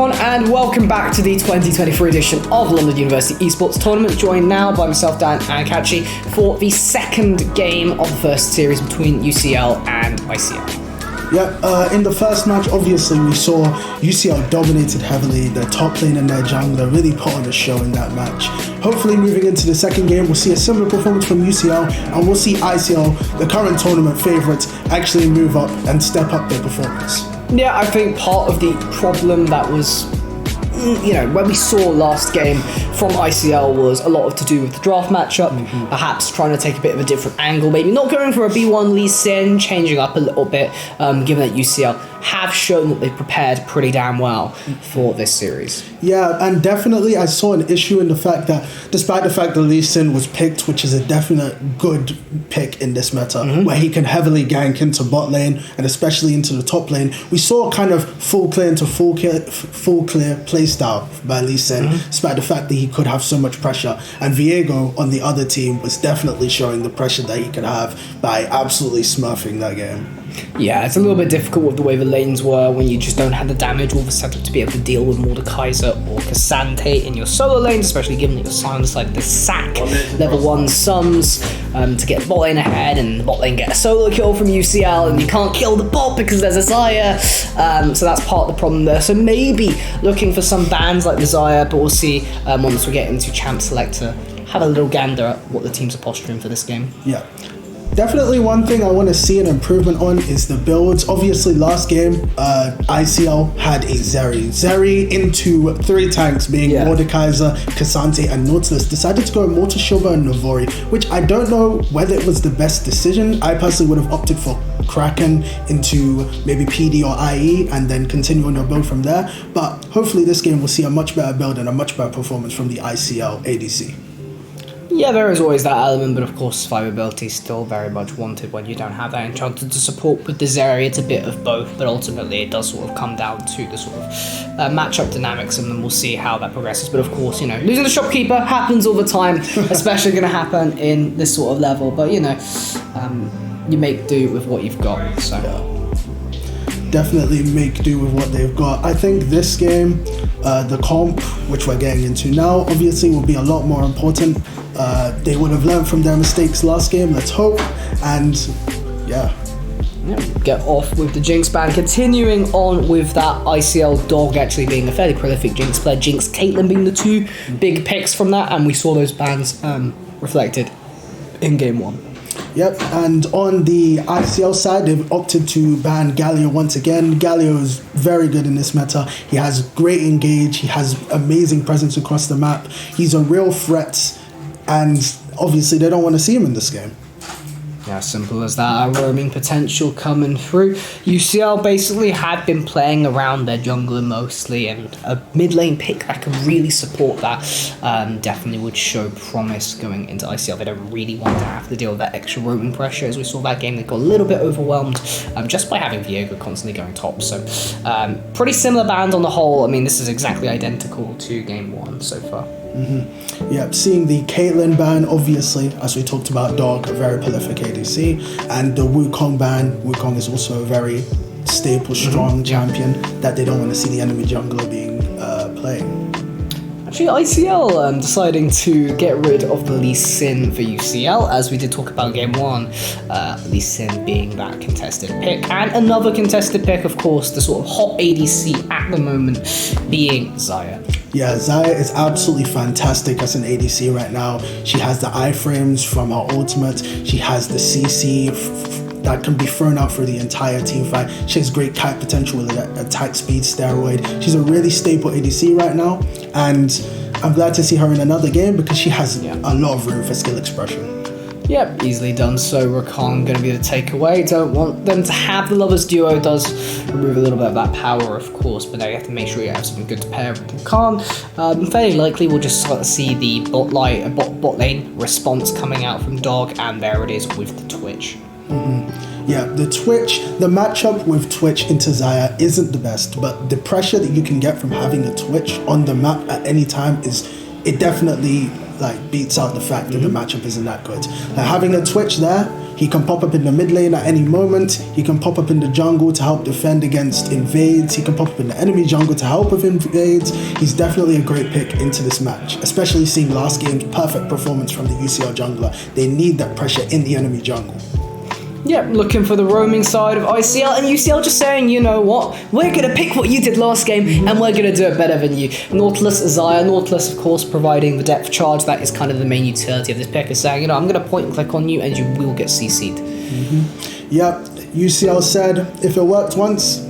everyone, and welcome back to the 2023 edition of London University Esports Tournament, joined now by myself, Dan, and Kachi for the second game of the first series between UCL and ICL. In the first match, obviously, we saw UCL dominated heavily. Their top lane and their jungler really put on a show in that match. Hopefully, moving into the second game, we'll see a similar performance from UCL, and we'll see ICL, the current tournament favourites, actually move up and step up their performance. Yeah, I think part of the problem that was, when we saw last game from ICL was a lot of to do with the draft matchup, perhaps trying to take a bit of a different angle, maybe not going for a B1 Lee Sin, changing up a little bit, given that UCL have shown that they've prepared pretty damn well for this series. Yeah, and definitely I saw an issue in the fact that despite the fact that Lee Sin was picked, which is a definite good pick in this meta, where he can heavily gank into bot lane and especially into the top lane, we saw kind of full clear into full clear play style by Lee Sin, despite the fact that he could have so much pressure. And Viego on the other team was definitely showing the pressure that he could have by absolutely smurfing that game. Yeah, it's a little bit difficult with the way the lanes were when you just don't have the damage or the setup to be able to deal with Mordekaiser or Cassante in your solo lanes, especially given that your silence like the sack level 1 sums to get bot lane ahead, and the bot lane get a solo kill from UCL, and you can't kill the bot because there's a Xayah, so that's part of the problem there. So maybe looking for some bans like the Xayah, but we'll see once we get into Champ Select to have a little gander at what the teams are posturing for this game. Yeah. Definitely one thing I want to see an improvement on is the builds. Obviously, last game, ICL had a Zeri into 3 tanks, being Mordekaiser, Cassante, and Nautilus. Decided to go more to Shoba and Navori, which I don't know whether it was the best decision. I personally would have opted for Kraken into maybe PD or IE and then continue on your build from there. But hopefully this game will see a much better build and a much better performance from the ICL ADC. Yeah, there is always that element, but of course survivability is still very much wanted when you don't have that enchanter to support. With the Zeri, it's a bit of both, but ultimately it does sort of come down to the sort of matchup dynamics, and then we'll see how that progresses. But of course, losing the shopkeeper happens all the time, especially going to happen in this sort of level, but you make do with what you've got, so... Definitely make do with what they've got. I think this game, the comp, which we're getting into now, obviously will be a lot more important. They would have learned from their mistakes last game, let's hope, and get off with the Jinx ban. Continuing on with that, ICL Dog actually being a fairly prolific Jinx player, Jinx Caitlyn being the 2 big picks from that, and we saw those bans reflected in game 1. Yep, and on the ICL side, they've opted to ban Galio once again. Galio is very good in this meta. He has great engage. He has amazing presence across the map. He's a real threat, and obviously they don't want to see him in this game. Yeah, simple as that. Our roaming potential coming through. UCL basically had been playing around their jungler mostly, and a mid lane pick that can really support that definitely would show promise going into ICL. They don't really want to have to deal with that extra roaming pressure. As we saw that game, they got a little bit overwhelmed just by having Viego constantly going top. So pretty similar band on the whole. I mean, this is exactly identical to game 1 so far. Yeah, seeing the Caitlyn ban, obviously, as we talked about, Dog, a very prolific ADC, and the Wukong ban. Wukong is also a very staple, strong champion that they don't want to see the enemy jungler being playing. Actually, ICL deciding to get rid of the Lee Sin for UCL, as we did talk about in game 1. Lee Sin being that contested pick, and another contested pick, of course, the sort of hot ADC at the moment being Xayah. Yeah, Xayah is absolutely fantastic as an ADC right now. She has the iframes from her ultimate. She has the CC that can be thrown out for the entire team fight. She has great kite potential with an attack speed steroid. She's a really staple ADC right now, and I'm glad to see her in another game because she has a lot of room for skill expression. Yep, easily done. So Rakan going to be the takeaway. Don't want them to have the lovers duo. Does remove a little bit of that power, of course, but now you have to make sure you have something good to pair with Rakan. Fairly likely we'll just start to see the bot lane response coming out from Dog, and there it is with the Twitch. Yeah, the matchup with Twitch into Xayah isn't the best, but the pressure that you can get from having a Twitch on the map at any time it definitely beats out the fact that the matchup isn't that good. Having a Twitch there, he can pop up in the mid lane at any moment. He can pop up in the jungle to help defend against invades. He can pop up in the enemy jungle to help with invades. He's definitely a great pick into this match, especially seeing last game's perfect performance from the UCL jungler. They need that pressure in the enemy jungle. Yep, looking for the roaming side of ICL, and UCL just saying, you know what, we're going to pick what you did last game, and we're going to do it better than you. Nautilus, Xayah, Nautilus, of course, providing the depth charge. That is kind of the main utility of this pick, is saying, you know, I'm going to point and click on you, and you will get CC'd. Yep, UCL said, if it worked once,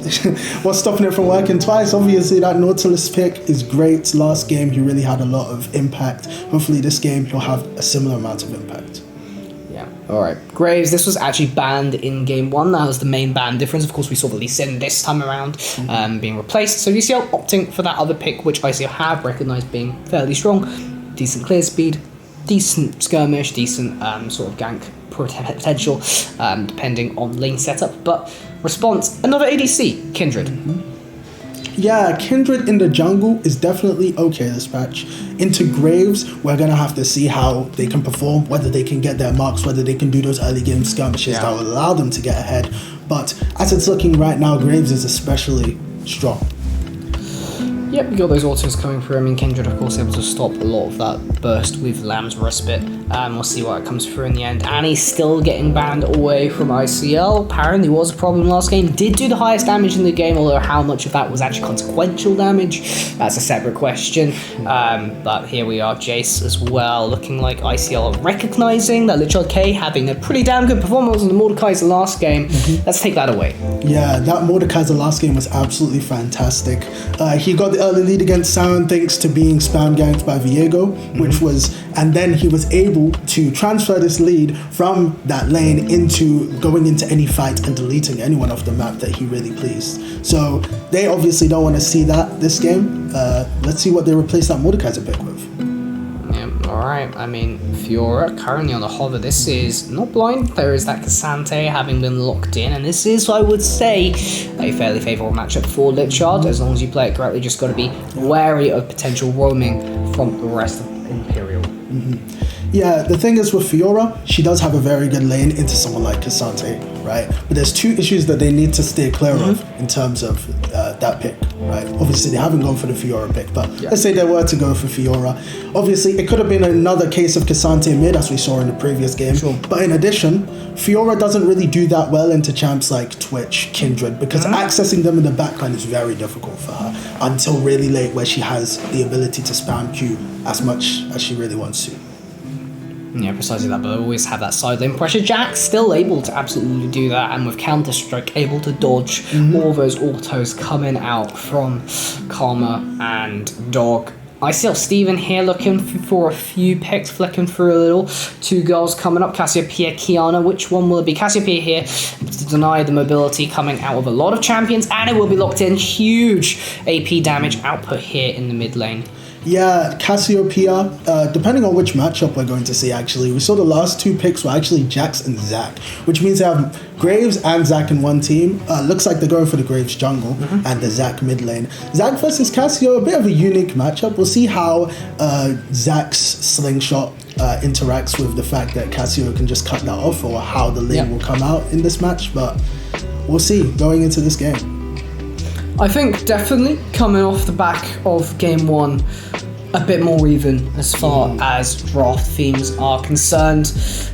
what's stopping it from working twice? Obviously, that Nautilus pick is great. Last game, he really had a lot of impact. Hopefully, this game, he'll have a similar amount of impact. Alright, Graves, this was actually banned in game 1. That was the main ban difference. Of course, we saw the Lee Sin this time around being replaced. So UCL opting for that other pick, which ICL have recognised being fairly strong. Decent clear speed, decent skirmish, decent sort of gank potential, depending on lane setup. But response, another ADC, Kindred. Yeah, Kindred in the jungle is definitely okay this patch. Into Graves, we're going to have to see how they can perform, whether they can get their marks, whether they can do those early game skirmishes that will allow them to get ahead. But as it's looking right now, Graves is especially strong. Yep, we got those autos coming through. I mean, Kindred, of course, able to stop a lot of that burst with Lamb's Respite. We'll see what comes through in the end. And he's still getting banned away from ICL. Apparently was a problem last game. Did do the highest damage in the game, although how much of that was actually consequential damage, that's a separate question. But here we are, Jace as well, looking like ICL are recognizing that Lichard K having a pretty damn good performance in the Mordekaiser last game. Let's take that away. Yeah, that Mordekaiser last game was absolutely fantastic. He got the early lead against Sound thanks to being spam ganked by Viego, and then he was able to transfer this lead from that lane into going into any fight and deleting anyone off the map that he really pleased. So they obviously don't want to see that this game. Let's see what they replace that Mordekaiser pick with. Alright, I mean, Fiora currently on the hover. This is not blind. There is that Cassante having been locked in, and this is, I would say, a fairly favourable matchup for Lichard. As long as you play it correctly, just got to be wary of potential roaming from the rest of Imperial. Yeah, the thing is with Fiora, she does have a very good lane into someone like Cassante, right? But there's two issues that they need to stay clear of in terms of that pick, right? Obviously, they haven't gone for the Fiora pick, but let's say they were to go for Fiora. Obviously, it could have been another case of Cassante mid, as we saw in the previous game. But in addition, Fiora doesn't really do that well into champs like Twitch, Kindred, because accessing them in the backline is very difficult for her until really late, where she has the ability to spam Q as much as she really wants to. Yeah, precisely that, but always have that side lane pressure. Jack still able to absolutely do that, and with Counter-Strike able to dodge all those autos coming out from Karma and Dog. I see Steven here looking for a few picks, flicking through a little. Two girls coming up, Cassiopeia, Kiana. Which one will it be? Cassiopeia here to deny the mobility coming out of a lot of champions, and it will be locked in. Huge AP damage output here in the mid lane. Yeah, Cassiopeia, depending on which matchup we're going to see, actually. We saw the last two picks were actually Jax and Zac, which means they have Graves and Zac in one team. Looks like they're going for the Graves jungle and the Zac mid lane. Zac versus Cassio, a bit of a unique matchup. We'll see how Zac's slingshot interacts with the fact that Cassio can just cut that off, or how the lane will come out in this match, but we'll see going into this game. I think definitely coming off the back of game 1, a bit more even as far as draft themes are concerned.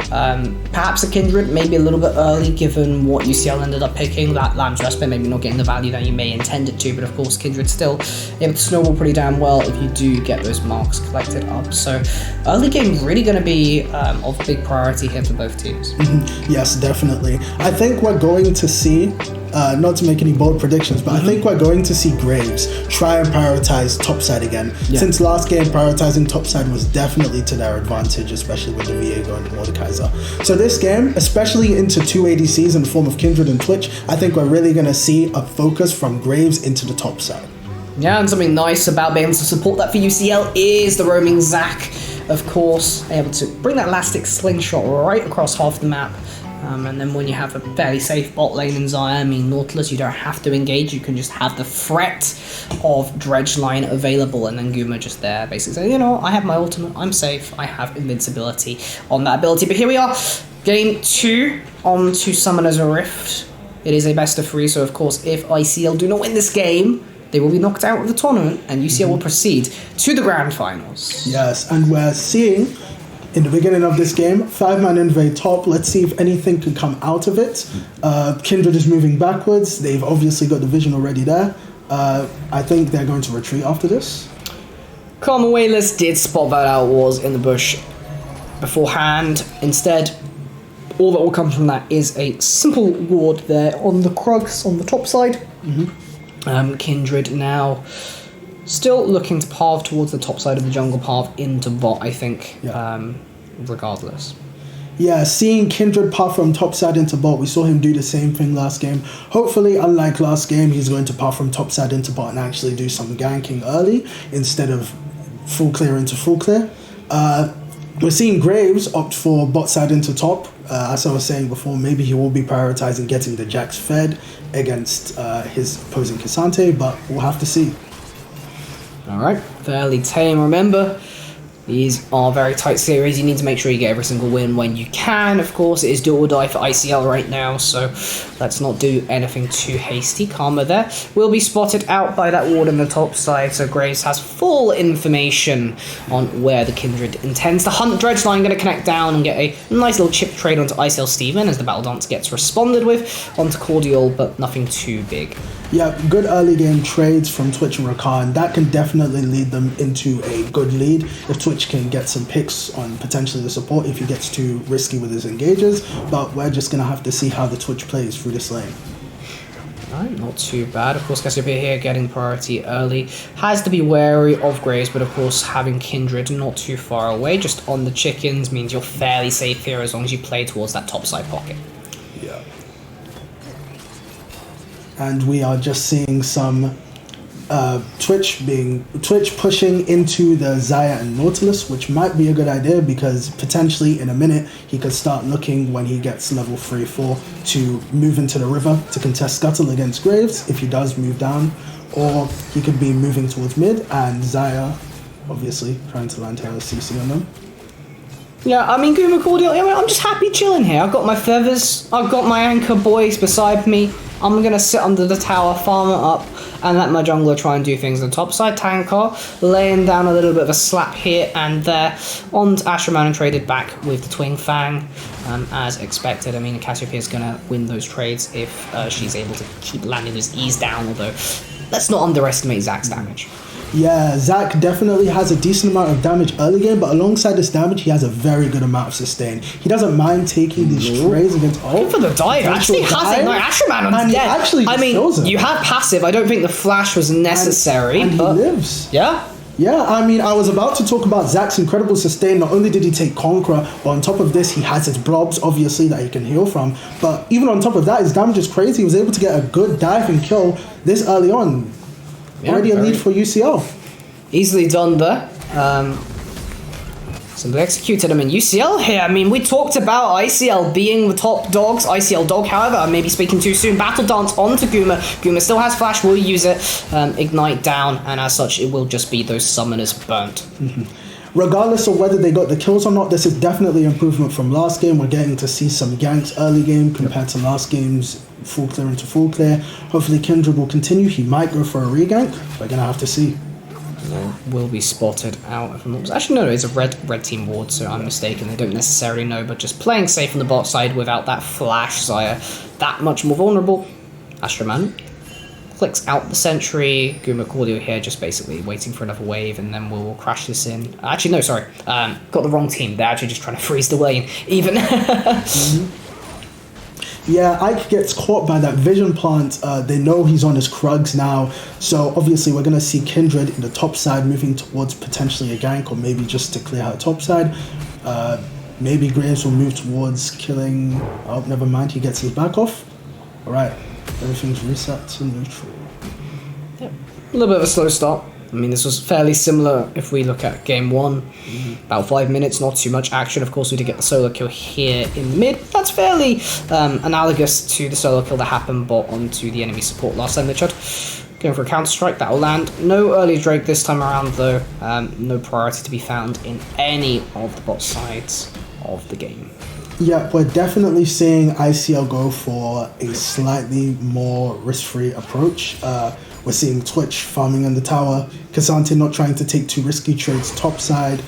Perhaps a Kindred, maybe a little bit early given what UCL ended up picking. That Lamb's Respite maybe not getting the value that you may intend it to, but of course Kindred still able to snowball pretty damn well if you do get those marks collected up. So early game really going to be of big priority here for both teams. Yes, definitely. I think we're going to see, not to make any bold predictions, but I think we're going to see Graves try and prioritize topside again. Since last game, prioritizing topside was definitely to their advantage, especially with the Viego and the Mordekaiser. So this game, especially into two ADCs in the form of Kindred and Twitch, I think we're really going to see a focus from Graves into the top side. Yeah, and something nice about being able to support that for UCL is the roaming Zac, of course, able to bring that elastic slingshot right across half the map. And then when you have a fairly safe bot lane in Xayah, I mean, Nautilus, you don't have to engage. You can just have the threat of Dredge line available, and then Guma just there basically saying, you know, I have my ultimate, I'm safe, I have invincibility on that ability. But here we are, game 2 on to Summoner's Rift. It is a best of 3, so of course, if ICL do not win this game, they will be knocked out of the tournament, and UCL will proceed to the grand finals. Yes, and we're seeing in the beginning of this game, 5-man invade top. Let's see if anything can come out of it. Kindred is moving backwards. They've obviously got the vision already there. I think they're going to retreat after this. Common Wailers did spot that out Wars in the bush beforehand. Instead, all that will come from that is a simple ward there on the Krugs on the top side. Kindred now still looking to path towards the top side of the jungle path into bot, I think, regardless. Yeah, seeing Kindred path from top side into bot, we saw him do the same thing last game. Hopefully, unlike last game, he's going to path from top side into bot and actually do some ganking early instead of full clear into full clear. We're seeing Graves opt for bot side into top. As I was saying before, maybe he will be prioritizing getting the Jax fed against his opposing Cassante, but we'll have to see. Alright, fairly tame. Remember, these are very tight series. You need to make sure you get every single win when you can. Of course, it is do or die for ICL right now, so let's not do anything too hasty. Karma there will be spotted out by that ward on the top side, so Graves has full information on where the Kindred intends to hunt. Dredge line going to connect down and get a nice little chip trade onto ICL Steven as the Battle Dance gets responded with onto Cordial, but nothing too big. Yeah, good early game trades from Twitch and Rakan. That can definitely lead them into a good lead if Twitch can get some picks on potentially the support if he gets too risky with his engages. But we're just going to have to see how the Twitch plays through this lane. Alright, not too bad. Of course, Cassiopeia here getting priority early. Has to be wary of Graves, but of course having Kindred not too far away, just on the chickens, means you're fairly safe here as long as you play towards that top side pocket. Yeah. And we are just seeing some Twitch pushing into the Xayah and Nautilus, which might be a good idea because potentially in a minute he could start looking when he gets level 3-4 to move into the river to contest Scuttle against Graves if he does move down, or he could be moving towards mid and Xayah obviously trying to land Taylor CC on them. Yeah, I mean, Guma Cordial, I'm just happy chilling here. I've got my feathers, I've got my anchor boys beside me. I'm going to sit under the tower, farm it up, and let my jungler try and do things on the top side. Tankar laying down a little bit of a slap here and there. On to Ashraman and traded back with the Twin Fang, as expected. I mean, Cassiopeia is going to win those trades if she's able to keep landing those E's down, although let's not underestimate Zach's damage. Yeah, Zach definitely has a decent amount of damage early game, but alongside this damage, he has a very good amount of sustain. He doesn't mind taking these trades against ult. For the dive, actually has it. Like, Ashraman on dead. Actually I mean, you have passive. I don't think the flash was necessary. And but he lives. Yeah? Yeah, I mean, I was about to talk about Zach's incredible sustain. Not only did he take Conqueror, but on top of this, he has his blobs, obviously, that he can heal from. But even on top of that, his damage is crazy. He was able to get a good dive and kill this early on. Yeah, already a lead for UCL. Easily done there. Simply executed him in UCL here. I mean, we talked about ICL being the top dogs. ICL dog, however, I may be speaking too soon. Battle Dance onto Guma. Guma still has flash, will use it. Ignite down, and as such, it will just be those summoners burnt. Regardless of whether they got the kills or not, this is definitely improvement from last game. We're getting to see some ganks early game compared to last game's full clear into full clear. Hopefully Kindred will continue. He might go for a regank. We're going to have to see. Will be spotted out. Actually, no, it's a red team ward, so I'm mistaken. They don't necessarily know, but just playing safe on the bot side without that flash, Xayah that much more vulnerable. Ashraman clicks out the sentry. Guma Cordial here, just basically waiting for another wave, and then we'll crash this in. Actually, no, sorry. Got the wrong team. They're actually just trying to freeze the lane, even. Yeah, Ike gets caught by that vision plant. They know he's on his Krugs now. So obviously we're going to see Kindred in the top side moving towards potentially a gank, or maybe just to clear her top side. Maybe Graves will move towards killing... Oh, never mind. He gets his back off. All right. Everything's reset to neutral. Yep. A little bit of a slow start. I mean, this was fairly similar if we look at game 1. About 5 minutes, not too much action. Of course, we did get the solo kill here in the mid. That's fairly analogous to the solo kill that happened bot onto the enemy support last time they tried. Going for a counter-strike, that'll land. No early Drake this time around, though. No priority to be found in any of the bot sides of the game. Yeah, we're definitely seeing ICL go for a slightly more risk-free approach. We're seeing Twitch farming on the tower, Cassante not trying to take too risky trades topside,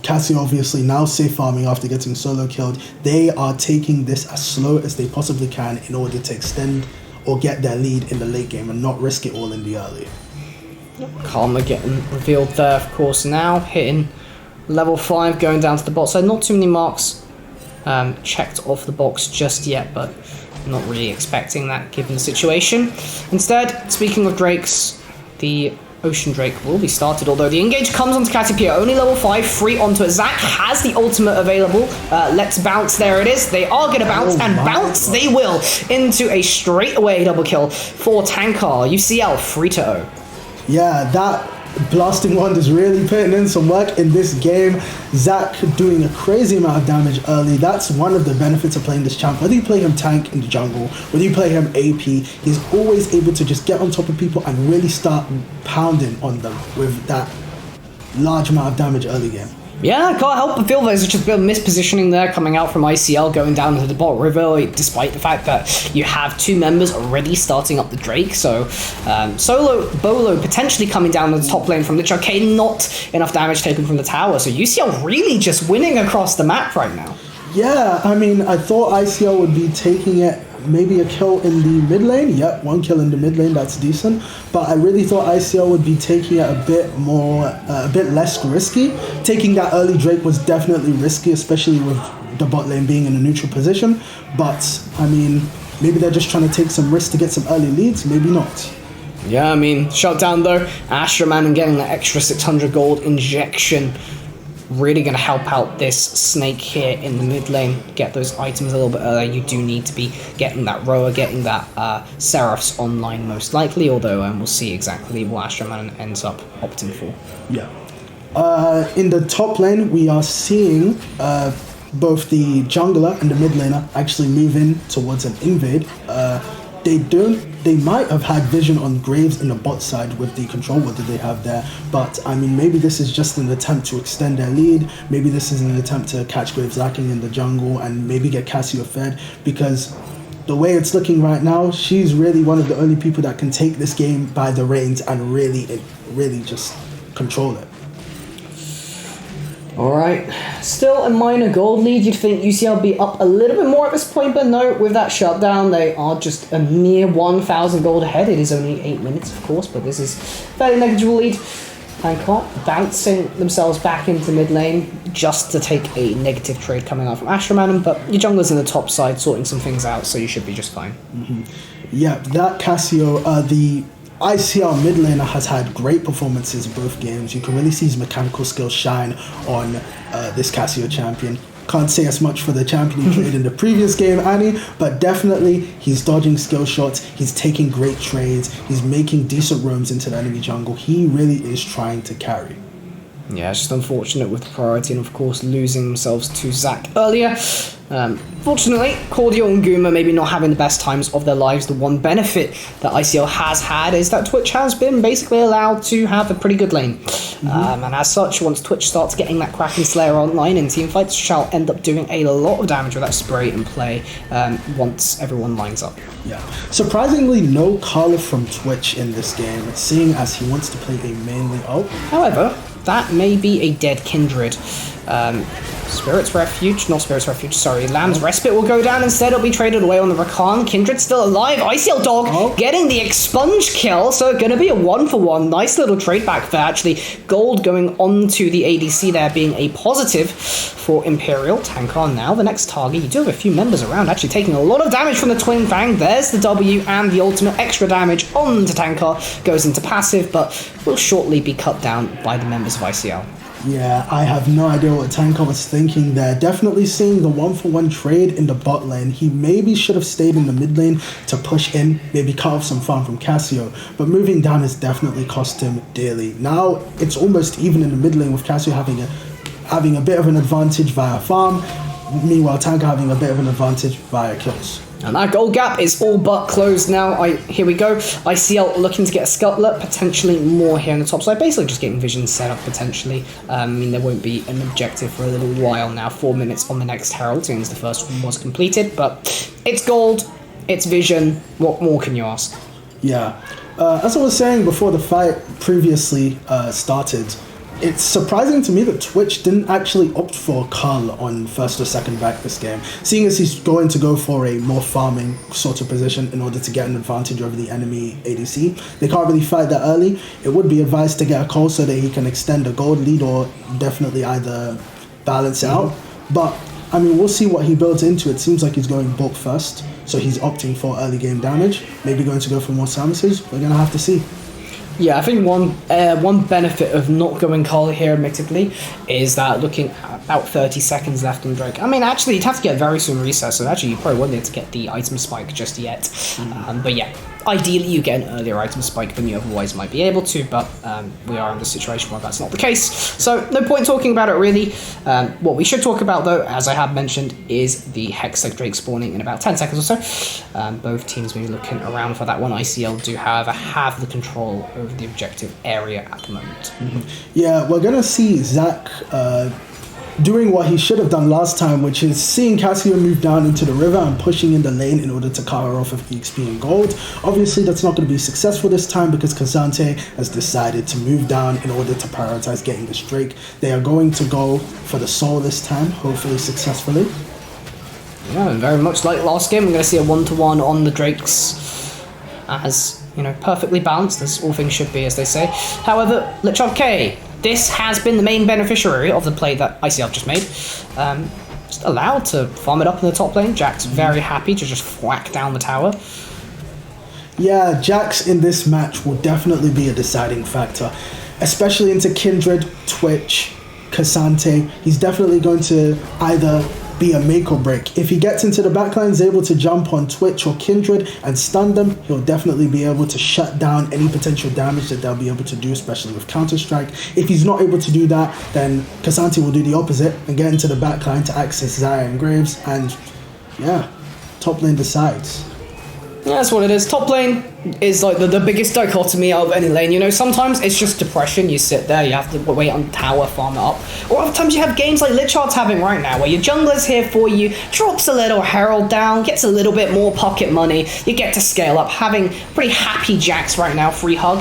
Cassio obviously now safe farming after getting solo killed. They are taking this as slow as they possibly can in order to extend or get their lead in the late game and not risk it all in the early. Karma getting revealed there, of course, now hitting level 5, going down to the bot side. Not too many marks checked off the box just yet, but not really expecting that given the situation. Instead, speaking of Drakes, the Ocean Drake will be started, although the engage comes onto Caterpillar, only level 5, free onto it. Zac has the ultimate available. Let's bounce, there it is. They are going to bounce, and bounce they will into a straightaway double kill for Tankar. UCL 3-0. Yeah, that blasting wand is really putting in some work in this game. Zac doing a crazy amount of damage early. That's one of the benefits of playing this champ. Whether you play him tank in the jungle, whether you play him AP, he's always able to just get on top of people and really start pounding on them with that large amount of damage early game. Yeah, I can't help but feel there's just a bit of mispositioning there coming out from ICL going down into the bot river, despite the fact that you have 2 members already starting up the Drake. So Solo Bolo potentially coming down to the top lane from the Arcane, not enough damage taken from the tower. So UCL really just winning across the map right now. Yeah, I mean, I thought ICL would be taking it, maybe a kill in the mid lane. Yep, 1 kill in the mid lane, that's decent. But I really thought ICL would be taking it a bit less risky. Taking that early Drake was definitely risky, especially with the bot lane being in a neutral position. But, I mean, maybe they're just trying to take some risks to get some early leads, maybe not. Yeah, I mean, shutdown though, Astroman and getting that extra 600 gold injection. Really going to help out this Snake here in the mid lane. Get those items a little bit earlier. You do need to be getting that Roa, getting that Seraphs online most likely, although we'll see exactly what Astroman ends up opting for. Yeah. In the top lane, we are seeing both the jungler and the mid laner actually move in towards an invade. They might have had vision on Graves in the bot side with the control ward that they have there, but I mean, maybe this is just an attempt to extend their lead. Maybe this is an attempt to catch Graves lacking in the jungle and maybe get Cassio fed, because the way it's looking right now, she's really one of the only people that can take this game by the reins and really just control it. Alright, still a minor gold lead. You'd think UCL be up a little bit more at this point, but no, with that shutdown, they are just a mere 1,000 gold ahead. It is only 8 minutes, of course, but this is fairly negligible lead. Hancock bouncing themselves back into mid lane just to take a negative trade coming out from Astroman, but your jungler's in the top side sorting some things out, so you should be just fine. Yeah, that Cassio, the ICL mid laner has had great performances in both games. You can really see his mechanical skills shine on this Cassio champion. Can't say as much for the champion he played in the previous game, Annie, but definitely he's dodging skill shots, he's taking great trades, he's making decent roams into the enemy jungle. He really is trying to carry. Yeah, it's just unfortunate with the priority and of course losing themselves to Zac earlier. Fortunately, Cordial and Guma maybe not having the best times of their lives. The one benefit that ICL has had is that Twitch has been basically allowed to have a pretty good lane. And as such, once Twitch starts getting that Kraken Slayer online in teamfights, shall end up doing a lot of damage with that spray and play once everyone lines up. Yeah. Surprisingly, no Carla from Twitch in this game, seeing as he wants to play a mainly ult. However, that may be a dead Kindred. Spirit's Refuge, sorry. Lamb's Respite will go down instead. It'll be traded away on the Rakan. Kindred still alive. ICL Dog getting the expunge kill. So going to be a 1-for-1. Nice little trade back there, actually. Gold going on to the ADC there being a positive for Imperial. Tankar now the next target. You do have a few members around actually taking a lot of damage from the Twin Fang. There's the W and the ultimate extra damage on to Tankar. Goes into passive, but will shortly be cut down by the members of ICL. Yeah, I have no idea what Tanka was thinking there. Definitely seeing the 1-for-1 trade in the bot lane. He maybe should have stayed in the mid lane to push in, maybe cut off some farm from Cassio. But moving down has definitely cost him dearly. Now it's almost even in the mid lane with Cassio having a bit of an advantage via farm. Meanwhile, Tanka having a bit of an advantage via kills. And that gold gap is all but closed now. Here we go. ICL looking to get a scuttler, potentially more here on the top side. Basically just getting vision set up potentially. I mean, there won't be an objective for a little while now. 4 minutes on the next Herald, since the first one was completed. But it's gold, it's vision. What more can you ask? Yeah. As I was saying before the fight previously started, it's surprising to me that Twitch didn't actually opt for Carl on first or second back this game, seeing as he's going to go for a more farming sort of position in order to get an advantage over the enemy ADC. They can't really fight that early. It would be advised to get a call so that he can extend a gold lead or definitely either balance it out. But, I mean, we'll see what he builds into. It seems like he's going bulk first, so he's opting for early game damage, maybe going to go for more silences. We're going to have to see. Yeah, I think one benefit of not going Carl here, admittedly, is that looking at about 30 seconds left on Drake. I mean, actually, you'd have to get a very soon reset, so actually you probably wouldn't be able to get the item spike just yet. But yeah, ideally you get an earlier item spike than you otherwise might be able to, but we are in the situation where that's not the case. So no point talking about it, really. What we should talk about, though, as I have mentioned, is the Hextech Drake spawning in about 10 seconds or so. Both teams will be looking around for that one. ICL do, however, have the control over the objective area at the moment. Yeah, we're going to see Zach doing what he should have done last time, which is seeing Cassio move down into the river and pushing in the lane in order to cut her off of the XP and gold. Obviously, that's not going to be successful this time because Kazante has decided to move down in order to prioritize getting this Drake. They are going to go for the soul this time, hopefully successfully. Yeah, and very much like last game, we're going to see a 1-to-1 on the Drakes as, you know, perfectly balanced, as all things should be, as they say. However, Lichard K, this has been the main beneficiary of the play that ICL just made. Just allowed to farm it up in the top lane. Jack's very happy to just whack down the tower. Yeah, Jax in this match will definitely be a deciding factor, especially into Kindred, Twitch, Kazante. He's definitely going to either be a make or break. If he gets into the backline, is able to jump on Twitch or Kindred and stun them, he'll definitely be able to shut down any potential damage that they'll be able to do, especially with Counter-Strike. If he's not able to do that, then Kazante will do the opposite and get into the backline to access Xayah and Graves, and yeah, top lane decides. Yeah, that's what it is. Top lane is like the biggest dichotomy out of any lane. You know, sometimes it's just depression. You sit there, you have to wait on the tower, farm it up. Or other times you have games like Lichard's having right now, where your jungler's here for you, drops a little herald down, gets a little bit more pocket money, you get to scale up. Having pretty happy Jax right now, free hug.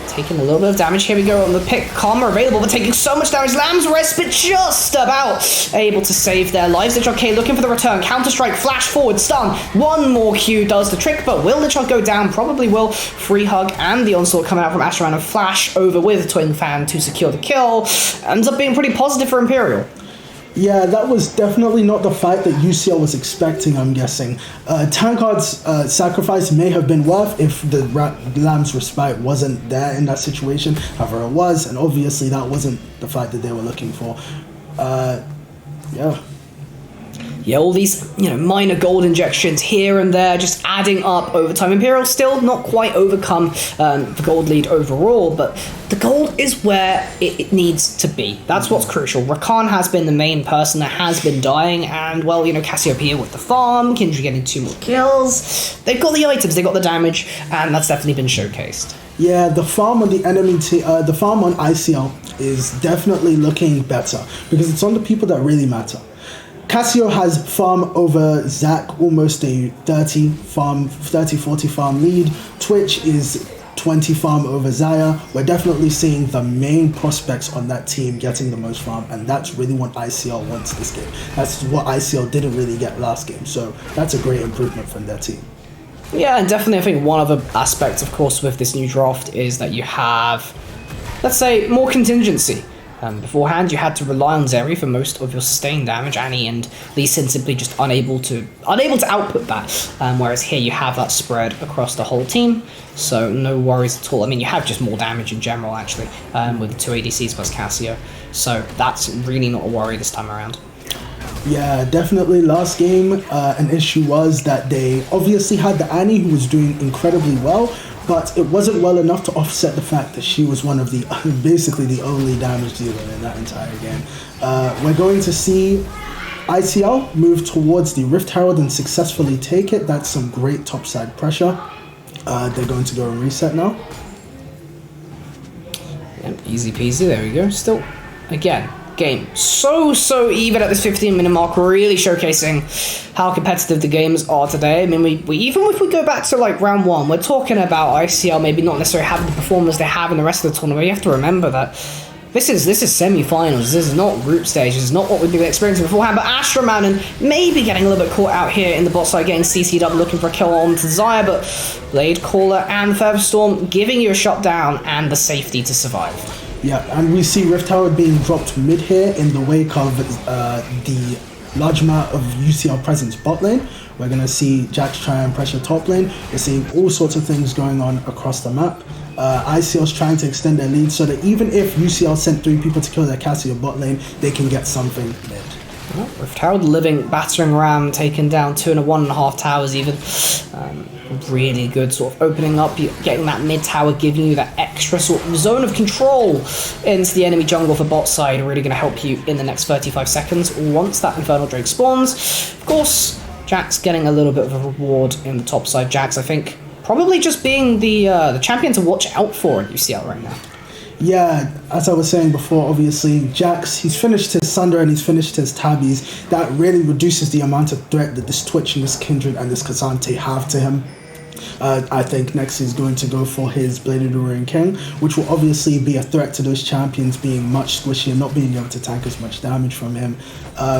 Taking a little bit of damage. Here we go on the pick. Karma available, but taking so much damage. Lamb's respite just about able to save their lives. Lichard K looking for the return. Counter-Strike, flash forward, stun. One more Q does the trick, but will Lichard go down? Probably will. Free hug and the onslaught coming out from Asheran, and flash over with Twin Fan to secure the kill. Ends up being pretty positive for Imperial. Yeah, that was definitely not the fight that UCL was expecting, I'm guessing. Tankard's sacrifice may have been worth if the Lamb's respite wasn't there in that situation. However, it was, and obviously that wasn't the fight that they were looking for. Yeah, all these, you know, minor gold injections here and there, just adding up over time. Imperial still not quite overcome the gold lead overall, but the gold is where it needs to be. That's what's crucial. Rakan has been the main person that has been dying, and, well, you know, Cassiopeia with the farm, Kindred getting 2 more kills. They've got the items, they've got the damage, and that's definitely been showcased. Yeah, the farm on the enemy team, the farm on ICL is definitely looking better, because it's on the people that really matter. Cassio has farm over Zach, almost a 30-40 farm lead. Twitch is 20 farm over Xayah. We're definitely seeing the main prospects on that team getting the most farm, and that's really what ICL wants this game. That's what ICL didn't really get last game, so that's a great improvement from their team. Yeah, and definitely I think one of the aspects, of course, with this new draft is that you have, let's say, more contingency. Beforehand, you had to rely on Zeri for most of your sustained damage. Annie and Lee Sin simply just unable to output that. Whereas here you have that spread across the whole team, so no worries at all. I mean, you have just more damage in general, actually, with the 2 ADCs plus Cassio. So that's really not a worry this time around. Yeah, definitely. Last game, an issue was that they obviously had the Annie, who was doing incredibly well, but it wasn't well enough to offset the fact that she was one of the, basically the only damage dealer in that entire game. We're going to see ICL move towards the Rift Herald and successfully take it. That's some great topside pressure. They're going to go and reset now. Yep, easy peasy, there we go. Still, again, game so even at this 15-minute mark, really showcasing how competitive the games are today. I mean, we even if we go back to like round 1, we're talking about ICL maybe not necessarily having the performance they have in the rest of the tournament. You have to remember that this is semi-finals. This is not group stages. This is not what we've been experiencing beforehand. But Astroman and maybe getting a little bit caught out here in the bot side, getting CC'd up, looking for a kill on to Xayah, but Blade Caller and Feather Storm giving you a shutdown and the safety to survive. Yeah, and we see Rift Tower being dropped mid here in the wake of the large amount of UCL presence bot lane. We're going to see Jax try and pressure top lane. We're seeing all sorts of things going on across the map. ICL's trying to extend their lead so that even if UCL sent 3 people to kill their Cassio bot lane, they can get something mid. Well, Rift Herald living, battering around, taking down 2 and 1.5 towers even. Really good sort of opening up, getting that mid tower, giving you that extra sort of zone of control into the enemy jungle for bot side, really going to help you in the next 35 seconds once that Infernal Drake spawns. Of course, Jax getting a little bit of a reward in the top side. Jax, I think, probably just being the champion to watch out for at UCL right now. Yeah, as I was saying before, obviously, Jax, he's finished his Sunder and he's finished his Tabbies. That really reduces the amount of threat that this Twitch and this Kindred and this K'Sante have to him. I think next he's going to go for his Bladed Warrior King, which will obviously be a threat to those champions being much squishy and not being able to tank as much damage from him.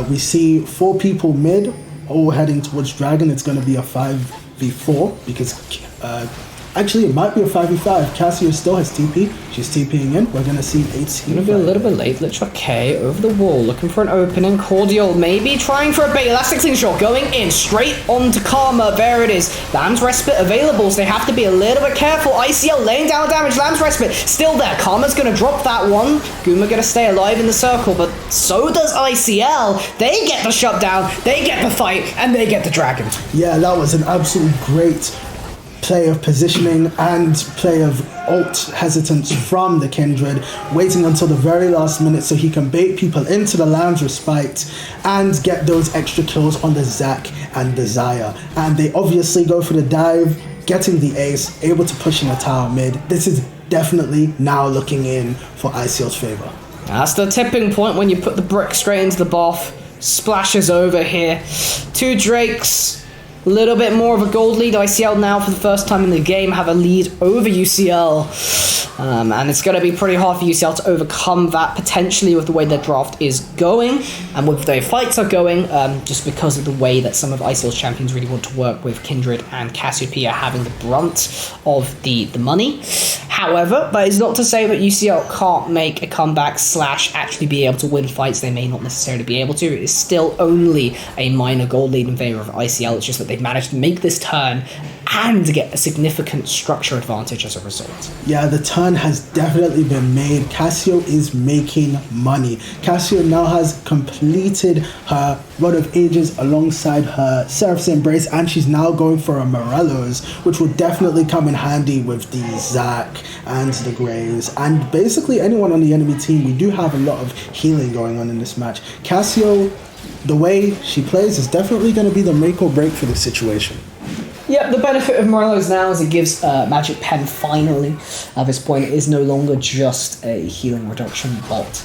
We see 4 people mid, all heading towards Dragon. It's going to be a 5v4 because... actually, it might be a 5v5. Cassio still has TP. She's TPing in. We're going to see 8. It's going to be a little bit late. Lich K over the wall, looking for an opening. Cordial maybe trying for a bait. Elastic Slingshot going in, straight onto Karma. There it is. Lamb's Respite available, so they have to be a little bit careful. ICL laying down damage. Lamb's Respite still there. Karma's going to drop that one. Guma going to stay alive in the circle, but so does ICL. They get the shutdown, they get the fight, and they get the dragon. Yeah, that was an absolute great play of positioning and play of ult hesitance from the Kindred, waiting until the very last minute so he can bait people into the Lamb's Respite and get those extra kills on the Zac and the Xayah. And they obviously go for the dive, getting the ace, able to push in the tower mid. This is definitely now looking in for ICL's favor. That's the tipping point when you put the brick straight into the bath. Splashes over here. 2 Drakes. A little bit more of a gold lead. ICL now, for the first time in the game, have a lead over UCL. And it's going to be pretty hard for UCL to overcome that, potentially, with the way their draft is going. And with the fights are going, just because of the way that some of ICL's champions really want to work with Kindred and Cassiopeia having the brunt of the money. However, that is not to say that UCL can't make a comeback / actually be able to win fights they may not necessarily be able to. It is still only a minor gold lead in favor of ICL. It's just that they've managed to make this turn and get a significant structure advantage as a result. Yeah, the turn has definitely been made. Cassio is making money. Cassio now has completed her Rod of Ages alongside her Seraph's Embrace, and she's now going for a Morello's, which will definitely come in handy with the Zac and the Graves, and basically anyone on the enemy team. We do have a lot of healing going on in this match. Cassio, the way she plays, is definitely going to be the make or break for this situation. Yeah, the benefit of Morello's now is it gives Magic Pen finally, at this point, it is no longer just a healing reduction bot.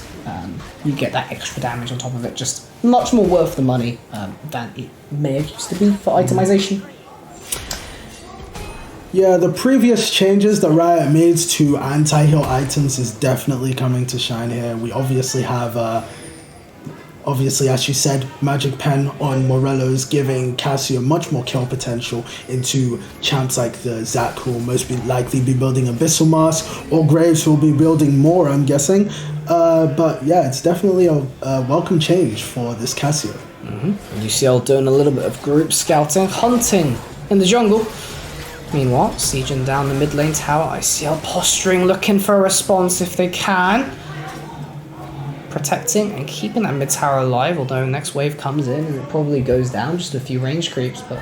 You get that extra damage on top of it, just much more worth the money than it may have used to be for itemization. Yeah, the previous changes that Riot made to anti-heal items is definitely coming to shine here. We obviously have... obviously, as you said, Magic Pen on Morello's, giving Cassio much more kill potential into champs like the Zac, who will most likely be building Abyssal Mask, or Graves, who will be building more, I'm guessing. But yeah, it's definitely a welcome change for this Cassio. UCL doing a little bit of group scouting, hunting in the jungle. Meanwhile, sieging down the mid lane tower, ICL posturing, looking for a response if they can. Protecting and keeping that mid tower alive, although next wave comes in and it probably goes down, just a few range creeps, but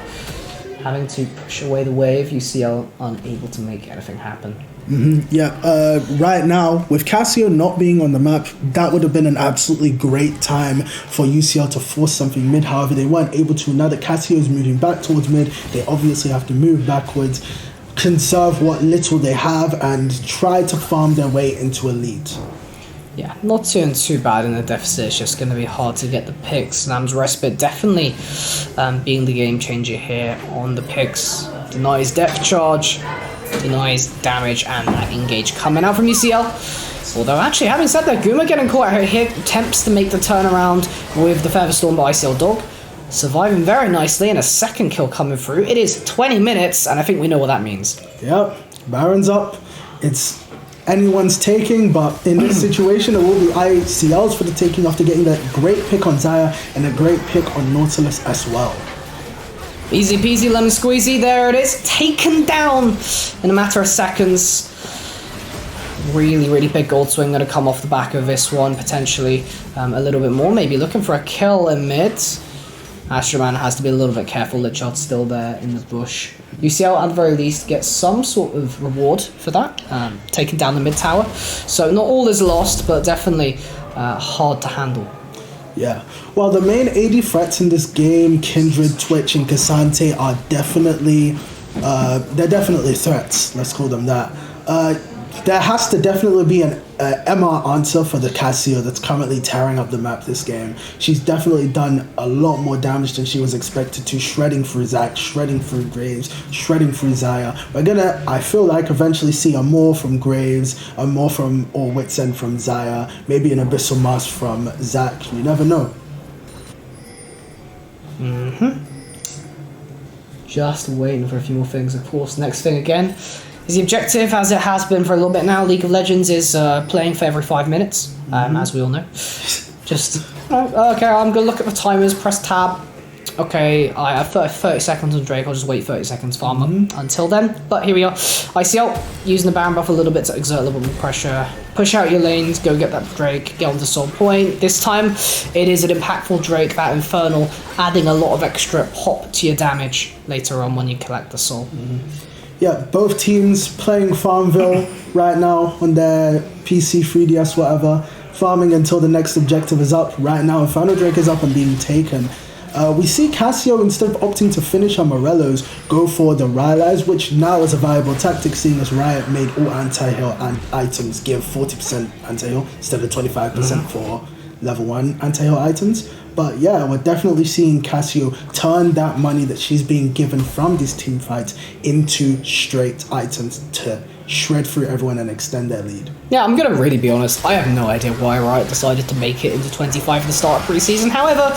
having to push away the wave, UCL unable to make anything happen. Right now, with Cassio not being on the map, that would have been an absolutely great time for UCL to force something mid. However, they weren't able to. Now that Cassio is moving back towards mid, they obviously have to move backwards, conserve what little they have, and try to farm their way into a lead. Yeah, not too bad in the deficit. It's just going to be hard to get the picks. Nam's Respite definitely being the game changer here on the picks. Denies depth charge, denies damage, and that engage coming out from UCL. Although actually, having said that, Guma getting caught out here attempts to make the turnaround with the Feather Storm by ICL Dog. Surviving very nicely, and a second kill coming through. It is 20 minutes, and I think we know what that means. Yep, Baron's up. It's anyone's taking, but in this situation, it will be ICL's for the taking after getting that great pick on Zaya and a great pick on Nautilus as well. Easy peasy lemon squeezy, there it is. Taken down in a matter of seconds. Really big gold swing going to come off the back of this one, potentially a little bit more. Maybe looking for a kill in mid. Astroman has to be a little bit careful. Lidshot's still there in the bush. UCL at the very least gets some sort of reward for that, taking down the mid tower. So not all is lost, but definitely hard to handle. Yeah, well, the main AD threats in this game, Kindred, Twitch, and Cassante, are definitely they're definitely threats. Let's call them that. There has to definitely be an MR answer for the Cassio that's currently tearing up the map this game. She's definitely done a lot more damage than she was expected to, shredding through Zac, shredding through Graves, shredding through Zaya. We're gonna, I feel like, eventually see a more from Graves, a more from or Wits End from Zaya, maybe an Abyssal Mask from Zac. You never know. Just waiting for a few more things, of course. Next thing again is the objective, as it has been for a little bit now. League of Legends is playing for every 5 minutes, as we all know. Just, okay, I'm going to look at the timers, press tab. Okay, I have 30 seconds on Drake. I'll just wait 30 seconds, farm up until then. But here we are. ICL using the Baron buff a little bit to exert a little bit more pressure. Push out your lanes, go get that Drake, get onto Soul Point. This time, it is an impactful Drake, that Infernal, adding a lot of extra pop to your damage later on when you collect the Soul. Yeah, both teams playing Farmville right now on their PC, 3DS, whatever. Farming until the next objective is up. Right now, Inferno Drake is up and being taken. We see Cassio, instead of opting to finish her Morellos, go for the Rylai's, which now is a viable tactic, seeing as Riot made all anti-heal and items give 40% anti-heal instead of 25% for level 1 anti-heal items. But yeah, we're definitely seeing Cassio turn that money that she's being given from these team fights into straight items to shred through everyone and extend their lead. Yeah, I'm going to really be honest. I have no idea why Riot decided to make it into 25 at the start of preseason. However,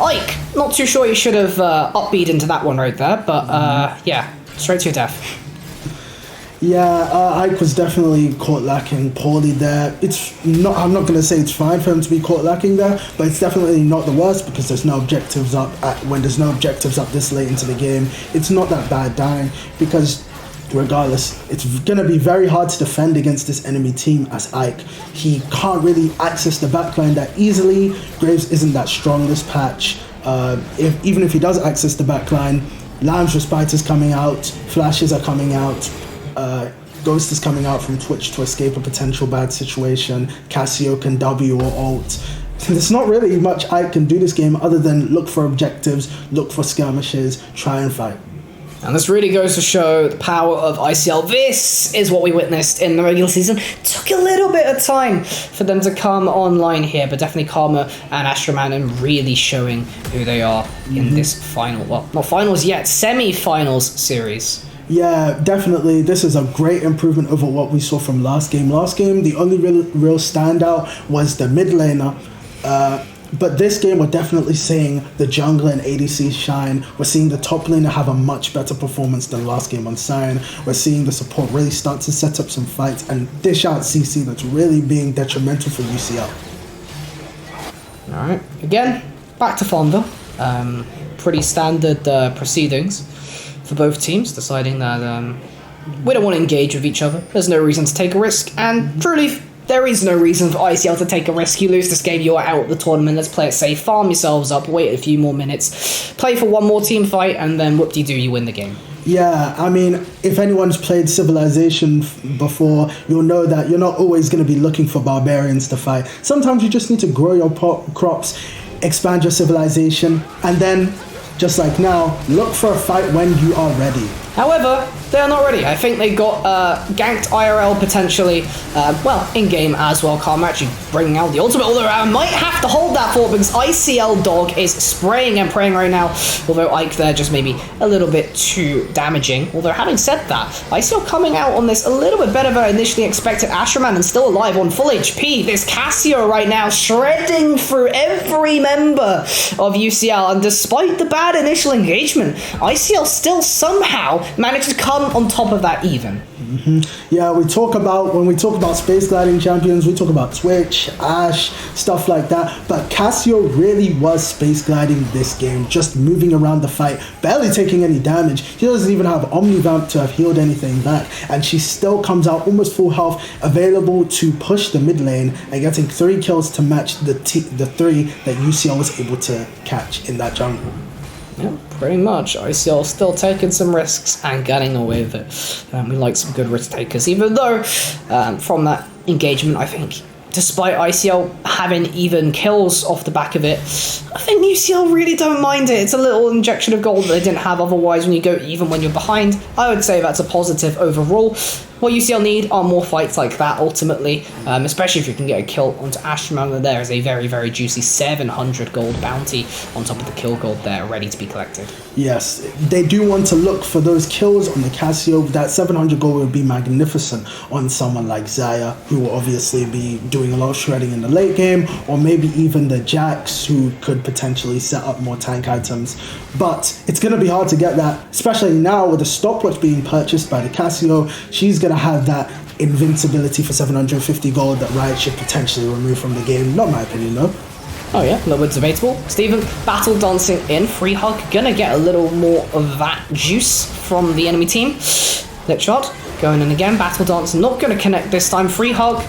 Ike, not too sure you should have upbeat into that one right there. But yeah, straight to your death. Yeah, Ike was definitely caught lacking poorly there. It's not. I'm not going to say it's fine for him to be caught lacking there, but it's definitely not the worst because there's no objectives up. When there's no objectives up this late into the game, it's not that bad dying because regardless, it's going to be very hard to defend against this enemy team as Ike. He can't really access the backline that easily. Graves isn't that strong this patch. Even if he does access the backline, Lamb's Respite is coming out, flashes are coming out. Ghost is coming out from Twitch to escape a potential bad situation. Cassio can W or ult. There's not really much Ike can do this game other than look for objectives, look for skirmishes, try and fight. And this really goes to show the power of ICL. This is what we witnessed in the regular season. It took a little bit of time for them to come online here, but definitely Karma and Astroman and really showing who they are in this final, well, not finals yet, semi-finals series. Yeah, definitely. This is a great improvement over what we saw from last game. Last game, the only real standout was the mid laner. But this game, we're definitely seeing the jungler and ADC shine. We're seeing the top laner have a much better performance than last game on Sion. We're seeing the support really start to set up some fights and dish out CC that's really being detrimental for UCL. Alright, again, back to Fonda. Pretty standard proceedings for both teams, deciding that we don't want to engage with each other. There's no reason to take a risk, and truly, there is no reason for ICL to take a risk. You lose this game, you're out of the tournament. Let's play it safe, farm yourselves up, wait a few more minutes, play for one more team fight, and then whoop-de-doo, you win the game. Yeah, I mean, if anyone's played Civilization before, you'll know that you're not always going to be looking for barbarians to fight. Sometimes you just need to grow your crops, expand your civilization, and then, just like now, look for a fight when you are ready. However, they're not ready. I think they got ganked IRL potentially, in-game as well. Karma actually bringing out the ultimate, although I might have to hold that thought because ICL Dog is spraying and praying right now, although Ike there just maybe a little bit too damaging. Although having said that, ICL coming out on this a little bit better than I initially expected. Ashraman and still alive on full HP. This Cassio right now shredding through every member of UCL, and despite the bad initial engagement, ICL still somehow managed to come on top of that even. Yeah, when we talk about space gliding champions, we talk about Twitch, Ashe, stuff like that. But Cassio really was space gliding this game, just moving around the fight, barely taking any damage. She doesn't even have Omnivamp to have healed anything back, and she still comes out almost full health, available to push the mid lane and getting 3 kills to match the 3 that UCL was able to catch in that jungle. Yeah, pretty much. ICL still taking some risks and getting away with it. We like some good risk takers, even though from that engagement, I think, despite ICL having even kills off the back of it, I think UCL really don't mind it. It's a little injection of gold that they didn't have otherwise when you go even when you're behind. I would say that's a positive overall. What UCL need are more fights like that ultimately, especially if you can get a kill onto Ashraman. There is a very, very juicy 700 gold bounty on top of the kill gold there, ready to be collected. Yes, they do want to look for those kills on the Cassio. That 700 gold would be magnificent on someone like Xayah, who will obviously be doing a lot of shredding in the late game, or maybe even the Jax, who could potentially set up more tank items. But it's going to be hard to get that, especially now with the stopwatch being purchased by the Cassio. She's going to have that invincibility for 750 gold that Riot should potentially remove from the game. Not my opinion, though. Oh yeah, a little bit debatable. Steven, battle dancing in, free hug, gonna get a little more of that juice from the enemy team. Lit shot, going in again, battle dancing, not gonna connect this time, free hug,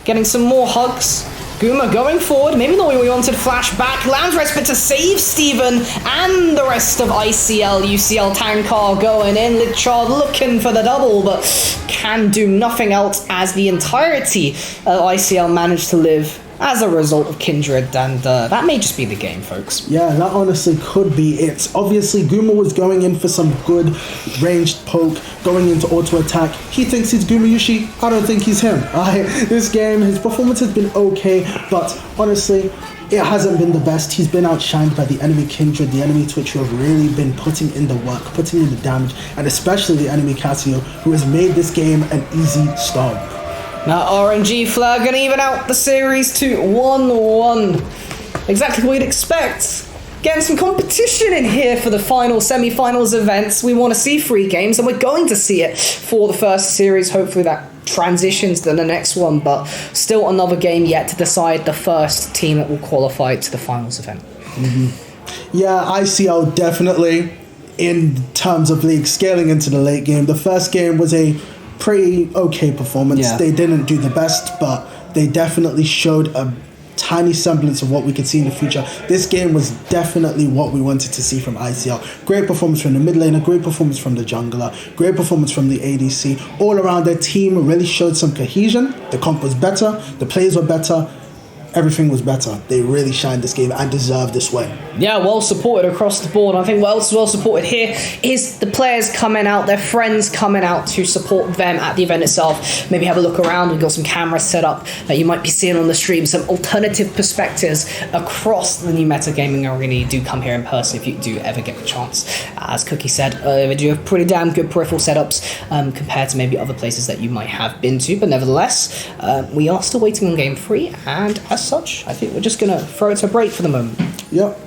getting some more hugs. Guma going forward, maybe not what we wanted, flash back, lands respite to save Steven and the rest of ICL, UCL Tankar going in, Lidchard looking for the double, but can do nothing else as the entirety of ICL managed to live as a result of Kindred, and that may just be the game, folks. Yeah, that honestly could be it. Obviously, Guma was going in for some good ranged poke, going into auto attack. He thinks he's Gumayushi. I don't think he's him. This game, his performance has been okay, but honestly, it hasn't been the best. He's been outshined by the enemy Kindred, the enemy Twitch, who have really been putting in the work, putting in the damage, and especially the enemy Cassio, who has made this game an easy stomp. Now RNG flag gonna even out the series to 1-1. Exactly what you'd expect. Getting some competition in here for the final semi-finals events. We want to see 3 games, and we're going to see it for the first series. Hopefully that transitions to the next one, but still another game yet to decide the first team that will qualify to the finals event. Yeah, ICL definitely, in terms of league, scaling into the late game. The first game was a pretty okay performance. Yeah. They didn't do the best, but they definitely showed a tiny semblance of what we could see in the future. This game was definitely what we wanted to see from ICL. Great performance from the mid laner, great performance from the jungler, great performance from the ADC. All around, their team really showed some cohesion. The comp was better, the players were better, everything was better. They really shined this game and deserved this win. Yeah, well supported across the board. I think what else is well supported here is the players coming out, their friends coming out to support them at the event itself. Maybe have a look around. We've got some cameras set up that you might be seeing on the stream, some alternative perspectives across the new metagaming arena. Do come here in person if you do ever get the chance. As Cookie said, they do have pretty damn good peripheral setups compared to maybe other places that you might have been to. But nevertheless, we are still waiting on Game 3, and as as such, I think we're just going to throw it to break for the moment. Yep.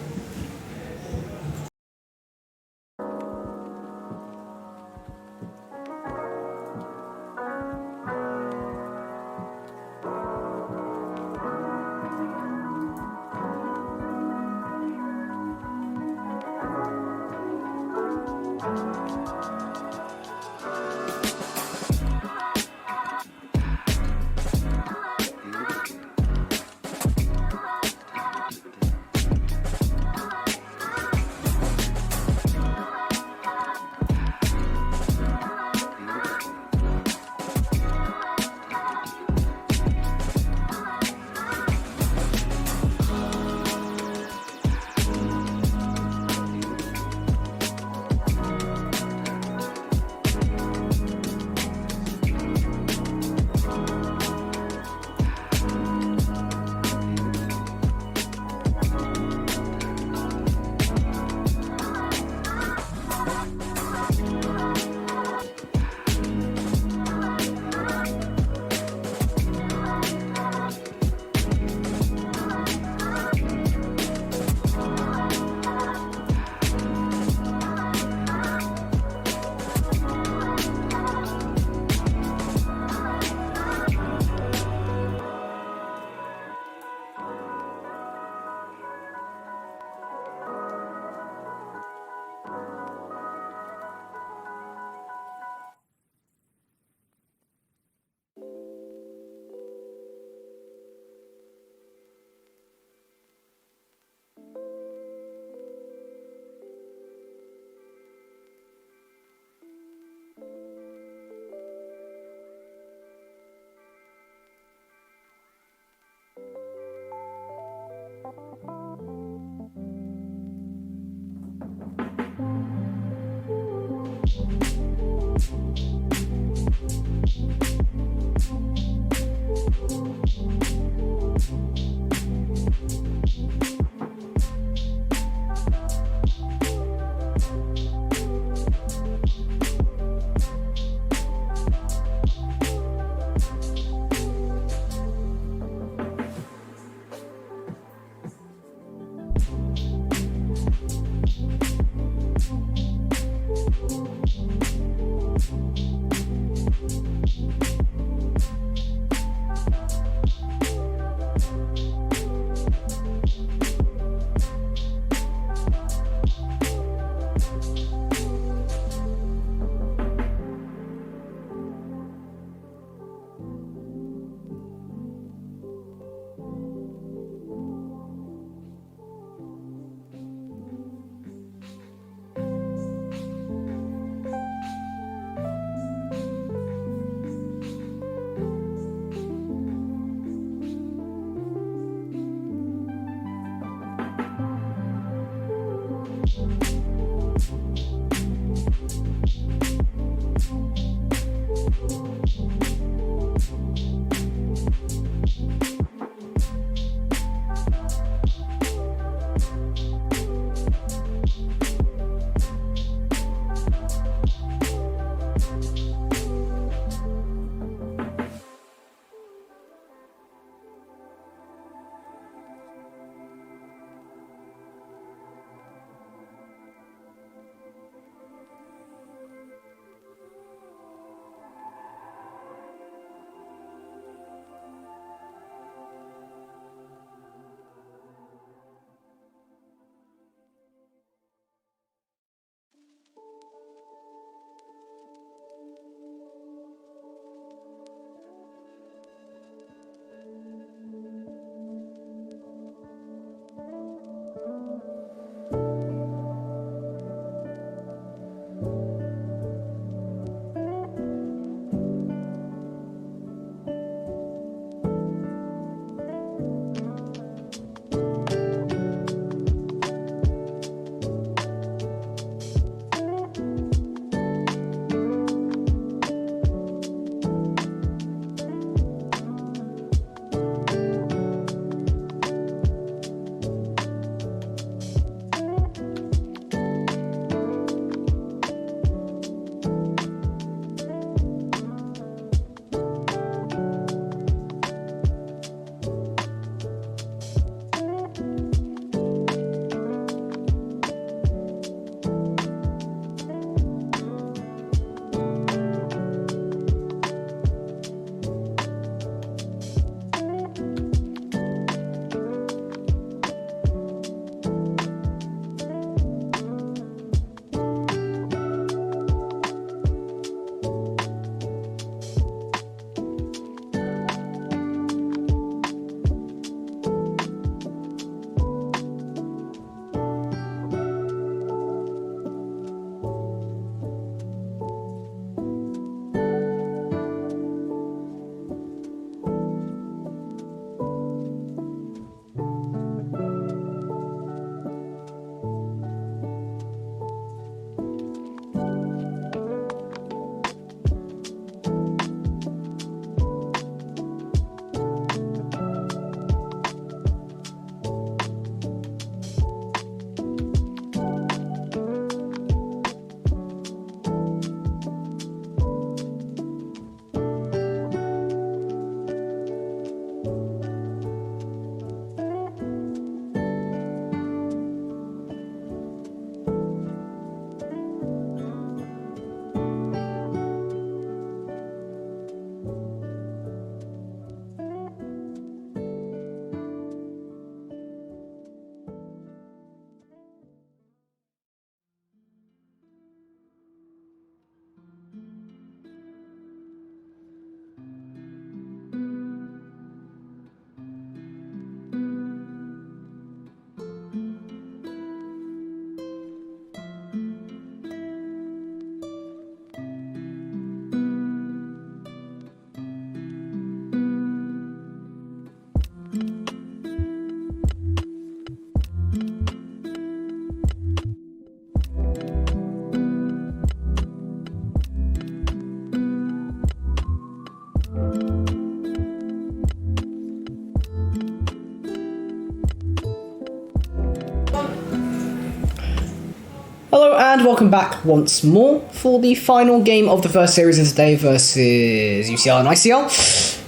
Hello and welcome back once more for the final game of the first series of today versus UCL and ICL.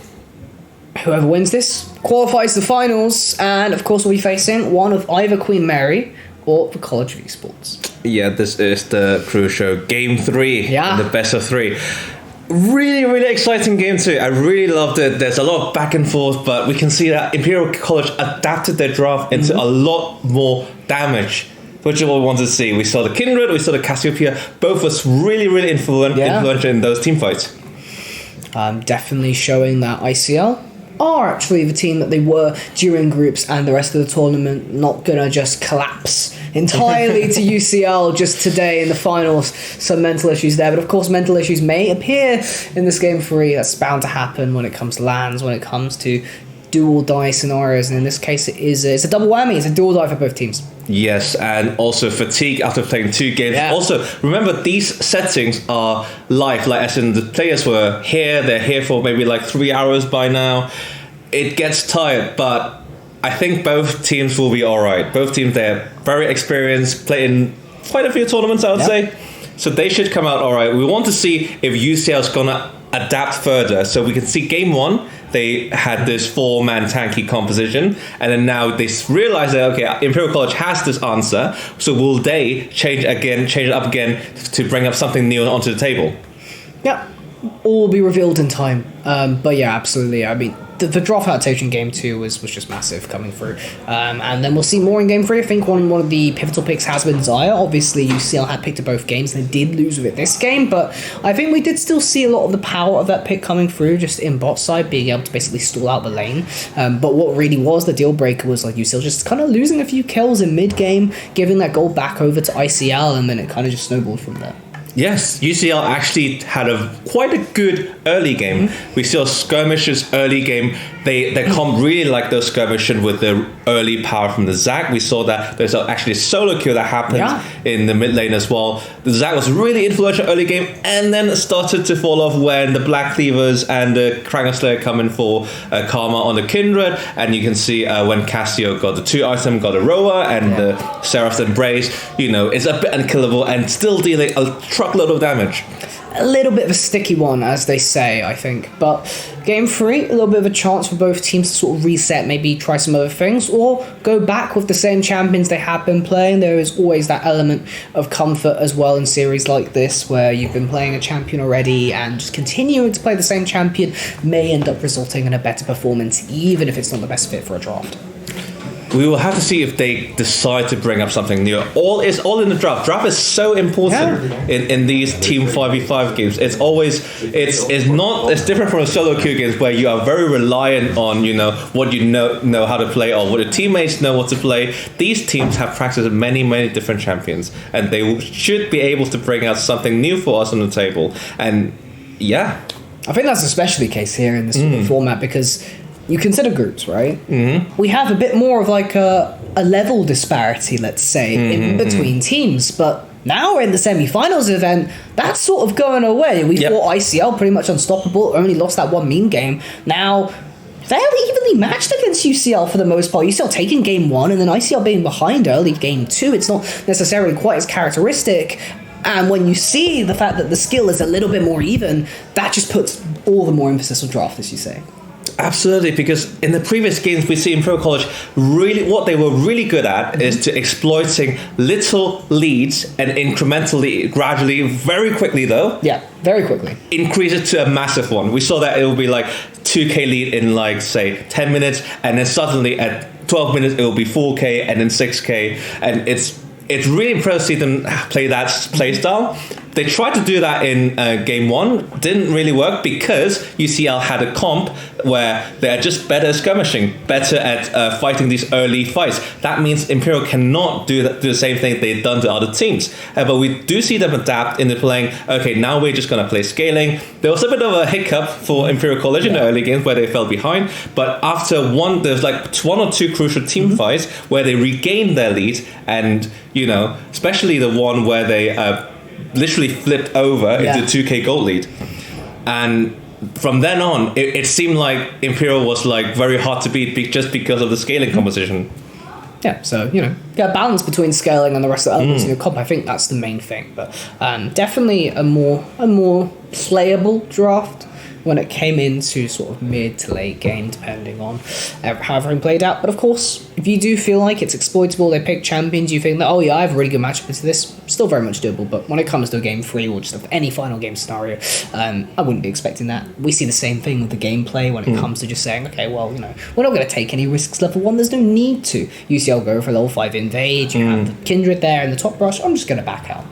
Whoever wins this qualifies to the finals, and of course we'll be facing one of either Queen Mary or the College of Esports. Yeah, this is the crucial Game 3, the best of 3. Really exciting game too. I really loved it. There's a lot of back and forth, but we can see that Imperial College adapted their draft into a lot more damage, which is what we wanted to see. We saw the Kindred, we saw the Cassiopeia. Both was really influential in those team fights. Definitely showing that ICL are actually the team that they were during groups, and the rest of the tournament not gonna just collapse entirely to UCL just today in the finals. Some mental issues there, but of course mental issues may appear in this game 3. That's bound to happen when it comes to lands, when it comes to do or die scenarios, and in this case it's a double whammy. It's a do or die for both teams. Yes, and also fatigue after playing 2 games. Yeah. Also, remember, these settings are live, like as in the players were here, they're here for maybe like 3 hours by now. It gets tired, but I think both teams will be alright. Both teams, they're very experienced, played in quite a few tournaments, I would say. So they should come out alright. We want to see if UCL is going to adapt further. So we can see game 1, they had this 4-man tanky composition, and then now they realize that, okay, Imperial College has this answer, so will they change it up again to bring up something new onto the table? Yeah, all will be revealed in time. But yeah, absolutely. I mean, the draft adaptation game 2 was just massive coming through. And then we'll see more in game 3. I think one of the pivotal picks has been Zaya. Obviously, UCL had picked to both games and they did lose with it this game, but I think we did still see a lot of the power of that pick coming through just in bot side, being able to basically stall out the lane. But what really was the deal breaker was like UCL just kind of losing a few kills in mid game, giving that goal back over to ICL, and then it kind of just snowballed from there. Yes, UCL actually had quite a good early game. We saw skirmishes early game. They comp really like those skirmishes with the early power from the Zac. We saw that there's actually a solo kill that happened in the mid lane as well. The Zac was really influential early game, and then it started to fall off when the Black Cleavers and the Kranger Slayer come in for Karma on the Kindred, and you can see when Cassio got the 2 item, got a Roa, and the Seraph's Embrace, it's a bit unkillable and still dealing a truckload of damage. A little bit of a sticky one, as they say, I think. But game 3, a little bit of a chance for both teams to sort of reset, maybe try some other things, or go back with the same champions they have been playing. There is always that element of comfort as well in series like this, where you've been playing a champion already, and just continuing to play the same champion may end up resulting in a better performance, even if it's not the best fit for a draft. We will have to see if they decide to bring up something new. All in the draft. Draft is so important in these team 5v5 games. It's always it's different from a solo queue games where you are very reliant on what you know how to play, or what your teammates know what to play. These teams have practiced many different champions, and they should be able to bring out something new for us on the table. And I think that's especially the case here in this sort of format, because you consider groups, right? We have a bit more of like a level disparity, let's say, in between teams. But now we're in the semi-finals event. That's sort of going away. We fought ICL pretty much unstoppable, only lost that one mean game. Now, fairly evenly matched against UCL for the most part. UCL taking game 1 and then ICL being behind early game 2. It's not necessarily quite as characteristic. And when you see the fact that the skill is a little bit more even, that just puts all the more emphasis on draft, as you say. Absolutely, because in the previous games we see in Pro College, really what they were really good at is to exploiting little leads and incrementally, gradually, very quickly though. Yeah, very quickly. Increase it to a massive one. We saw that it will be like 2k lead in like say 10 minutes, and then suddenly at 12 minutes it will be 4k and then 6k, and it's really impressive to see them play that play style. They tried to do that in game 1, didn't really work because UCL had a comp where they are just better at skirmishing, better at fighting these early fights. That means Imperial cannot do the same thing they've done to other teams. But we do see them adapt into playing, okay, now we're just going to play scaling. There was a bit of a hiccup for Imperial College in the early games where they fell behind, but after there's like 1 or 2 crucial team fights where they regained their lead, and, especially the one where they literally flipped over into 2k gold lead, and from then on it seemed like Imperial was like very hard to beat just because of the scaling composition. Yeah, so, get a balance between scaling and the rest of the elements in your comp. I think that's the main thing. But definitely a more playable draft when it came into sort of mid to late game, depending on how everything played out. But of course, if you do feel like it's exploitable, they pick champions, you think that, oh yeah, I have a really good matchup into this, still very much doable. But when it comes to a game 3 or just any final game scenario, I wouldn't be expecting that. We see the same thing with the gameplay when it comes to just saying, okay, well, we're not going to take any risks level 1, there's no need to. UCL go for level 5 invade, you have the Kindred there in the top brush, I'm just going to back out.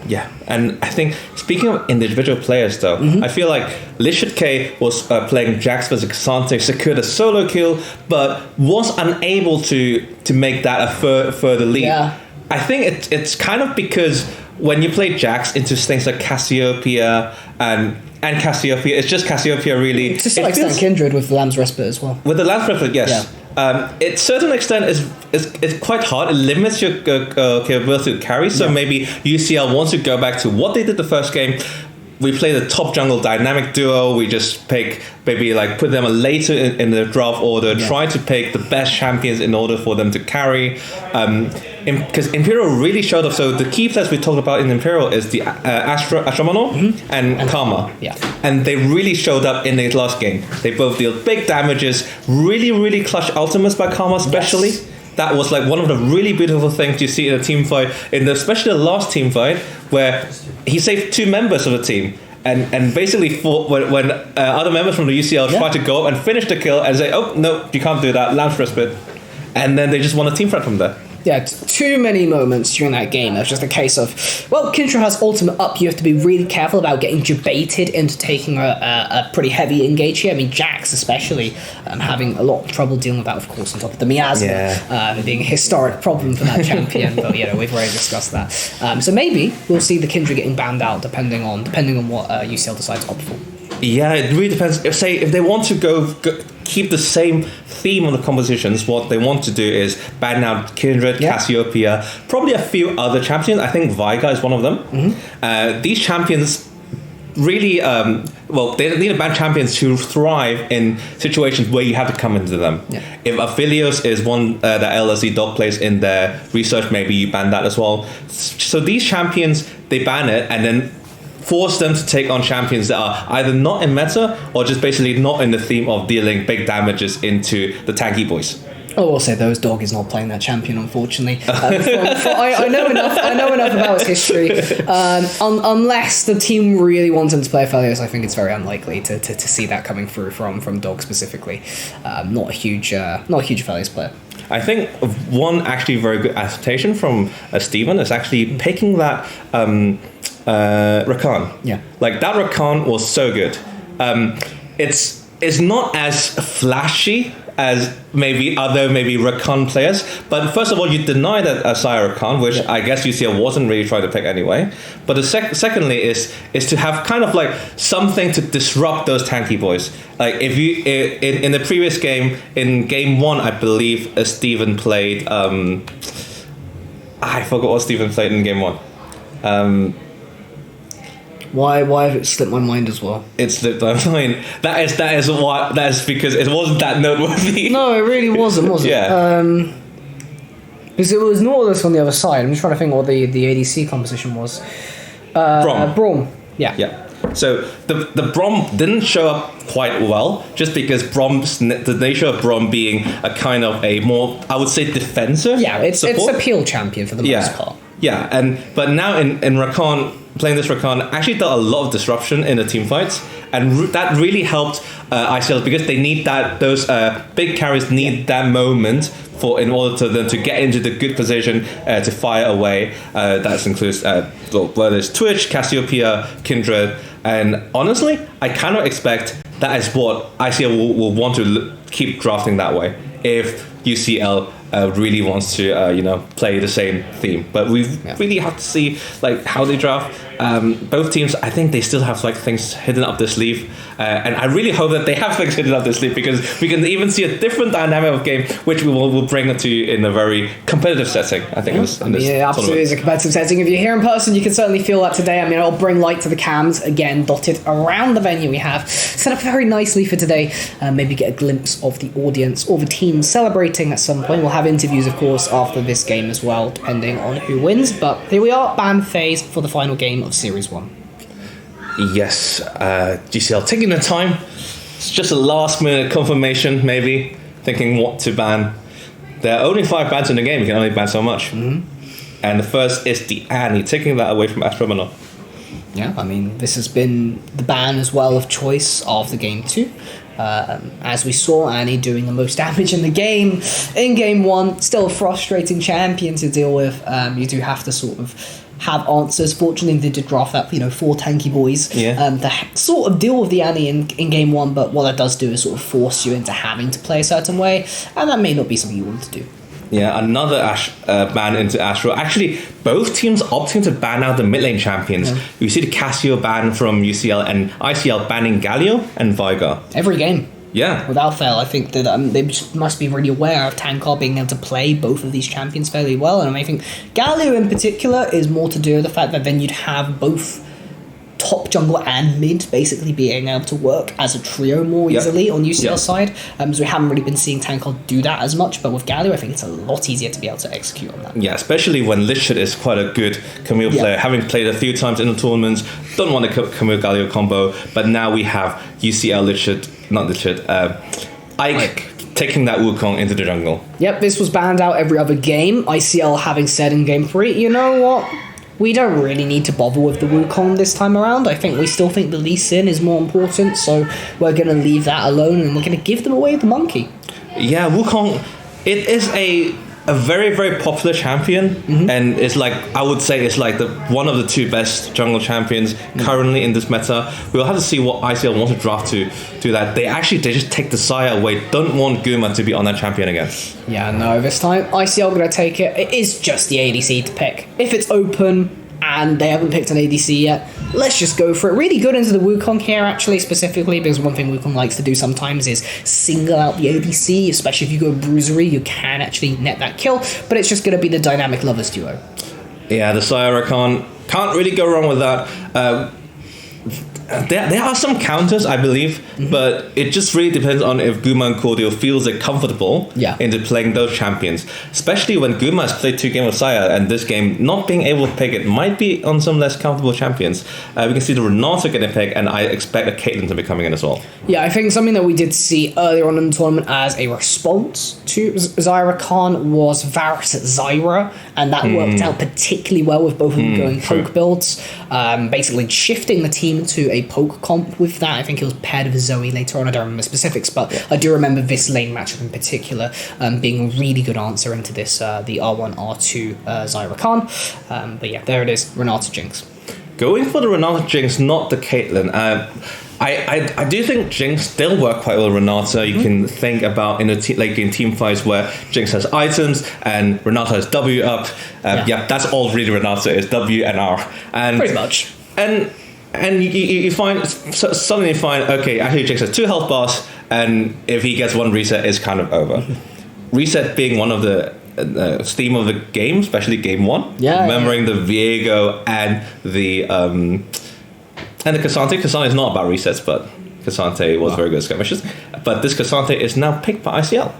Yeah, and I think, speaking of individual players though, I feel like Lishit K was playing Jax versus Cassante, secured a solo kill, but was unable to make that a further lead. Yeah. I think it's kind of because when you play Jax into things like Cassiopeia and Cassiopeia, it's just Cassiopeia really. To some extent, Kindred with the Lamb's Respite as well. With the Lamb's Respite, yes. Yeah. At a certain extent, it's quite hard. It limits your capability to carry. So maybe UCL wants to go back to what they did the first game. We play the top jungle dynamic duo. We just pick, maybe like put them later in the draft order. Try to pick the best champions in order for them to carry. Because Imperial really showed up. So the key players we talked about in Imperial is the Ashramano and Karma. Yeah. And they really showed up in the last game. They both deal big damages. Really, really clutch ultimates by Karma especially. Yes. That was like one of the really beautiful things you see in a team fight, especially the last team fight, where he saved 2 members of the team. And basically fought when other members from the UCL tried to go up and finish the kill and say, oh, no, you can't do that, Lance Respite. And then they just won a team fight from there. Yeah, too many moments during that game. It was just a case of, well, Kintra has ultimate up. You have to be really careful about getting debated into taking a pretty heavy engage here. I mean, Jax especially having a lot of trouble dealing with that, of course, on top of the miasma being a historic problem for that champion. But we've already discussed that. So maybe we'll see the Kindred getting banned out depending on what UCL decides to opt for. Yeah, it really depends. If they want to go keep the same theme on the compositions, what they want to do is ban out Kindred, Cassiopeia, probably a few other champions. I think Veiga is one of them. These champions really, they need to ban champions who thrive in situations where you have to come into them. Yeah. If Aphelios is one that LSE Dog plays in their research, maybe you ban that as well. So these champions, they ban it and then force them to take on champions that are either not in meta or just basically not in the theme of dealing big damages into the tanky boys. Oh, I'll say those Dog is not playing that champion, unfortunately. I know enough about his history. Unless the team really wants him to play Aphelios, I think it's very unlikely to see that coming through from Dog specifically. Not a huge Aphelios player. I think one actually very good adaptation from Steven is actually picking that Rakan. Yeah. Like that Rakan was so good. It's not as flashy as maybe Rakan players, but first of all, you deny that Asaya Rakan, which I guess UCL wasn't really trying to pick anyway. But the secondly is to have kind of like something to disrupt those tanky boys. Like if you in the previous game, in game 1, I believe Steven played. I forgot what Steven played in game 1. Why have it slipped my mind as well? It slipped my mind. That is because it wasn't that noteworthy. No, it really wasn't, was it? Yeah. Because it was Nautilus on the other side. I'm just trying to think what the ADC composition was. Braum. Yeah. Yeah. So the Braum didn't show up quite well, just because the nature of Braum being a kind of a more, I would say, defensive. Yeah, it's a peel champion for the most part. Yeah, but now in Rakan, playing this Rakan actually dealt a lot of disruption in the team fights, and that really helped ICL because they need that. Those big carries need that moment in order to them to get into the good position to fire away. That includes whether it's Twitch, Cassiopeia, Kindred, and honestly, I cannot expect that is what ICL will want to keep drafting that way if UCL really wants to play the same theme. But we really have to see like how they draft. both teams, I think they still have like things hidden up their sleeve, and I really hope that they have things hidden up their sleeve, because we can even see a different dynamic of game, which we'll bring it to you in a very competitive setting. I think. Absolutely is a competitive setting. If you're here in person, you can certainly feel that today. I mean, I'll bring light to the cams again, dotted around the venue. We have set up very nicely for today. Maybe get a glimpse of the audience or the team celebrating at some point. We'll have interviews, of course, after this game as well, depending on who wins. But here we are, ban phase for the final game of Series 1. Yes, GCL taking the time. It's just a last minute confirmation, maybe, thinking what to ban. There are only 5 bans in the game, you can only ban so much. Mm-hmm. And the first is the Annie, taking that away from Astromono. Yeah, I mean, this has been the ban as well of choice after game 2. As we saw, Annie doing the most damage in the game in game 1. Still a frustrating champion to deal with. You do have to sort of have answers. Fortunately, they did draft that, 4 tanky boys to sort of deal with the Annie in game 1, but what that does do is sort of force you into having to play a certain way, and that may not be something you want to do. Yeah, another ban into Astro. Actually, both teams opting to ban out the mid lane champions. Yeah. You see the Casio ban from UCL and ICL banning Galio and Vigar. Every game. Yeah. Without fail, I think that they must be really aware of Tankar being able to play both of these champions fairly well. And I think Galio in particular is more to do with the fact that then you'd have both top jungle and mid basically being able to work as a trio more easily on UCL's side. So we haven't really been seeing Tankar do that as much, but with Galio I think it's a lot easier to be able to execute on that. Yeah, especially when Lichard is quite a good Camille player, having played a few times in the tournaments, don't want a Camille Galio combo, but now we have UCL Ike taking that Wukong into the jungle. Yep, this was banned out every other game. ICL having said in game 3, you know what? We don't really need to bother with the Wukong this time around. I think we still think the Lee Sin is more important, so we're going to leave that alone and we're going to give them away the monkey. Yeah, Wukong, it is a very, very popular champion, and it's like, I would say it's like one of the 2 best jungle champions currently in this meta. We'll have to see what ICL wants to draft to do that. They just take the Sire away, don't want Guma to be on that champion again. Yeah, no, this time ICL going to take it. It is just the ADC to pick. If it's open and they haven't picked an ADC yet, let's just go for it. Really good into the Wukong here, actually, specifically, because one thing Wukong likes to do sometimes is single out the ADC, especially if you go bruisery, you can actually net that kill, but it's just going to be the dynamic lovers duo. Yeah, the Sire can't really go wrong with that. There are some counters, I believe, but it just really depends on if Guma and Cordial feels like comfortable into playing those champions. Especially when Guma has played 2 games with Saya, and this game not being able to pick it might be on some less comfortable champions. We can see the Renata getting picked, and I expect a Caitlyn to be coming in as well. Yeah, I think something that we did see earlier on in the tournament as a response to Zyra Khan was Varus at Zyra, and that worked out particularly well with both of them going poke builds, basically shifting the team to a poke comp with that. I think it was paired with Zoe later on. I don't remember specifics, but I do remember this lane matchup in particular being a really good answer into this, the R1, R2 Zyra Khan. But yeah, there it is, Renata Jinx. Going for the Renata Jinx, not the Caitlyn. I do think Jinx still work quite well with Renata. You can think about in team fights where Jinx has items and Renata has W up. That's all really Renata is, W and R. And pretty much. And you suddenly find, okay, actually Jinx has 2 health bars, and if he gets 1 reset, it's kind of over. Reset being one of the theme of the game, especially game 1. Remembering the Viego and the Cassante. Cassante is not about resets, but Cassante was very good at skirmishes. But this Cassante is now picked by ICL.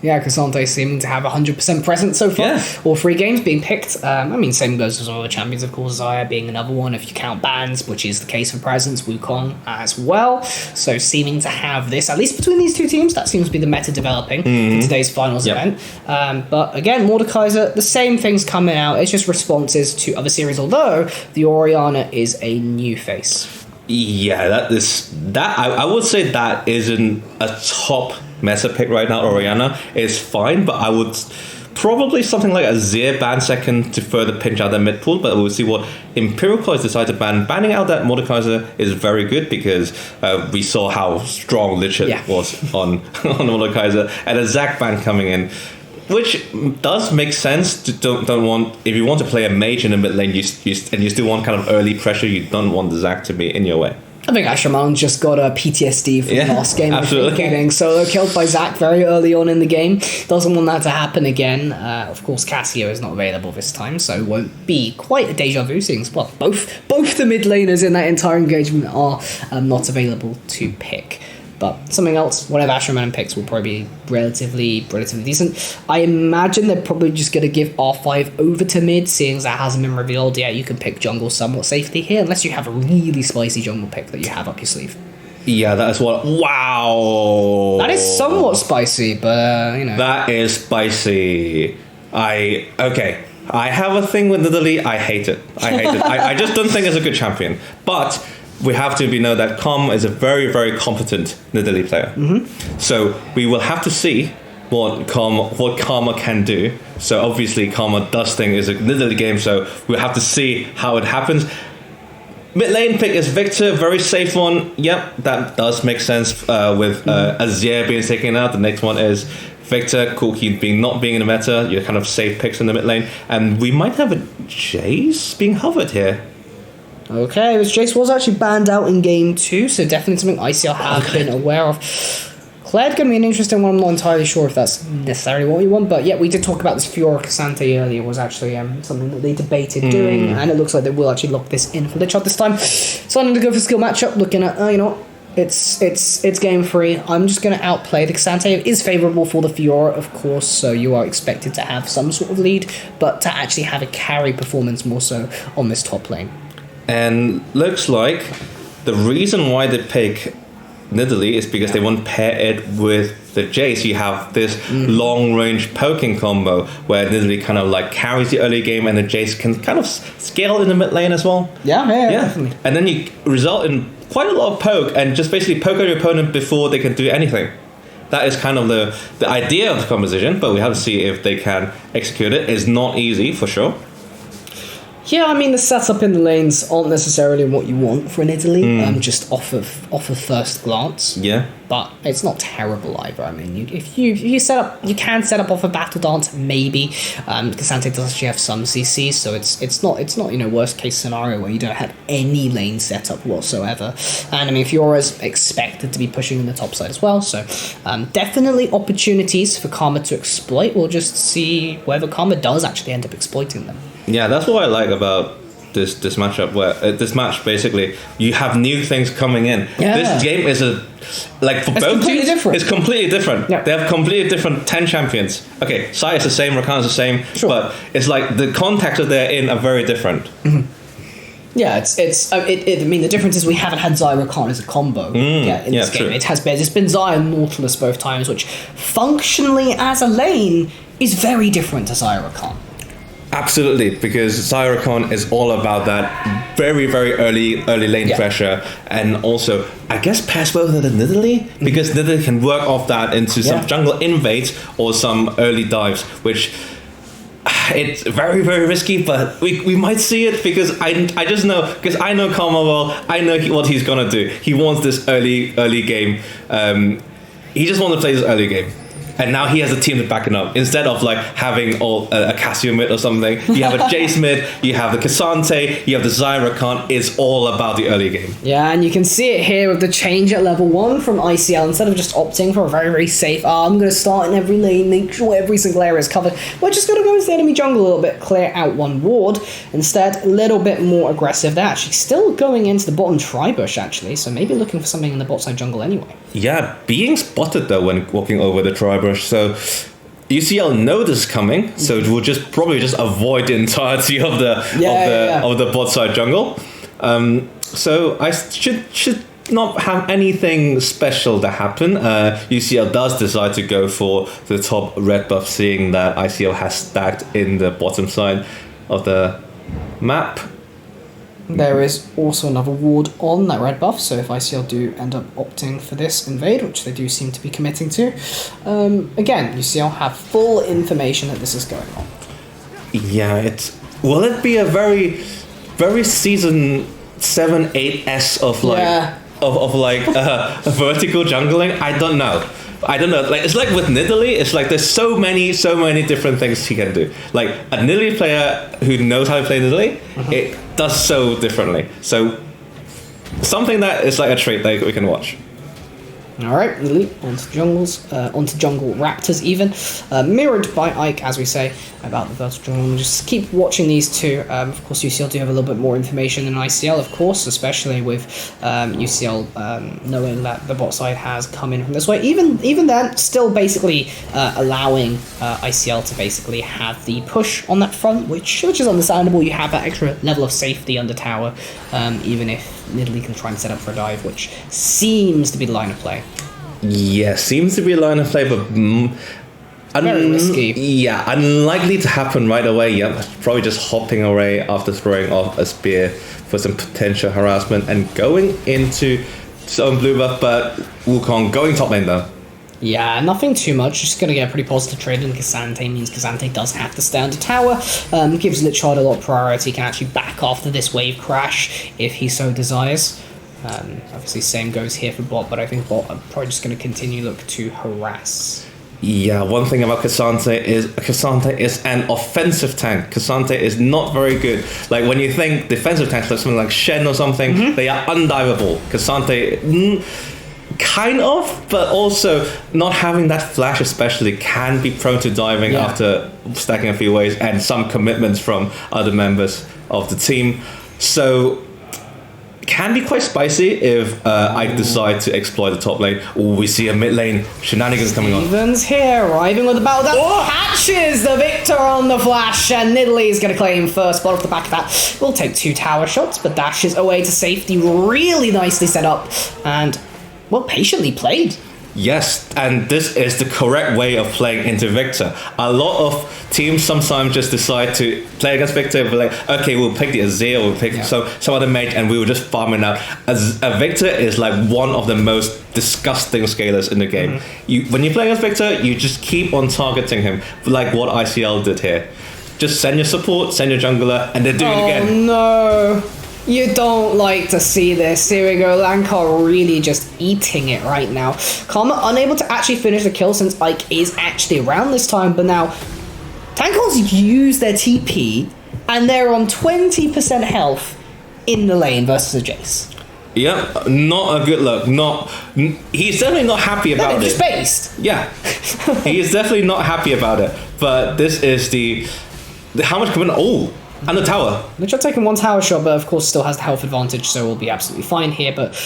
Yeah, Cassante seeming to have 100% presence so far. Yeah. All 3 games being picked. Same goes with all the champions, of course. Xayah being another one, if you count bans, which is the case for presence. Wukong as well. So seeming to have this, at least between these 2 teams, that seems to be the meta developing in today's finals event. But again, Mordekaiser, the same things coming out. It's just responses to other series, although the Orianna is a new face. Yeah, I would say that isn't a top meta pick right now. Orianna is fine, but I would probably something like a Zir ban second to further pinch out their mid pool, but we'll see what Empirical has decided to ban. Banning out that Mordekaiser is very good because we saw how strong Lichard was on Mordekaiser, and a Zac ban coming in. which does make sense. Don't want, if you want to play a mage in the mid lane, and you still want kind of early pressure, you don't want the Zac to be in your way. I think Asherman just got a PTSD from the last game. Absolutely. Getting solo killed by Zac very early on in the game. Doesn't want that to happen again. Of course, Cassio is not available this time, so it won't be quite a deja vu seeing. Well, both the mid laners in that entire engagement are not available to pick. But something else, whatever Asherman picks will probably be relatively decent. I imagine they're probably just going to give R5 over to mid, seeing as that hasn't been revealed yet. You can pick jungle somewhat safely here, unless you have a really spicy jungle pick that you have up your sleeve. Yeah, that is what... Wow! That is somewhat spicy, but, That is spicy. Okay. I have a thing with Nidalee. I hate it. I just don't think it's a good champion. But... we have to know that Karma is a very, very competent Nidalee player. Mm-hmm. So we will have to see what Karma can do. So obviously Karma does think is a Nidalee game, so we'll have to see how it happens. Mid lane pick is Victor, very safe one. Yep, that does make sense with Azir being taken out. The next one is Victor, Corki not being in the meta. You're kind of safe picks in the mid lane. And we might have a Jace being hovered here. Okay, this Jace was actually banned out in game 2, so definitely something ICL have been aware of. Kled going to be an interesting one. I'm not entirely sure if that's necessarily what we want, but yeah, we did talk about this Fiora Cassante earlier. Was actually something that they debated doing, and it looks like they will actually lock this in for the shot this time. So I'm going to go for skill matchup, looking at, you know what? It's game 3. I'm just going to outplay the Cassante. It is favourable for the Fiora, of course, so you are expected to have some sort of lead, but to actually have a carry performance more so on this top lane. And looks like the reason why they pick Nidalee is because they want to pair it with the Jace. You have this long-range poking combo where Nidalee kind of like carries the early game, and the Jace can kind of scale in the mid lane as well. Yeah, definitely. And then you result in quite a lot of poke, and just basically poke out your opponent before they can do anything. That is kind of the idea of the composition, but we have to see if they can execute it. It's not easy, for sure. Yeah, I mean, the setup in the lanes aren't necessarily what you want for an Nidalee, just off of first glance. Yeah. But it's not terrible either. I mean, if you set up, you can set up off a battle dance, maybe. Cassante does actually have some CC, so it's not worst case scenario where you don't have any lane setup whatsoever. And I mean, Fiora's expected to be pushing in the top side as well, so definitely opportunities for Karma to exploit. We'll just see whether Karma does actually end up exploiting them. Yeah, that's what I like about this matchup. Where this match, basically, you have new things coming in. Yeah. This game is for both teams. It's completely different. Yeah. They have completely different 10 champions. Okay, Sai is the same, Rakan is the same, but it's like the contexts that they're in are very different. Mm-hmm. Yeah, I mean, the difference is we haven't had Xayah Rakan as a combo in this game. True. It's been Xayah and Nautilus both times, which functionally as a lane is very different to Xayah Rakan. Absolutely, because Xayah Rakan is all about that very, very early lane pressure, and also, I guess, pass well to the Nidalee, because Nidalee can work off that into some jungle invades or some early dives, which it's very, very risky, but we might see it, because I just know, because I know Karma well, I know what he's gonna do. He wants this early game. He just wants to play this early game. And now he has a team to back it up. Instead of like having a Cassio mid or something, you have a Jace mid, you have the Cassante, you have the Xayah Rakan. It's all about the early game. Yeah, and you can see it here with the change at level 1 from ICL. Instead of just opting for a very, very safe, I'm going to start in every lane, make sure every single area is covered. We're just going to go into the enemy jungle a little bit, clear out one ward. Instead, a little bit more aggressive. They're actually still going into the bottom tri-bush, actually, so maybe looking for something in the bot side jungle anyway. Yeah, being spotted though when walking over the tri-bush. So UCL know this is coming, so it will probably just avoid the entirety of the bot side jungle. So I should not have anything special to happen. UCL does decide to go for the top red buff, seeing that ICL has stacked in the bottom side of the map. There is also another ward on that red buff, so if ICL do end up opting for this invade, which they do seem to be committing to, again, UCL have full information that this is going on. Yeah, will it be a very, very season 7-8s of like of vertical jungling? I don't know. I don't know. Like it's like with Nidalee, it's like there's so many different things he can do. Like a Nidalee player who knows how to play Nidalee, it does so differently. So something that is like a trait that we can watch. All right, Nidalee onto jungle Raptors even, mirrored by Ike, as we say, about the vertical jungle. We'll just keep watching these two. Of course, UCL do have a little bit more information than ICL, of course, especially with UCL knowing that the bot side has come in from this way. Even then, still basically allowing ICL to basically have the push on that front, which is understandable. You have that extra level of safety under tower, even if Nidalee can try and set up for a dive, which seems to be the line of play. Yeah, seems to be a line of play, but very risky. Yeah, unlikely to happen right away. Yeah, probably just hopping away after throwing off a spear for some potential harassment and going into his own blue buff, but Wukong going top lane though. Yeah, nothing too much. Just going to get a pretty positive trade in Cassante. Means Cassante does have to stay under tower. Gives Lichard a lot of priority. Can actually back after this wave crash if he so desires. Obviously, same goes here for bot, but I think bot are probably just going to continue look to harass. Yeah, one thing about Cassante is an offensive tank. Cassante is not very good. Like when you think defensive tanks, like something like Shen or something, they are undiveable. Cassante, kind of, but also not having that flash especially can be prone to diving after stacking a few waves and some commitments from other members of the team. So can be quite spicy if I decide to exploit the top lane. Or we see a mid lane shenanigans coming on. Steven's here, arriving with the battle that catches the victor on the flash, and Nidalee is going to claim first spot off the back of that. We'll take 2 tower shots, but dashes away to safety. Really nicely set up, and well, patiently played. Yes, and this is the correct way of playing into Victor. A lot of teams sometimes just decide to play against Victor, but like, okay, we'll pick the Azir, we'll pick some other mage, and we will just farm it out. As a Victor is like one of the most disgusting scalers in the game. When you play against Victor, you just keep on targeting him, like what ICL did here. Just send your support, send your jungler, and they do it again. Oh no. You don't like to see this. Here we go. Lankar really just eating it right now. Karma unable to actually finish the kill since Ike is actually around this time. But now, Tankor's used their TP and they're on 20% health in the lane versus a Jace. Yeah, not a good look. He's definitely not happy about it. Just based. Yeah, he is definitely not happy about it. But this is the how much commitment? Oh. And the tower. Lichard taking 1 tower shot, but of course still has the health advantage, so we'll be absolutely fine here. But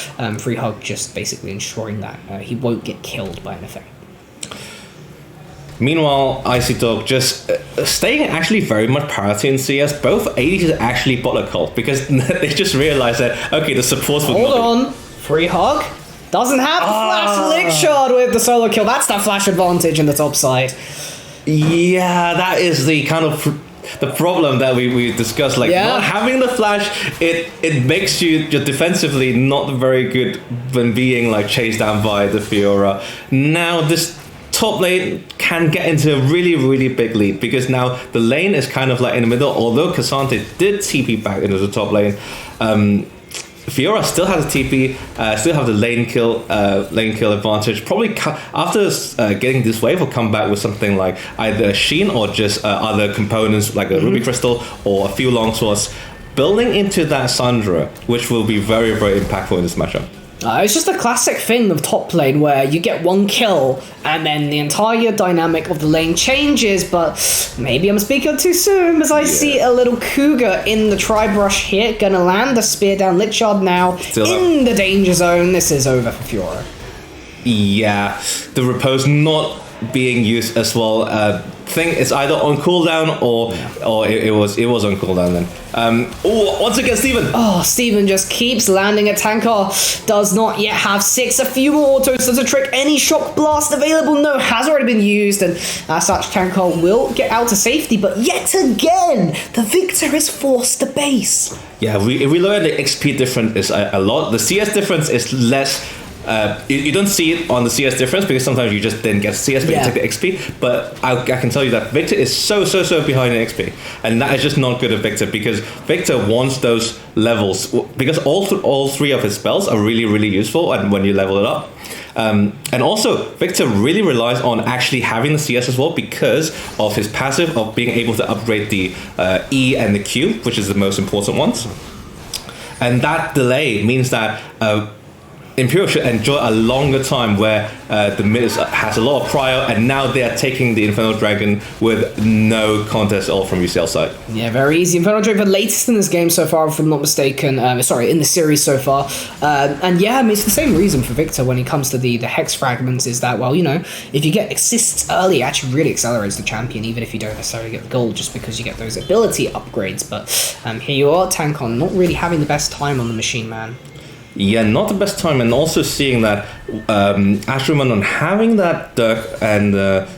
Free Hug just basically ensuring that he won't get killed by anything. Meanwhile, Icy Dog just staying actually very much parity in CS. Both ADs actually bot a cult because they just realized that, okay, the supports will Hold on. Free Hug doesn't have the flash. Lichard with the solo kill. That's the flash advantage in the top side. Yeah, that is the kind of the problem that we discussed. Like not having the flash, it makes you defensively not very good when being like chased down by the Fiora. Now this top lane can get into a really, really big lead because now the lane is kind of like in the middle. Although Cassante did TP back into the top lane, Fiora still has a TP, still have the lane kill advantage. Probably after getting this wave, will come back with something like either a Sheen or just other components like a Ruby Crystal or a few longswords, building into that Sandra, which will be very, very impactful in this matchup. It's just a classic thing of top lane where you get 1 kill and then the entire dynamic of the lane changes, but maybe I'm speaking too soon as I see a little Cougar in the tri-brush here, gonna land the spear down Lichard now in the danger zone. This is over for Fiora. Yeah, the repose not being used as well. Thing it's either on cooldown or it was on cooldown then. Once again, Steven. Oh, Steven just keeps landing at Tankar. Does not yet have 6. A few more autos. Does a trick. Any shock blast available? No, has already been used, and as such, Tankar will get out to safety. But yet again, the victor is forced to base. Yeah, we learned the XP difference is a lot. The CS difference is less. You don't see it on the CS difference because sometimes you just didn't get CS, but you take the XP. But I can tell you that Victor is so behind in XP, and that is just not good at Victor because Victor wants those levels because all 3 of his spells are really, really useful, and when you level it up, And also, Victor really relies on actually having the CS as well because of his passive of being able to upgrade the E and the Q, which is the most important ones. And that delay means that Imperial should enjoy a longer time where the mid has a lot of prior, and now they are taking the Infernal Dragon with no contest at all from UCL side. Yeah, very easy. Infernal Dragon, the latest in this game so far, if I'm not mistaken. In the series so far. And yeah, I mean, it's the same reason for Victor when it comes to the Hex Fragments is that, well, you know, if you get assists early, it actually really accelerates the champion, even if you don't necessarily get the gold, just because you get those ability upgrades. But here you are, Tankon, not really having the best time on the machine, man. Yeah, not the best time, and also seeing that Ashraman having that Dirk and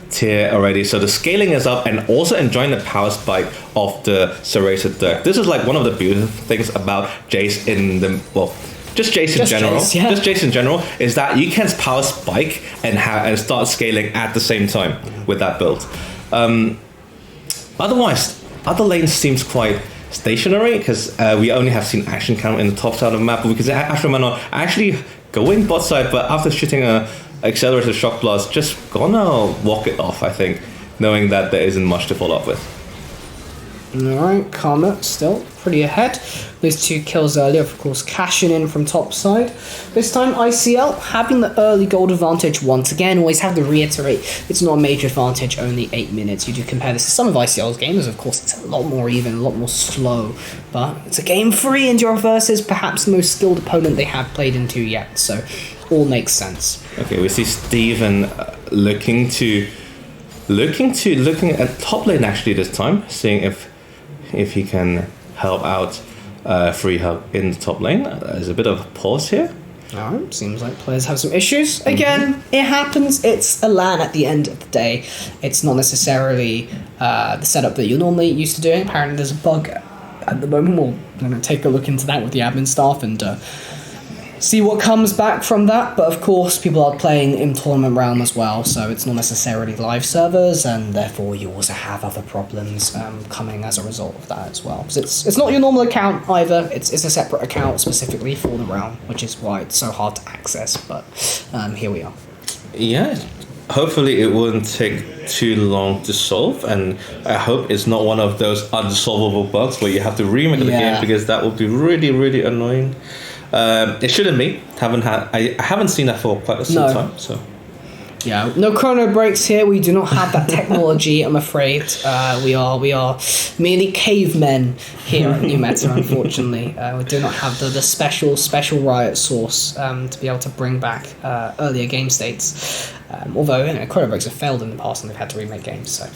tier already, so the scaling is up, and also enjoying the power spike of the serrated Dirk. This is like one of the beautiful things about Jace in the just Jace in general. Just Jace in general is that you can power spike and start scaling at the same time with that build. Otherwise, other lanes seems quite stationary because we only have seen action count in the top side of the map, because Ashraman are actually going bot side, but after shooting a accelerated shock blast, just gonna walk it off, I think, knowing that there isn't much to follow up with. Alright, Karma still pretty ahead. Those 2 kills earlier, of course, cashing in from top side. This time, ICL having the early gold advantage once again. Always have to reiterate, it's not a major advantage, only 8 minutes. You do compare this to some of ICL's games, of course, it's a lot more even, a lot more slow. But it's a game 3, and you're versus perhaps the most skilled opponent they have played into yet. So, all makes sense. Okay, we see Steven looking at top lane actually this time, seeing if he can help out Free Hub in the top lane. There's a bit of a pause here. Alright, seems like players have some issues. Again, it happens. It's a LAN at the end of the day. It's not necessarily the setup that you're normally used to doing. Apparently there's a bug at the moment. We're going to take a look into that with the admin staff and see what comes back from that. But of course, people are playing in tournament realm as well, so it's not necessarily live servers, and therefore you also have other problems coming as a result of that as well. Because it's not your normal account either. It's a separate account specifically for the realm, which is why it's so hard to access. But here we are. Yeah. Hopefully it wouldn't take too long to solve, and I hope it's not one of those unsolvable bugs where you have to remake the game, because that would be really, really annoying. It shouldn't be. I haven't seen that for quite some time. So yeah, no chrono breaks here. We do not have that technology, I'm afraid. We are merely cavemen here at New Meta, unfortunately. We do not have the special riot source to be able to bring back earlier game states. Although, you know, chrono breaks have failed in the past and they've had to remake games. So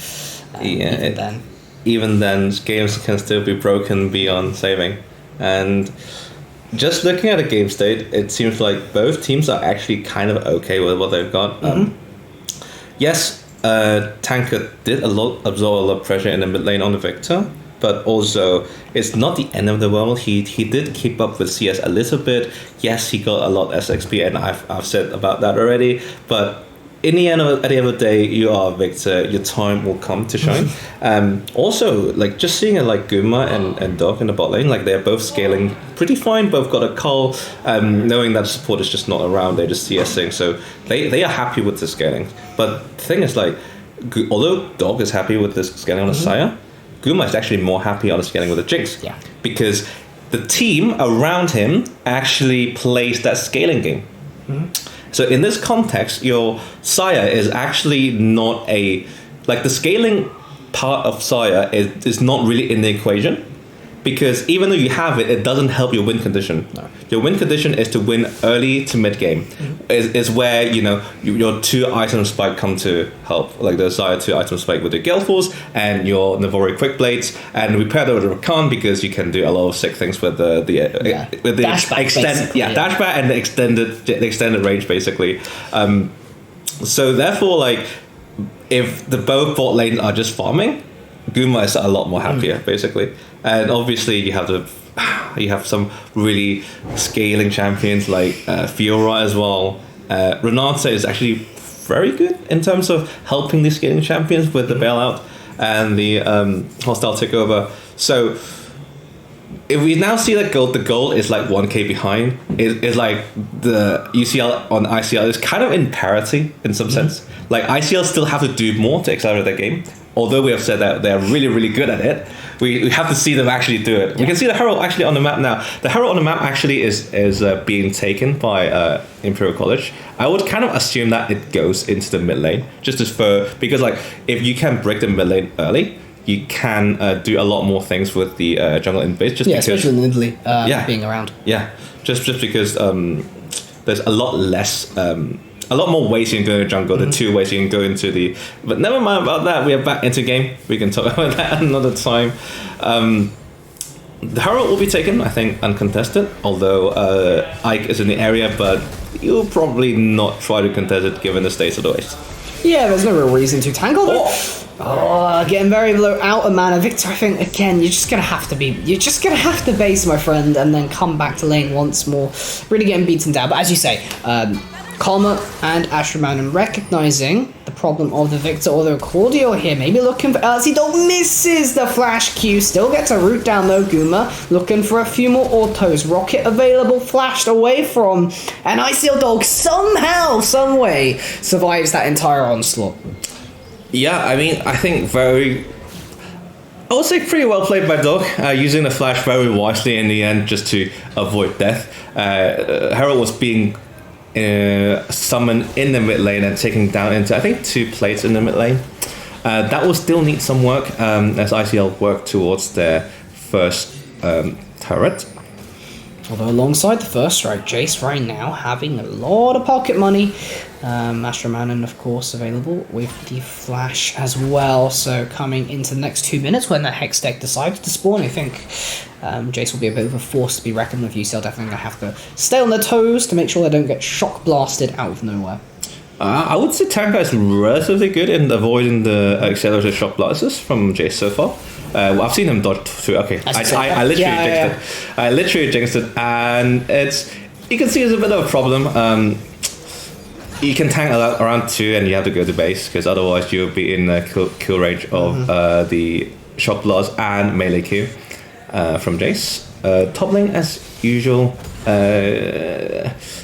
even then, games can still be broken beyond saving. And just looking at a game state, it seems like both teams are actually kind of okay with what they've got. Yes, Tanker did absorb a lot of pressure in the mid lane on the Victor, but also it's not the end of the world. He did keep up with CS a little bit. Yes, he got a lot SXP, and I've said about that already, but at the end of the day, you are Victor. Your time will come to shine. Also, like just seeing it like Guma and Dog in the bot lane, like they're both scaling pretty fine. Both got a call, knowing that support is just not around. They're just CSing, so they are happy with the scaling. But the thing is, like, although Dog is happy with this scaling on the Sire, Guma is actually more happy on the scaling with the Jinx. Yeah, because the team around him actually plays that scaling game. So in this context, your Sire is actually not the scaling part of Sire is not really in the equation, because even though you have it, it doesn't help your win condition. No. Your win condition is to win early to mid game. Is where, you know, your 2 item spike come to help, like the Sire 2 item spike with the Gale Force and your Navori Quick Blades, and we pair that with the Rakan because you can do a lot of sick things with the dashback, dashback and the extended range basically. So therefore, like, if the both bot lanes are just farming, Guma is a lot more happier basically. And obviously you have some really scaling champions like Fiora as well. Renata is actually very good in terms of helping these scaling champions with the bailout and the hostile takeover. So if we now see that the goal is like 1k behind, is like the UCL on ICL is kind of in parity in some sense. Like ICL still have to do more to accelerate their game. Although we have said that they're really, really good at it, we have to see them actually do it. We can see the Herald actually on the map now. The Herald on the map actually is being taken by Imperial College. I would kind of assume that it goes into the mid lane, just as for, because like if you can break the mid lane early, you can do a lot more things with the jungle in base. Just because, especially in Italy being around. Yeah, just because there's a lot less. A lot more ways you can go to the jungle, the 2 ways you can go into the... But never mind about that, we are back into game. We can talk about that another time. The Herald will be taken, I think, uncontested, although Ike is in the area, but you'll probably not try to contest it given the state of the waste. Yeah, there's no real reason to. Tangle, though. Getting very low out of mana. Victor, I think, again, you're just going to have to base, my friend, and then come back to lane once more. Really getting beaten down. But as you say... Karma and Ashraman recognizing the problem of the Victor, although Cordial here maybe looking for Elsie Dog misses the flash Q, still gets a root down though. Guma looking for a few more autos, Rocket available, flashed away from, and ICL Dog somehow, some way survives that entire onslaught. Yeah, I mean, I think I would say pretty well played by Dog, using the flash very wisely in the end just to avoid death. Herald was being summoned in the mid lane and taken down into, I think, 2 plates in the mid lane. That will still need some work as ICL work towards their first turret. Although alongside the first strike, Jace right now having a lot of pocket money. Astromanon, of course, available with the flash as well. So coming into the next 2 minutes when the Hex deck decides to spawn, I think Jace will be a bit of a force to be reckoned with. UCL definitely going to have to stay on their toes to make sure they don't get shock blasted out of nowhere. I would say Tanka is relatively good in avoiding the accelerated shock blasters from Jace so far. I've seen him dodge through. Okay, I literally jinxed it. I literally jinxed it, and you can see it's a bit of a problem. You can tank around 2 and you have to go to base because otherwise you'll be in kill range of the shock blast and melee Q from Jace. Top lane as usual.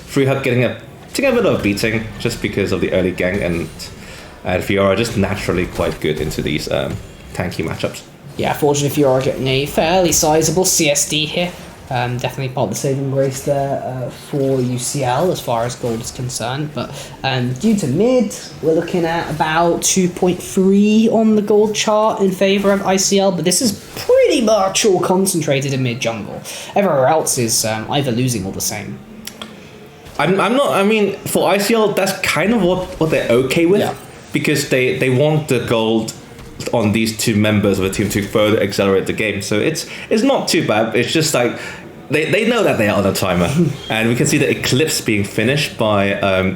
Free Hug getting a bit of a beating just because of the early gank, and Fiora just naturally quite good into these tanky matchups. Yeah, fortunately Fiora getting a fairly sizable CSD here. Definitely part of the saving grace there for UCL as far as gold is concerned. But due to mid, we're looking at about 2.3 on the gold chart in favour of ICL. But this is pretty much all concentrated in mid jungle. Everywhere else is either losing or the same. I'm not. I mean, for ICL, that's kind of what they're okay with, because they want the gold on these 2 members of the team to further accelerate the game. So it's not too bad. It's just like they know that they are on a timer, and we can see the Eclipse being finished by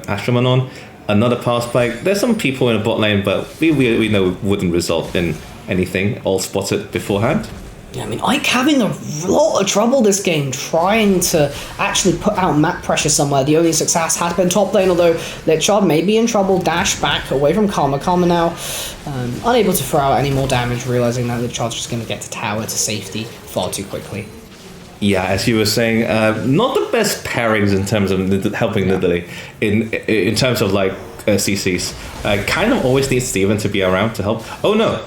Astromanon. Another pass by. There's some people in the bot lane, but we know it wouldn't result in anything. All spotted beforehand. Yeah, I mean, Ike having a lot of trouble this game trying to actually put out map pressure somewhere. The only success had been top lane, although Lichard may be in trouble. Dash back away from Karma. Karma now unable to throw out any more damage, realizing that Lichard's just going to get to tower to safety far too quickly. Yeah, as you were saying, not the best pairings in terms of helping Nidalee in terms of like CCs. Kind of always needs Steven to be around to help. Oh no.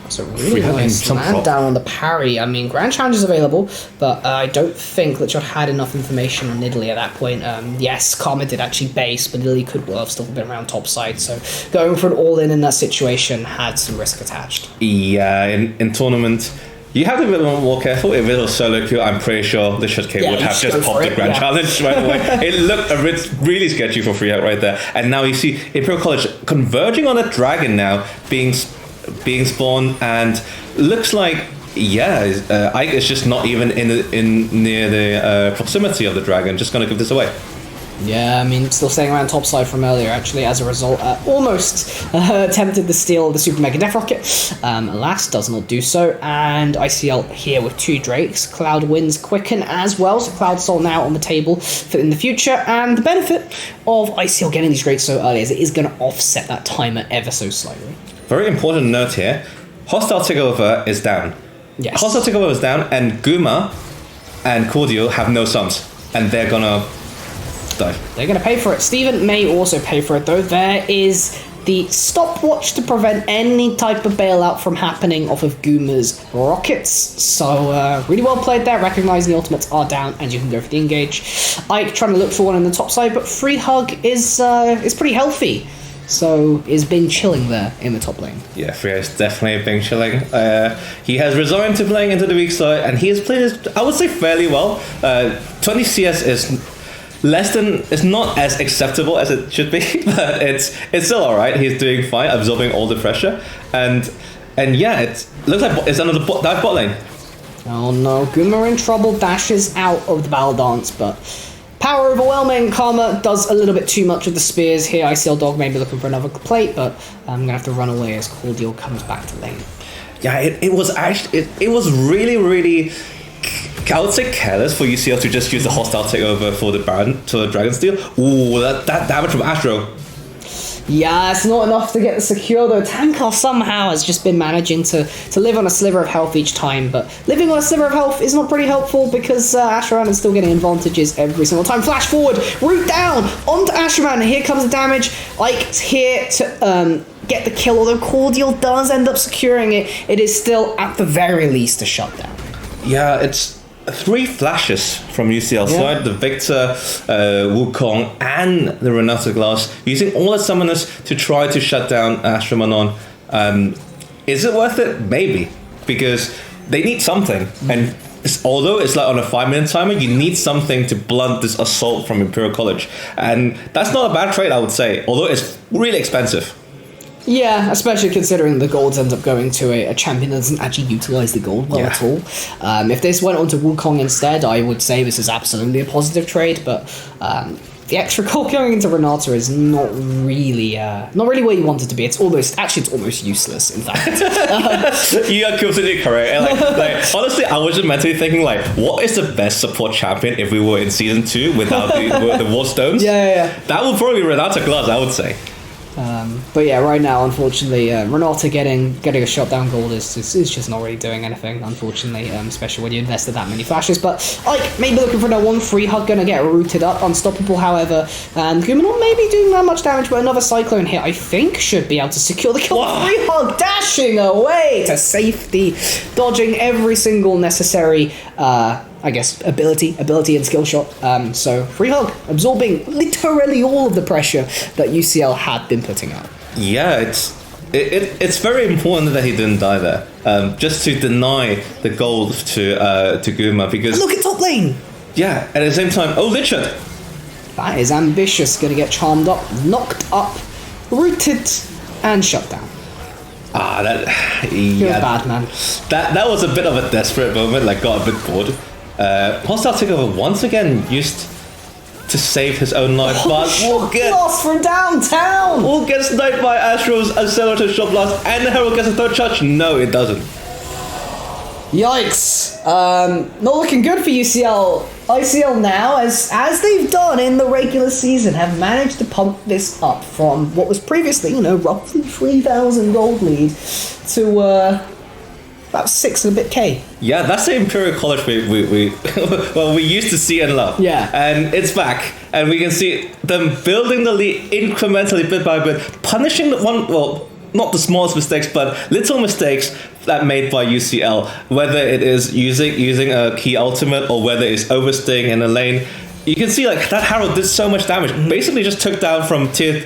So really nice land down on the parry. I mean, Grand Challenge is available, but I don't think Lichard had enough information on Nidalee at that point. Yes, Karma did actually base, but Nidalee could well have still been around topside, so going for an all-in in that situation had some risk attached. Yeah, in tournament, you have to be a bit more careful. If it was solo queue, I'm pretty sure Lichard K would have just popped the Grand Challenge right away. It looked really sketchy for Free Out right there. And now you see Imperial College converging on a dragon now, being spawned, and looks like Ike is just not even in near the proximity of the dragon. Just gonna give this away. Yeah, I mean, still staying around topside from earlier, actually, as a result. Almost attempted the steal of the Super Mega Death Rocket. Alas, does not do so. And ICL here with 2 Drakes. Cloud wins Quicken as well, so Cloud Soul now on the table for in the future. And the benefit of ICL getting these Drakes so early is it is going to offset that timer ever so slightly. Very important note here. Hostile takeover is down. Yes. Hostile Takeover was down, and Guma and Cordial have no sums, and they're gonna die. They're going to pay for it. Steven may also pay for it, though. There is the stopwatch to prevent any type of bailout from happening off of Guma's rockets. So, really well played there, recognizing the ultimates are down, and you can go for the engage. Ike trying to look for one on the top side, but Free Hug is pretty healthy. So, is been chilling there in the top lane. Yeah, Free Hug's definitely been chilling. He has resigned to playing into the weak side, and he has played his, I would say, fairly well. 20 CS is it's not as acceptable as it should be, but it's still alright. He's doing fine, absorbing all the pressure, and yeah, it looks like it's another dive bot lane. Oh no, Guma in trouble, dashes out of the battle dance, but power overwhelming. Karma does a little bit too much of the spears here. ICL Dog may be looking for another plate, but I'm gonna have to run away as Cordial comes back to lane. Yeah, it was actually it was really, I would say, careless for UCL to just use the hostile takeover for the Baron to the Dragon Steel. Ooh, that damage from Astro. Yeah, it's not enough to get the secure though. Tankar somehow has just been managing to live on a sliver of health each time, but living on a sliver of health is not pretty helpful because Ashraman is still getting advantages every single time. Flash forward, root down, onto Ashraman, and here comes the damage. Ike's here to get the kill, although Cordial does end up securing it. It is still, at the very least, a shutdown. Yeah, it's 3 flashes from UCL side, the Victor, Wukong, and the Renata Glass, using all the summoners to try to shut down Astromanon. Is it worth it? Maybe, because they need something, and although it's like on a 5-minute timer, you need something to blunt this assault from Imperial College, and that's not a bad trade, I would say, although it's really expensive. Yeah, especially considering the gold ends up going to a champion that doesn't actually utilize the gold well at all. If this went on to Wukong instead, I would say this is absolutely a positive trade, but the extra gold going into Renata is not really where you want it to be. It's almost useless, in fact. You are completely correct. And like, honestly, I was just mentally thinking, like, what is the best support champion if we were in season 2 without the War Stones? Yeah. That would probably be Renata Glass, I would say. But yeah, right now, unfortunately, Renata getting a shutdown gold is just not really doing anything, unfortunately, especially when you invested that many flashes. But Ike maybe looking for another one. Free Hug gonna get rooted up, unstoppable, however. And Guma not maybe doing that much damage, but another Cyclone here, I think, should be able to secure the kill. Wow. Free Hug dashing away to safety, dodging every single necessary I guess ability and skill shot. So Free Hug absorbing literally all of the pressure that UCL had been putting out. Yeah, it's very important that he didn't die there. Just to deny the gold to Guma, because And look at top lane. Yeah, at the same time, Lichard. That is ambitious. Gonna get charmed up, knocked up, rooted, and shut down. Feels bad, man. That was a bit of a desperate moment. Like, got a bit bored. Hostile Takeover once again used to save his own life, but we'll get lost from downtown. Will gets sniped by Astro's Accelerator Shot Blast, and the Herald gets a third charge. No, it doesn't. Yikes! Not looking good for UCL. ICL now, as they've done in the regular season, have managed to pump this up from what was previously, roughly 3,000 gold lead to about 6 and a bit K. Yeah, that's the Imperial College we used to see and love. Yeah. And it's back. And we can see them building the lead incrementally, bit by bit, punishing not the smallest mistakes, but little mistakes that made by UCL, whether it is using a key ultimate or whether it's overstaying in a lane. You can see like that Herald did so much damage. Basically just took down from tier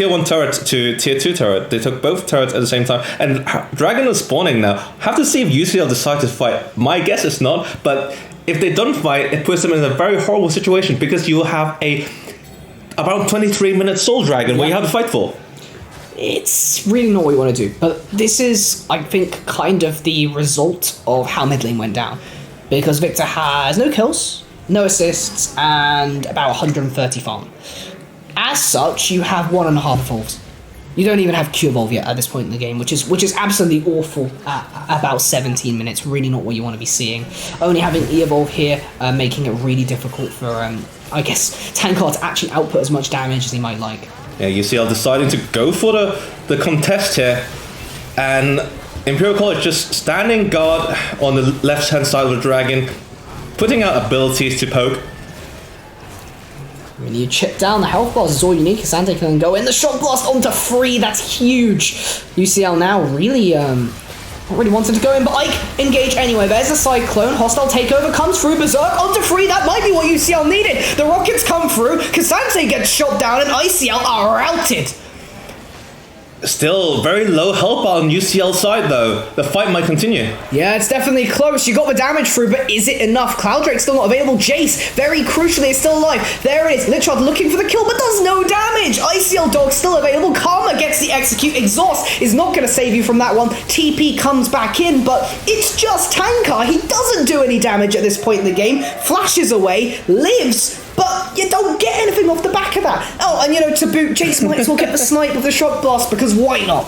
1 turret to tier 2 turret. They took both turrets at the same time. And Dragon is spawning now. Have to see if UCL decide to fight. My guess is not, but if they don't fight, it puts them in a very horrible situation because you will have about 23-minute Soul Dragon where you have to fight for. It's really not what you want to do. But this is, I think, kind of the result of how mid lane went down. Because Victor has no kills, no assists, and about 130 farm. As such, you have 1.5 evolves. You don't even have Q evolve yet at this point in the game, which is absolutely awful at about 17 minutes. Really not what you want to be seeing. Only having E evolve here, making it really difficult for, I guess, Tankar to actually output as much damage as he might like. Yeah, UCL deciding to go for the contest here, and Imperial College just standing guard on the left-hand side of the dragon, putting out abilities to poke. When you chip down, the health blast is all you need. Cassandra can go in. The shock blast onto 3. That's huge. UCL now really, not really wanting to go in, but Ike engage anyway. There's a cyclone. Hostile takeover comes through. Berserk onto 3. That might be what UCL needed. The rockets come through. Cassandra gets shot down, and ICL are routed. Still very low health bar on UCL side though. The fight might continue. Yeah, it's definitely close. You got the damage through, but is it enough? Cloud Drake's still not available. Jace, very crucially, is still alive. There it is. Litrod looking for the kill, but does no damage. ICL Dog still available. Karma gets the execute. Exhaust is not going to save you from that one. TP comes back in, but it's just Tankar. He doesn't do any damage at this point in the game. Flashes away, lives, but you don't get anything off the back of that. Oh, and to boot, Jace might as well get the snipe with the shock blast, because why not?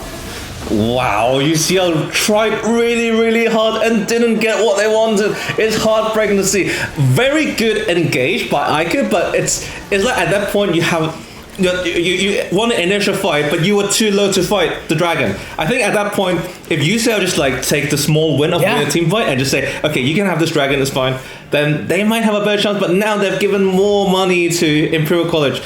Wow, UCL tried really, really hard and didn't get what they wanted. It's heartbreaking to see. Very good engaged by Ike, but it's like at that point you won an initial fight, but you were too low to fight the dragon. I think at that point, if UCL just take the small win of winning a team fight and just say, okay, you can have this dragon, it's fine, then they might have a better chance. But now they've given more money to Imperial College.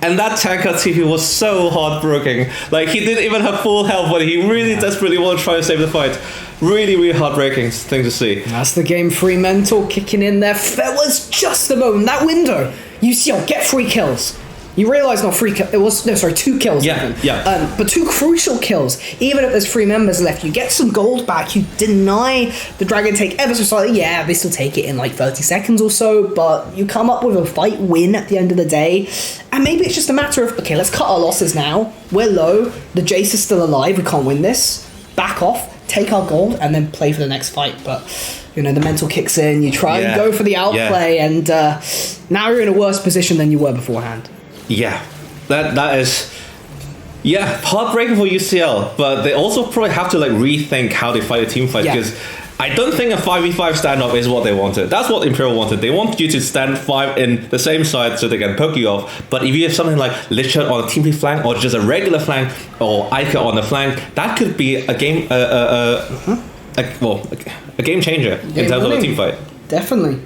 And that Tankar TP was so heartbreaking. He didn't even have full health, but he really desperately wanted to try to save the fight. Really, really heartbreaking thing to see. That's the game 3 mental kicking in there. There was just the moment, that window. UCL, get 3 kills. You realise not 3 kills. It was 2 kills. Yeah. But 2 crucial kills. Even if there's 3 members left, you get some gold back. You deny the dragon take ever so slightly. Yeah, they still take it in 30 seconds or so, but you come up with a fight win at the end of the day. And maybe it's just a matter of, okay, let's cut our losses now. We're low. The Jace is still alive. We can't win this. Back off. Take our gold and then play for the next fight. But the mental kicks in. You try and go for the outplay, and now you're in a worse position than you were beforehand. Yeah, that is, heartbreaking for UCL, but they also probably have to rethink how they fight a team fight, because I don't think a 5v5 standoff is what they wanted. That's what Imperial wanted. They want you to stand 5 in the same side so they can poke you off. But if you have something like Lichard on a team flank, or just a regular flank, or Ike on the flank, that could be a game, a game changer in terms of a team fight. Definitely.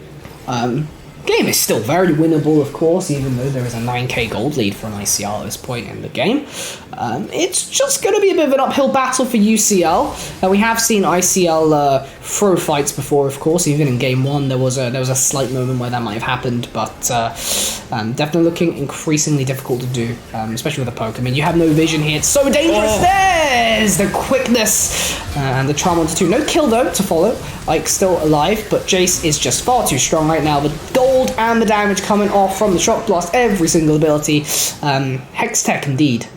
Game is still very winnable, of course, even though there is a 9k gold lead for an ICL at this point in the game. It's just going to be a bit of an uphill battle for UCL. We have seen ICL throw fights before, of course. Even in game 1, there was a slight moment where that might have happened, but definitely looking increasingly difficult to do, especially with a poke. I mean, you have no vision here. It's so dangerous. There's the quickness and the charm onto 2. No kill, though, to follow. Ike's still alive, but Jace is just far too strong right now. The gold and the damage coming off from the shock blast, every single ability. Hex tech, indeed.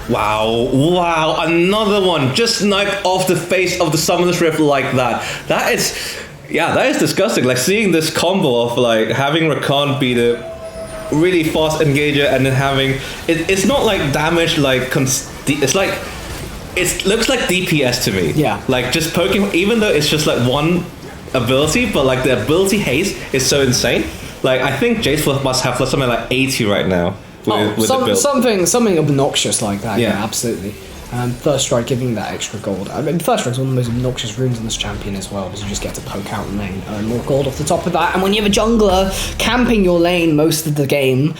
Wow, another one. Just sniped off the face of the Summoner's Rift like that. That is disgusting. Seeing this combo of having Rakan be the really fast engager and then having... It's not damage it's it looks like DPS to me. Yeah. Just poking, even though it's just one ability, but the ability haste is so insane. I think Jace must have something 80 right now. With the build. Something obnoxious like that. Yeah, absolutely. First Strike giving that extra gold. I mean, First Strike is one of the most obnoxious runes in this champion as well, because you just get to poke out and then earn more gold off the top of that. And when you have a jungler camping your lane most of the game,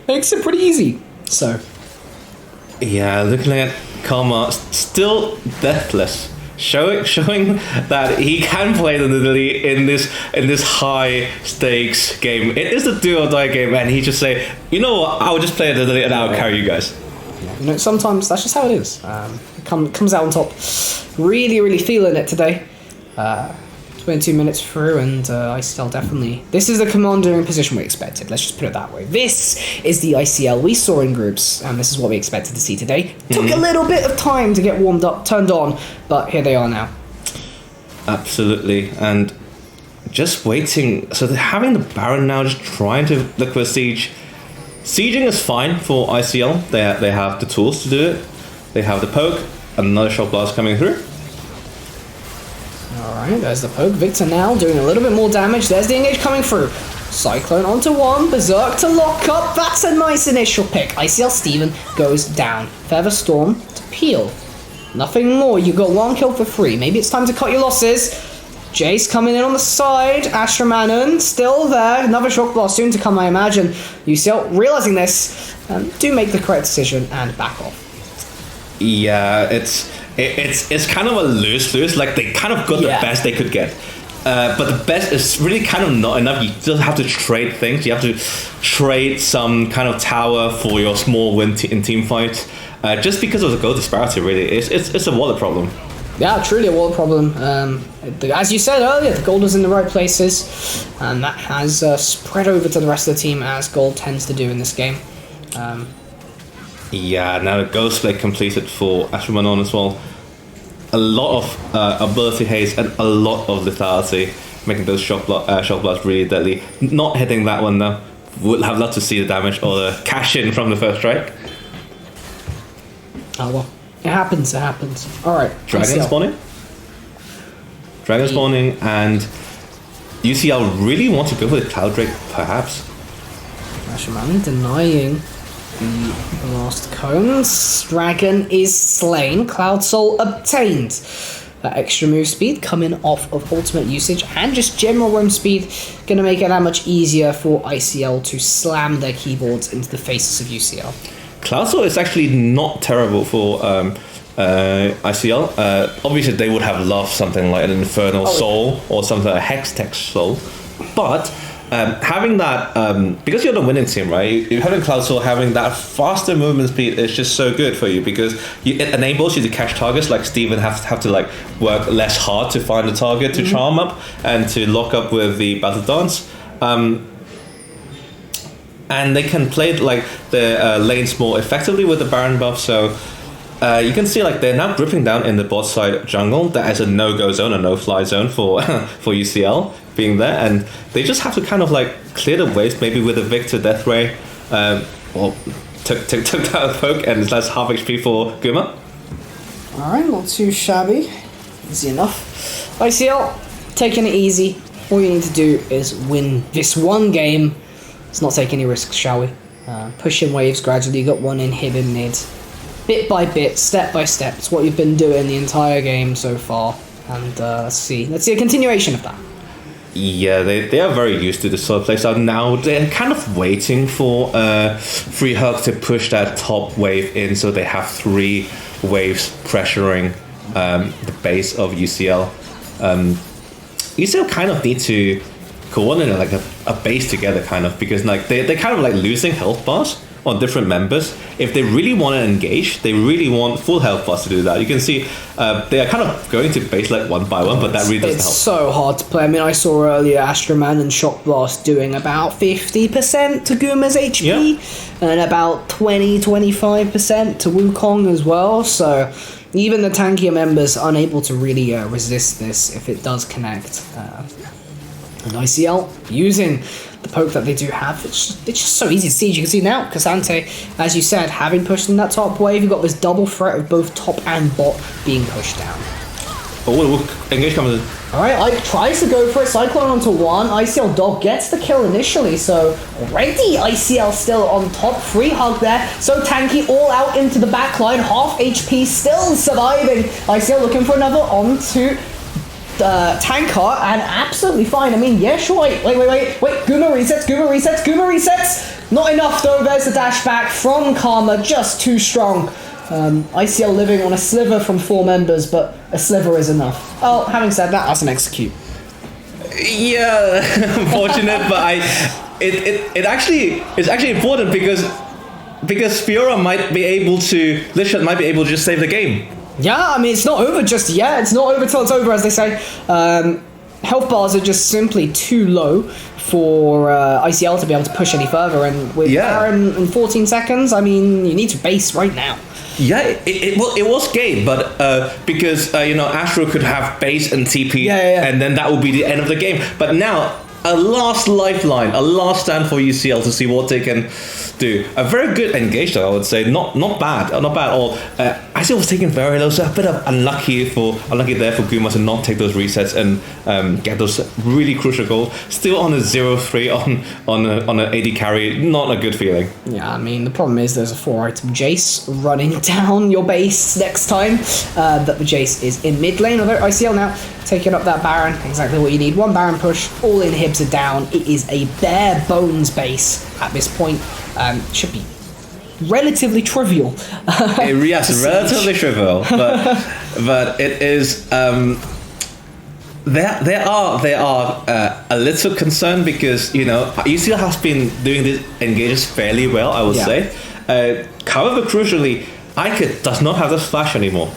makes it pretty easy. So, yeah, looking at Karma, still deathless. Showing that he can play the Nidalee in this high stakes game. It is a do or die game, and he just say, you know what, I'll just play the Nidalee and I'll carry you guys. Sometimes that's just how it is. It comes out on top. Really, really feeling it today. 22 minutes through, and ICL definitely... This is the commandeering position we expected. Let's just put it that way. This is the ICL we saw in groups, and this is what we expected to see today. Took a little bit of time to get warmed up, turned on, but here they are now. Absolutely, and just waiting. So they're having the Baron now, just trying to look for a siege. Sieging is fine for ICL. They have the tools to do it. They have the poke, another shock blast coming through. Alright, there's the poke. Victor now doing a little bit more damage. There's the engage coming through. Cyclone onto 1. Berserk to lock up. That's a nice initial pick. ICL Steven goes down. Feather Storm to Peel. Nothing more. You got 1 kill for free. Maybe it's time to cut your losses. Jace coming in on the side. Astramanon still there. Another shock blast soon to come, I imagine. UCL realizing this, do make the correct decision and back off. Yeah, it's kind of a lose-lose. Like, they kind of got the best they could get. But the best is really kind of not enough. You still have to trade things. You have to trade some kind of tower for your small win in team fights. Just because of the gold disparity, really. It's a wallet problem. Yeah, truly a wallet problem. As you said earlier, the gold is in the right places. And that has spread over to the rest of the team, as gold tends to do in this game. Yeah, now the Ghost Blade completed for Astramanon as well. A lot of ability haste and a lot of lethality, making those shock blasts really deadly. Not hitting that one though. Would have loved to see the damage or the cash in from the first strike. Oh well, it happens. All right. Dragon spawning, and UCL really want to go for the Cloud Drake, perhaps. Ashramani denying the last cones. Dragon is slain. Cloud Soul obtained. That extra move speed coming off of ultimate usage and just general roam speed, gonna make it that much easier for ICL to slam their keyboards into the faces of UCL. Cloud Soul is actually not terrible for ICL. Obviously, they would have loved something like an Infernal Soul or something like a Hextech Soul, but having that, because you're the winning team, right? You're having Cloud Soul, having that faster movement speed is just so good for you because it enables you to catch targets. Like Steven have to like work less hard to find the target to charm up and to lock up with the Battle Dance. And they can play like the lanes more effectively with the Baron buff. So you can see like they're now gripping down in the bot side jungle. That is a no-go zone, a no-fly zone for for UCL being there, and they just have to kind of like clear the waves, maybe with a Victor Death Ray. Well, took that poke, and that's half HP for Guma. All right, not too shabby. Easy enough. ICL taking it easy. All you need to do is win this one game. Let's not take any risks, shall we? Pushing waves gradually. Got one inhib in mid. Bit by bit, step by step. It's what you've been doing the entire game so far. And let's see a continuation of that. Yeah, they are very used to the solo play. So now they're kind of waiting for Free Hug to push that top wave in, so they have 3 waves pressuring the base of UCL. UCL kind of need to coordinate like a base together, kind of, because like they're kind of like losing health bars on different members. If they really want to engage, they really want full health bars to do that. You can see they are kind of going to base like one by one, but that really doesn't help. It's so hard to play. I mean, I saw earlier Astroman and Shock Blast doing about 50% to Guma's HP and about 20-25% to Wukong as well. So even the tankier members are unable to really resist this if it does connect. And ICL using the poke that they do have, it's just so easy to see. As you can see now, Cassante, as you said, having pushed in that top wave, you've got this double threat of both top and bot being pushed down. Oh, engage comes in. Alright, Ike tries to go for it, Cyclone onto 1, ICL Dog gets the kill initially, so already ICL still on top, Free Hug there, so tanky all out into the backline, half HP still surviving, ICL looking for another onto Tankar, and absolutely fine. I mean, yeah, sure. Wait. Guma resets. Not enough though. There's the dash back from Karma, just too strong. ICL living on a sliver from 4 members, but a sliver is enough. Oh, having said that, that's an execute. Yeah, unfortunate, but it's actually important because Fiora might be able to just save the game. Yeah, I mean, it's not over just yet. It's not over till it's over, as they say. Health bars are just simply too low for ICL to be able to push any further. And with Baron in 14 seconds, I mean, you need to base right now. Yeah, it was game, but because Astro could have base and TP, and then that would be the end of the game. But now a last lifeline, a last stand for UCL to see what they can do. A very good engagement, I would say. Not bad at all. ICL was taken very low, so a bit of unlucky there for Guma to not take those resets and get those really crucial goals. Still on a 0-3 on an AD carry, not a good feeling. Yeah, I mean the problem is there's a 4-item Jace running down your base next time. That the Jace is in mid lane, although ICL now taking up that Baron, exactly what you need. One Baron push, all inhibs are down. It is a bare bones base at this point. Should be relatively trivial. Yes, relatively trivial, but it is. They are a little concerned because UCL has been doing these engages fairly well, I would say. However, crucially, Ike does not have this flash anymore.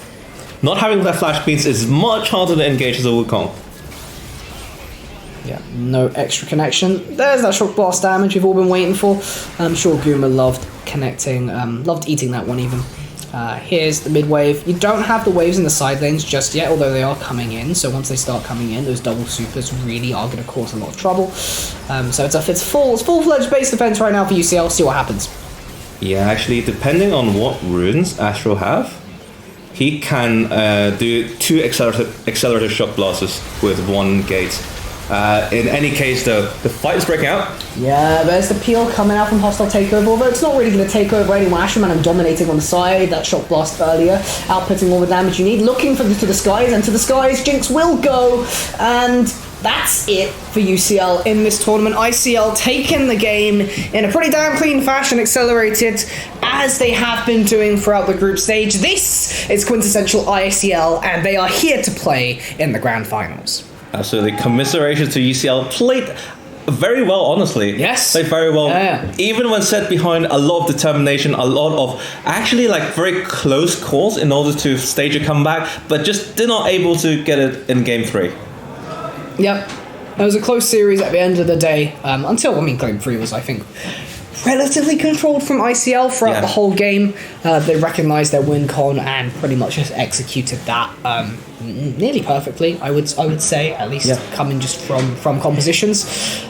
Not having that flash means it's much harder to engage as a Wukong. Yeah, no extra connection. There's that shock blast damage we've all been waiting for. I'm sure Guma loved connecting, loved eating that one even. Here's the mid wave. You don't have the waves in the side lanes just yet, although they are coming in. So once they start coming in, those double supers really are going to cause a lot of trouble. So it's full-fledged base defense right now for UCL. See what happens. Yeah, actually, depending on what runes Astro have, he can do 2 accelerated shock blasts with 1 gate. In any case, though, the fight is breaking out. Yeah, there's the peel coming out from Hostile Takeover, although it's not really going to take over anyone. Ashman dominating on the side, that shock blast earlier, outputting all the damage you need, looking to the skies, and to the skies, Jinx will go, and that's it for UCL in this tournament. ICL taking the game in a pretty damn clean fashion, accelerated, as they have been doing throughout the group stage. This is quintessential ICL, and they are here to play in the grand finals. Absolutely. Commiserations to UCL. Played very well, honestly. Yes. Played very well. Yeah. Even when set behind a lot of determination, a lot of actually very close calls in order to stage a comeback, but just did not able to get it in game 3. Yep. It was a close series at the end of the day, until, game 3 was, I think, relatively controlled from ICL throughout the whole game. They recognised their win con and pretty much just executed that nearly perfectly, I would say, at least coming just from compositions.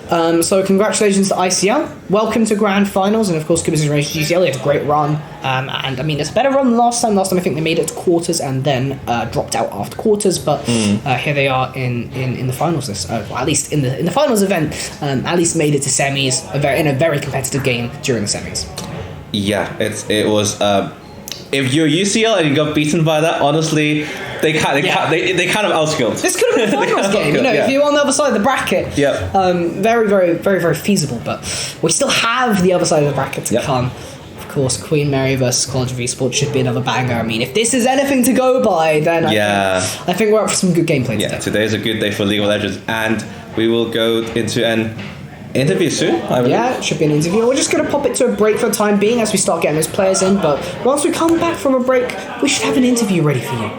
So congratulations to ICL. Welcome to grand finals, and of course congratulations to UCL. They had a great run, and it's a better run than last time. Last time I think they made it to quarters and then dropped out after quarters, but here they are in the finals. At least in the finals event, at least made it to semis in a very competitive game during the semis. Yeah, it was. If you're UCL and you got beaten by that, honestly, they kind of outskilled. This could have been a finals game, if you're on the other side of the bracket. Yeah. Very, very, very, very feasible, but we still have the other side of the bracket to come. Of course, Queen Mary versus College of Esports should be another banger. I mean, if this is anything to go by, then I think we're up for some good gameplay today. Yeah, today's a good day for League of Legends, and we will go into an interview soon, I believe. Yeah, it should be an interview. We're just going to pop it to a break for the time being as we start getting those players in, but once we come back from a break, we should have an interview ready for you.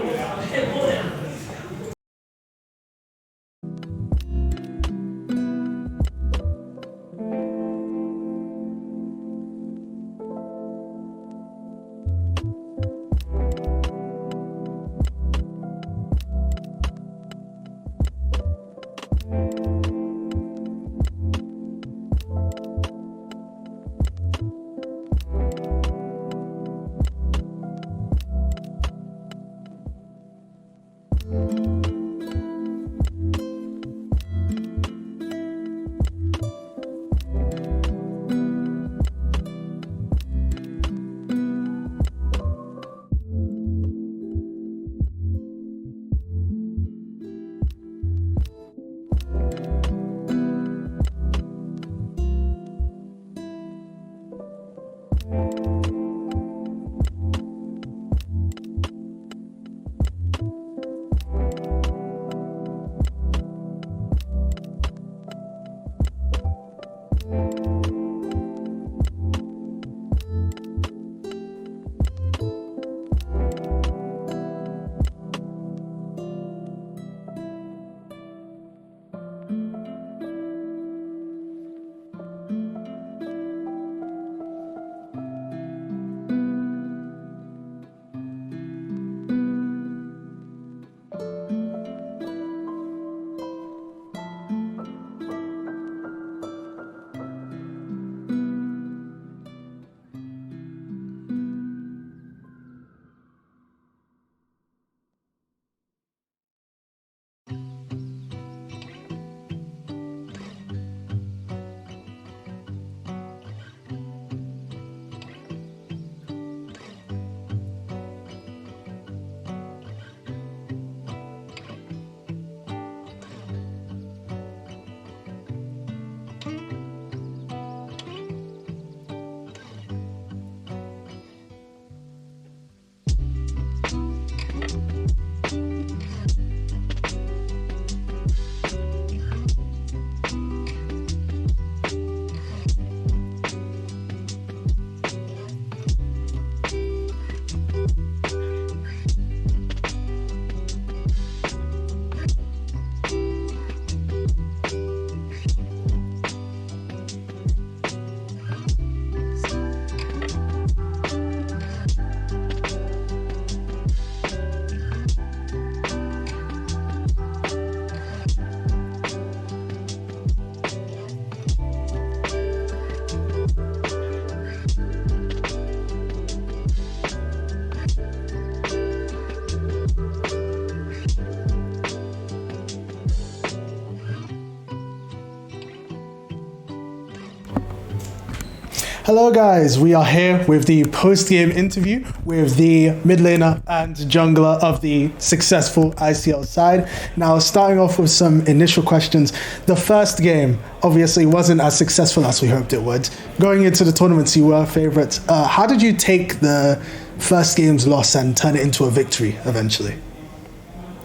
Hello guys, we are here with the post-game interview with the mid laner and jungler of the successful ICL side. Now, starting off with some initial questions. The first game obviously wasn't as successful as we hoped it would. Going into the tournaments, you were favourites. How did you take the first game's loss and turn it into a victory eventually?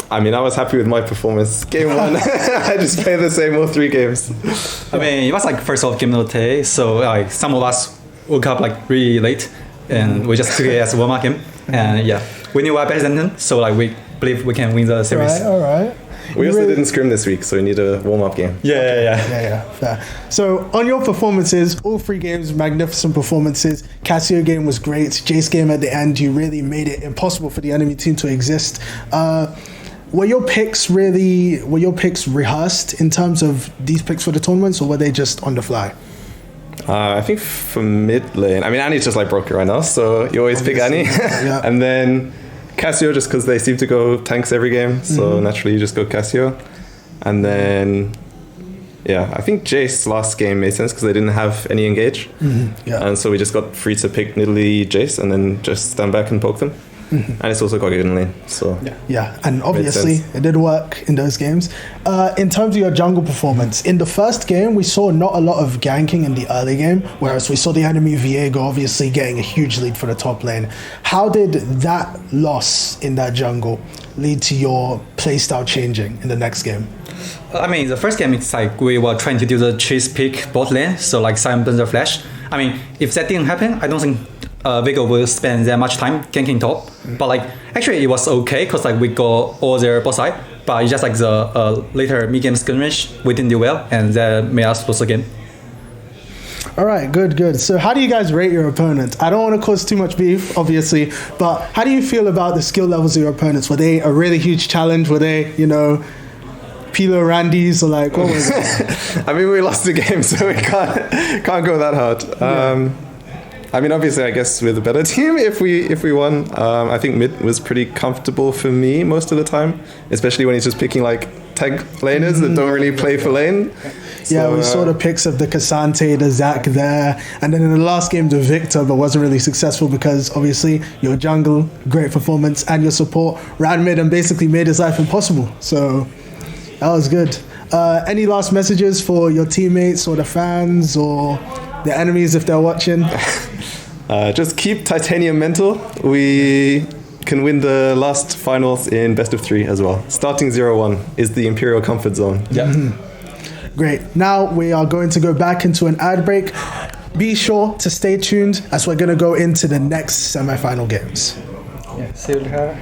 I mean, I was happy with my performance. Game one, I just played the same all 3 games. I mean, it was like first off game of the day, so like some of us woke up like really late, and we just took it as a warm-up game. And yeah, we knew we were better than them, so like we believe we can win the series. All right. We also didn't scrim this week, so we need a warm-up game. Yeah, fair. So on your performances, all 3 games, magnificent performances. Cassio game was great. Jace game at the end, you really made it impossible for the enemy team to exist. Were your picks rehearsed in terms of these picks for the tournaments, or were they just on the fly? I think for mid lane, I mean, Annie's just like broken right now, so you always pick Annie. Yeah. And then Cassio, just because they seem to go tanks every game, so naturally you just go Cassio. And then, yeah, I think Jace last game made sense because they didn't have any engage. Yeah. And so we just got free to pick Nidalee Jace and then just stand back and poke them. And it's also got good in lane, so yeah, and obviously it did work in those games. In terms of your jungle performance, in the first game we saw not a lot of ganking in the early game, whereas we saw the enemy Viego obviously getting a huge lead for the top lane. How did that loss in that jungle lead to your playstyle changing in the next game? I mean, the first game it's like we were trying to do the chase pick bot lane, so like Sion burns the flash. I mean, if that didn't happen, I don't think Viego will spend that much time ganking top. But like actually it was okay because like we got all their bot side, but it's just like the later mid game skirmish we didn't do well, and that made us lose again. All right, good. So how do you guys rate your opponents? I don't want to cause too much beef, obviously, but how do you feel about the skill levels of your opponents? Were they a really huge challenge? Were they, Pilo Randys, or like, what was it? I mean, we lost the game, so we can't go that hard. I mean, obviously, I guess we're the better team if we won. I think mid was pretty comfortable for me most of the time, especially when he's just picking like tank laners that don't really play for lane. Yeah, we saw the pics of the Cassante, the Zac there, and then in the last game the Victor, but wasn't really successful because obviously your jungle, great performance, and your support ran mid and basically made his life impossible. So that was good. Any last messages for your teammates or the fans or the enemies if they're watching? Just keep Titanium mental. We can win the last finals in best of 3 as well. Starting 0-1 is the Imperial comfort zone. Yeah. Great. Now we are going to go back into an ad break. Be sure to stay tuned as we're going to go into the next semi-final games. Yeah. See you later.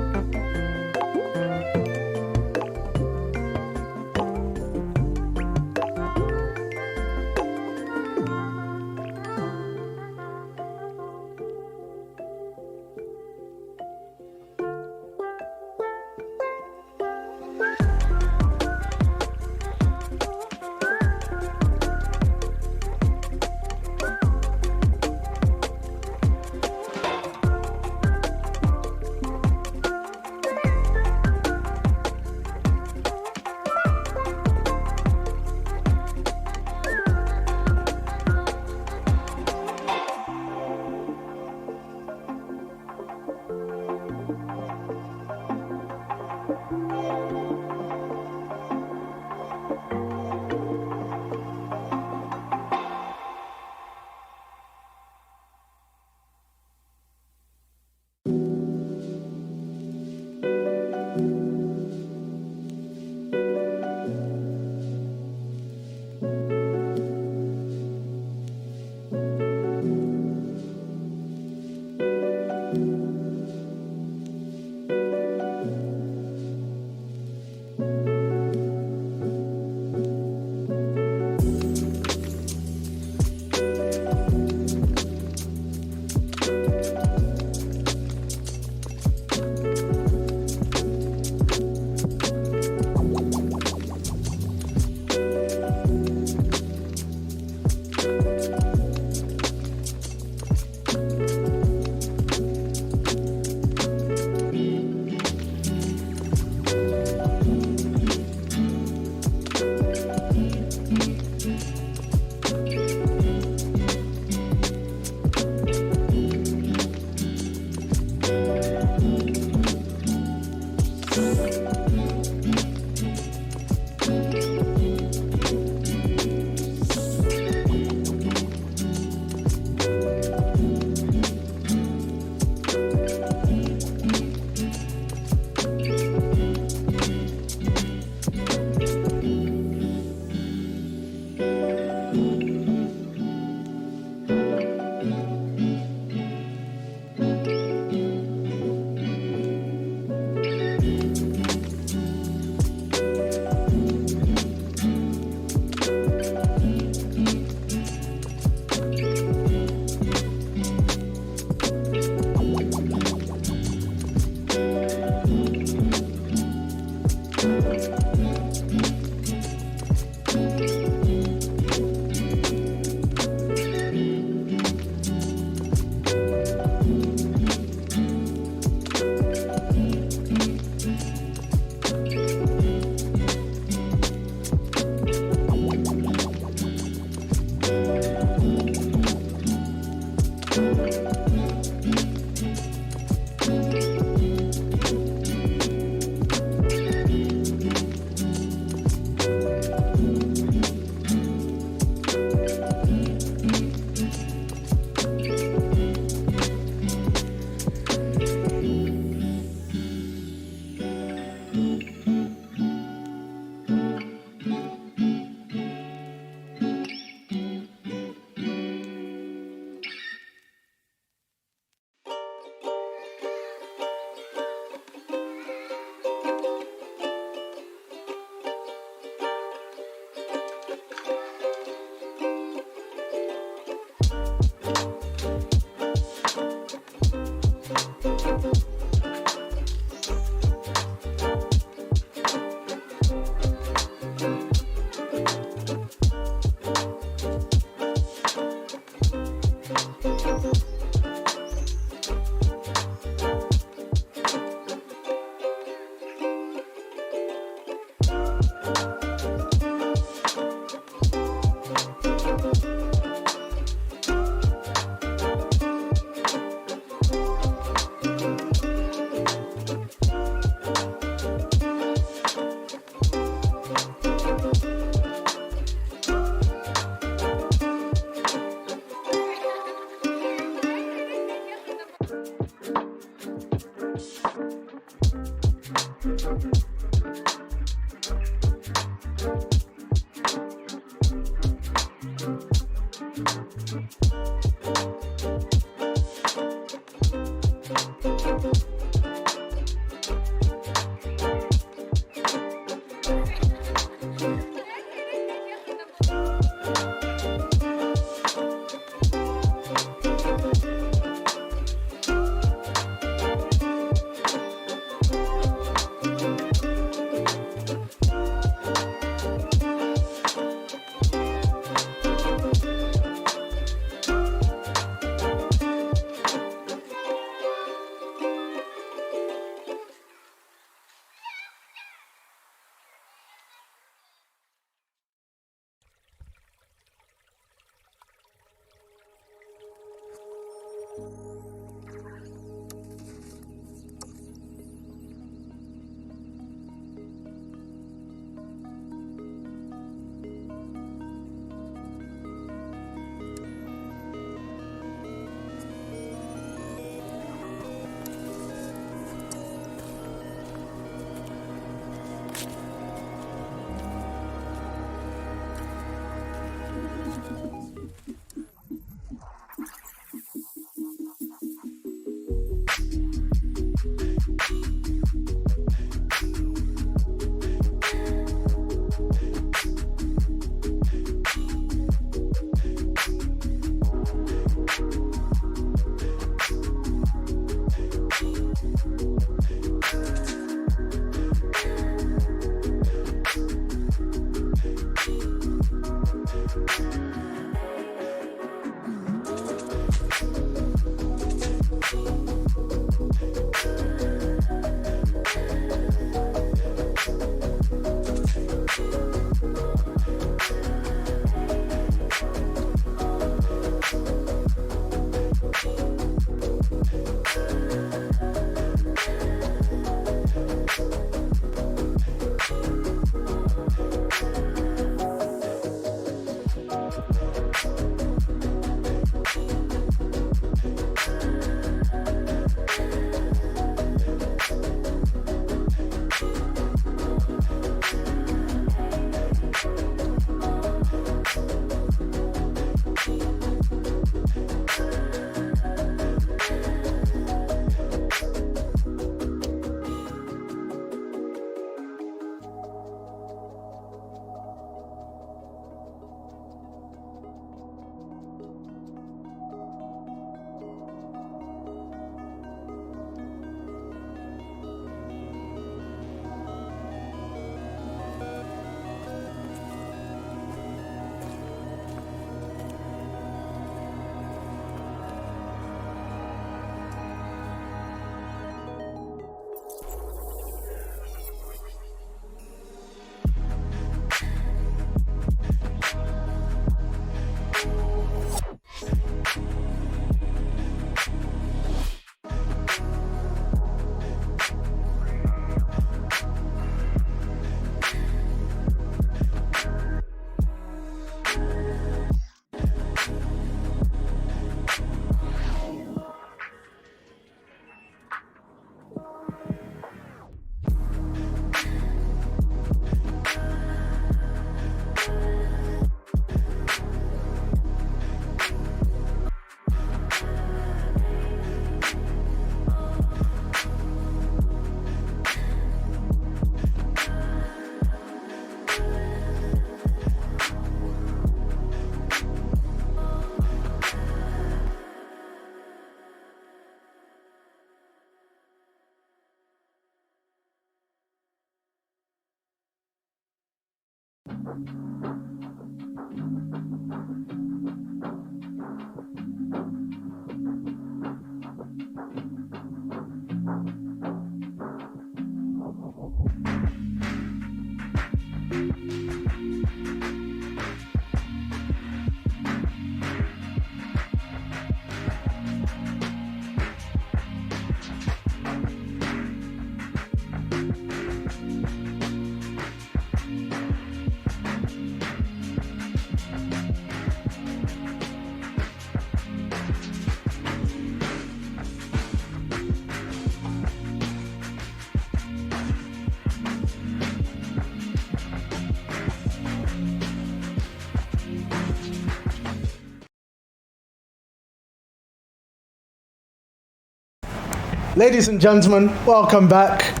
Ladies and gentlemen, welcome back.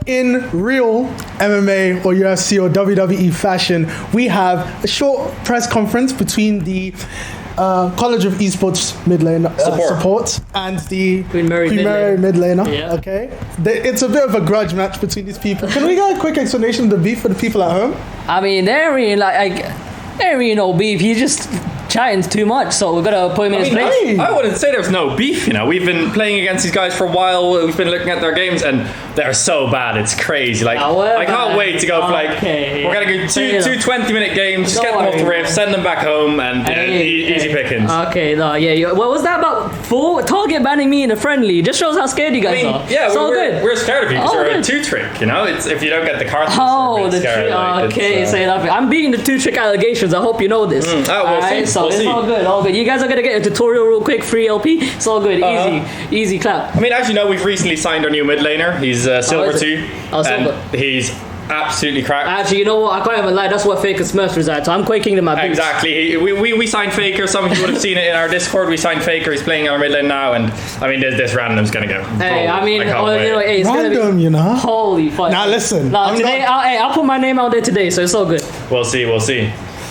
In real MMA or UFC or WWE fashion, we have a short press conference between the College of Esports mid lane support and the Queen Mary mid laner. Yeah. Okay, it's a bit of a grudge match between these people. Can we get a quick explanation of the beef for the people at home? I mean, there ain't really no beef. He's just chatting too much, so we're gonna put him in his place. I wouldn't say there's no beef, you know. We've been playing against these guys for a while. We've been looking at their games, and they're so bad. It's crazy. Like, I can't wait to go for we're gonna go two 20-minute games. Just get them off the riff, send them back home, and easy pickings. Okay, no, yeah. What was that about? Target banning me in a friendly just shows how scared you guys are. Yeah, it's all good. We're scared of you because Oh, you're a good. 2-trick. You know, it's if you don't get the cards. Oh, the trick. Okay, say nothing. I'm beating the 2-trick allegations. I hope you know this. We'll see. So We'll it's see. all good. All good. You guys are gonna get a tutorial real quick. Free LP. It's all good. Easy clap. I mean, as you know, we've recently signed our new mid laner. He's Silver is it? 2. Oh, Silver. And he's absolutely cracked. Actually, you know what? I can't even lie. That's what Faker Smurf reside. So I'm quaking to my boots. Exactly. We signed Faker. Some of you would have seen it in our Discord. We signed Faker. He's playing our mid lane now, and I mean, this random's gonna go. Hey, I mean, can't wait. you know, hey, it's Random, gonna be, you know. Holy fuck. Now listen, Nah, I'm today, not- I'll put my name out there today, so it's all good. We'll see.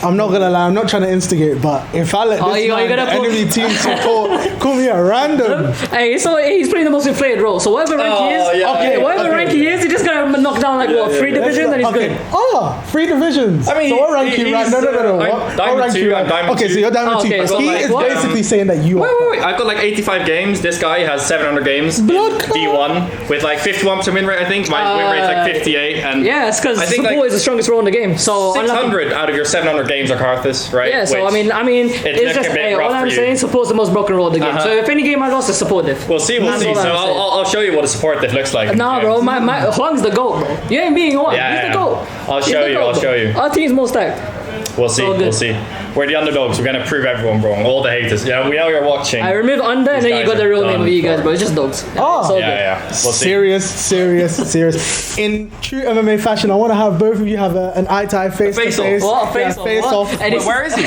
I'm not gonna lie, I'm not trying to instigate, but if I let this man, the enemy team support call me a random. Hey, so he's playing the most inflated role. So whatever rank he is, whatever rank he is, he just gotta knock down like what 3 divisions, and he's good. Oh, 3 divisions. I mean, so what rank you rank? No. What rank you rank? Okay, so you're diamond 2. So he is basically saying that you are. Wait. I've got like 85 games. This guy has 700 games. D1 with like 51% win rate. I think my win rate's like 58. And yeah, it's because support is the strongest role in the game. So 600 out of your 700 games are Karthus, right? Yeah. So I mean, it's just all I'm saying. Support's the most broken role in the game. So if any game I lost, it's support diff. We'll see. So I'll show you what a support diff looks like. Nah, bro, my Huang's the GOAT, bro. You ain't being Huang. He's the GOAT. I'll show you. Our team's most stacked. We'll see. We're the underdogs. We're gonna prove everyone wrong. All the haters. Yeah, we know you're watching. I remove under, and then you got the real name of you guys, bro. It's just dogs. Yeah. We'll see. Serious. In true MMA fashion, I want to have both of you have an eye-to-eye, face-to-face. What? Face off. Where is he?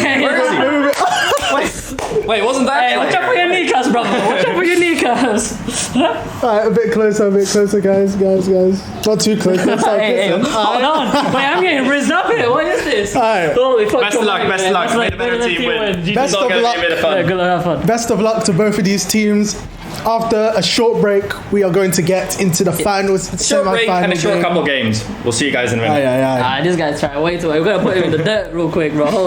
Wait, wasn't that? Hey, watch out for your kneecaps, brother. Watch out for your kneecaps. Alright, a bit closer, guys. Not too close. Hey, hold on. Wait, I'm getting rizzed up here. What is this? Alright. Holy fuck. Best of luck. May the better team win. Best of luck. Yeah, good luck, have fun. Best of luck to both of these teams. After a short break, we are going to get into the finals. Short break and a short couple games. We'll see you guys in a minute. This guy's trying way too much. We're gonna put him in the dirt real quick, bro.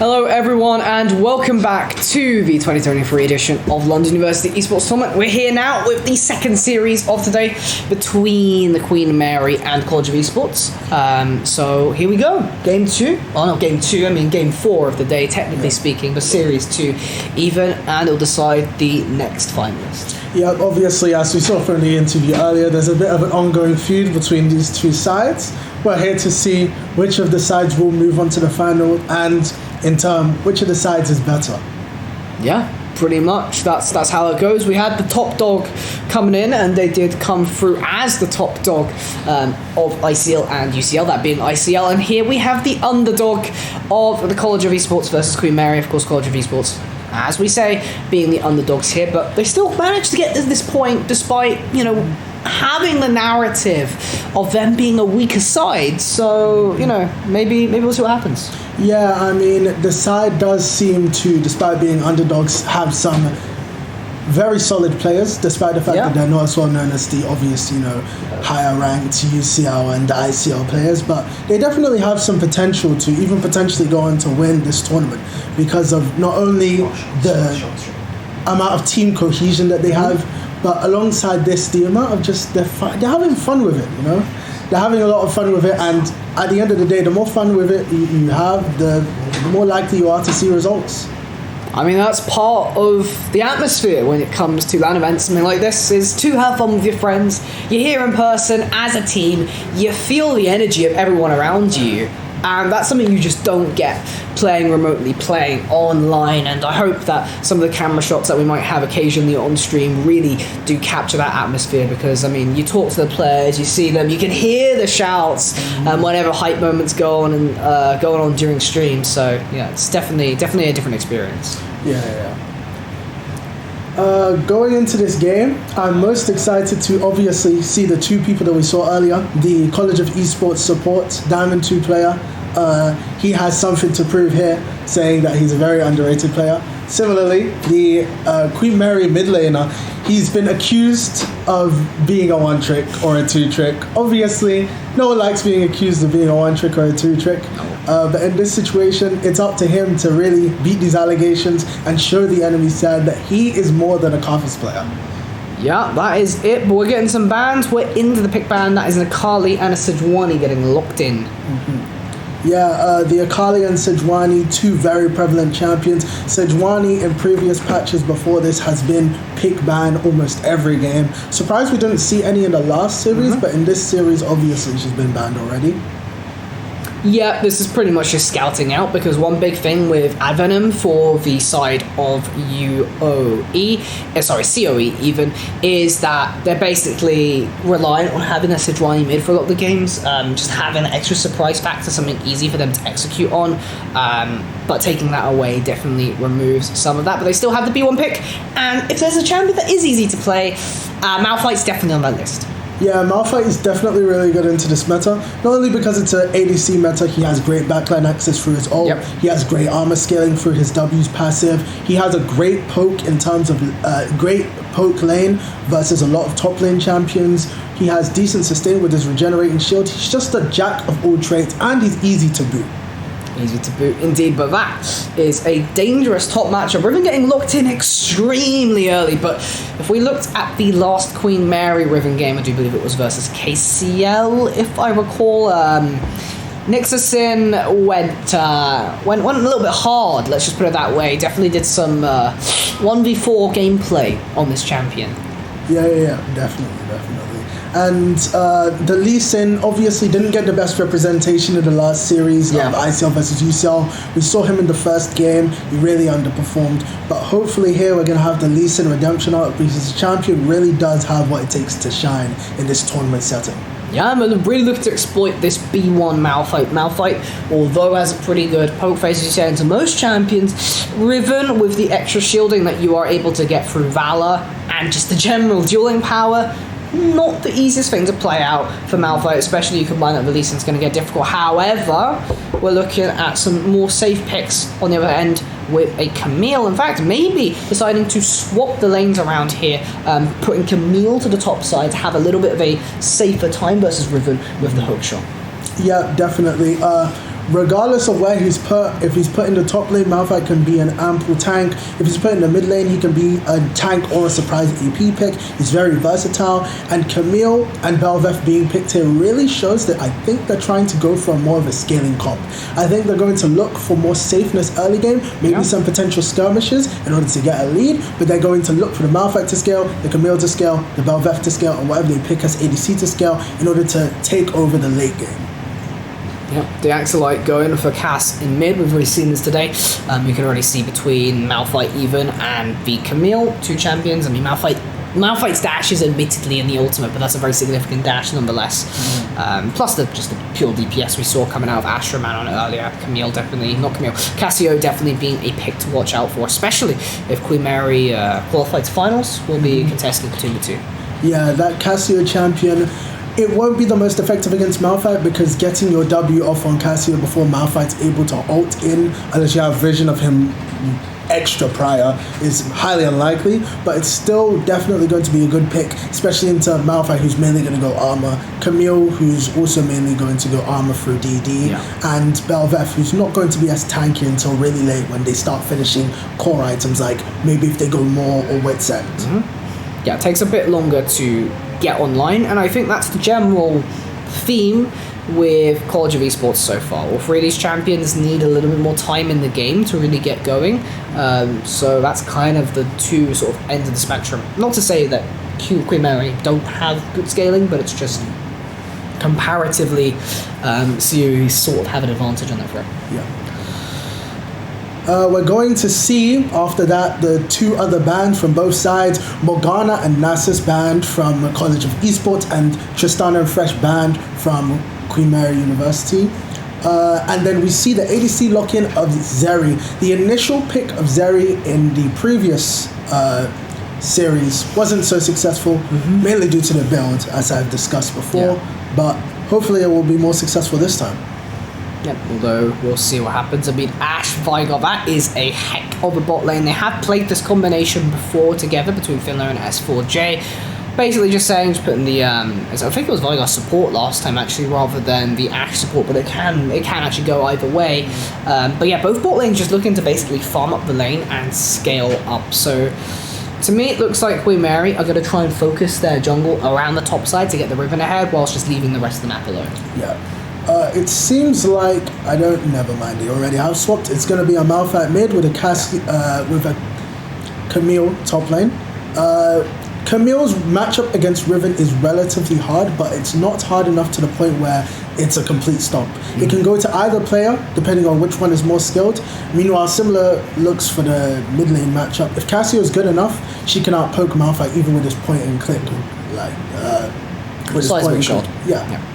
Hello everyone and welcome back to the 2023 edition of London University Esports Tournament. We're here now with the second series of today between the Queen Mary and College of Esports. So here we go. Game 2. Oh, not game 2, I mean game 4 of the day, technically speaking, but series 2 even, and it'll decide the next finalist. Yeah, obviously, as we saw from the interview earlier, there's a bit of an ongoing feud between these two sides. We're here to see which of the sides will move on to the final, and in turn, which of the sides is better. Yeah, pretty much. That's how it goes. We had the top dog coming in, and they did come through as the top dog of ICL and UCL, that being ICL. And here we have the underdog of the College of Esports versus Queen Mary. Of course, College of Esports, as we say, being the underdogs here, but they still managed to get to this point despite, having the narrative of them being a weaker side. So, maybe we'll see what happens. Yeah, I mean, the side does seem to, despite being underdogs, have some very solid players, despite the fact that they're not as well known as the obvious, higher ranked UCL and ICL players, but they definitely have some potential to even potentially go on to win this tournament because of not only the amount of team cohesion that they have, but alongside this, the amount of just they're having fun with it. They're having a lot of fun with it, and at the end of the day, the more fun with it you have, the more likely you are to see results. I mean, that's part of the atmosphere when it comes to LAN events. Something like this is to have fun with your friends. You're here in person as a team. You feel the energy of everyone around you. And that's something you just don't get playing remotely, playing online. And I hope that some of the camera shots that we might have occasionally on stream really do capture that atmosphere, because, you talk to the players, you see them, you can hear the shouts whenever hype moments go on and going on during streams. So, yeah, it's definitely a different experience. Yeah. Going into this game, I'm most excited to obviously see the two people that we saw earlier, the College of Esports support, Diamond 2 player. He has something to prove here, saying that he's a very underrated player. Similarly, the Queen Mary mid laner, he's been accused of being a one trick or a two trick. Obviously, no one likes being accused of being a one trick or a two trick. But in this situation, it's up to him to really beat these allegations and show the enemy side that he is more than a Karthus player. Yeah, that is it. But we're getting some bans. We're into the pick ban. That is an Akali and a Sejuani getting locked in. Yeah, the Akali and Sejuani, two very prevalent champions. Sejuani in previous patches before this has been pick ban almost every game. Surprised we didn't see any in the last series, but in this series, obviously she's been banned already. Yeah, this is pretty much just scouting out, because one big thing with Advenom for the side of COE even, is that they're basically reliant on having a Sejuani mid for a lot of the games, just having an extra surprise factor, something easy for them to execute on, but taking that away definitely removes some of that, but they still have the B1 pick, and if there's a champion that is easy to play, Malphite's definitely on that list. Yeah, Malphite is definitely really good into this meta. Not only because it's an ADC meta, he has great backline access through his ult. Yep. He has great armor scaling through his W's passive. He has a great poke in terms of great poke lane versus a lot of top lane champions. He has decent sustain with his regenerating shield. He's just a jack of all trades, and he's easy to boot. Easy to boot indeed, but that is a dangerous top matchup. We're even getting locked in extremely early, but if we looked at the last Queen Mary Riven game, I do believe it was versus KCL, if I recall, Nixasin went a little bit hard, let's just put it that way. Definitely did some 1v4 gameplay on this champion. Yeah, definitely. And the Lee Sin obviously didn't get the best representation in the last series of ICL versus UCL. We saw him in the first game. He really underperformed. But hopefully here we're going to have the Lee Sin redemption arc, because the champion really does have what it takes to shine in this tournament setting. Yeah, I'm really looking to exploit this B1 Malphite. Malphite, although has a pretty good poke phase, as you said, into most champions, Riven with the extra shielding that you are able to get through Valor and just the general dueling power, not the easiest thing to play out for Malphite, especially you combine that with Lee Sin's going to get difficult. However, we're looking at some more safe picks on the other end with a Camille. In fact, maybe deciding to swap the lanes around here, putting Camille to the top side to have a little bit of a safer time versus Riven with the hook shot. Yeah, definitely. regardless of where he's put, if he's put in the top lane, Malphite can be an ample tank. If he's put in the mid lane, he can be a tank or a surprise AP pick. He's very versatile. And Camille and Belveth being picked here really shows that I think they're trying to go for more of a scaling comp. I think they're going to look for more safeness early game, maybe some potential skirmishes in order to get a lead, but they're going to look for the Malphite to scale, the Camille to scale, the Belveth to scale, and whatever they pick as ADC to scale in order to take over the late game. Yep, the Axelite going for Cass in mid. We've already seen this today. You can already see between Malphite even and the Camille, two champions. I mean, Malphite's dash is admittedly in the ultimate, but that's a very significant dash nonetheless. Plus the pure DPS we saw coming out of Astra Man on it earlier. Cassio definitely being a pick to watch out for, especially if Queen Mary qualifies finals, will be contested between the two. Yeah, that Cassio champion, it won't be the most effective against Malphite because getting your W off on Cassio before Malphite's able to ult in, unless you have vision of him extra prior, is highly unlikely, but it's still definitely going to be a good pick, especially into Malphite, who's mainly going to go armor, Camille, who's also mainly going to go armor through DD, and Belveth, who's not going to be as tanky until really late when they start finishing core items, like maybe if they go more or wet set. Yeah, it takes a bit longer to get online, and I think that's the general theme with College of Esports so far. All three of these champions need a little bit more time in the game to really get going, so that's kind of the two sort of ends of the spectrum. Not to say that Queen Mary don't have good scaling, but it's just comparatively COE sort of have an advantage on that front. We're going to see, after that, the two other bands from both sides, Morgana and Nasus band from College of Esports, and Tristana and Fresh band from Queen Mary University. And then we see the ADC lock-in of Zeri. The initial pick of Zeri in the previous series wasn't so successful, mainly due to the build, as I've discussed before, but hopefully it will be more successful this time. Yep, although we'll see what happens. I mean, Ashe, Vigar, that is a heck of a bot lane. They have played this combination before together between Finlow and S4J. Basically just putting the, I think it was Vigar support last time actually, rather than the Ashe support, but it can actually go either way. But yeah, both bot lanes just looking to basically farm up the lane and scale up. So to me, it looks like Queen Mary are going to try and focus their jungle around the top side to get the Ribbon ahead, whilst just leaving the rest of the map alone. It seems like never mind. They already have swapped. It's going to be a Malphite mid with a Camille top lane. Camille's matchup against Riven is relatively hard, but it's not hard enough to the point where it's a complete stop. It can go to either player, depending on which one is more skilled. Meanwhile, similar looks for the mid lane matchup. If Cassio is good enough, she can outpoke Malphite even with his point and click. With his point and click. Yeah.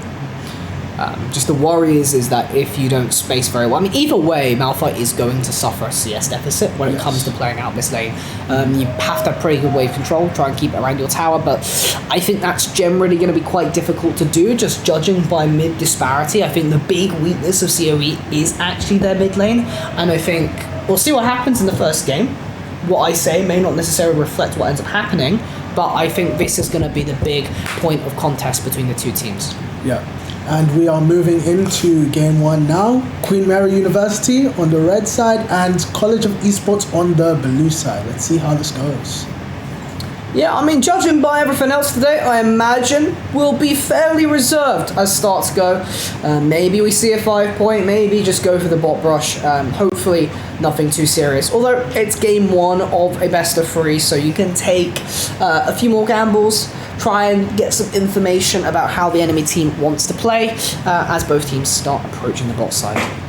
Just the worry is that if you don't space very well, I mean, either way, Malphite is going to suffer a CS deficit when it comes to playing out this lane. You have to have pretty good wave control, try and keep it around your tower, but I think that's generally going to be quite difficult to do, just judging by mid disparity. I think the big weakness of COE is actually their mid lane, and I think we'll see what happens in the first game. What I say may not necessarily reflect what ends up happening, but I think this is going to be the big point of contest between the two teams. And we are moving into game one now. Queen Mary University on the red side and College of Esports on the blue side. Let's see how this goes. Yeah, I mean, judging by everything else today, I imagine we'll be fairly reserved as starts go. Maybe we see a 5-point, maybe just go for the bot brush. Hopefully nothing too serious. Although it's game one of a best of 3, so you can take a few more gambles, try and get some information about how the enemy team wants to play as both teams start approaching the bot side.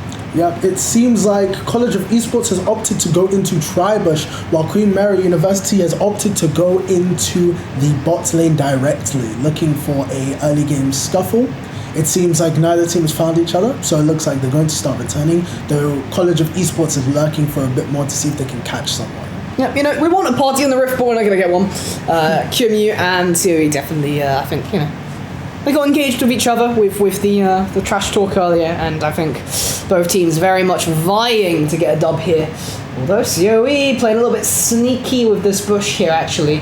It seems like College of Esports has opted to go into Tribush, while Queen Mary University has opted to go into the bot lane directly, looking for a early game scuffle. It seems like neither team has found each other, so it looks like they're going to start returning, though College of Esports is lurking for a bit more to see if they can catch someone. Yeah, we want a party on the Rift, but we're not going to get one. QMU and COE definitely, I think, they got engaged with each other with the trash talk earlier, and I think both teams very much vying to get a dub here. Although COE playing a little bit sneaky with this bush here, actually.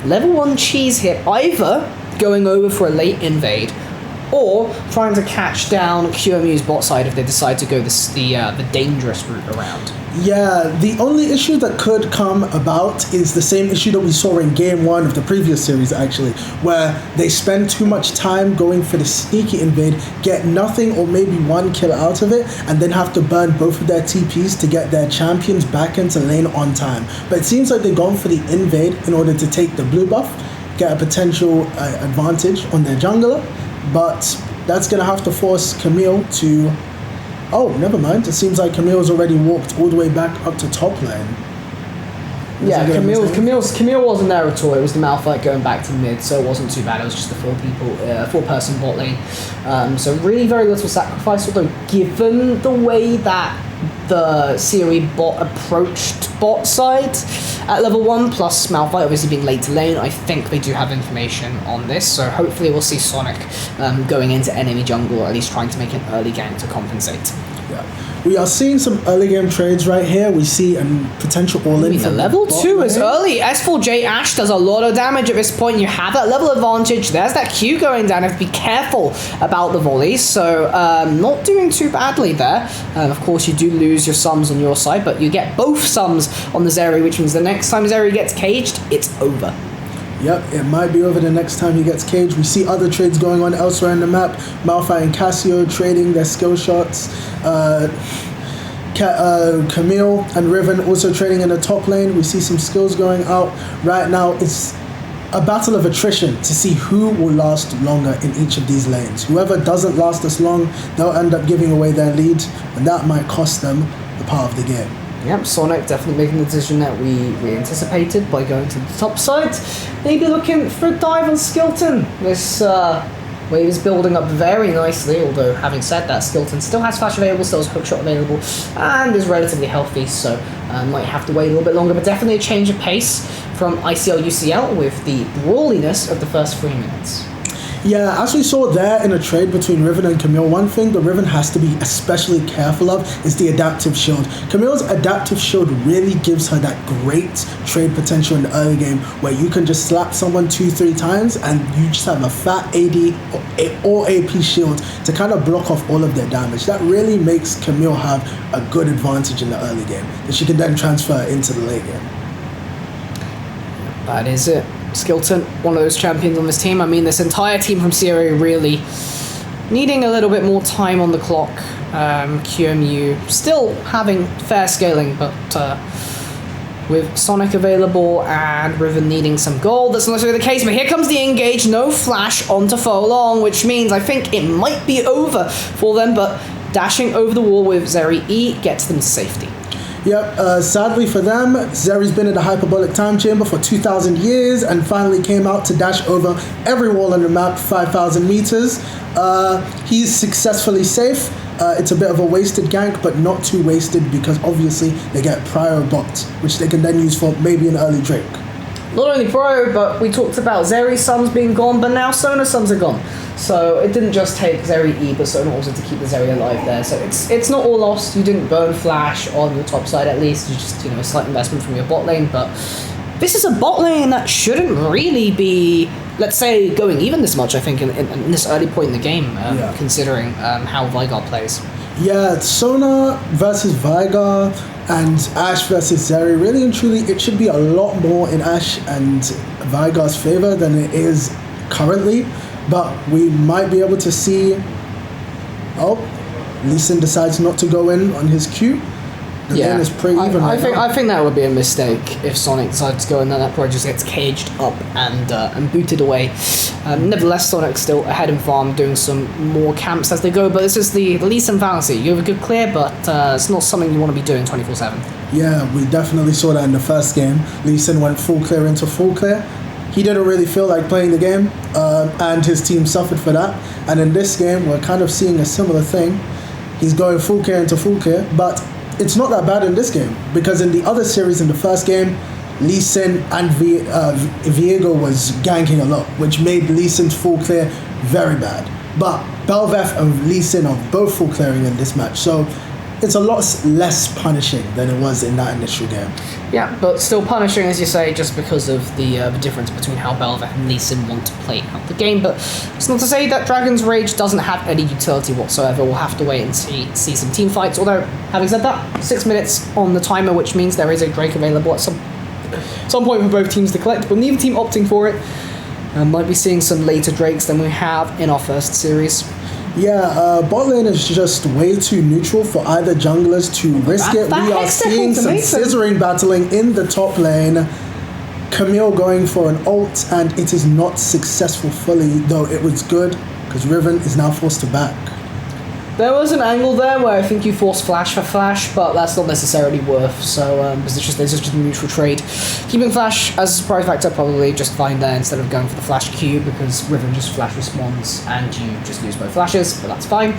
Level 1 cheese here, either going over for a late invade, or trying to catch down QMU's bot side if they decide to go the dangerous route around. Yeah, the only issue that could come about is the same issue that we saw in game 1 of the previous series, actually, where they spend too much time going for the sneaky invade, get nothing or maybe one kill out of it, and then have to burn both of their TPs to get their champions back into lane on time. But it seems like they've gone for the invade in order to take the blue buff, get a potential advantage on their jungler, but that's going to have to force Camille to... Oh, never mind. It seems like Camille's already walked all the way back up to top lane. Yeah, Camille wasn't there at all. It was the Malphite going back to mid, so it wasn't too bad. It was just the four-person bot lane. So really very little sacrifice, although given the way that the Siri bot approached bot side at level 1, plus Malphite obviously being late to lane, I think they do have information on this, so hopefully we'll see Sonic going into enemy jungle, or at least trying to make an early gank to compensate. Yeah. We are seeing some early game trades right here. We see a potential all-in. The level 2 is early. S4J Ashe does a lot of damage at this point. You have that level advantage. There's that Q going down. You have to be careful about the volleys. So not doing too badly there. Of course, you do lose your sums on your side, but you get both sums on the Zeri, which means the next time Zeri gets caged, it's over. Yep, it might be over the next time he gets caged. We see other trades going on elsewhere in the map. Malphite and Cassio trading their skill shots. Camille and Riven also trading in the top lane. We see some skills going out. Right now, it's a battle of attrition to see who will last longer in each of these lanes. Whoever doesn't last as long, they'll end up giving away their lead, and that might cost them the part of the game. Yep, Sonic definitely making the decision that we anticipated by going to the top side. Maybe looking for a dive on Skilton. This wave is building up very nicely, although having said that, Skilton still has flash available, still has hookshot available, and is relatively healthy, so might have to wait a little bit longer, but definitely a change of pace from ICL UCL with the brawliness of the first 3 minutes. Yeah, as we saw there in a trade between Riven and Camille, one thing that Riven has to be especially careful of is the adaptive shield. Camille's adaptive shield really gives her that great trade potential in the early game where you can just slap someone 2-3 times and you just have a fat AD or AP shield to kind of block off all of their damage. That really makes Camille have a good advantage in the early game that she can then transfer into the late game. That is it. Skilton, one of those champions on this team. I mean, this entire team from Siri really needing a little bit more time on the clock. QMU still having fair scaling, but with Sonic available and Riven needing some gold, that's not necessarily the case. But here comes the engage, no flash onto Folong, which means I think it might be over for them, but dashing over the wall with Zeri E gets them to safety. Yep, sadly for them, Zeri's been in the hyperbolic time chamber for 2,000 years and finally came out to dash over every wall on the map, 5,000 meters. He's successfully safe. It's a bit of a wasted gank, but not too wasted because obviously they get prior bot, which they can then use for maybe an early drink. Not only prior, but we talked about Zeri's sums being gone, but now Sona's sums are gone. So it didn't just take Zeri E, but Sona also to keep the Zeri alive there. So it's not all lost. You didn't burn flash on the top side at least. You just, a slight investment from your bot lane. But this is a bot lane that shouldn't really be, let's say, going even this much, I think, in this early point in the game, considering how Vigar plays. Yeah, Sona versus Vigar and Ashe versus Zeri, really and truly, it should be a lot more in Ashe and Vigar's favor than it is currently. But we might be able to see... Oh, Lee Sin decides not to go in on his Q. The game is pretty even I think that would be a mistake if Sonic decides to go in, then that probably just gets caged up and booted away. Nevertheless, Sonic's still ahead in farm, doing some more camps as they go, but this is the Lee Sin fallacy. You have a good clear, but it's not something you want to be doing 24/7. Yeah, we definitely saw that in the first game. Lee Sin went full clear into full clear. He didn't really feel like playing the game, and his team suffered for that. And in this game, we're kind of seeing a similar thing. He's going full clear into full clear, but it's not that bad in this game, because in the other series in the first game, Lee Sin and Viego was ganking a lot, which made Lee Sin's full clear very bad. But Belveth and Lee Sin are both full clearing in this match, so it's a lot less punishing than it was in that initial game. Yeah, but still punishing, as you say, just because of the difference between how Bel'Veth and Lee Sin want to play out the game. But it's not to say that Dragon's Rage doesn't have any utility whatsoever. We'll have to wait and see some team fights. Although, having said that, 6 minutes on the timer, which means there is a Drake available at some point for both teams to collect, but neither team opting for it. Might be seeing some later Drakes than we have in our first series. Yeah, bot lane is just way too neutral for either junglers to risk it. We are seeing some scissoring battling in the top lane. Camille going for an ult, and it is not successful fully, though it was good, because Riven is now forced to back. There was an angle there where I think you force Flash for Flash, but that's not necessarily worth, so because it's just a neutral trade. Keeping Flash as a surprise factor, probably just fine there instead of going for the Flash Q, because Riven just Flash responds and you just lose both Flashes, but that's fine.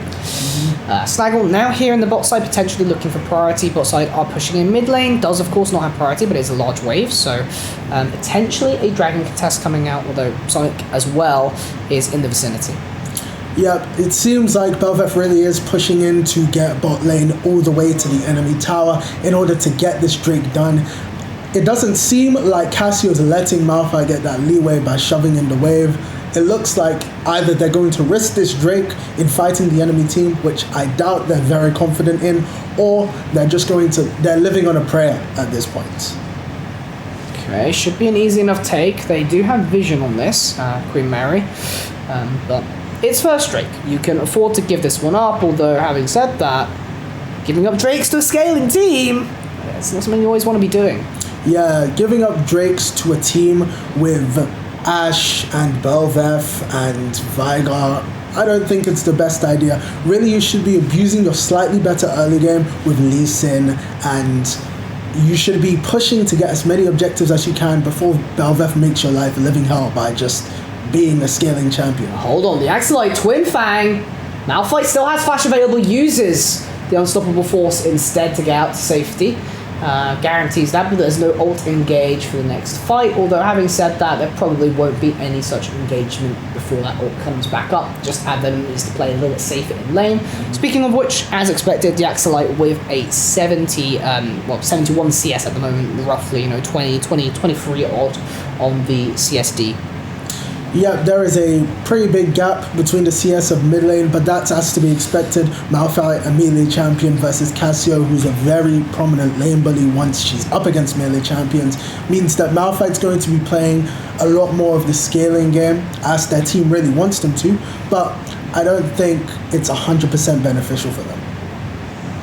Snaggle now here in the bot side, potentially looking for priority. Bot side are pushing in mid lane, does of course not have priority, but it's a large wave, so potentially a Dragon contest coming out, although Sonic as well is in the vicinity. Yeah, it seems like Bel'Veth really is pushing in to get bot lane all the way to the enemy tower in order to get this Drake done. It doesn't seem like Cassio's letting Malphite get that leeway by shoving in the wave. It looks like either they're going to risk this Drake in fighting the enemy team, which I doubt they're very confident in, or they're living on a prayer at this point. Okay, should be an easy enough take. They do have vision on this, Queen Mary, but it's first Drake. You can afford to give this one up, although having said that, giving up Drakes to a scaling team, it's not something you always want to be doing. Yeah, giving up Drakes to a team with Ashe and Bel'Veth and Veigar, I don't think it's the best idea. Really, you should be abusing your slightly better early game with Lee Sin, and you should be pushing to get as many objectives as you can before Bel'Veth makes your life a living hell by just being a scaling champion. Hold on, the Axelite Twin Fang. Malphite still has Flash available, uses the Unstoppable Force instead to get out to safety. Guarantees that, but there's no ult engage for the next fight, although having said that, there probably won't be any such engagement before that ult comes back up. Just Advenom needs to play a little bit safer in lane. Speaking of which, as expected, the Axelite with a 71 CS at the moment, roughly, 23 odd on the CSD. Yeah, there is a pretty big gap between the CS of mid lane, but that's as to be expected. Malphite, a melee champion, versus Cassio, who's a very prominent lane bully once she's up against melee champions, means that Malphite's going to be playing a lot more of the scaling game, as their team really wants them to, but I don't think it's 100% beneficial for them.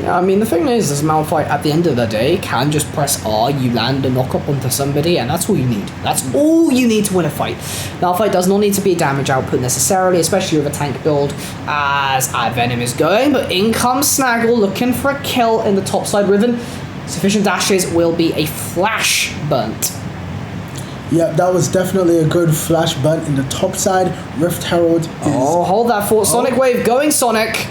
Yeah, I mean, the thing is Malphite at the end of the day can just press R, you land a knock-up onto somebody, and that's all you need. That's all you need to win a fight. Malphite does not need to be a damage output necessarily, especially with a tank build, as Venom is going, but in comes Snaggle looking for a kill in the top side. Riven, sufficient dashes will be a flash burnt. Yeah, that was definitely a good flash burnt in the top side. Rift Herald is... Oh, hold that thought. Sonic Wave going Sonic.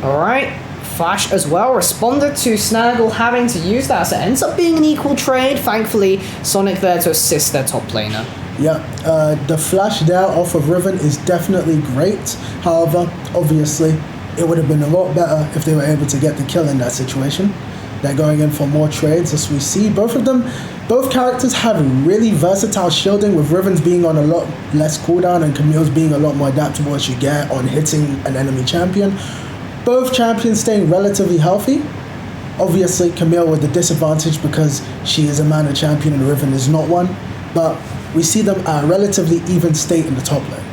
Alright, Flash as well responded to Snaggle having to use that, so it ends up being an equal trade. Thankfully, Sonic there to assist their top laner. Yeah, the flash there off of Riven is definitely great. However, obviously, it would have been a lot better if they were able to get the kill in that situation. They're going in for more trades, as we see. Both characters have really versatile shielding, with Riven's being on a lot less cooldown and Camille's being a lot more adaptable as you get on hitting an enemy champion. Both champions staying relatively healthy. Obviously, Camille with the disadvantage because she is a mana champion and Riven is not one. But we see them at a relatively even state in the top lane.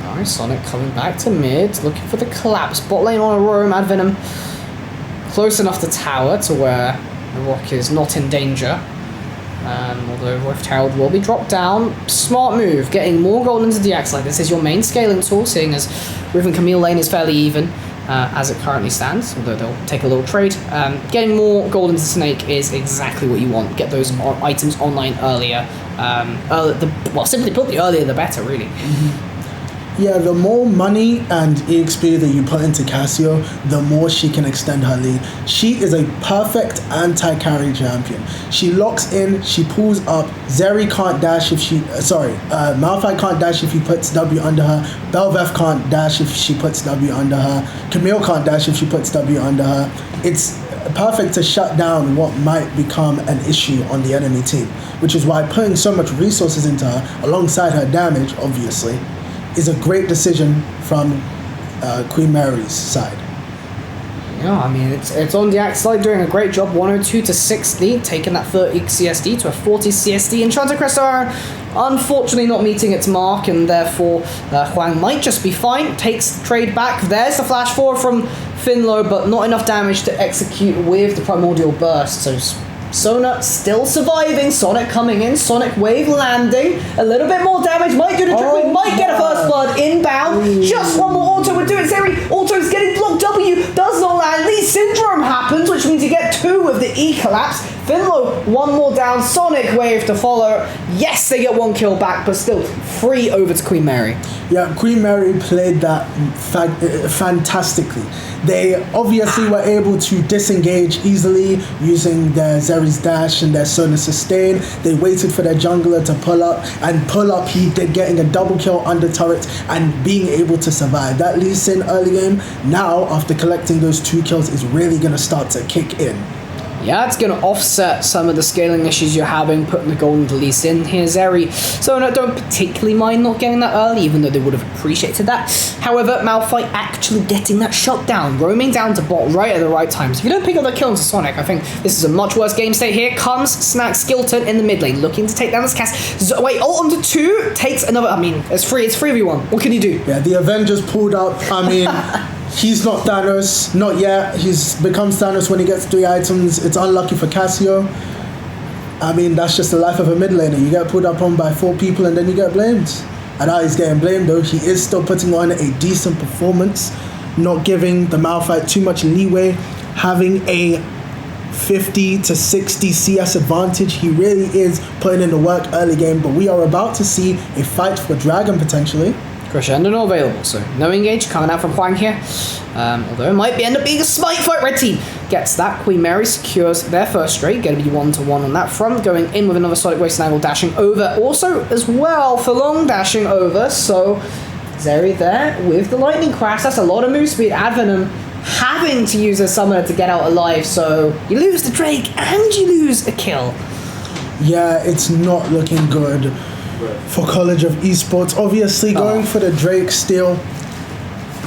Alright, Sonic coming back to mid, looking for the collapse. Bot lane on a roam, Advenom close enough to tower to where the rock is not in danger. Although Rift Herald will be dropped down. Smart move, getting more gold into the Axelite. This is your main scaling tool, seeing as Riven Camille lane is fairly even as it currently stands, although they'll take a little trade. Getting more gold into Snake is exactly what you want. Get those items online earlier. Simply put, the earlier the better, really. Yeah, the more money and EXP that you put into Cassio, the more she can extend her lead. She is a perfect anti-carry champion. She locks in, she pulls up. Zeri can't dash if Malphite can't dash if he puts W under her. Belveth can't dash if she puts W under her. Camille can't dash if she puts W under her. It's perfect to shut down what might become an issue on the enemy team, which is why putting so much resources into her, alongside her damage, obviously, is a great decision from Queen Mary's side. Yeah, I mean, it's on the Axe side doing a great job, 102 to 60, taking that 30 CSD to a 40 CSD. Enchanted Crystal, unfortunately not meeting its mark, and therefore Huang might just be fine. Takes the trade back. There's the flash forward from Finlow, but not enough damage to execute with the Primordial Burst. So Sona still surviving. Sonic coming in. Sonic Wave landing. A little bit more damage. Might do the trick. We might get a first blood inbound. Just one more auto would do it. Zeri auto's getting blocked. W does not land. Lee Syndrome happens, which means you get 2 of the E collapse. Finlow, 1 more down. Sonic Wave to follow. Yes, they get 1 kill back, but still 3 over to Queen Mary. Yeah, Queen Mary played that fantastically. They obviously were able to disengage easily using their Zeri's dash and their Sona sustain. They waited for their jungler to pull up, and pull up he did, getting a double kill under turret and being able to survive. That Lee Sin early game, now after collecting those 2 kills, is really going to start to kick in. Yeah, it's going to offset some of the scaling issues you're having, putting the golden release in here, Zeri. So I don't particularly mind not getting that early, even though they would have appreciated that. However, Malphite actually getting that shot down, roaming down to bot right at the right time. So if you don't pick up that kill into Sonic, I think this is a much worse game state. Here comes Snack Skilton in the mid lane, looking to take down this cast. Wait, ult onto 2, takes another, I mean, it's 3v1. What can you do? Yeah, the Avengers pulled up, I mean... He's not Thanos, not yet. He's becomes Thanos when he gets 3 items. It's unlucky for Cassio. I mean, that's just the life of a mid laner. You get pulled up on by 4 people and then you get blamed. And now he's getting blamed though. He is still putting on a decent performance, not giving the Malphite too much leeway, having a 50 to 60 CS advantage. He really is putting in the work early game, but we are about to see a fight for Dragon potentially. Crescendo not available, so no engage coming out from Huang here. Although it might end up being a smite fight. Red team gets that. Queen Mary secures their first straight. Going to be 1-1 on that front. Going in with another Sonic Wave Snaggle dashing over. Also as well for long dashing over. So Zeri there with the lightning crash. That's a lot of move speed. Advenom having to use a summoner to get out alive. So you lose the Drake and you lose a kill. Yeah, it's not looking good for College of Esports. Obviously going for the Drake steal.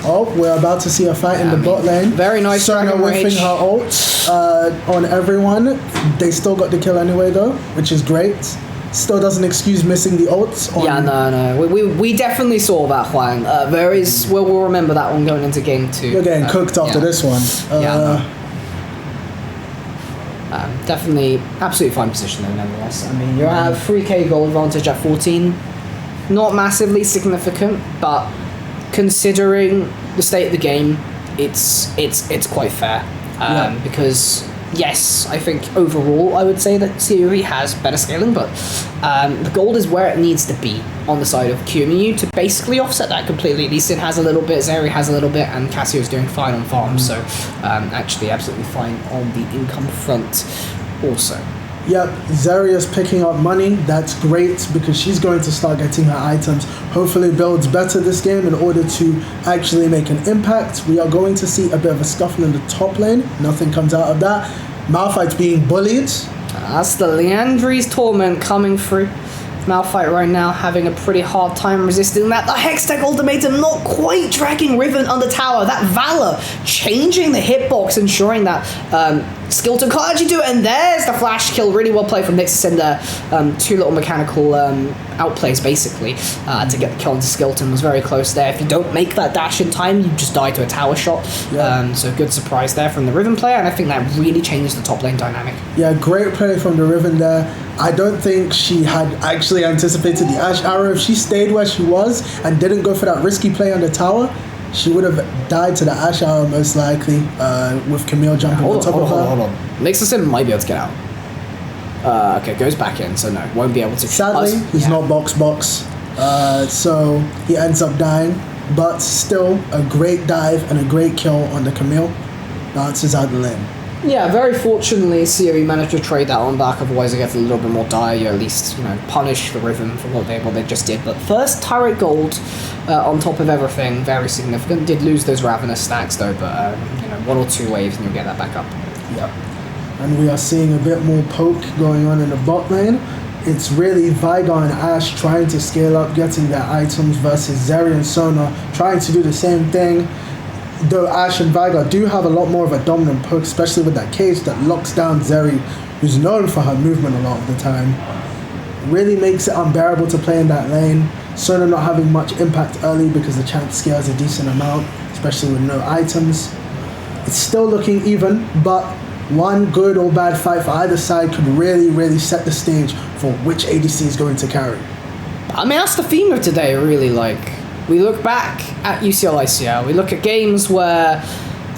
Oh, we're about to see a fight in the bot lane. Very nice. Sona whiffing her ult on everyone. They still got the kill anyway though, which is great. Still doesn't excuse missing the ults. Yeah, no. We definitely saw that, Huang. We'll remember that one going into game 2. You're getting cooked after this one. Definitely absolutely fine position though, nonetheless. I mean, you have 3k goal advantage at 14. Not massively significant, but considering the state of the game, it's quite fair. Because yes, I think overall I would say that Theory has better scaling, but the gold is where it needs to be on the side of QMU to basically offset that completely. Lee Sin has a little bit, Zeri has a little bit, and Cassio's doing fine on farm, so actually absolutely fine on the income front also. Yep, Zeri is picking up money. That's great because she's going to start getting her items. Hopefully builds better this game in order to actually make an impact. We are going to see a bit of a scuffle in the top lane. Nothing comes out of that. Malphite's being bullied. That's the Leandri's Torment coming through. Malphite right now having a pretty hard time resisting that. The Hextech Ultimatum not quite dragging Riven under tower. That Valor changing the hitbox, ensuring that Skilton can't actually do it. And there's the flash kill. Really well played from Nixus in there. 2 little mechanical outplays basically to get the kill into Skilton. Was very close there. If you don't make that dash in time, you just die to a tower shot. So good surprise there from the Riven player, and I think that really changed the top lane dynamic. Yeah, great play from the Riven there. I don't think she had actually anticipated the Ash Arrow. If she stayed where she was and didn't go for that risky play on the tower, she would have died to the Ash Arrow most likely, with Camille jumping on top of her. Hold on. Nixus might be able to get out. Okay, goes back in, so no, won't be able to. Sadly, he's not box. So he ends up dying, but still a great dive and a great kill on the Camille. Bounces out the lane. Yeah, very fortunately, COE managed to trade that one back. Otherwise, it gets a little bit more dire. You at least, punish the Rhythm for what they just did. But first, Turret Gold on top of everything, very significant. Did lose those Ravenous stacks though, but 1 or 2 waves and you'll get that back up. Yep. And we are seeing a bit more poke going on in the bot lane. It's really Vigar and Ashe trying to scale up, getting their items versus Zeri and Sona trying to do the same thing. Though Ashe and Vigar do have a lot more of a dominant poke, especially with that cage that locks down Zeri, who's known for her movement a lot of the time. Really makes it unbearable to play in that lane. Sona not having much impact early because the champ scales a decent amount, especially with no items. It's still looking even, but one good or bad fight for either side could really, really set the stage for which ADC is going to carry. I mean, that's the theme of today, really. We look back at UCL ICL, we look at games where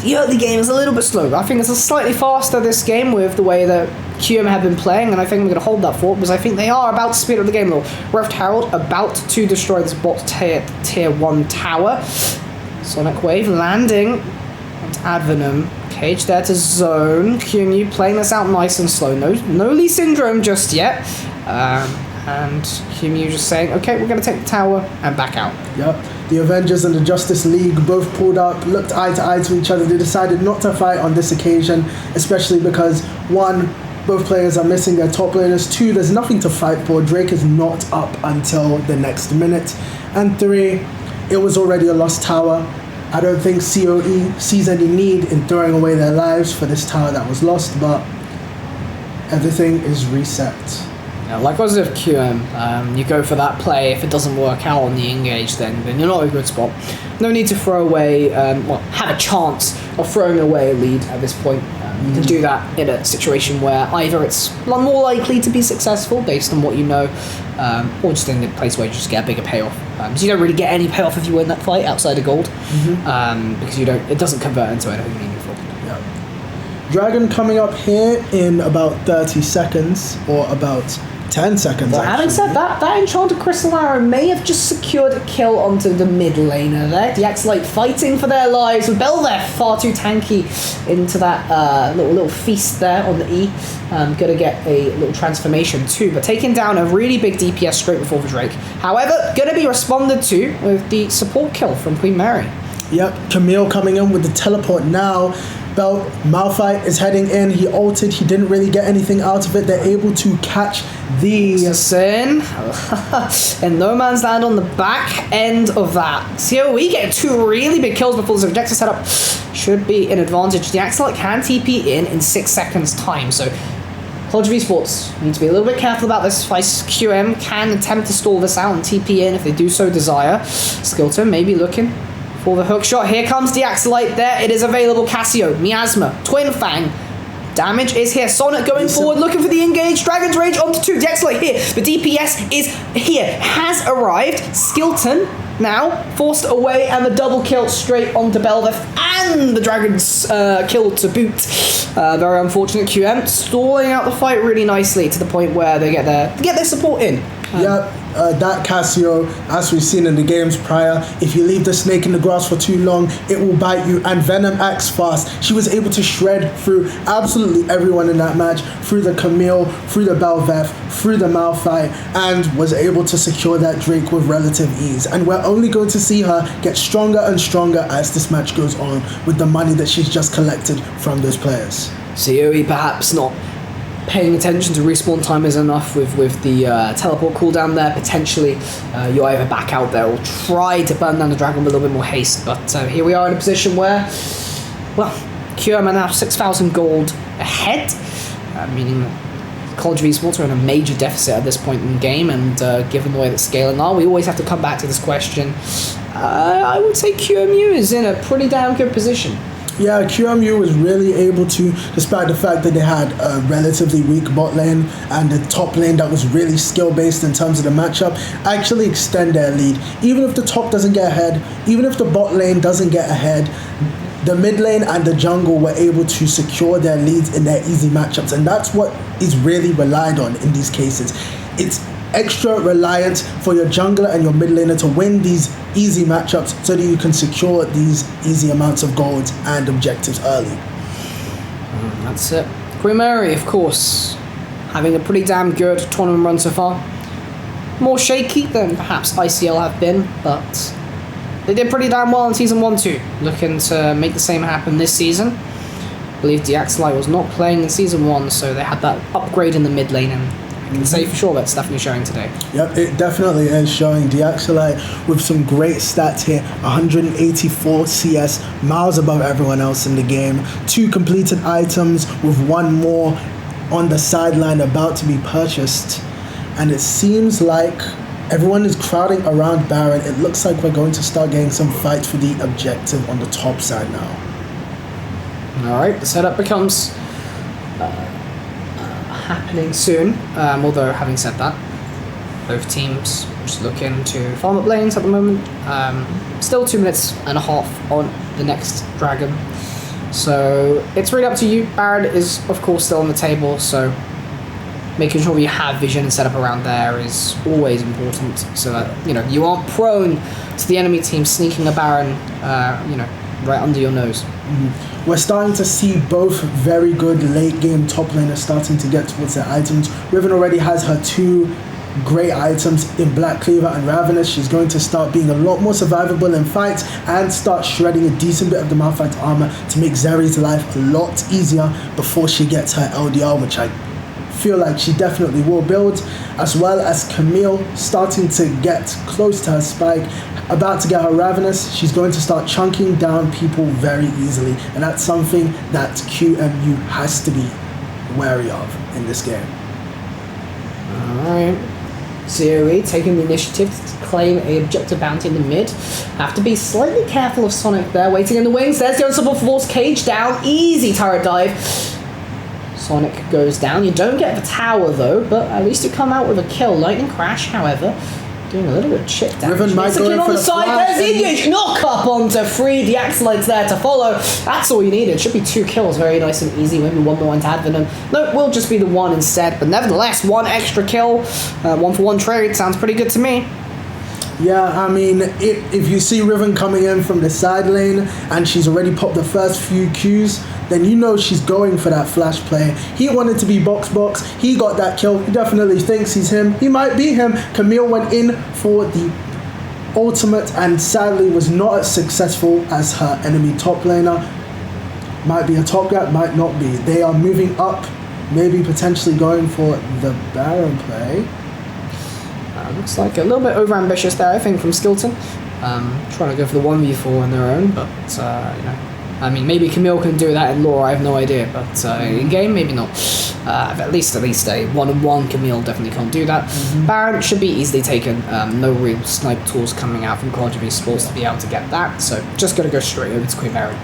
the early game is a little bit slow. I think it's a slightly faster this game with the way that QM have been playing, and I think we're going to hold that forward because I think they are about to speed up the game a little. Rift Herald about to destroy this bot tier 1 tower. Sonic Wave landing onto Advenom. Cage there to zone. QMU playing this out nice and slow. No Lee Syndrome just yet. And QMU just saying, okay, we're going to take the tower and back out. Yep. The Avengers and the Justice League both pulled up, looked eye to eye to each other. They decided not to fight on this occasion, especially because, 1, both players are missing their top laners. 2, there's nothing to fight for. Drake is not up until the next minute. And 3, it was already a lost tower. I don't think COE sees any need in throwing away their lives for this tower that was lost, but everything is reset. Yeah, likewise with QM, you go for that play. If it doesn't work out on the engage, then you're not in a good spot. No need to throw away, have a chance of throwing away a lead at this point. You can do that in a situation where either it's more likely to be successful based on what you know, or just in a place where you just get a bigger payoff. So you don't really get any payoff if you win that fight outside of gold, because it doesn't convert into anything meaningful. Yeah. Dragon coming up here in about 30 seconds, or about 10 seconds. Well, having said that, that Enchanted Crystal Arrow may have just secured a kill onto the mid laner there. The Axelite fighting for their lives with Belveth far too tanky into that little feast there on the E. Gonna get a little transformation too, but taking down a really big DPS straight before the Drake. However, gonna be responded to with the support kill from Queen Mary. Yep, Camille coming in with the teleport now. Malphite is heading in. He ulted. He didn't really get anything out of it. They're able to catch the Sin and No Man's Land on the back end of that. So we get 2 really big kills before the objective setup should be an advantage. The Axelite can TP in 6 seconds time. So College of Esports need to be a little bit careful about this. QM can attempt to stall this out and TP in if they do so desire. Skilton may be looking for the hook shot. Here comes the Axelite there. It is available. Cassio, Miasma, Twin Fang. Damage is here. Sonic going forward, looking for the engage. Dragon's Rage onto 2. The Axelite here. The DPS is here. Has arrived. Skilton now forced away, and the double kill straight onto Belveth. And the Dragon's kill to boot. Very unfortunate. QM stalling out the fight really nicely to the point where they get their support in. That Cassio, as we've seen in the games prior, if you leave the snake in the grass for too long, it will bite you, and Venom acts fast. She was able to shred through absolutely everyone in that match, through the Camille, through the Belveth, through the Malphite, and was able to secure that Drake with relative ease. And we're only going to see her get stronger and stronger as this match goes on with the money that she's just collected from those players. COE perhaps not paying attention to respawn time is enough with the teleport cooldown there. Potentially you either back out there or try to burn down the dragon with a little bit more haste, but here we are in a position where, well, QM are now 6,000 gold ahead, meaning that College of Esports are in a major deficit at this point in the game, and given the way that scaling are, we always have to come back to this question. I would say QMU is in a pretty damn good position. Yeah, QMU was really able to, despite the fact that they had a relatively weak bot lane and the top lane that was really skill-based in terms of the matchup, actually extend their lead. Even if the top doesn't get ahead, even if the bot lane doesn't get ahead, the mid lane and the jungle were able to secure their leads in their easy matchups, and that's what is really relied on in these cases. It's extra reliant for your jungler and your mid laner to win these easy matchups so that you can secure these easy amounts of gold and objectives early. That's it. Queen Mary, of course, having a pretty damn good tournament run so far. More shaky than perhaps ICL have been, but they did pretty damn well in Season 1-2. Looking to make the same happen this season. I believe Deaxelite was not playing in Season 1, so they had that upgrade in the mid lane, and I can say for sure that's definitely showing today. Yep, it definitely is showing. Deaxelite with some great stats here. 184 CS, miles above everyone else in the game. 2 completed items with 1 more on the sideline about to be purchased. And it seems like everyone is crowding around Baron. It looks like we're going to start getting some fights for the objective on the top side now. Alright, the setup becomes happening soon. Although, having said that, both teams just looking to farm up lanes at the moment. Still 2 minutes and a half on the next dragon. So, it's really up to you. Baron is, of course, still on the table, so making sure you have vision and setup around there is always important, so that you aren't prone to the enemy team sneaking a Baron, right under your nose. We're starting to see both very good late game top laners starting to get towards their items. Riven already has her 2 great items in Black Cleaver and Ravenous. She's going to start being a lot more survivable in fights and start shredding a decent bit of the Malphite armor to make Zeri's life a lot easier before she gets her LDR, which I feel like she definitely will build, as well as Camille starting to get close to her spike, about to get her Ravenous. She's going to start chunking down people very easily, and that's something that QMU has to be wary of in this game. Alright. Zeri taking the initiative to claim a objective bounty in the mid. Have to be slightly careful of Sonic there, waiting in the wings. There's the unstoppable force, cage down, easy turret dive. Sonic goes down. You don't get the tower though, but at least you come out with a kill. Lightning Crash, however, doing a little bit of chip damage. Riven might go in on for the the side. flash. There's English knock up onto 3 Deaxelites there to follow. That's all you needed. Should be 2 kills, very nice and easy. Maybe 1 more into Advenom. No, it will just be the 1 instead. But nevertheless, 1 extra kill, 1-for-1 trade sounds pretty good to me. Yeah, I mean, if you see Riven coming in from the side lane and she's already popped the first few Qs, then you know she's going for that flash play. He wanted to be box. He got that kill. He definitely thinks he's him. He might be him. Camille went in for the ultimate and sadly was not as successful as her enemy top laner. Might be a top gap, might not be. They are moving up, maybe potentially going for the Baron play. Looks like a little bit over-ambitious there, I think, from Skilton. Trying to go for the 1v4 on their own, but, I mean, maybe Camille can do that in lore, I have no idea, but in-game, maybe not. At least a 1-on-1, Camille definitely can't do that. Baron should be easily taken. No real snipe tools coming out from College of Esports to be able to get that, so just going to go straight over to Queen Baron.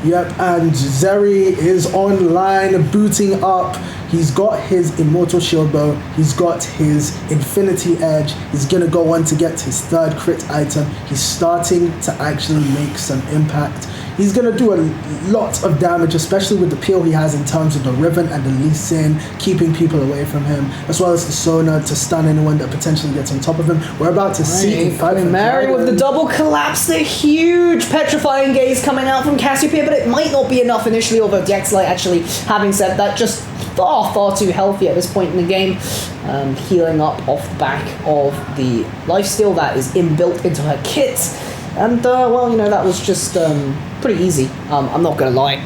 Yep, and Zeri is online, booting up. He's got his Immortal Shield Bow, he's got his Infinity Edge, he's gonna go on to get his 3rd crit item. He's starting to actually make some impact. He's gonna do a lot of damage, especially with the peel he has in terms of the Riven and the Lee Sin, keeping people away from him, as well as the Sona to stun anyone that potentially gets on top of him. We're about to see a fight for Mary Dragon. with the double collapse, the huge petrifying gaze coming out from Cassiopeia, but it might not be enough initially, although Deaxelite actually, having said that, just far too healthy at this point in the game, healing up off the back of the lifesteal that is inbuilt into her kit. And, that was just pretty easy. I'm not going to lie.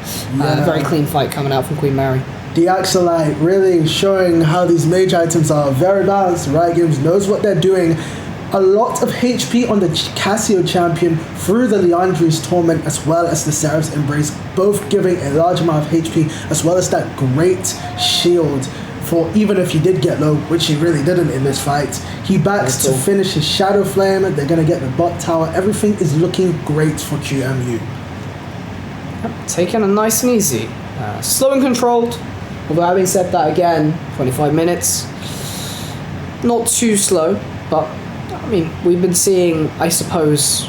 Very clean fight coming out from Queen Mary. Deaxelite really showing how these mage items are very balanced. Riot Games knows what they're doing. A lot of HP on the Cassio champion through the Leandri's Torment as well as the Seraph's Embrace, both giving a large amount of HP as well as that great shield for even if he did get low, which he really didn't in this fight. He backs to finish his Shadow Flame. They're going to get the bot tower. Everything is looking great for QMU. Taking it nice and easy. Slow and controlled. Although having said that again, 25 minutes. Not too slow, but I mean, we've been seeing, I suppose,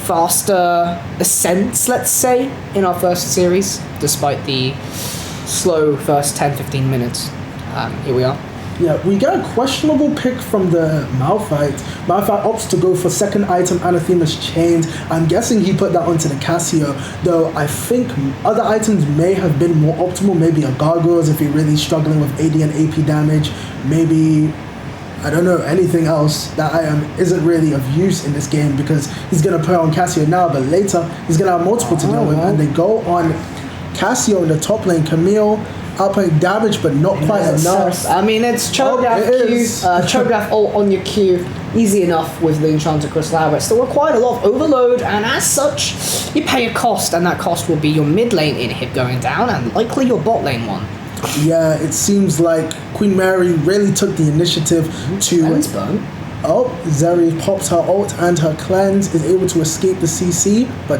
faster ascents, let's say, in our first series, despite the slow first 10-15 minutes. Here we are. Yeah, we get a questionable pick from the Malphite. Malphite opts to go for second item, Anathema's Chains. I'm guessing he put that onto the Cassio, though I think other items may have been more optimal. Maybe a Gargoyles if you're really struggling with AD and AP damage. Maybe, I don't know, anything else that item isn't really of use in this game because he's going to put on Cassio now, but later he's going to have multiple to deal with. And they go on Cassio in the top lane. Camille outputting damage, but not quite enough. I mean, it's Cho'Gath Cho'Gath ult on your Q, easy enough with the Enchanted Crystal Arrow. It still required a lot of overload, and as such, you pay a cost, and that cost will be your mid lane inhib going down, and likely your bot lane one. Yeah, it seems like Queen Mary really took the initiative to... Cleanse burn. Oh, Zeri pops her ult and her cleanse, is able to escape the CC, but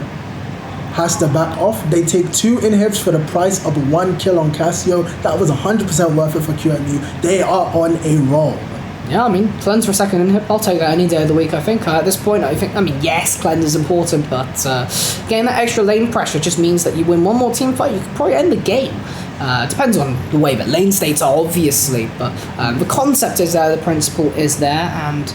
has to back off. They take 2 inhibs for the price of 1 kill on Cassio. That was 100% worth it for QMU. They are on a roll. Yeah, I mean, cleanse for second inhib, I'll take that any day of the week, I think. At this point, yes, cleanse is important, but getting that extra lane pressure just means that you win one more team fight, you could probably end the game. Depends on the way that lane states are, obviously, but the concept is there, the principle is there, and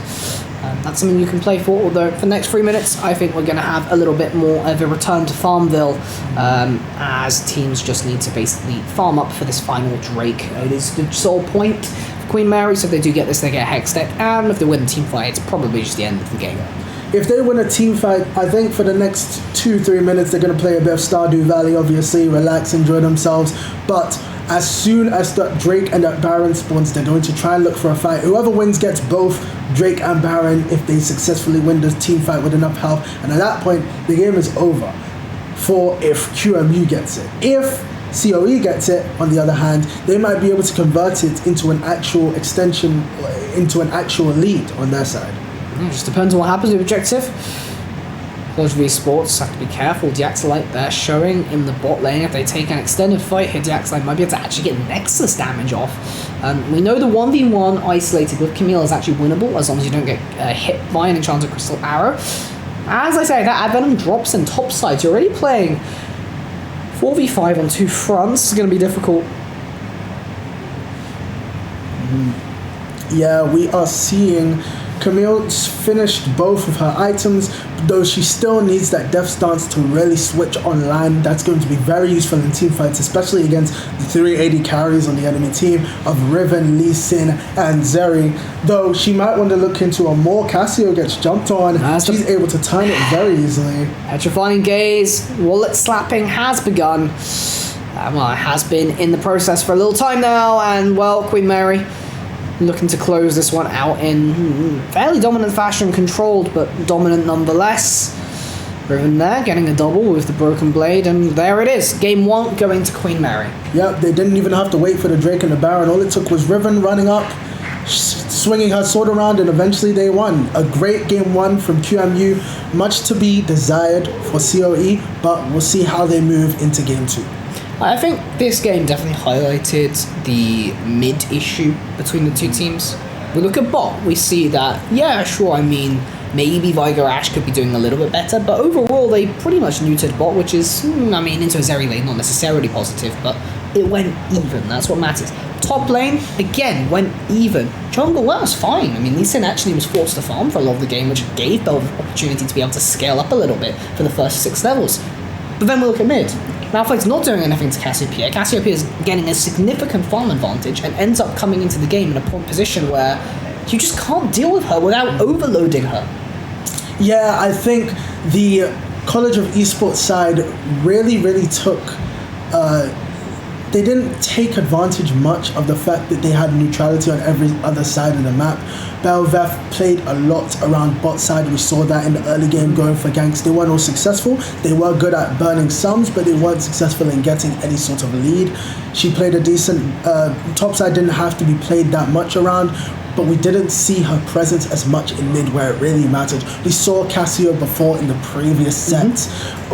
that's something you can play for. Although for the next 3 minutes, I think we're going to have a little bit more of a return to Farmville, as teams just need to basically farm up for this final Drake. It is the sole point for Queen Mary, so if they do get this, they get a Hex deck, and if they win the team fight, it's probably just the end of the game. If they win a team fight, I think for the next 2-3 minutes, they're going to play a bit of Stardew Valley, obviously, relax, enjoy themselves. But as soon as that Drake and that Baron spawns, they're going to try and look for a fight. Whoever wins gets both Drake and Baron if they successfully win the team fight with enough health. And at that point, the game is over for if QMU gets it. If COE gets it, on the other hand, they might be able to convert it into an actual extension, into an actual lead on their side. It just depends on what happens with objective. Those of Esports have to be careful. Deaxolite they're showing in the bot lane. If they take an extended fight here, Deaxolite might be able to actually get Nexus damage off. We know the 1v1 isolated with Camille is actually winnable as long as you don't get hit by an Enchanted Crystal Arrow. As I say, that Advenom drops in top side. You're already playing 4v5 on 2 fronts. It's going to be difficult. Yeah, we are seeing Camille's finished both of her items, though she still needs that Death Stance to really switch online. That's going to be very useful in team fights, especially against the 380 carries on the enemy team of Riven, Lee Sin, and Zeri. Though she might want to look into a more Cassio gets jumped on. She's able to turn it very easily. Petrifying Gaze, wallet slapping has begun. Well, it has been in the process for a little time now, and well, Queen Mary looking to close this one out in fairly dominant fashion, controlled but dominant nonetheless. Riven there getting a double with the Broken Blade, and there it is. Game 1 going to Queen Mary. Yep, they didn't even have to wait for the Drake and the Baron. All it took was Riven running up, swinging her sword around, and eventually they won. A great game 1 from QMU, much to be desired for COE, but we'll see how they move into game 2. I think this game definitely highlighted the mid issue between the two teams. We look at bot, we see that, yeah, sure, I mean, maybe Viger Ash could be doing a little bit better, but overall they pretty much neutered bot, which is, into a Zeri lane, not necessarily positive, but it went even, that's what matters. Top lane, again, went even. Jungle, well, was fine. I mean, Lee Sin actually was forced to farm for a lot of the game, which gave Bell the opportunity to be able to scale up a little bit for the first 6 levels. But then we look at mid. Malphite's not doing anything to Cassiopeia. Cassiopeia is getting a significant farm advantage and ends up coming into the game in a position where you just can't deal with her without overloading her. Yeah, I think the College of Esports side really took... they didn't take advantage much of the fact that they had neutrality on every other side of the map. Belveth played a lot around bot side. We saw that in the early game going for ganks. They weren't all successful. They were good at burning sums, but they weren't successful in getting any sort of lead. She played a decent... top side didn't have to be played that much around, but we didn't see her presence as much in mid where it really mattered. We saw Cassio before in the previous set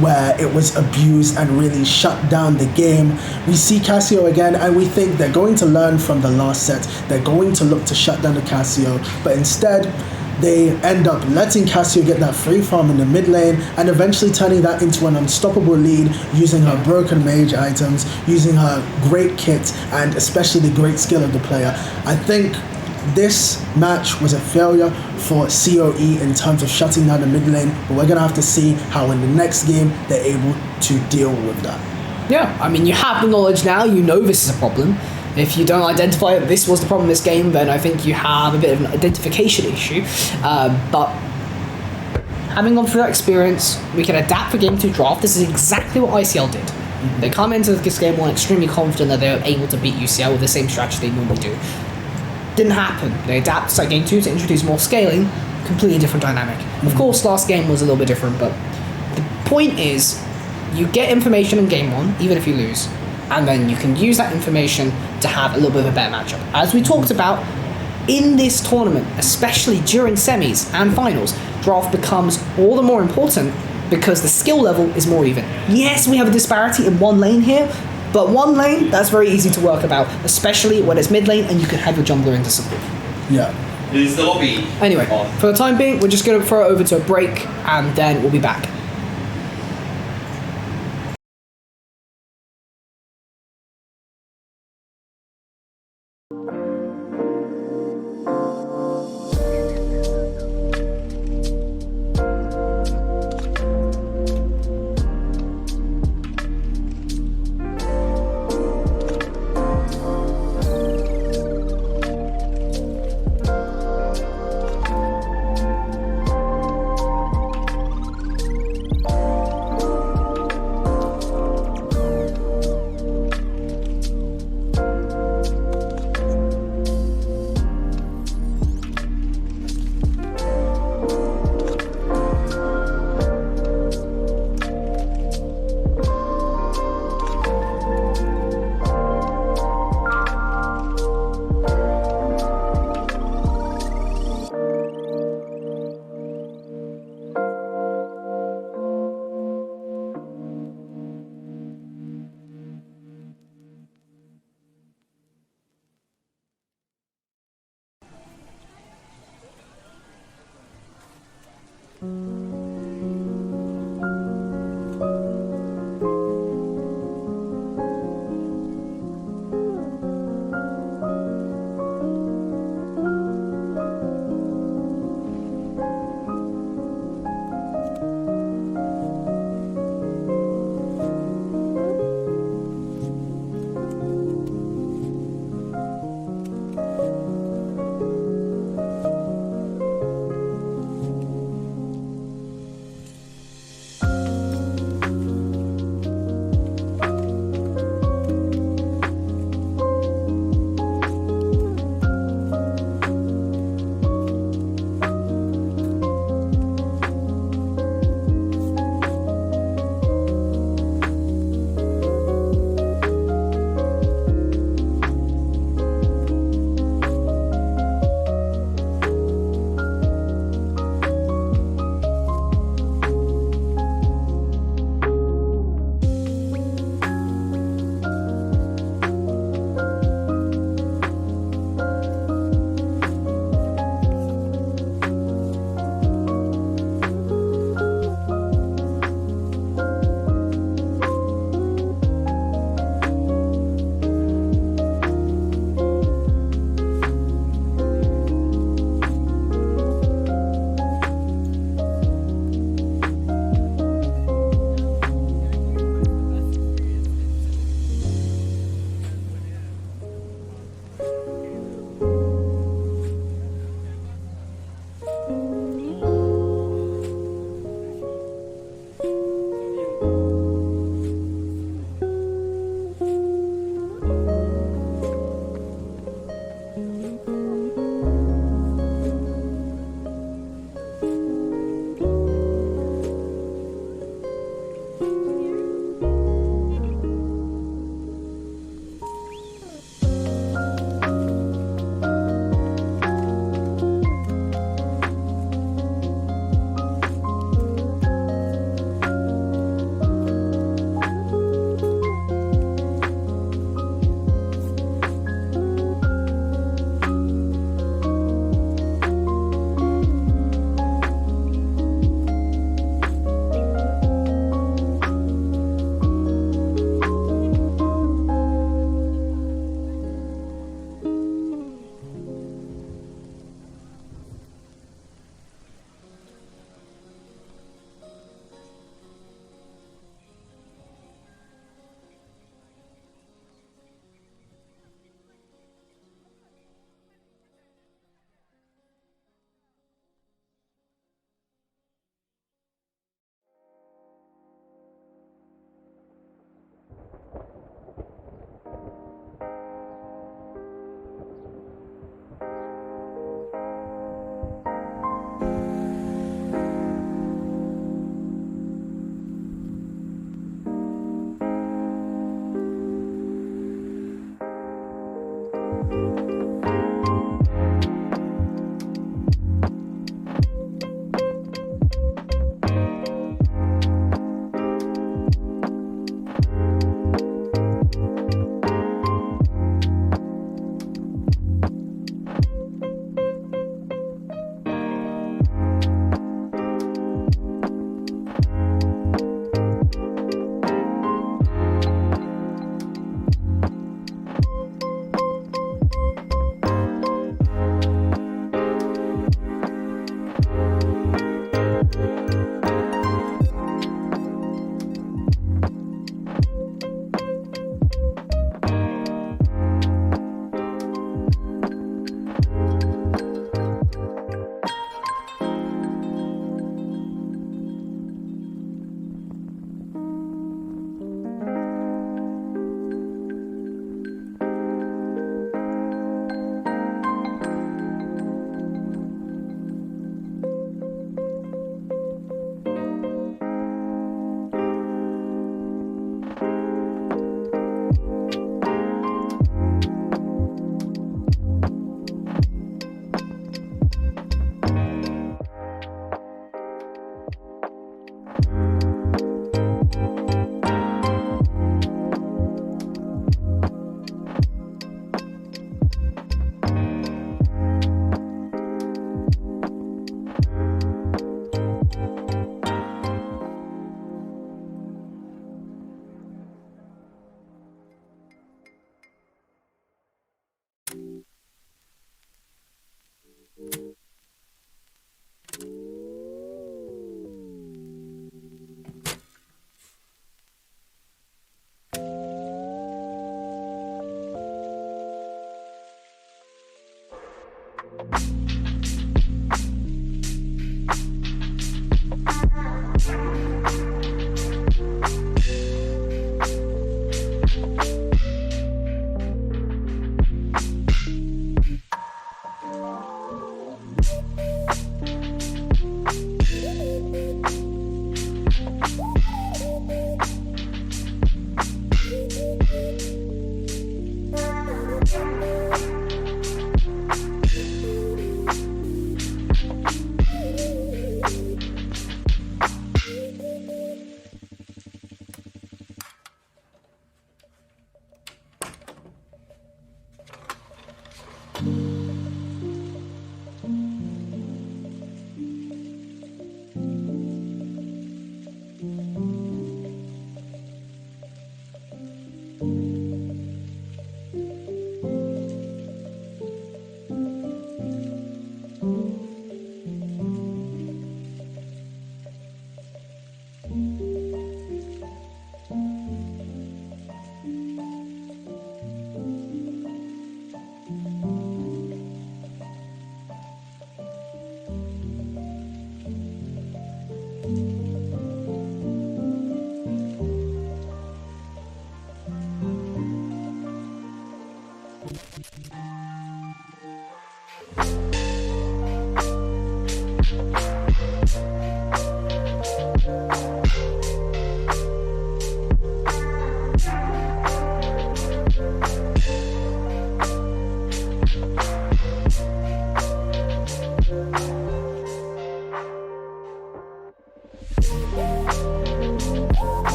where it was abused and really shut down the game. We see Cassio again and we think they're going to learn from the last set. They're going to look to shut down the Cassio, but instead they end up letting Cassio get that free farm in the mid lane and eventually turning that into an unstoppable lead using her broken mage items, using her great kit, and especially the great skill of the player. I think this match was a failure for COE in terms of shutting down the mid lane, but we're going to have to see how in the next game they're able to deal with that. Yeah, I mean, you have the knowledge now, you know this is a problem. If you don't identify that this was the problem this game, then I think you have a bit of an identification issue. But having gone through that experience, we can adapt for Game 2 draft. This is exactly what ICL did. They come into this game one extremely confident that they're able to beat UCL with the same strategy they normally do. Didn't happen. They adapted to Game 2 to introduce more scaling, completely different dynamic. Of course, last game was a little bit different, but the point is, you get information in Game 1, even if you lose, and then you can use that information to have a little bit of a better matchup. As we talked about, in this tournament, especially during semis and finals, draft becomes all the more important because the skill level is more even. Yes, we have a disparity in one lane here, but one lane, that's very easy to work about, especially when it's mid lane and you can have your jungler into support. Yeah. Anyway, for the time being, we're just going to throw it over to a break and then we'll be back.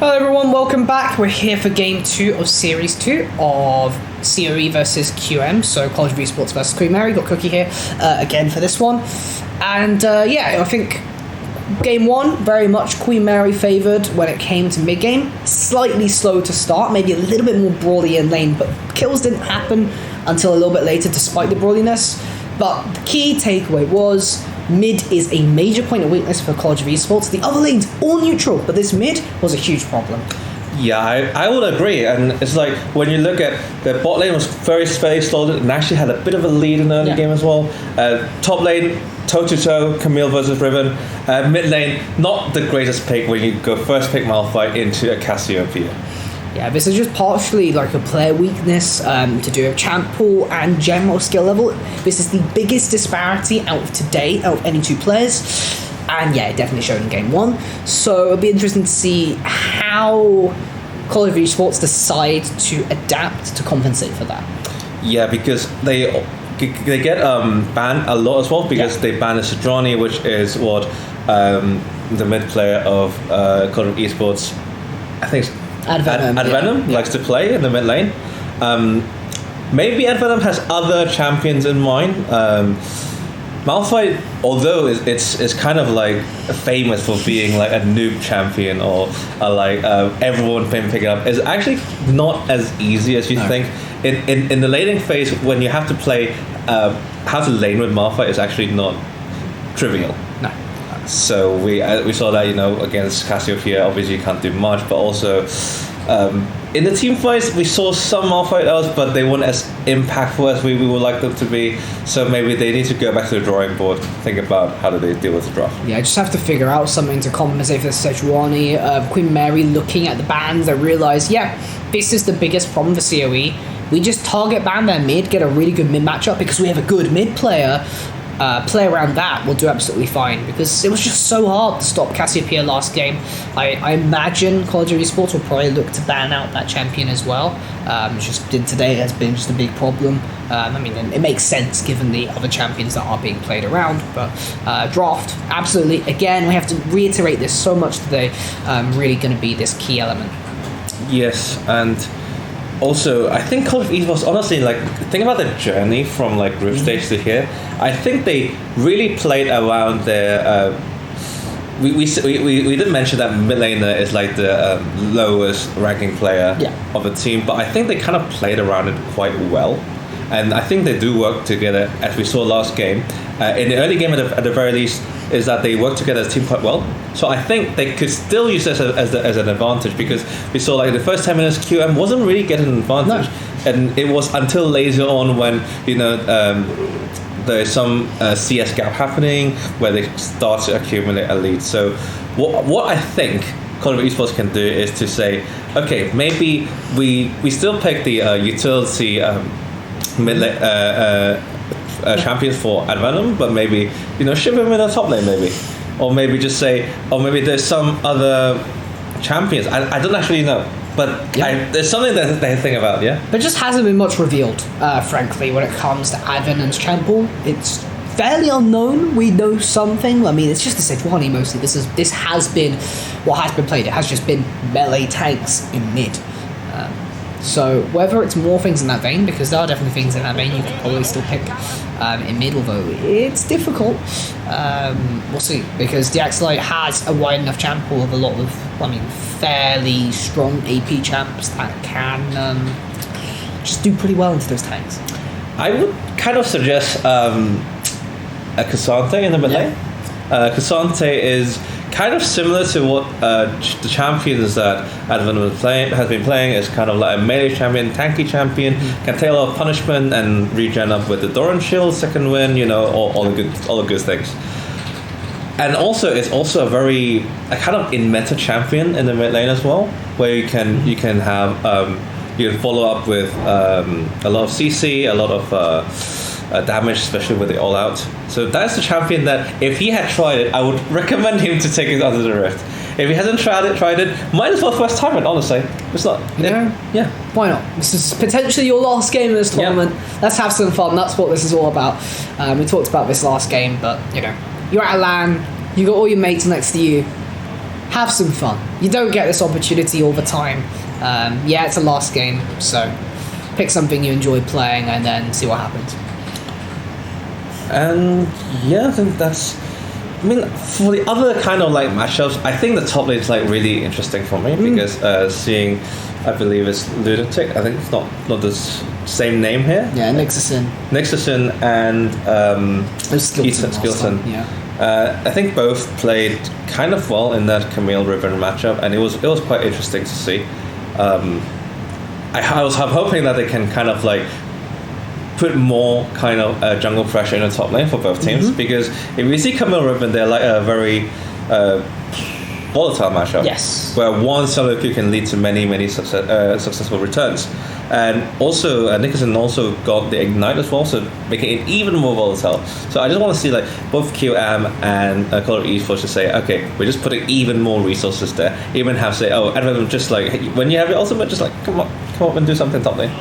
Hello everyone, welcome back. We're here for game 2 of series 2 of COE versus QM. So College of Esports versus Queen Mary. Got Cookie here again for this one. And I think game 1, very much Queen Mary favoured when it came to mid-game. Slightly slow to start, maybe a little bit more brawly in lane, but kills didn't happen until a little bit later despite the brawliness. But the key takeaway was mid is a major point of weakness for College of Esports. The other lanes all neutral, but this mid was a huge problem. Yeah, I would agree. And it's like when you look at the bot lane was very slow and actually had a bit of a lead in the early game as well. Top lane, toe-to-toe, Camille versus Riven. Mid lane, not the greatest pick when you go first pick Malphite into a Cassiopeia. Yeah, this is just partially like a player weakness to do with champ pool and general skill level. This is the biggest disparity out of any two players. And yeah, it definitely showed in game 1. So it'll be interesting to see how Call of Esports decide to adapt to compensate for that. Yeah, because they get banned a lot as well because they banned Sidrani, which is what the mid player of Call of Esports, I think Advenom likes to play in the mid lane. Maybe Advenom has other champions in mind. Malphite, although it's kind of like famous for being like a noob champion or everyone can pick it up, is actually not as easy as you think. In the laning phase, when you have to play how to lane with Malphite is actually not trivial. No. So we saw that against Cassiopeia, obviously you can't do much, but also in the team fights we saw some Malphite elves, but they weren't as impactful as we would like them to be. So maybe they need to go back to the drawing board, think about how do they deal with the draft. Yeah, just have to figure out something to compensate for the Sejuani. Queen Mary looking at the bans, they realise, this is the biggest problem for COE. We just target ban their mid, get a really good mid matchup because we have a good mid player. Play around that, we'll do absolutely fine because it was just so hard to stop Cassiopeia last game. I imagine College of Esports will probably look to ban out that champion as well. Just today has been just a big problem. It makes sense given the other champions that are being played around, but draft, absolutely. Again, we have to reiterate this so much today. Really going to be this key element. Yes, and also, I think Call of Esports, honestly, think about the journey from group stage to here. I think they really played around their. We didn't mention that mid laner is the lowest ranking player of the team, but I think they kind of played around it quite well, and I think they do work together as we saw last game. In the early game, at the very least, is that they work together as a team quite well. So I think they could still use this as an advantage because we saw the first 10 minutes QM wasn't really getting an advantage, and it was until later on when there's some CS gap happening where they start to accumulate a lead. So what I think Call of Esports can do is to say, okay, maybe we still pick the utility champions for Advenom, but maybe ship him in the top lane, maybe, or maybe just say, or maybe there's some other champions. I don't actually know, but there's something that they think about. There just hasn't been much revealed, frankly, when it comes to Advenum's champ pool. It's fairly unknown. We know something. It's just the Sejuani mostly. This has been what has been played. It has just been melee tanks in mid. So whether it's more things in that vein, because there are definitely things in that vein you could probably still pick in mid, although it's difficult. We'll see, because the Axelite has a wide enough champ pool of a lot of, fairly strong AP champs that can just do pretty well into those tanks. I would kind of suggest a Cassante in the mid lane. Cassante is kind of similar to what the champions that Advenom has been playing. Is kind of like a melee champion, tanky champion, can take a lot of punishment and regen up with the Doran shield, second win, all the good things. And also, it's also a kind of in-meta champion in the mid lane as well, where you can have you can follow up with a lot of CC, a lot of damage, especially with the all out. So that's the champion that if he had tried it, I would recommend him to take it under the Rift. If he hasn't tried it, might as well first time it, honestly. It's not. Yeah. Why not? This is potentially your last game in this tournament. Let's have some fun. That's what this is all about. We talked about this last game, but you're at a LAN, you got all your mates next to you. have some fun. You don't get this opportunity all the time. Yeah, it's a last game, so pick something you enjoy playing and then see what happens. And yeah, I think that's. I mean, for the other kind of like matchups, I think the top lane is like really interesting for me because seeing, I believe it's Lunatic. I think it's not the same name here. Yeah, Nixon and Skeleton. Yeah. I think both played kind of well in that Camille Riven matchup, and it was quite interesting to see. I'm hoping that they can kind of like put more kind of jungle pressure in the top lane for both teams, because if we see Camille Riven, they're like a very volatile matchup. Yes. Where one solo queue can lead to many successful returns. And also, Nicholson also got the Ignite as well, so making it even more volatile. So I just want to see like both QM and Call of Esports to say, okay, we're just putting even more resources there. Even have say, and just like when you have your ultimate, just like come up and do something top lane.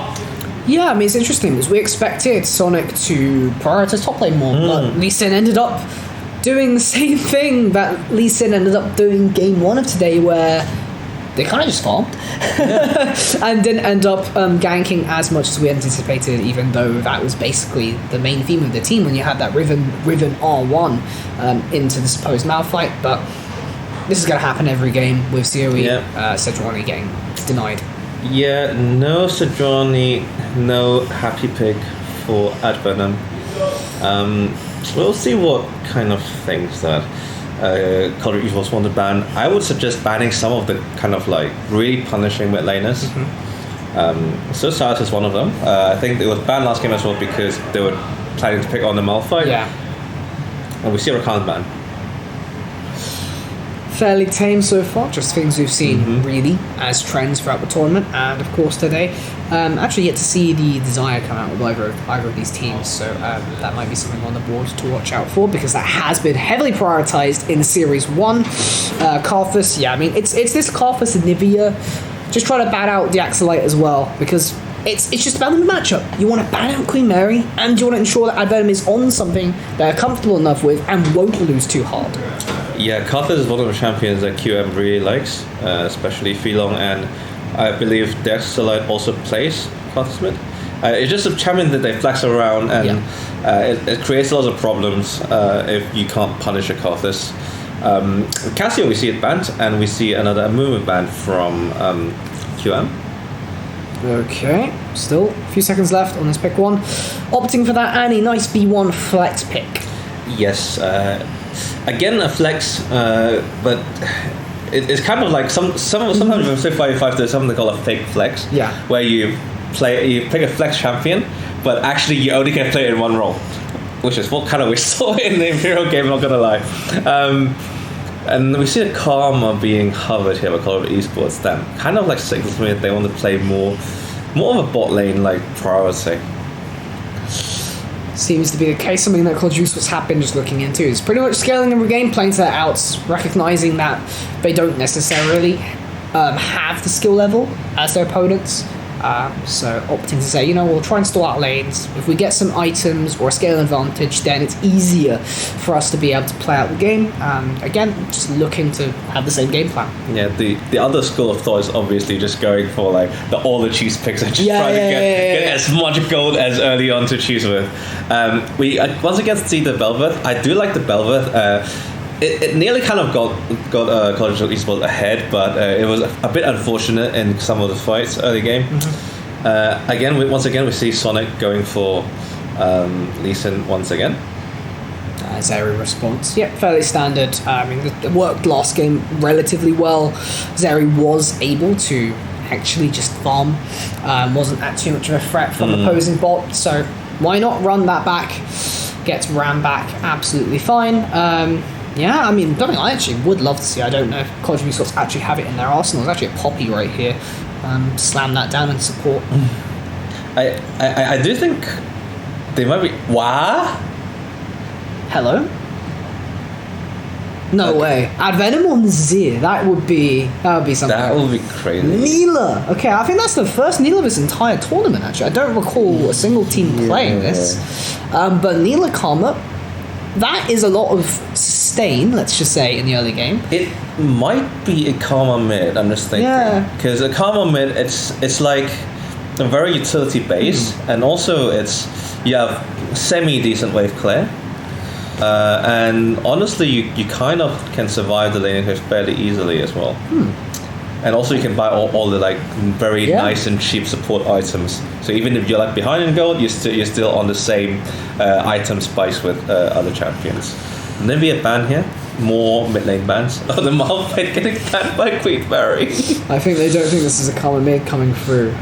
Yeah, I mean, it's interesting because we expected Sonic to prioritize top lane more, but Lee Sin ended up doing the same thing that Lee Sin ended up doing game 1 of today, where they kind of just farmed and didn't end up ganking as much as we anticipated, even though that was basically the main theme of the team when you had that Riven R1 into the supposed Malphite. But this is going to happen every game with Zoe, Sejuani getting denied. Yeah, no Sejuani, no Happy Pig for Advenom. We'll see what kind of things that Call of Esports want to ban. I would suggest banning some of the kind of like really punishing mid laners. So Cyrus is one of them. I think it was banned last game as well because they were planning to pick on the Malphite. Yeah. And we see Rakan's ban. Fairly tame so far, just things we've seen really as trends throughout the tournament, and of course today. Actually yet to see the Desire come out with either of these teams, so that might be something on the board to watch out for, because that has been heavily prioritized in Series 1. Karthus, yeah, I mean, it's this Karthus and Nivea, just trying to ban out the Axelite as well, because it's just about the matchup. You want to ban out Queen Mary, and you want to ensure that Advenom is on something they're comfortable enough with and won't lose too hard. Yeah, Karthus is one of the champions that QM really likes, especially Filong, and I believe Dexalite also plays Karthus mid. It's just a champion that they flex around, and it creates lots of problems if you can't punish a Karthus. Cassio, we see it banned, and we see another Amumu banned from QM. Okay, still a few seconds left on this pick 1. Opting for that Annie, nice B1 flex pick. Yes, again a flex, but it's kind of like sometimes in Civ 5v5 there's something they call a fake flex. Yeah. Where you pick a flex champion, but actually you only can play it in one role, which is what kind of we saw in the Imperial game. Not gonna lie. And we see a Karma being hovered here by Call of Esports. That kind of like signals me that they want to play more of a bot lane like priority. Seems to be the case. Something that Call of Esports have been just looking into is pretty much scaling every game, playing to their outs, recognizing that they don't necessarily have the skill level as their opponents. So opting to say, we'll try and stall out lanes. If we get some items or a scale advantage, then it's easier for us to be able to play out the game. Again, just looking to have the same game plan. Yeah, the other school of thought is obviously just going for like all the cheese picks and just trying to get as much gold as early on to choose with. We once again see the Bel'Veth. I do like the Bel'Veth. It nearly kind of got College of Esports ahead, but it was a bit unfortunate in some of the fights early game. Once again, we see Sonic going for Lee Sin once again. Zeri response. Yeah, fairly standard. I mean, it worked last game relatively well. Zeri was able to actually just farm. Wasn't at too much of a threat from opposing bot, so why not run that back? Gets ran back absolutely fine. Yeah, I mean, something I actually would love to see. I don't know if College of Esports actually have it in their arsenal. There's actually a Poppy right here. Slam that down and support. I do think they might be. What? Hello? No way. Advenom on Zir. That would be something. That would be crazy. Neela. Okay, I think that's the first Neela of this entire tournament, actually. I don't recall a single team playing this. But Neela Karma, that is a lot of sustain, let's just say, in the early game. It might be a Karma mid, I'm just thinking. Yeah. Because a Karma mid, it's like a very utility base, and also you have semi-decent wave clear. And honestly, you kind of can survive the laning phase fairly easily as well. And also you can buy all the like very nice and cheap support items. So even if you're like behind in gold, you're still on the same item spice with other champions. And then we have ban here. More mid lane bans. Oh, the Malphite getting banned by Queen Mary. I think they don't think this is a common mid coming through.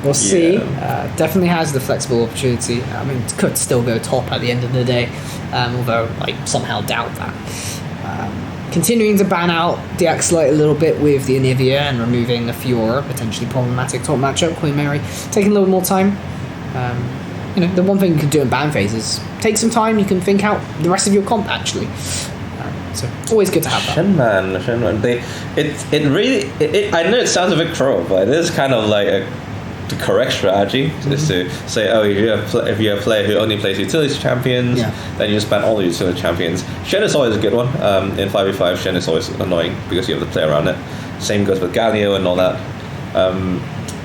We'll see. Definitely has the flexible opportunity. I mean, it could still go top at the end of the day, although I somehow doubt that. Continuing to ban out the Axelite a little bit with the Anivia and removing the Fiora, potentially problematic top matchup. Queen Mary taking a little more time. The one thing you can do in ban phases, take some time. You can think out the rest of your comp actually. So always good to have that. Shenman. It really. I know it sounds a bit cruel, but it is kind of like the correct strategy is to say, oh, if you're a player who only plays utility champions, then you just ban all the utility champions. Shen is always a good one. In 5v5, Shen is always annoying because you have to play around it. Same goes with Galio and all that.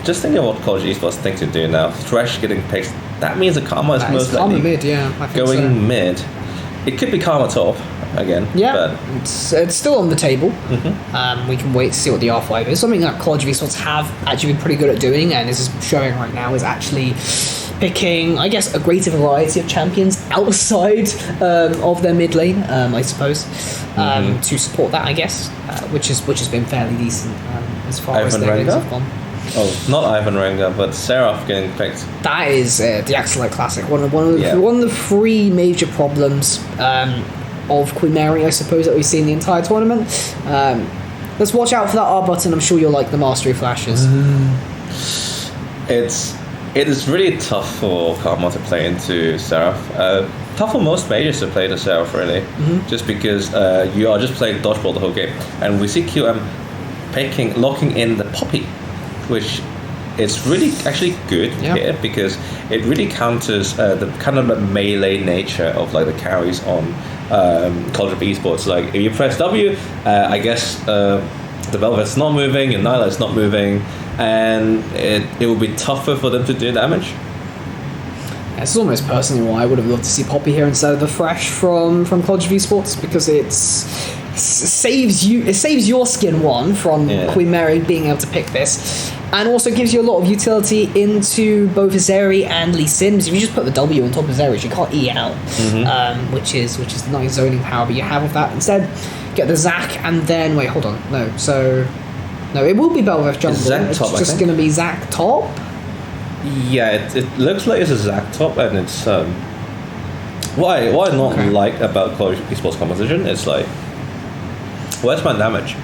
Just think of what College Esports thinks to do now. Thresh getting picked. That means the Karma is most likely mid, I think going so. mid. It could be Karma top again. Yeah, but it's still on the table. We can wait to see what the R5 is. Something that College Esports have actually been pretty good at doing, and this is showing right now, is actually picking, I guess, a greater variety of champions outside of their mid lane, I suppose, to support that, I guess, which has been fairly decent as far as their games have gone. Oh, not Ivan Rengar, but Seraph getting picked. That is the Axelite Classic. One of the three major problems of Queen Mary, I suppose, that we've seen the entire tournament. Let's watch out for that R button. I'm sure you'll like the Mastery Flashes. It is really tough for Karma to play into Seraph. Tough for most majors to play the Seraph, really. Just because you are just playing dodgeball the whole game. And we see QM locking in the Poppy, which is really actually good here because it really counters the kind of the melee nature of like the carries on College of Esports. Like if you press W, I guess the Velvet's not moving, your Nyla's not moving, and it will be tougher for them to do damage. This is almost personally why I would have loved to see Poppy here instead of the Thresh from College of Esports, because it saves your skin from Queen Mary being able to pick this, and also gives you a lot of utility into both Zeri and Lee Sin. Because if you just put the W on top of Zeri, you can't E out, which is the nice zoning power that you have with that. Instead, get the Zac and then it will be Belveth jungle. It's just going to be Zac top. Yeah, it looks like it's a Zac top, and it's what I not like about College Esports composition. It's like, where's my damage?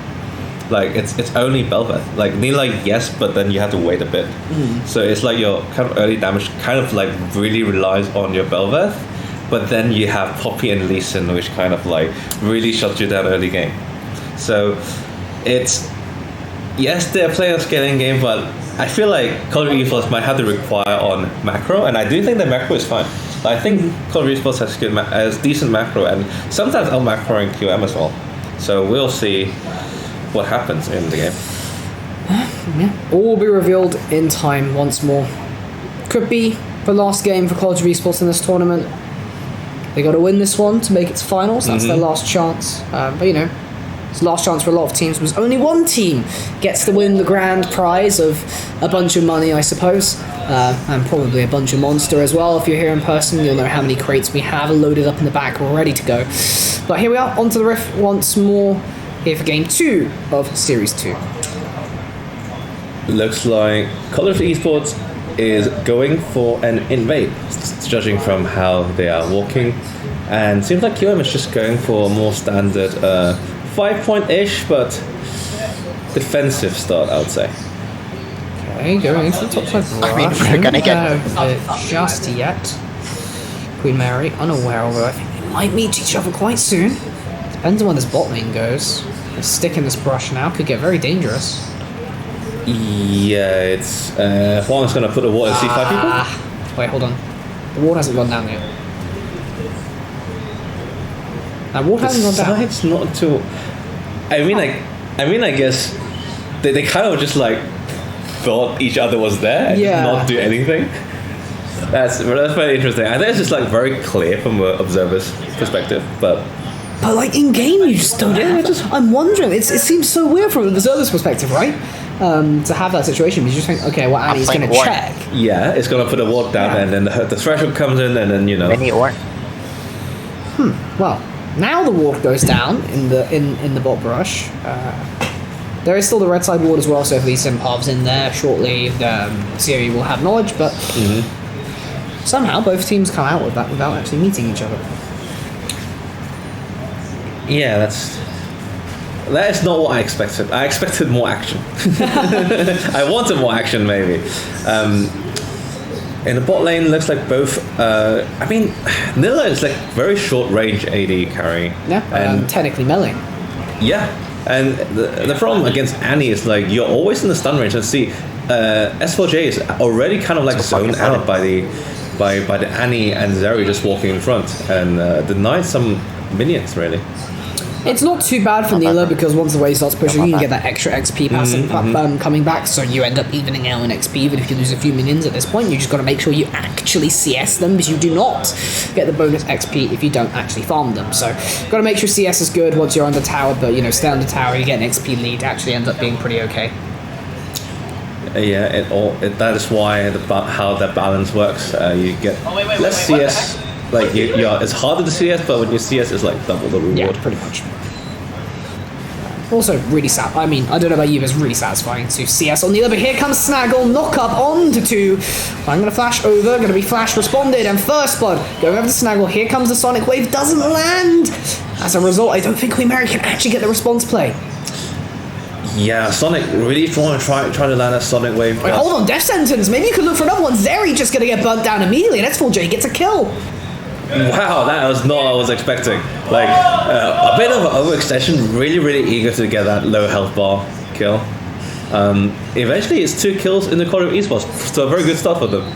Like it's only Belveth. Like Nila, yes, but then you have to wait a bit. So it's like your kind of early damage kind of like really relies on your Belveth, but then you have Poppy and Lee Sin, which kind of like really shuts you down early game. So it's, yes, they're playing a scaling game, but I feel like College Esports might have to require on macro, and I do think that macro is fine. I think College Esports has decent macro, and sometimes out macroing QM as well. So we'll see what happens in the game. All will be revealed in time once more. Could be the last game for College Esports in this tournament. They got to win this one to make it to finals. That's their last chance. But it's the last chance for a lot of teams, because only one team gets to win the grand prize of a bunch of money, I suppose, and probably a bunch of monster as well. If you're here in person, you'll know how many crates we have loaded up in the back. We're ready to go. But here we are, onto the Rift once more, here for Game 2 of Series 2. Looks like College Esports is going for an invade, judging from how they are walking, and seems like QM is just going for a more standard 5-point-ish, but defensive start, I would say. Okay, going into the top side. We're gonna get just yet. Queen Mary, unaware, although I think they might meet each other quite soon. Depends on where this bot lane goes. The stick in this brush now could get very dangerous. Yeah, it's Huang's gonna put a ward and see 5 people. Wait, hold on. The ward hasn't gone down yet. What hasn't gone down? It's not too. I mean, I guess they kind of just like thought each other was there and did not do anything. That's very interesting. I think it's just like very clear from an observer's perspective, but like in game, you just don't. I'm wondering. It seems so weird from an observer's perspective, right? To have that situation, you just think, okay, well, Annie's going to check. Yeah, it's going to put a ward down, and then the threshold comes in, and then Well, now the ward goes down in the bot brush. There is still the red side ward as well, so if Lee Sin-Pav's in there shortly, Siri will have knowledge, but somehow both teams come out with that without actually meeting each other. Yeah, that is not what I expected. I expected more action. I wanted more action, maybe. In the bot lane, looks like both. I mean, Nilla is like very short range AD carry. Yeah, and technically melee. Yeah, and the problem against Annie is like you're always in the stun range. And see, S4J is already kind of like zoned out by the Annie and Zeri just walking in front and denied some minions really. It's not too bad for Nila because once the wave starts pushing, you can get that extra XP passive coming back, so you end up evening out in XP even if you lose a few minions at this point. You just got to make sure you actually CS them because you do not get the bonus XP if you don't actually farm them. So got to make sure CS is good once you're under tower, but stay under tower, you get an XP lead, actually ends up being pretty okay. Yeah, that is why how that balance works. You get less CS. Like it's harder to CS, but when you CS, it's like double the reward. Yeah, pretty much. Also, really sad. I mean, I don't know about you, but it's really satisfying to CS on the other. But here comes Snaggle, knock up onto 2. I'm going to flash over, going to be flash responded, and first blood going over to Snaggle. Here comes the Sonic Wave, doesn't land. As a result, I don't think Queen Mary can actually get the response play. Yeah, Sonic really trying to land a Sonic Wave. Wait, hold on, Death Sentence. Maybe you could look for another one. Zeri just going to get burnt down immediately, and X4J gets a kill. Wow, that was not what I was expecting. Like, a bit of an overextension, really eager to get that low health bar kill. Eventually, it's 2 kills in the quarter of Esports, so a very good start for them.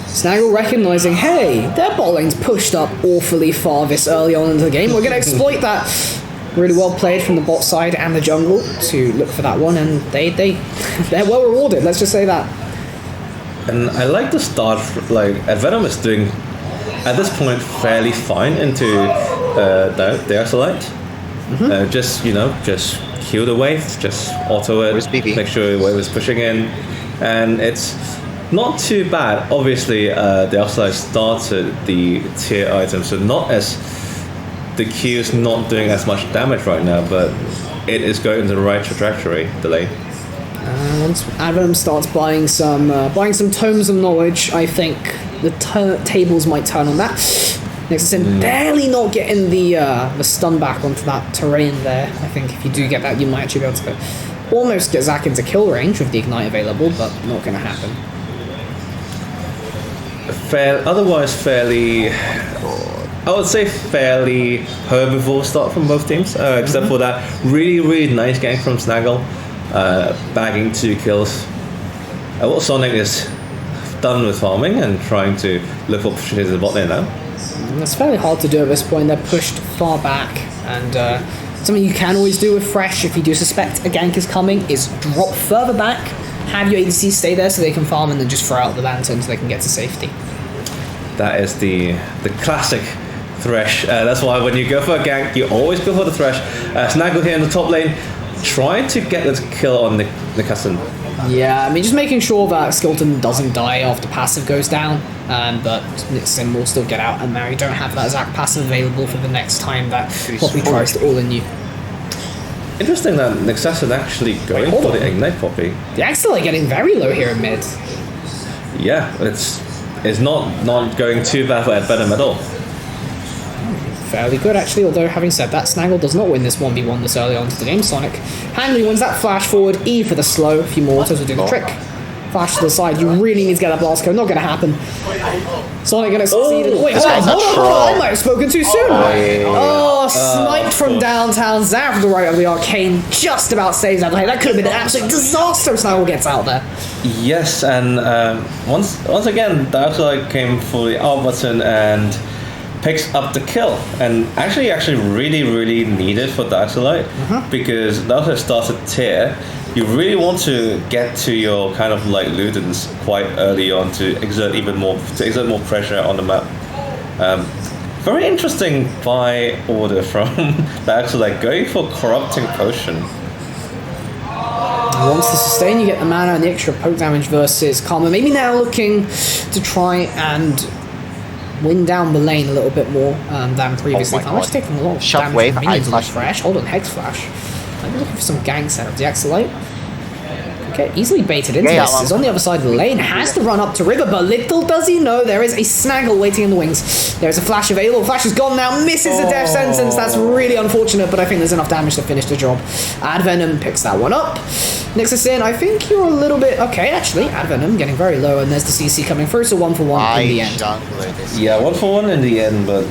Snaggle recognising, hey, their bot lane's pushed up awfully far this early on in the game. We're going to exploit that. Really well played from the bot side and the jungle to look for that one, and they're well rewarded, let's just say that. And I like the start, like, Venom is doing at this point fairly fine into their select. Just heal the wave, just auto it, make sure the wave is pushing in, and it's not too bad. Obviously, the outside started the tier item, so not as the Q is not doing as much damage right now, but it is going in the right trajectory. The lane. Once Adam starts buying some tomes of knowledge, I think the tables might turn on that. Nexus barely not getting the stun back onto that terrain there. I think if you do get that, you might actually be able to almost get Zac into kill range with the Ignite available, but not going to happen. Otherwise, fairly, I would say fairly herbivore start from both teams, except for that really nice gank from Snaggle, bagging 2 kills. What Sonic is done with farming and trying to look for opportunities in the bot lane now. It's fairly hard to do at this point. They're pushed far back, and something you can always do with Fresh if you do suspect a gank is coming is drop further back, have your ADC stay there so they can farm, and then just throw out the lantern so they can get to safety. That is the classic Thresh. That's why when you go for a gank, you always go for the Thresh. Snaggle here in the top lane, trying to get the kill on the cousin. Yeah, I mean, just making sure that Skeleton doesn't die after passive goes down, but Nixon will still get out, and Mary don't have that Zac passive available for the next time that Poppy tries to all-in you. Interesting that Nexus is actually going for the Ignite Poppy. The Axel getting very low here in mid. Yeah, it's not going too bad for Ed Venom at all. Fairly good, actually, although having said that, Snaggle does not win this 1v1 this early on to the game. Sonic handily wins that flash forward, E for the slow, a few mortars will do the trick. Flash to the side, you really need to get that blast code, not going to happen. Sonic going to succeed. Wait, hold on, I might have spoken too soon. Sniped from downtown, Zav to the right of the arcane, just about saves out. That could have been an absolute disaster if Snaggle gets out there. Yes, and once again, the outside came for the R button, and picks up the kill, and actually really needed for Darkselite, because now that it starts a tier, you really want to get to your kind of like Ludens quite early on to exert more pressure on the map. Very interesting buy order from Darkselite, going for Corrupting Potion. Wants to sustain, you get the mana and the extra poke damage versus Karma. Maybe now looking to try and win down the lane a little bit more than previously. I'm actually taking a lot of damage from minions on Fresh. Hold on, Hex Flash. I'm looking for some gang setup. The Axolite. Okay, easily baited into this. Is on the other side of the lane. Has to run up to River, but little does he know there is a Snaggle waiting in the wings. There's a Flash available. Flash is gone now. Misses the death sentence. That's really unfortunate, but I think there's enough damage to finish the job. Advenom picks that one up. Next is Sin. I think you're a little bit... Okay, actually, Advenom getting very low, and there's the CC coming through, so 1-for-1 in the end. Yeah, 1-for-1 in the end, but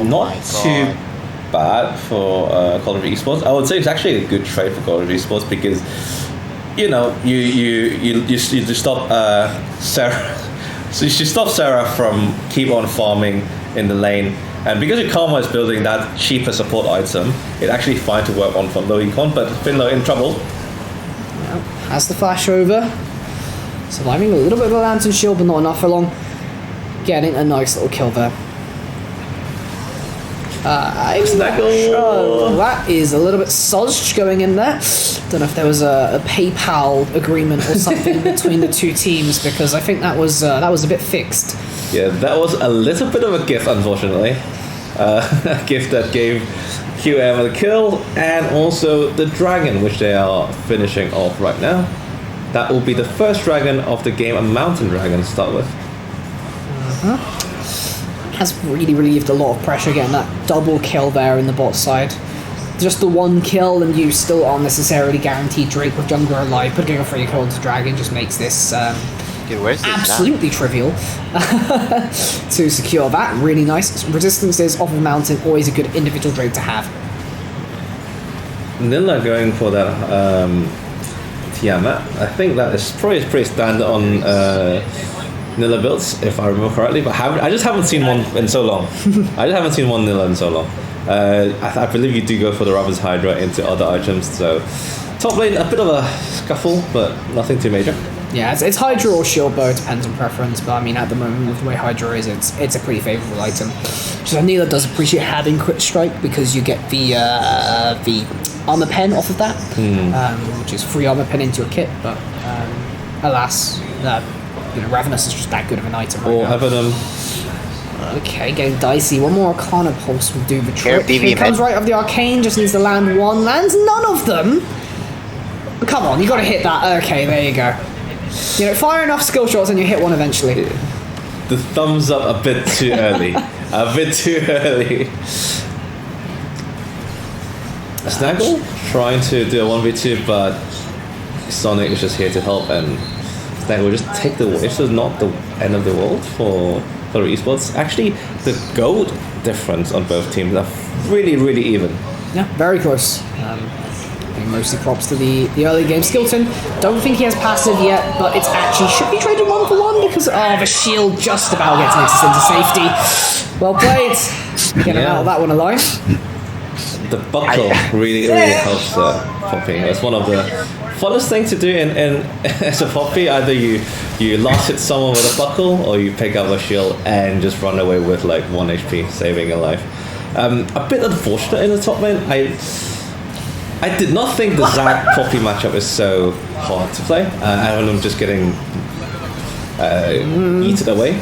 not too bad for Call of Duty Esports. I would say it's actually a good trade for Call of Duty Esports because, you know, you stop Sarah. So you should stop Sarah from keep on farming in the lane. And because your Karma is building that cheaper support item, it's actually fine to work on from low econ, but Finlow in trouble. Yeah, has the flash over. Surviving a little bit of a lantern shield, but not enough for long. Getting a nice little kill there. That is a little bit sozzed going in there. Don't know if there was a PayPal agreement or something between the two teams, because I think that was a bit fixed. Yeah, that was a little bit of a gift, unfortunately. A gift that gave QM a kill, and also the dragon, which they are finishing off right now. That will be the first dragon of the game, a mountain dragon to start with. Has really relieved a lot of pressure getting that double kill there in the bot side. Just the one kill and you still aren't necessarily guaranteed Drake with Jungler alive, but getting a free kill into Dragon just makes this absolutely trivial to secure that. Really nice. Resistances off of Mountain, always a good individual Drake to have. Nilla going for that Tiamat. I think that is probably pretty standard on Nilla builds, if I remember correctly, but I just haven't seen one in so long. I just haven't seen one Nilla in so long. I believe you do go for the Rabbids Hydra into other items, so top lane, a bit of a scuffle, but nothing too major. Yeah, it's Hydra or Shield Bow, it depends on preference, but I mean, at the moment, with the way Hydra is, it's a pretty favourable item. So Nilla does appreciate having Crit Strike, because you get the armor pen off of that, which is free armor pen into your kit, but alas, Ravenous is just that good of an item right now. Advenom. Okay, getting dicey. One more Arcana Pulse will do the trick. Here comes right of the Arcane, just needs to land one. Lands none of them! Come on, you gotta hit that. Okay, there you go. Fire enough skill shots and you hit one eventually. The thumbs up a bit too early. A bit too early. Snaggle trying to do a 1v2, but Sonic is just here to help, and Snaggle will just take the wave. This is not the end of the world for Esports. Actually, the gold difference on both teams are really even. Yeah, very close. Mostly props to the early game. Skilton, don't think he has passive yet, but it's actually should be traded 1-for-1 because the shield just about gets Nexus into safety. Well played. Getting out of that one alive. The buckle really helps Poppy. It's one of the funnest things to do in as a Poppy. Either you last hit someone with a buckle, or you pick up a shield and just run away with like 1 HP, saving your life. A bit unfortunate in the top lane. I did not think the Zac Poppy matchup is so hard to play. And I'm just getting eaten away.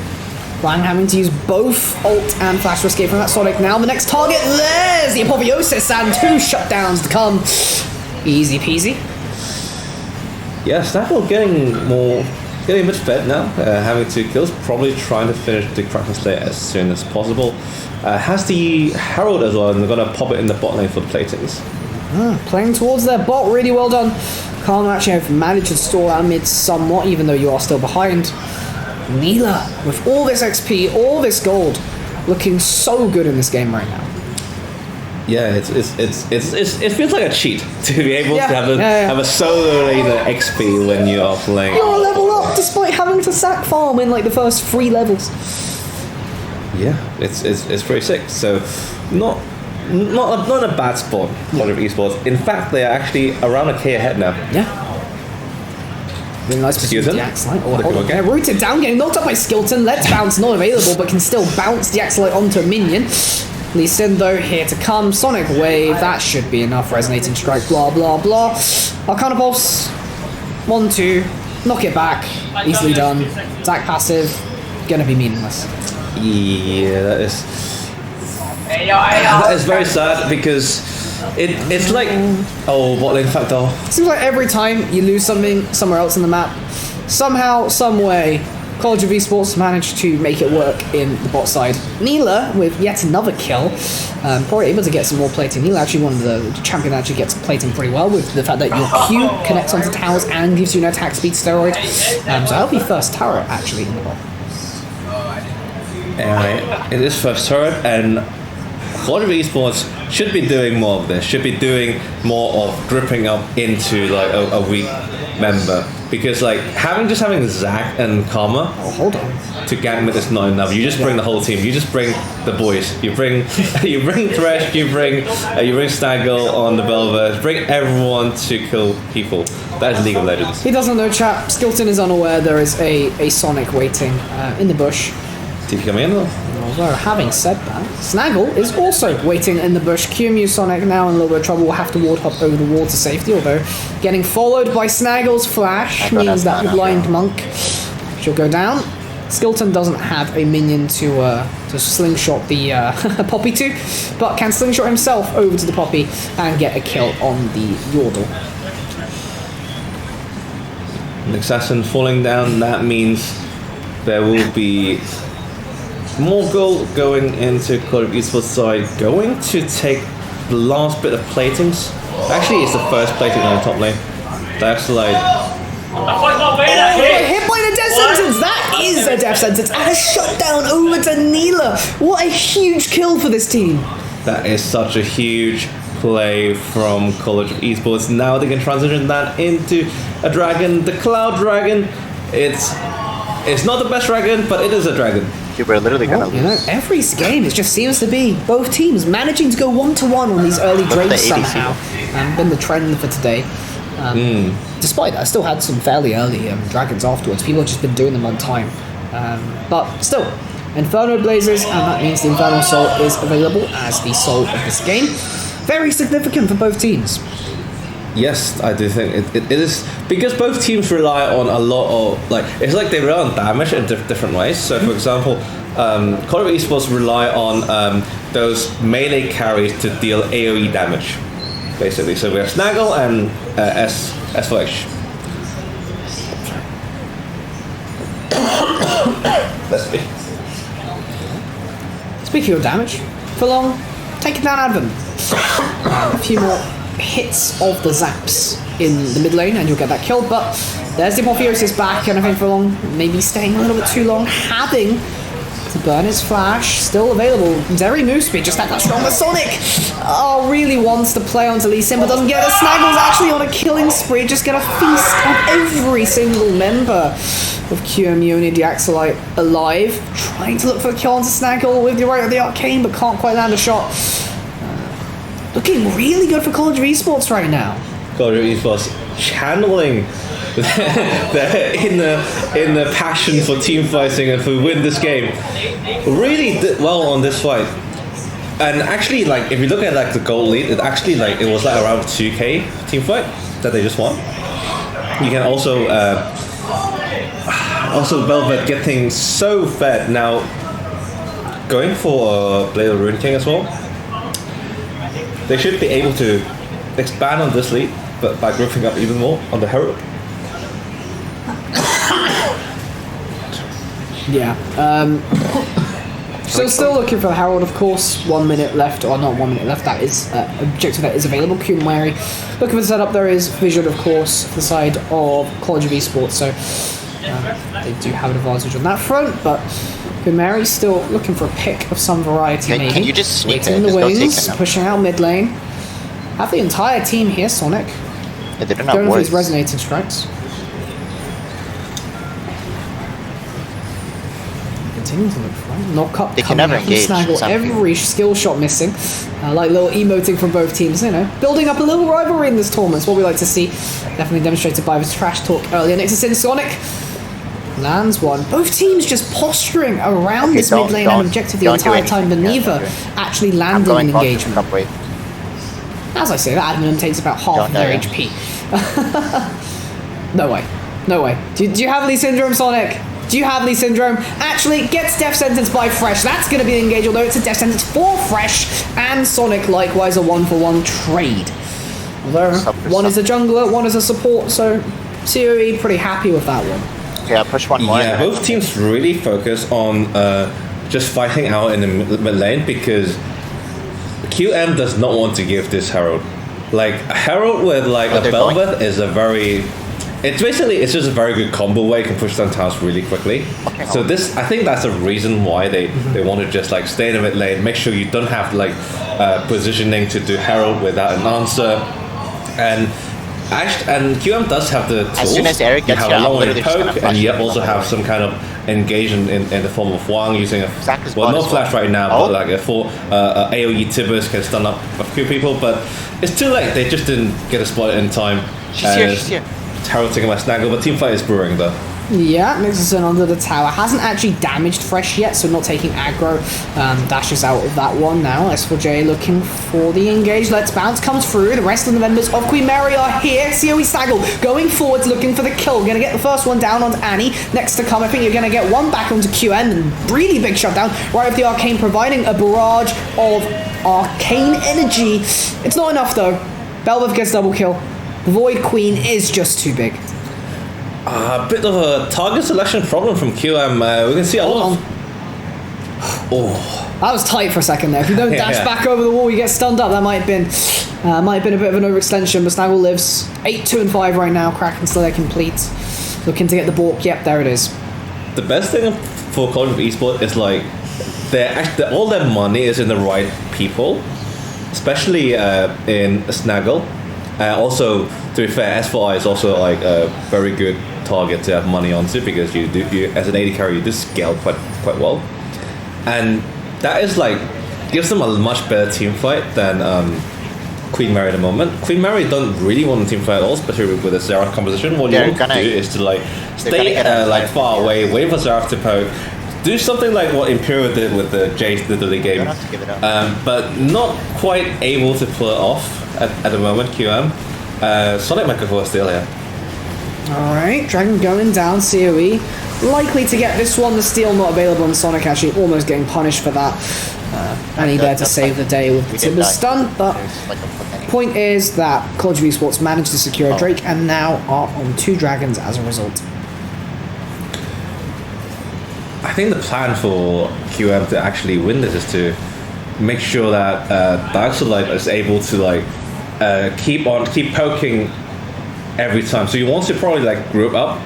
Lang having to use both ult and flash to escape from that Sonic. Now the next target, there's the Apotheosis, and 2 shutdowns to come. Easy peasy. Yeah, Snapple getting much better now, having 2 kills, probably trying to finish the Kraken Slayer as soon as possible. Has the Herald as well, and they're going to pop it in the bot lane for the platings. Playing towards their bot, really well done. Karma actually have managed to stall out mid somewhat, even though you are still behind. Mila, with all this XP, all this gold, looking so good in this game right now. Yeah, it feels like a cheat to be able to have a solo laner XP when you are playing. You're a level up despite having to sack farm in like the first 3 levels. yeah, it's pretty sick. So not a bad spot for Esports. In fact, they are actually around a K ahead now. Yeah. Really nice Skilton. the Axelite. Oh, hold on. Rooted down, getting knocked up by Skilton. Let's bounce, not available, but can still bounce the Axelite onto a minion. Lee Sin though, here to come. Sonic Wave, that should be enough. Resonating Strike, blah, blah, blah. Arcana Pulse. 1, 2. Knock it back. Easily done. Attack passive. Gonna be meaningless. Yeah, that is very sad because it's like bot lane factor. Seems like every time you lose something somewhere else in the map, somehow, some way, College of Esports managed to make it work in the bot side. Neela with yet another kill, probably able to get some more plating. Neela actually one of the champion that actually gets plating pretty well with the fact that your Q connects onto towers and gives you an attack speed steroid. So that'll be first turret actually in the bot. Anyway, it is first turret, and College of Esports should be doing more of this. Should be doing more of dripping up into like a weak member, because like having Zach and Karma to gank mid is not enough. You just bring the whole team. You just bring the boys. You bring Thresh. You bring Snaggle on the Velvet. Bring everyone to kill people. That is League of Legends. He doesn't know, chap. Skilton is unaware there is a Sonic waiting in the bush. Did he come in though? Although, having said that, Snaggle is also waiting in the bush. QMU Sonic now in a little bit of trouble, will have to ward hop over the wall to safety, although getting followed by Snaggle's flash means that the Blind Monk she'll go down. Skilton doesn't have a minion to slingshot the Poppy to, but can slingshot himself over to the Poppy and get a kill on the Yordle. An assassin falling down, that means there will be more gold going into Call of Esports side, going to take the last bit of platings. Actually, it's the first plating on the top lane. That's like... hit by the death sentence! That is a death sentence! And a shutdown over to Neela! What a huge kill for this team! That is such a huge play from College of Esports. Now they can transition that into a dragon. The Cloud Dragon, it's not the best dragon, but it is a dragon. You were literally gonna lose. Every game, it just seems to be both teams managing to go 1-1 on these early draves somehow. Been the trend for today. Despite that, I still had some fairly early dragons afterwards. People have just been doing them on time. But still, Inferno blazes, and that means the Infernal Soul is available as the soul of this game. Very significant for both teams. Yes, I do think it is, because both teams rely on a lot of it's like they rely on damage in different ways. So, for example, Call of Esports rely on those melee carries to deal AOE damage, basically. So we have Snaggle and S4H. Let's see. Speaking of damage, Fulong, take it down Advent. A few more hits of the zaps in the mid lane and you'll get that kill, but there's the Apotheosis back, and I think Fulong maybe staying a little bit too long, having to burn his flash, still available. Very move speed, just that strong. The Sonic really wants to play onto Lee Sin, but doesn't get it. Snaggle's actually on a killing spree, just gonna feast on every single member of QMU and the Axelite alive, trying to look for the kill onto Snaggle with the right of the arcane, but can't quite land a shot. Looking really good for College of Esports right now. College of Esports channeling in the passion for team fighting and for win this game. Really did well on this fight. And actually, if you look at the gold lead, it actually it was around 2k team fight that they just won. You can also Velvet getting so fed now, going for Blade of Rune King as well. They should be able to expand on this lead, but by grouping up even more on the Herald. Yeah. So still looking for the Herald, of course. 1 minute left, or not 1 minute left. That is objective that is available. Kumari looking for the setup. There is Vision, of course, for the side of College of Esports. So they do have an advantage on that front, but Kumari still looking for a pick of some variety. Maybe. Can you just sneak waiting in the wings, pushing out mid lane. Have the entire team here, Sonic. Yeah, they don't have Going for his wards. resonating strikes. Continuing to look for Knock up They can coming never out from engage Snaggle. something. Every skill shot missing. Like little emoting from both teams, building up a little rivalry in this tournament. It's what we like to see. Definitely demonstrated by this trash talk earlier. Nexus in Sonic lands one. Both teams just posturing around this mid lane and objective the entire time, but neither actually landing an engagement. As I say, that admin takes about half of their HP. No way. No way. Do you have Lee Syndrome, Sonic? Do you have Lee Syndrome? Actually, gets death sentence by Fresh. That's going to be an engage, although it's a death sentence for Fresh. And Sonic, likewise, a 1-for-1 trade. Although, one is a jungler, one is a support, so COE pretty happy with that one. Yeah, push one more. Yeah, both teams really focus on just fighting out in the mid lane because QM does not want to give this Herald. Like, Herald with like a Belveth is a very... It's just a very good combo where you can push down towers really quickly. So this, I think that's a reason why they want to just like stay in the mid lane, make sure you don't have like positioning to do Herald without an answer. And QM does have the tools. As soon as Eric gets you have a long range poke, and you also have some kind of engagement in the form of Wang using a no flash right now, but like a full AOE Tibbers can stun up a few people. But it's too late. They just didn't get a spot in time. She's here. Herald taking my Snaggle, but teamfight is brewing though. Yeah, Nexus in under the tower. Hasn't actually damaged Fresh yet, so not taking aggro. Dashes out of that one now. S4J looking for the engage. Let's Bounce comes through. The rest of the members of Queen Mary are here. COE Snaggle going forwards looking for the kill. Going to get the first one down onto Annie. Next to come, I think you're going to get one back onto QN. And really big shutdown right with the Arcane, providing a barrage of Arcane energy. It's not enough though. Belveth gets double kill. Void Queen is just too big. A bit of a target selection problem from QM. We can see a lot. That was tight for a second there. If you don't dash back over the wall, you get stunned up. That might have been a bit of an overextension, but Snaggle lives 8, 2, and 5 right now. Kraken still there complete. Looking to get the balk. Yep, there it is. The best thing for Call of Esports is like all their money is in the right people, especially in Snaggle. Also, to be fair, S4I is also like a very good target to have money onto because you as an AD carry you do scale quite well, and that is like gives them a much better team fight than Queen Mary at the moment. Queen Mary don't really want a team fight at all, especially with the Xerath composition. What you want to do is to like stay like far away, wait for Xerath to poke. Do something like what Imperial did with the Jace the early game, but not quite able to pull it off at the moment. QM, Sonic might go for a steal here. Alright, Dragon going down, COE. Likely to get this one, the steal not available on Sonic, actually almost getting punished for that. And he there to save the day with the Timber stun, but point is that Call of Esports managed to secure a Drake and now are on 2 dragons as a result. I think the plan for QM to actually win this is to make sure that Darkseid is able to like keep poking every time. So you want to probably like group up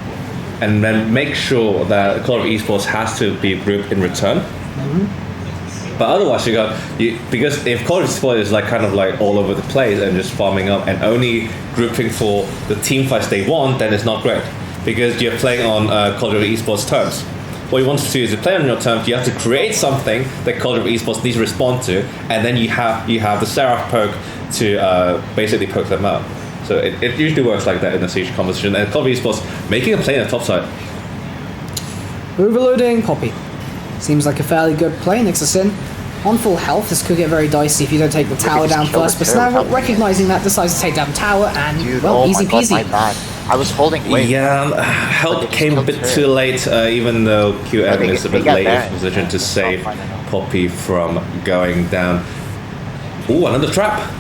and then make sure that Call of Esports has to be grouped in return. But otherwise because if Call of Esports is like kind of like all over the place and just farming up and only grouping for the team fights they want, then it's not great because you're playing on Call of Esports terms. What you want to do is to play on your terms. You have to create something that Call of Esports needs to respond to, and then you have the Seraph poke to basically poke them out. So it usually works like that in a siege composition. And Call of Esports making a play on the top side. Overloading Poppy. Seems like a fairly good play. Nexus in. On full health, this could get very dicey if you don't take the tower down first. But Snaggle, recognizing that, decides to take down tower, and easy peasy. I was holding weight. Yeah, help came a bit too late, even though QM is a bit late in position to save Poppy from going down. Ooh, another trap.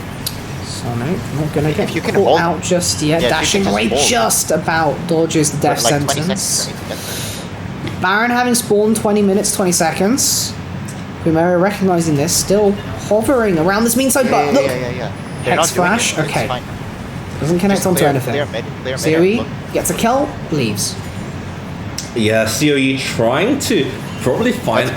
Sonic not gonna get caught out just yet. Dashing away just about dodges the death sentence. Baron having spawned 20 minutes, 20 seconds. Kumera recognizing this, still hovering around this mean side, but look! Hex flash, okay. Doesn't connect onto anything. COE gets a kill, leaves. Yeah, COE trying to probably find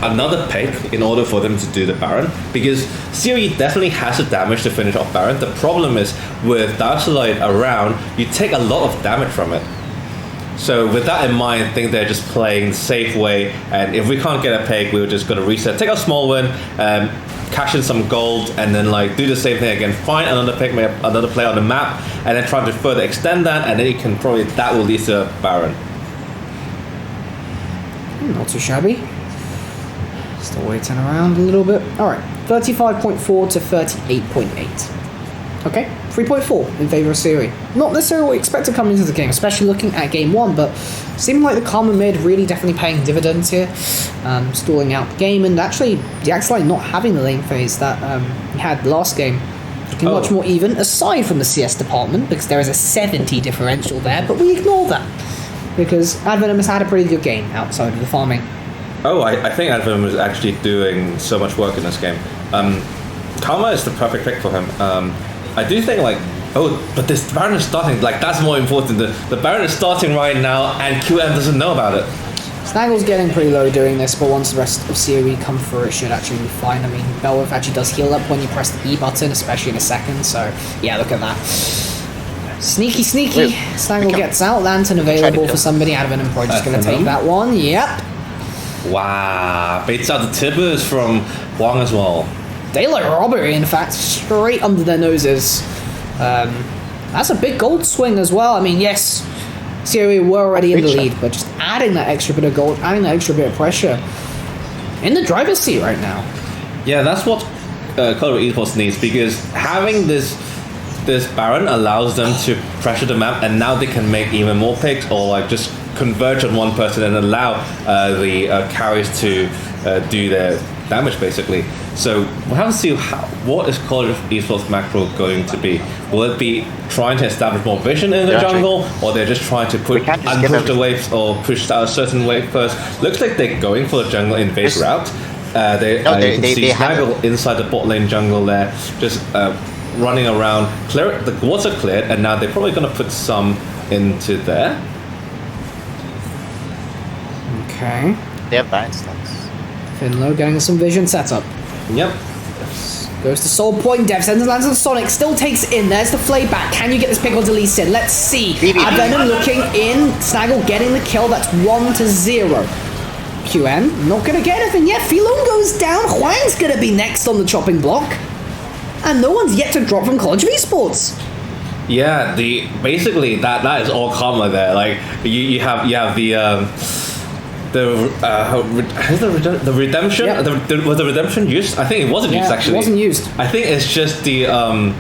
another pick in order for them to do the Baron, because COE definitely has the damage to finish off Baron. The problem is with Darkseid around, you take a lot of damage from it. So with that in mind, I think they're just playing the safe way. And if we can't get a pick, we're just gonna reset, take a small win, cash in some gold, and then like do the same thing again. Find another pick, make another play on the map, and then try to further extend that, and then you can probably that will lead to Baron. Not too shabby. Still waiting around a little bit. Alright, 35.4 to 38.8. Okay, 3.4 in favour of Siri. Not necessarily what we expect to come into the game, especially looking at game 1, but seeming like the Karma mid really definitely paying dividends here. Stalling out the game, and actually the Axelite not having the lane phase that he had last game. Looking much more even, aside from the CS department, because there is a 70 differential there, but we ignore that. Because Advenom has had a pretty good game outside of the farming. Oh, I think Advenom was actually doing so much work in this game. Karma is the perfect pick for him. I do think but this Baron is starting, that's more important. The Baron is starting right now and QM doesn't know about it. Snaggle's getting pretty low doing this, but once the rest of Siri come through, it should actually be fine. I mean, Belwolf actually does heal up when you press the E button, especially in a second, so yeah, look at that. Sneaky. Snaggle gets out, Lantern available for somebody. Advenom probably just going to take that one, yep. Wow, baits out the tippers from Wong as well. Daylight robbery, in fact, straight under their noses. That's a big gold swing as well. I mean, yes, Siri were already in the lead, but just adding that extra bit of gold, adding that extra bit of pressure. In the driver's seat right now. Yeah, that's what Colorado Esports needs, because having this Baron allows them to pressure the map, and now they can make even more picks, or just converge on one person and allow the carries to do their damage, basically. So we'll have to see what is College of Esports macro going to be. Will it be trying to establish more vision in the jungle, or they're just trying to push the waves or push out a certain wave first? Looks like they're going for the jungle invade route. You can see Snaggle inside the bot lane jungle there, just running around. The wards are cleared, and now they're probably going to put some into there. Okay. They have Baron stacks. Finlow getting some vision setup. Yep. Goes to Soul Point, Dev sends lands on Sonic, still takes it in. There's the flay back. Can you get this pick onto Lee Sin? Let's see. Advenom looking in. Snaggle getting the kill. That's 1-0. QM not gonna get anything yet. Filon goes down. Huang's gonna be next on the chopping block. And no one's yet to drop from College of Esports. Yeah, basically that is all Karma there. You have the redemption. Yep. Was the redemption used? I think it wasn't used actually. It wasn't used. I think it's just the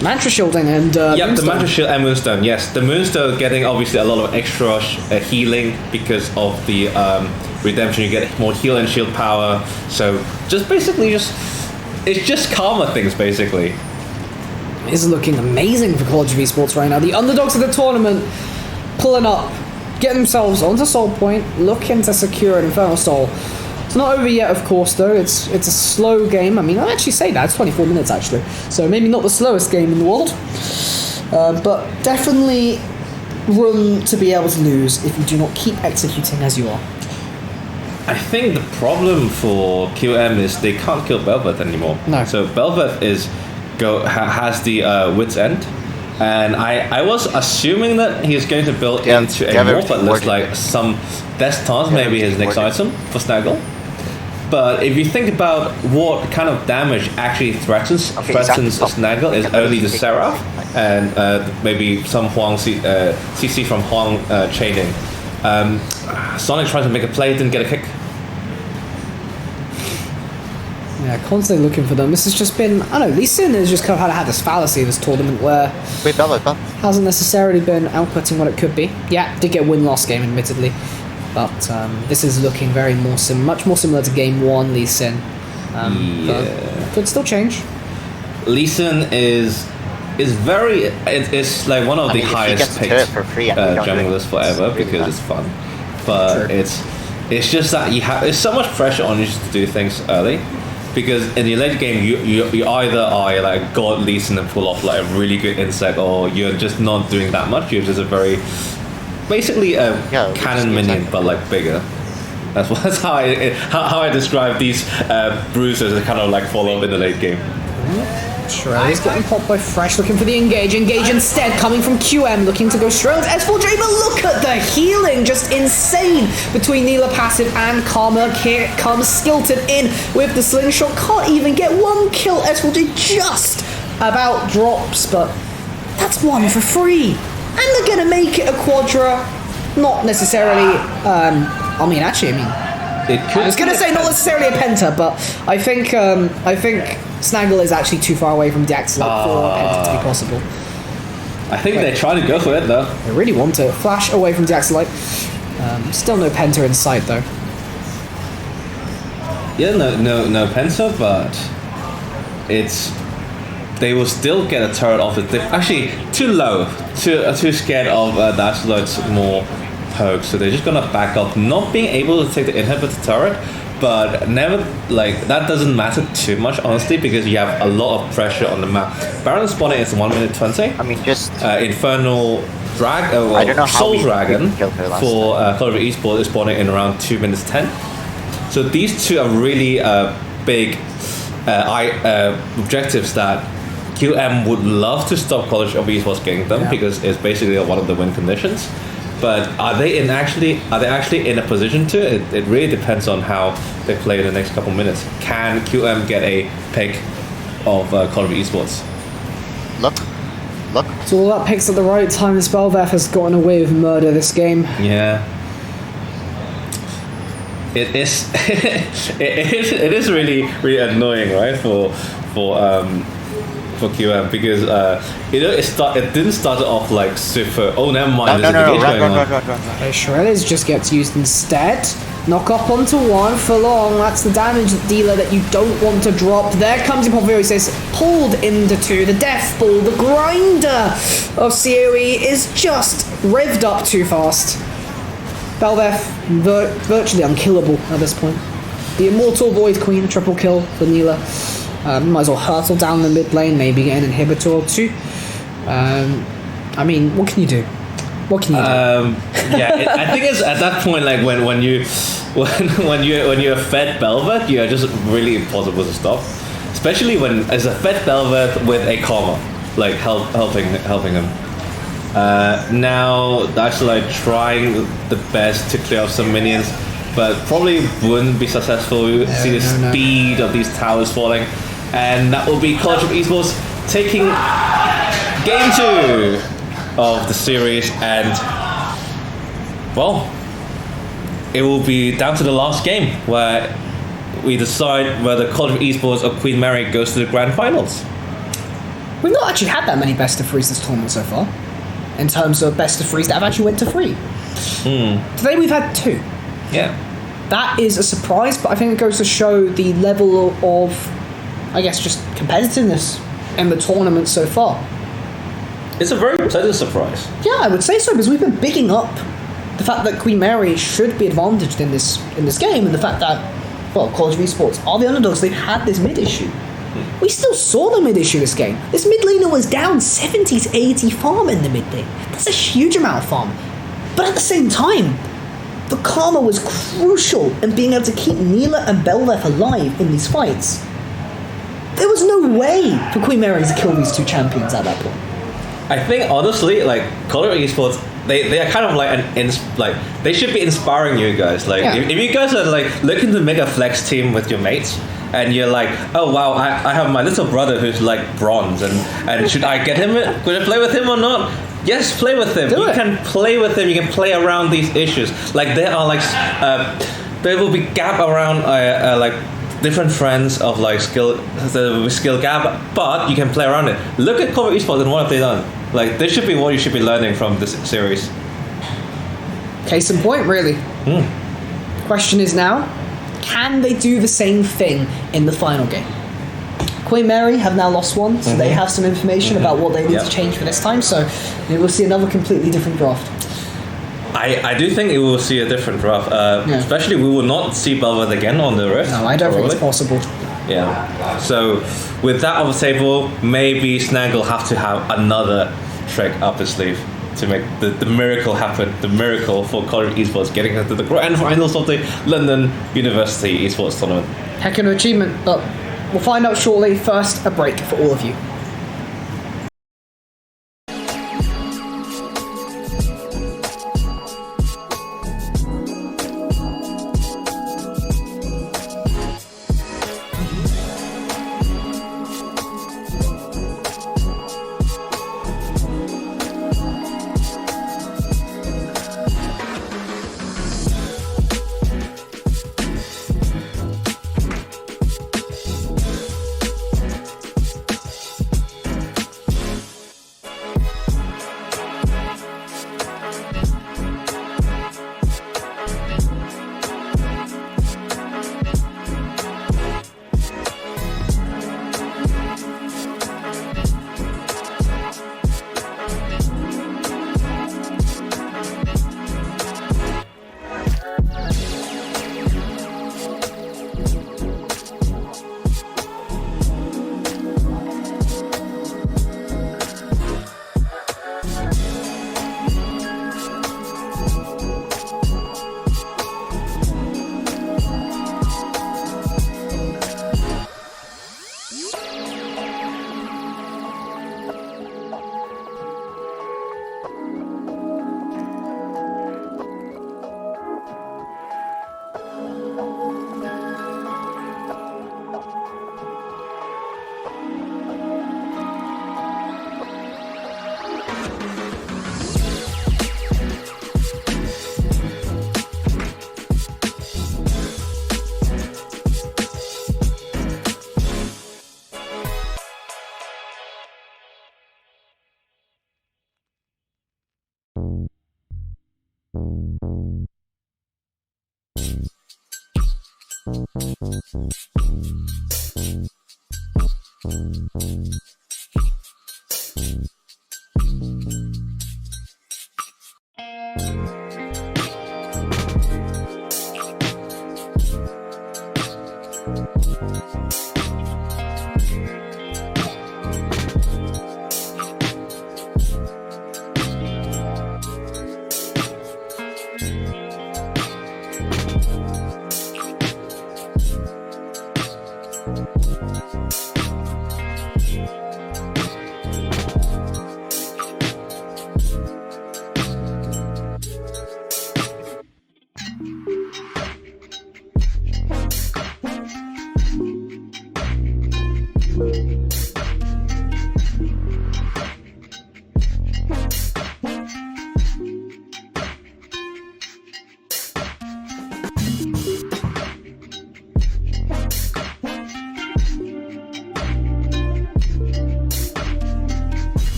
Mantra Shielding and the Moonstone. Mantra Shield and Moonstone. Yes, the Moonstone getting obviously a lot of extra healing because of the redemption. You get more heal and shield power. So it's just Karma things basically. Is looking amazing for College of Esports right now. The underdogs of the tournament pulling up, getting themselves onto Soul Point, looking to secure an Infernal Soul. It's not over yet, of course, though. It's a slow game. I mean, I'll actually say that. It's 24 minutes, actually. So maybe not the slowest game in the world. But definitely room to be able to lose if you do not keep executing as you are. I think the problem for QM is they can't kill Bel'Veth anymore. No. So Bel'Veth has the Wit's End. And I was assuming that he's going to build into a morph that looks like some Death Stance, maybe his next item for Snaggle. But if you think about what kind of damage actually threatens Snaggle is only the Seraph and maybe some Huang CC from Huang chaining. Sonic trying to make a play, didn't get a kick. Yeah, constantly looking for them. This has just been, I don't know, Lee Sin has just kind of had this fallacy this tournament where hasn't necessarily been outputting what it could be. Yeah, did get a win last game, admittedly. But this is looking much more similar to game 1 Lee Sin. But could still change. Lee Sin is very, it's like one of the highest paid junglers forever because it's fun. But it's just that there's so much pressure on you to do things early. Because in the late game, you either are like God Lee Sin and pull off like a really good insect, or you're just not doing that much. You're just basically a cannon minion, but like bigger. That's how I describe these bruisers that kind of like fall off in the late game. Shred is getting popped by Fresh, looking for the engage. Engage instead coming from QM, looking to go straight onto S4J, but look at the healing, just insane between Neela passive and Karma. Here comes Skilton in with the slingshot, can't even get one kill. S4J just about drops, but that's one for free. And they're gonna make it a quadra, not necessarily, I was gonna say not necessarily a penta, but I think Snaggle is actually too far away from Daxalite for a penta to be possible. I think they're trying to go for it though. They really want to flash away from Daxalite. Still no penta in sight though. Yeah, no penta, but they will still get a turret off it. They're actually too low, too scared of Daxalite's more poke, so they're just gonna back up, not being able to take the inhibitor turret, but never, like, that doesn't matter too much honestly, because you have a lot of pressure on the map. Baron spawning is 1 minute 20. I mean, just Infernal I don't know how Soul we Dragon killed her last for Call of Duty Esports is spawning in around 2 minutes 10. So these two are really big objectives that QM would love to stop College of Esports getting them, because it's basically one of the win conditions. But are they actually in a position to? It really depends on how they play in the next couple minutes. Can QM get a pick of Call of Duty Esports? look. So all that picks at the right time. The Spellveth has gotten away with murder this game. Yeah. It is. it is really annoying, right? For QM, because it didn't start off like super. Oh, never mind. No, there's a glitch going on. run. Shredders just gets used instead. Knock up onto one for long. That's the damage dealer that you don't want to drop. There comes Impoverio, says pulled into two. The death ball, the grinder of COE is just revved up too fast. Belveth virtually unkillable at this point. The Immortal Void Queen, triple kill for Neela. Might as well hurtle down the mid lane, maybe get an inhibitor or two. I mean, what can you do? What can you do? I think it's at that point, like when you're fed Belvet, you are just really impossible to stop. Especially when as a fed Belvet with a Karma, like helping him. Now actually like trying the best to clear off some minions, but probably wouldn't be successful. We see the speed of these towers falling, and that will be College of Esports taking game 2 of the series, and well, it will be down to the last game where we decide whether College of Esports or Queen Mary goes to the grand finals. We've not actually had that many best of threes this tournament so far, in terms of best of threes that have actually went to 3. Today we've had 2. Yeah. That is a surprise, but I think it goes to show the level of, I guess, just competitiveness in the tournament so far. It's a very pleasant surprise. Yeah, I would say so, because we've been bigging up the fact that Queen Mary should be advantaged in this game, and the fact that, well, College of Esports are the underdogs. They've had this mid issue. We still saw the mid issue this game. This mid laner was down 70 to 80 farm in the mid lane. That's a huge amount of farm. But at the same time, the Karma was crucial in being able to keep Neela and Belveth alive in these fights. There was no way for Queen Mary to kill these two champions at that point. I think honestly, like Call of Esports, they are kind of like they should be inspiring you guys. Like if you guys are like looking to make a flex team with your mates, and you're like, oh wow, I have my little brother who's like bronze, and should I get him? Could I play with him or not? Yes, play with him. You can play with him. You can play around these issues. Like there are like there will be gap around like different friends of like skill gap, but you can play around it. Look at Call of Esports and what have they done? Like this should be what you should be learning from this series. Case in point, really. Question is now, can they do the same thing in the final game? Queen Mary have now lost one, so they have some information about what they need to change for this time, so maybe we'll see another completely different draft. I do think we will see a different draft. Especially we will not see Belveth again on the Rift. No, I don't think it's possible. Yeah. So with that on the table, maybe Snaggle have to have another trick up his sleeve to make the miracle happen. The miracle for College Esports getting into the grand finals of the London University Esports tournament. Heck of an achievement, but We'll find out shortly. First, a break for all of you.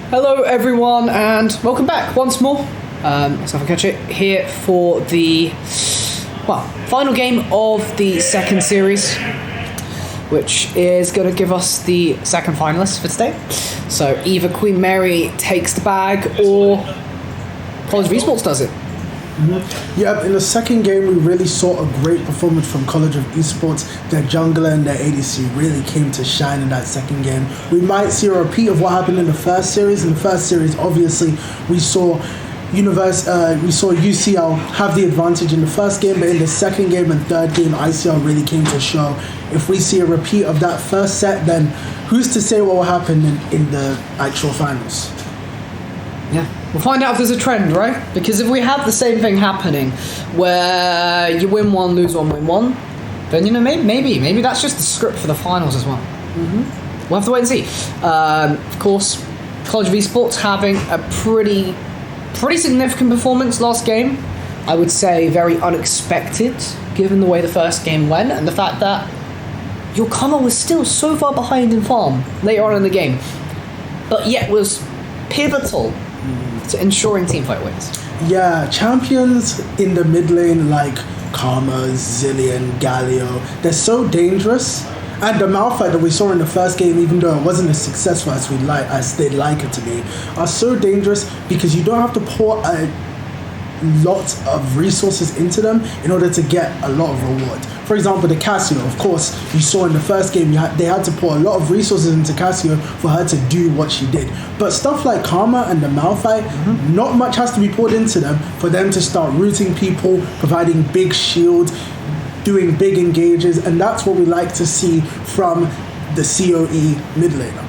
Hello everyone and welcome back once more. Myself and Ketchup here for the final game of the second series, which is going to give us the second finalists for today. So either Queen Mary takes the bag or College of Esports does it. Mm-hmm. Yep, in the second game we really saw a great performance from College of Esports. Their jungler and their ADC really came to shine in that second game. We might see a repeat of what happened in the first series. In the first series, obviously, we saw we saw UCL have the advantage in the first game, but in the second game and third game, ICL really came to show. If we see a repeat of that first set, then who's to say what will happen in the actual finals? Yeah, we'll find out if there's a trend, right? Because if we have the same thing happening, where you win one, lose one, win one, then maybe that's just the script for the finals as well. Mm-hmm. We'll have to wait and see. Of course, College of Esports having a pretty significant performance last game. I would say very unexpected, given the way the first game went and the fact that Yokohama was still so far behind in farm later on in the game, but yet was pivotal to ensuring teamfight wins. Yeah, champions in the mid lane like Karma, Zillion, Galio, they're so dangerous. And the Malphite that we saw in the first game, even though it wasn't as successful as they'd like it to be, are so dangerous because you don't have to pour a lot of resources into them in order to get a lot of reward. For example, the Casio, of course, you saw in the first game, they had to pour a lot of resources into Casio for her to do what she did. But stuff like Karma and the Malphite, not much has to be poured into them for them to start rooting people, providing big shield, doing big engages, and that's what we like to see from the COE mid laner.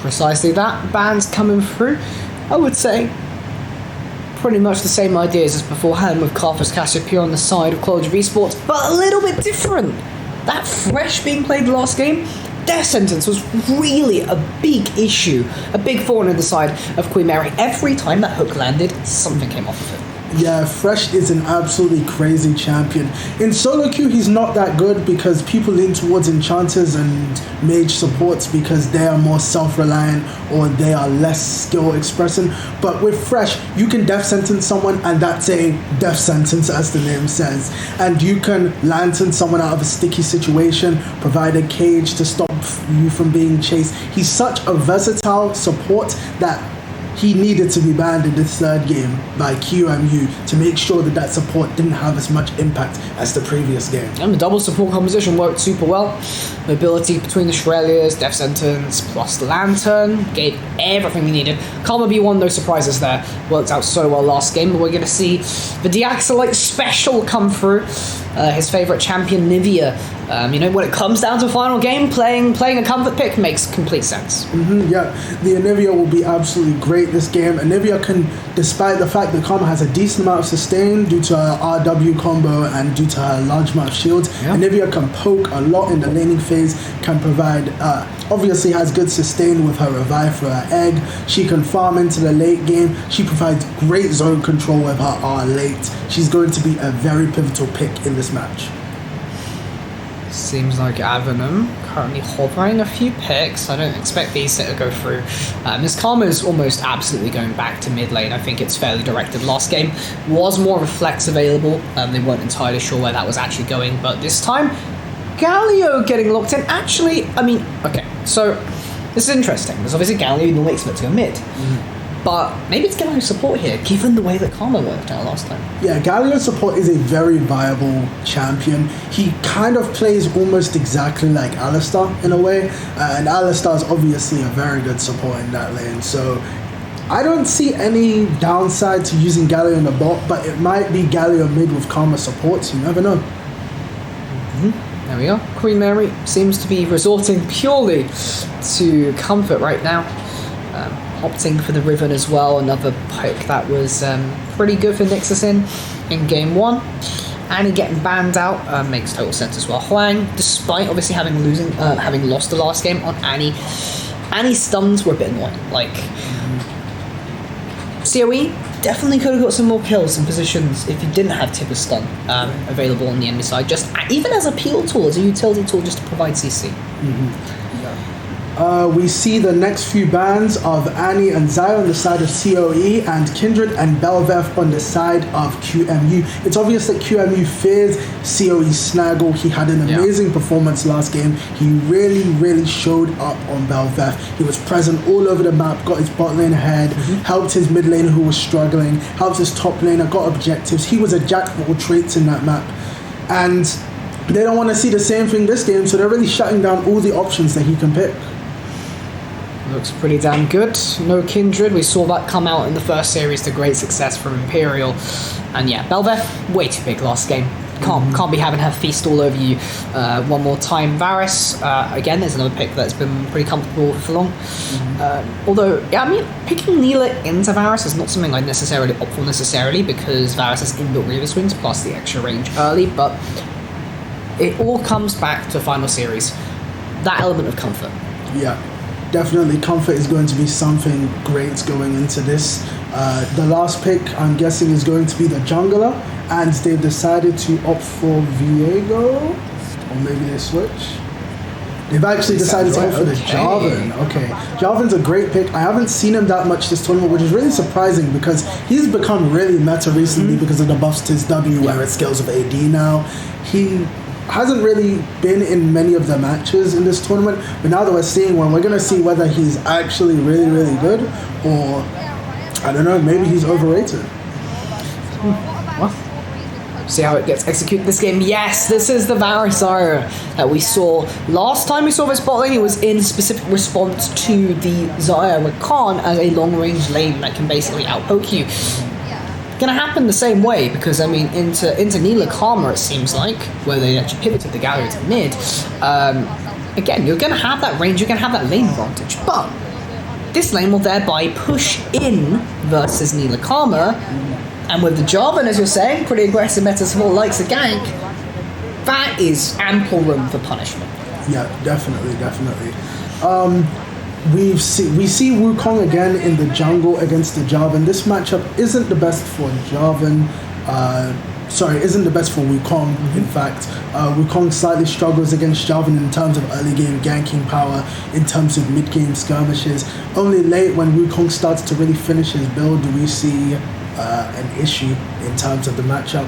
Precisely that. Bans coming through. I would say pretty much the same ideas as beforehand with Carthus Cassiopeia on the side of College of Esports, but a little bit different. That Fresh being played last game, Death Sentence was really a big issue, a big thorn in the side of Queen Mary. Every time that hook landed, something came off of it. Yeah, Fresh is an absolutely crazy champion. In solo queue, he's not that good because people lean towards enchanters and mage supports because they are more self-reliant or they are less skill expressing. But with Fresh, you can death sentence someone and that's a death sentence, as the name says. And you can lantern someone out of a sticky situation, provide a cage to stop you from being chased. He's such a versatile support that he needed to be banned in this third game by QMU to make sure that support didn't have as much impact as the previous game. And the double support composition worked super well. Mobility between the Shurelias, Death Sentence, plus the Lantern, gave everything we needed. Karma B1, no surprises there. Worked out so well last game, but we're going to see the Deaxolite special come through. His favourite champion, Nivea. When it comes down to a final game, playing a comfort pick makes complete sense. Yeah, the Anivia will be absolutely great this game. Anivia can, despite the fact that Karma has a decent amount of sustain due to her RW combo and due to her large amount of shields, Anivia can poke a lot in the laning phase, can provide, obviously has good sustain with her revive for her egg. She can farm into the late game. She provides great zone control with her R late. She's going to be a very pivotal pick in this match. Seems like Avenum currently hovering a few picks. I don't expect these to go through. Miss Karma is almost absolutely going back to mid lane. I think it's fairly directed. Last game was more of a flex available. They weren't entirely sure where that was actually going, but this time, Galio getting locked in. Actually, okay, so this is interesting. There's obviously Galio normally expect to go mid. But maybe it's Galio's support here, given the way that Karma worked out last time. Yeah, Galio's support is a very viable champion. He kind of plays almost exactly like Alistar in a way. And Alistar is obviously a very good support in that lane. So I don't see any downside to using Galio in the bot, but it might be Galio mid with Karma supports. You never know. There we go. Queen Mary seems to be resorting purely to comfort right now. Opting for the Riven as well, another pick that was pretty good for Nixus in game one. Annie getting banned out makes total sense as well. Huang, despite obviously having lost the last game on Annie's stuns were a bit annoying. COE definitely could have got some more kills and positions if you didn't have Tipper's stun available on the enemy side, just even as a peel tool, as a utility tool, just to provide CC. We see the next few bans of Annie and Zai on the side of COE and Kindred and Belveth on the side of QMU. It's obvious that QMU fears COE's snaggle. He had an amazing performance last game. He really, really showed up on Belveth. He was present all over the map, got his bot lane ahead, helped his mid laner who was struggling, helped his top laner, got objectives. He was a jack of all traits in that map. And they don't want to see the same thing this game, so they're really shutting down all the options that he can pick. Looks pretty damn good. No Kindred. We saw that come out in the first series to great success from Imperial. And yeah, Belveth, way too big last game. Can't be having her feast all over you one more time. Varus, again, there's another pick that's been pretty comfortable for long. Although, yeah, I mean, picking Neela into Varus is not something I'd necessarily opt for necessarily, because Varus has inbuilt Reaver Swings plus the extra range early, but it all comes back to final series. That element of comfort. Yeah, definitely comfort is going to be something great going into this. The last pick, I'm guessing, is going to be the jungler, and they've decided to opt for Viego, or maybe they switch. They've actually decided to opt for the Jarvan. Okay, Jarvan's a great pick. I haven't seen him that much this tournament, which is really surprising because he's become really meta recently because of the buffs to his W, where it scales with AD now. He hasn't really been in many of the matches in this tournament, but now that we're seeing one, we're going to see whether he's actually really, really good, or, I don't know, maybe he's overrated. Well, see how it gets executed this game. Yes, this is the Varus Zarya that we saw last time we saw this bot lane. It was in specific response to the Zarya Rakan as a long-range lane that can basically outpoke you. Gonna happen the same way, because I mean into Neela Karma, it seems like, where they actually pivoted the Galio to mid. Again, you're gonna have that range, you're gonna have that lane advantage, but this lane will thereby push in versus Neela Karma, and with the Jarvan, as you're saying, pretty aggressive meta support likes a gank, that is ample room for punishment. Yeah, definitely. We see Wukong again in the jungle against the Jarvan. This matchup isn't the best for Jarvan. Isn't the best for Wukong, in fact. Wukong slightly struggles against Jarvan in terms of early game ganking power, in terms of mid game skirmishes. Only late, when Wukong starts to really finish his build, do we see an issue in terms of the matchup.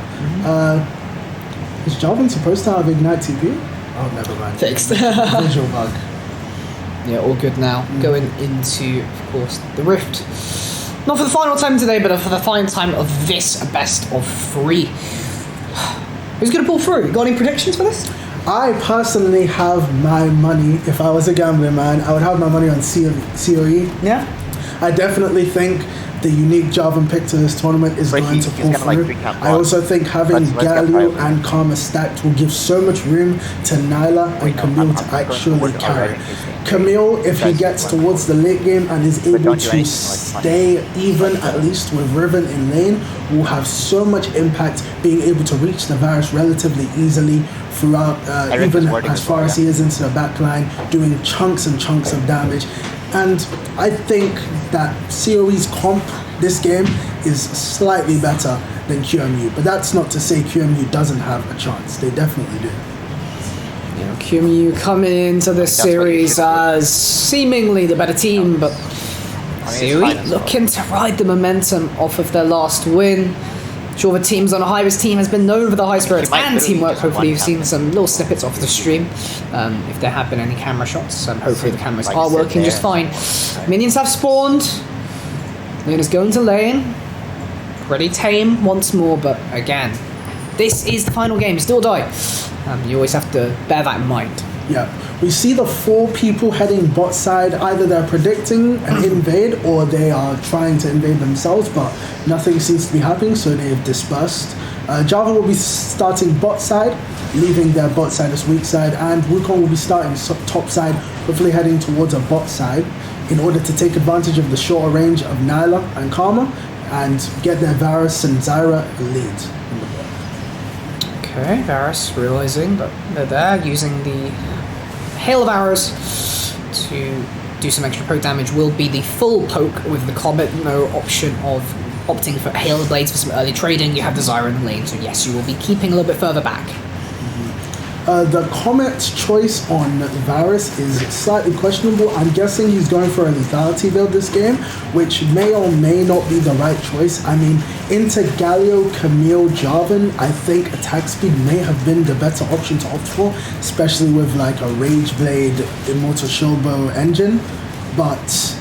Is Jarvan supposed to have Ignite TP? Oh, never mind. Fixed. Visual bug. Yeah, all good now. Going into, of course, the Rift. Not for the final time today, but for the final time of this best of 3. Who's going to pull through? Got any predictions for this? I personally have my money, if I was a gambling man, I would have my money on COE. Yeah? I definitely think the unique Jarvan pick to this tournament is going to pull through. I also think having Galio and Karma stacked will give so much room to Nyla and Camille to actually carry. Camille, if he gets towards the late game and is able to stay even, at least with Riven in lane, will have so much impact, being able to reach the Varus relatively easily throughout, even as far as he is into the backline, doing chunks and chunks of damage. And I think that COE's comp this game is slightly better than QMU, but that's not to say QMU doesn't have a chance. They definitely do. You know, QMU coming into this series as seemingly the better team, but COE looking to ride the momentum off of their last win. Sure, the teams on a high. This team has been known for the high spirits and teamwork. Hopefully, you've seen some little snippets off the stream. If there have been any camera shots, hopefully the cameras are working just fine. Minions have spawned. Luna's going to lane. Pretty tame once more, but again, this is the final game. Still die. You always have to bear that in mind. Yeah, we see the 4 people heading bot side. Either they're predicting an invade or they are trying to invade themselves, but nothing seems to be happening, so they've dispersed. Java will be starting bot side, leaving their bot side as weak side, and Wukong will be starting top side, hopefully heading towards a bot side in order to take advantage of the shorter range of Nyla and Karma and get their Varus and Zyra lead. Okay, Varus realizing that they're there, using the hail of arrows to do some extra poke damage. Will be the full poke with the Comet, no option of opting for hail blades for some early trading. You have the Zyra in the lane, so yes, you will be keeping a little bit further back. The Comet's choice on Varus is slightly questionable. I'm guessing he's going for a lethality build this game, which may or may not be the right choice. I mean, into Galio, Camille, Jarvan, I think attack speed may have been the better option to opt for, especially with like a Rage Blade, Immortal Showbow engine. But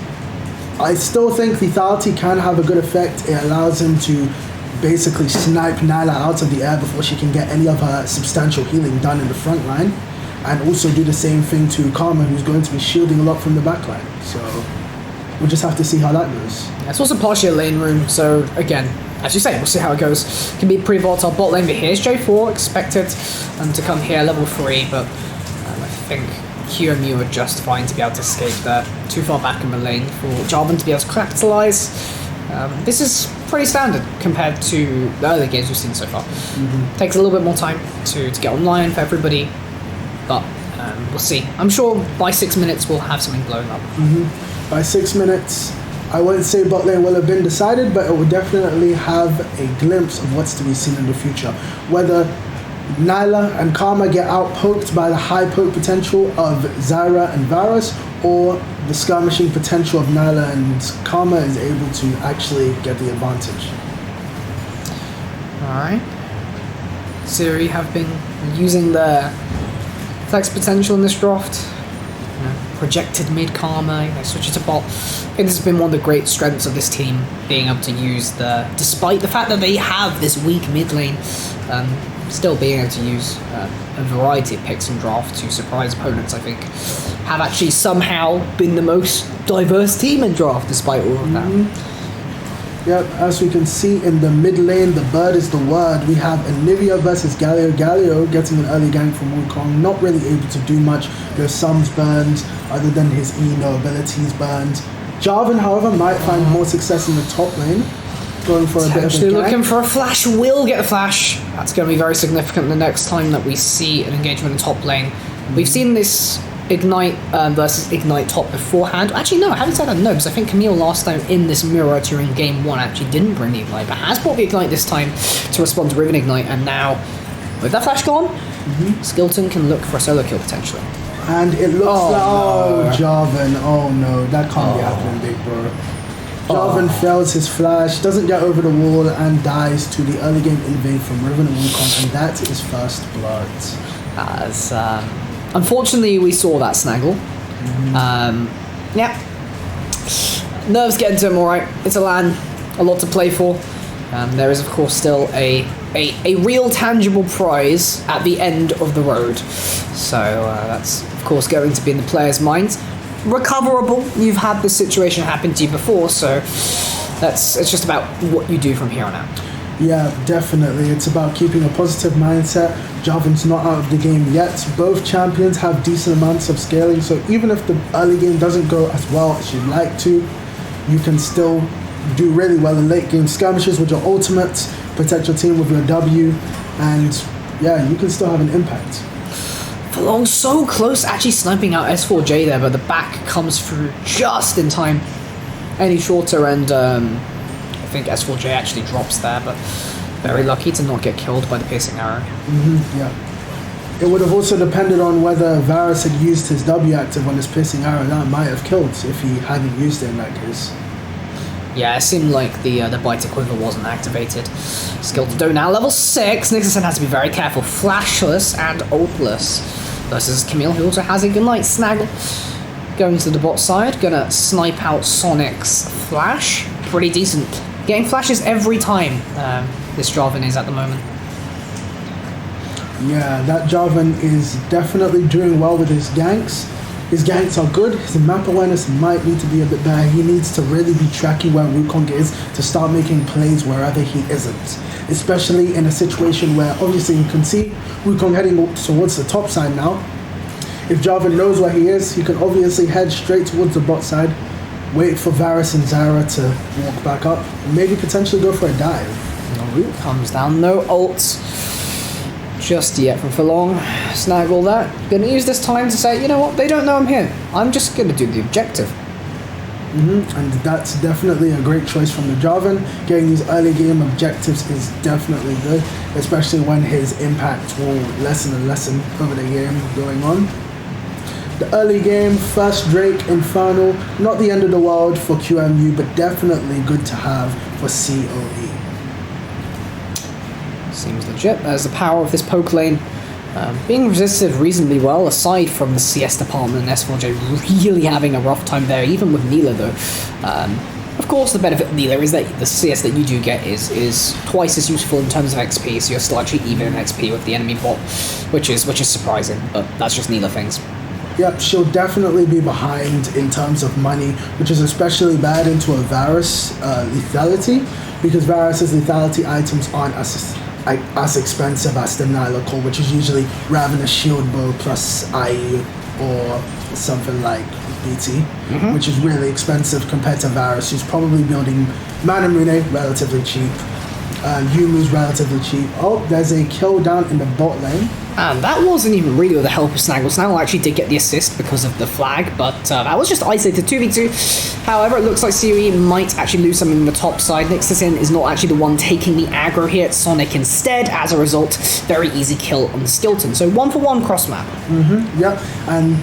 I still think lethality can have a good effect. It allows him to basically snipe Nyla out of the air before she can get any of her substantial healing done in the front line. and also do the same thing to Karma, who's going to be shielding a lot from the backline. So we'll just have to see how that goes. It's also partially a lane room, so again, as you say, we'll see how it goes. Can be pretty volatile bot lane, but here's J4, expected to come here level 3, but I think QMU are just fine to be able to escape there. Too far back in the lane for Jarvan to be able to capitalize. This is pretty standard compared to the early games we've seen so far. Takes a little bit more time to get online for everybody, but we'll see. I'm sure by 6 minutes we'll have something blowing up. By 6 minutes, I wouldn't say bot lane will have been decided, but it will definitely have a glimpse of what's to be seen in the future. Whether Nyla and Karma get out-poked by the high poke potential of Zyra and Varus, or the skirmishing potential of Nyla and Karma is able to actually get the advantage. Alright. Siri have been using their flex potential in this draft. Projected mid Karma, they switch it to bot. I think this has been one of the great strengths of this team, being able to use despite the fact that they have this weak mid lane, still being able to use a variety of picks in draft to surprise opponents. I think have actually somehow been the most diverse team in draft despite all of that. Yep, as we can see in the mid lane, the bird is the word. We have Anivia versus Galio. Galio getting an early gank from Wukong, not really able to do much. There's Sums burned, other than his E-no abilities burned. Jarvan, however, might find more success in the top lane, going for a bit of a gank. Looking for a flash, will get a flash. That's going to be very significant the next time that we see an engagement in top lane. We've seen this Ignite versus Ignite top beforehand. Actually, no, I haven't said that, no, because I think Camille last time in this mirror during game 1 actually didn't bring the Ignite, but has brought the Ignite this time to respond to Riven Ignite, and now, with that flash gone, Skilton can look for a solo kill potentially. And it looks Jarvan, oh no, that can't be happening, big bro. Jarvan fails his flash, doesn't get over the wall, and dies to the early game invade from Riven and Wukong, and that is first blood. As unfortunately, we saw that snaggle. Yeah. Nerves getting to him, alright. It's a LAN, a lot to play for. There is, of course, still a real tangible prize at the end of the road. So that's, of course, going to be in the players' minds. Recoverable. You've had this situation happen to you before, so it's just about what you do from here on out. Yeah, definitely. It's about keeping a positive mindset. Jarvan's not out of the game yet. Both champions have decent amounts of scaling, so even if the early game doesn't go as well as you'd like to, you can still do really well in late game skirmishes with your ultimates, protect your team with your W, and yeah, you can still have an impact. Long so close, actually sniping out S4J there, but the back comes through just in time. Any shorter, and I think S4J actually drops there, but very lucky to not get killed by the piercing arrow. Yeah. It would have also depended on whether Varus had used his W active on his piercing arrow. That might have killed if he hadn't used it in that case. Yeah, it seemed like the Bite Quiver wasn't activated. Skill to do now, level 6. Nixon has to be very careful. Flashless and ultless versus Camille, who also has a good light snaggle. Going to the bot side, gonna snipe out Sonic's flash. Pretty decent. Getting flashes every time this Jarvan is at the moment. Yeah, that Jarvan is definitely doing well with his ganks. His ganks are good. His map awareness might need to be a bit better. He needs to really be tracking where Wukong is to start making plays wherever he isn't. Especially in a situation where obviously you can see Wukong heading towards the top side now. If Jarvan knows where he is, he can obviously head straight towards the bot side, wait for Varus and Zyra to walk back up, and maybe potentially go for a dive. No root comes down, no ult just yet from Forlong. Snaggle that. Gonna use this time to say, you know what, they don't know I'm here. I'm just gonna do the objective. And that's definitely a great choice from the Jarvan. Getting these early game objectives is definitely good, especially when his impact will lessen and lessen over the game going on. The early game, first Drake, Infernal, not the end of the world for QMU, but definitely good to have for COE. Seems legit. There's the power of this poke lane. Being resisted reasonably well, aside from the CS department and S4J really having a rough time there, even with Neela though. Of Of course, the benefit of Neela is that the CS that you do get is twice as useful in terms of XP, so you're still actually even in XP with the enemy bot, which is surprising, but that's just Neela things. Yep, she'll definitely be behind in terms of money, which is especially bad into a Varus lethality, because Varus's lethality items aren't as expensive as the Nyla Core, which is usually Ravenous Shield Bow plus IE or something like BT, which is really expensive compared to Varus, who's probably building Manamune relatively cheap. Yumu's relatively cheap. Oh, there's a kill down in the bot lane. And that wasn't even really with the help of Snaggle. Snaggle actually did get the assist because of the flag, but that was just isolated 2v2. However, it looks like COE might actually lose something on the top side. Nixon is not actually the one taking the aggro here. It's Sonic instead. As a result, very easy kill on the Skeleton. So 1-for-1 cross map. Yep, and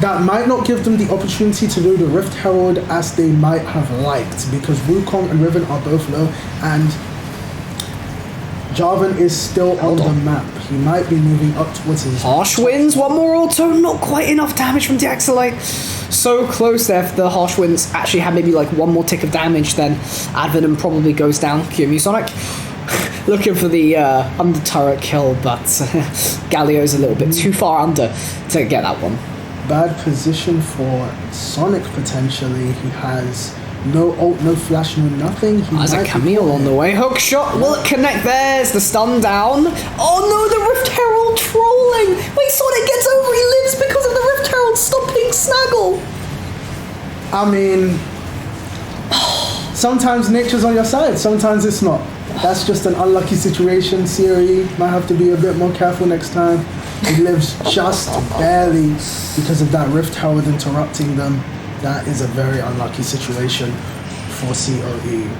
that might not give them the opportunity to do the Rift Herald as they might have liked, because Wukong and Riven are both low, and Jarvan is still on the map. He might be moving up towards his... Harsh Winds, one more auto, not quite enough damage from Deaxelite. So close there. If the Harsh Winds actually had maybe like one more tick of damage, then Advenom probably goes down. QMU Sonic looking for the under turret kill, but Galio's a little bit too far under to get that one. Bad position for Sonic potentially. He has no ult, no flash, no nothing. There's a Camille on the way. Hook shot. Will it connect? There's the stun down. Oh no, the Rift Herald trolling. Wait, Sonic gets over. He lives because of the Rift Herald stopping Snaggle. I mean, sometimes nature's on your side, sometimes it's not. That's just an unlucky situation. Siri might have to be a bit more careful next time. He lives just barely because of that Rift Herald interrupting them. That is a very unlucky situation for COE.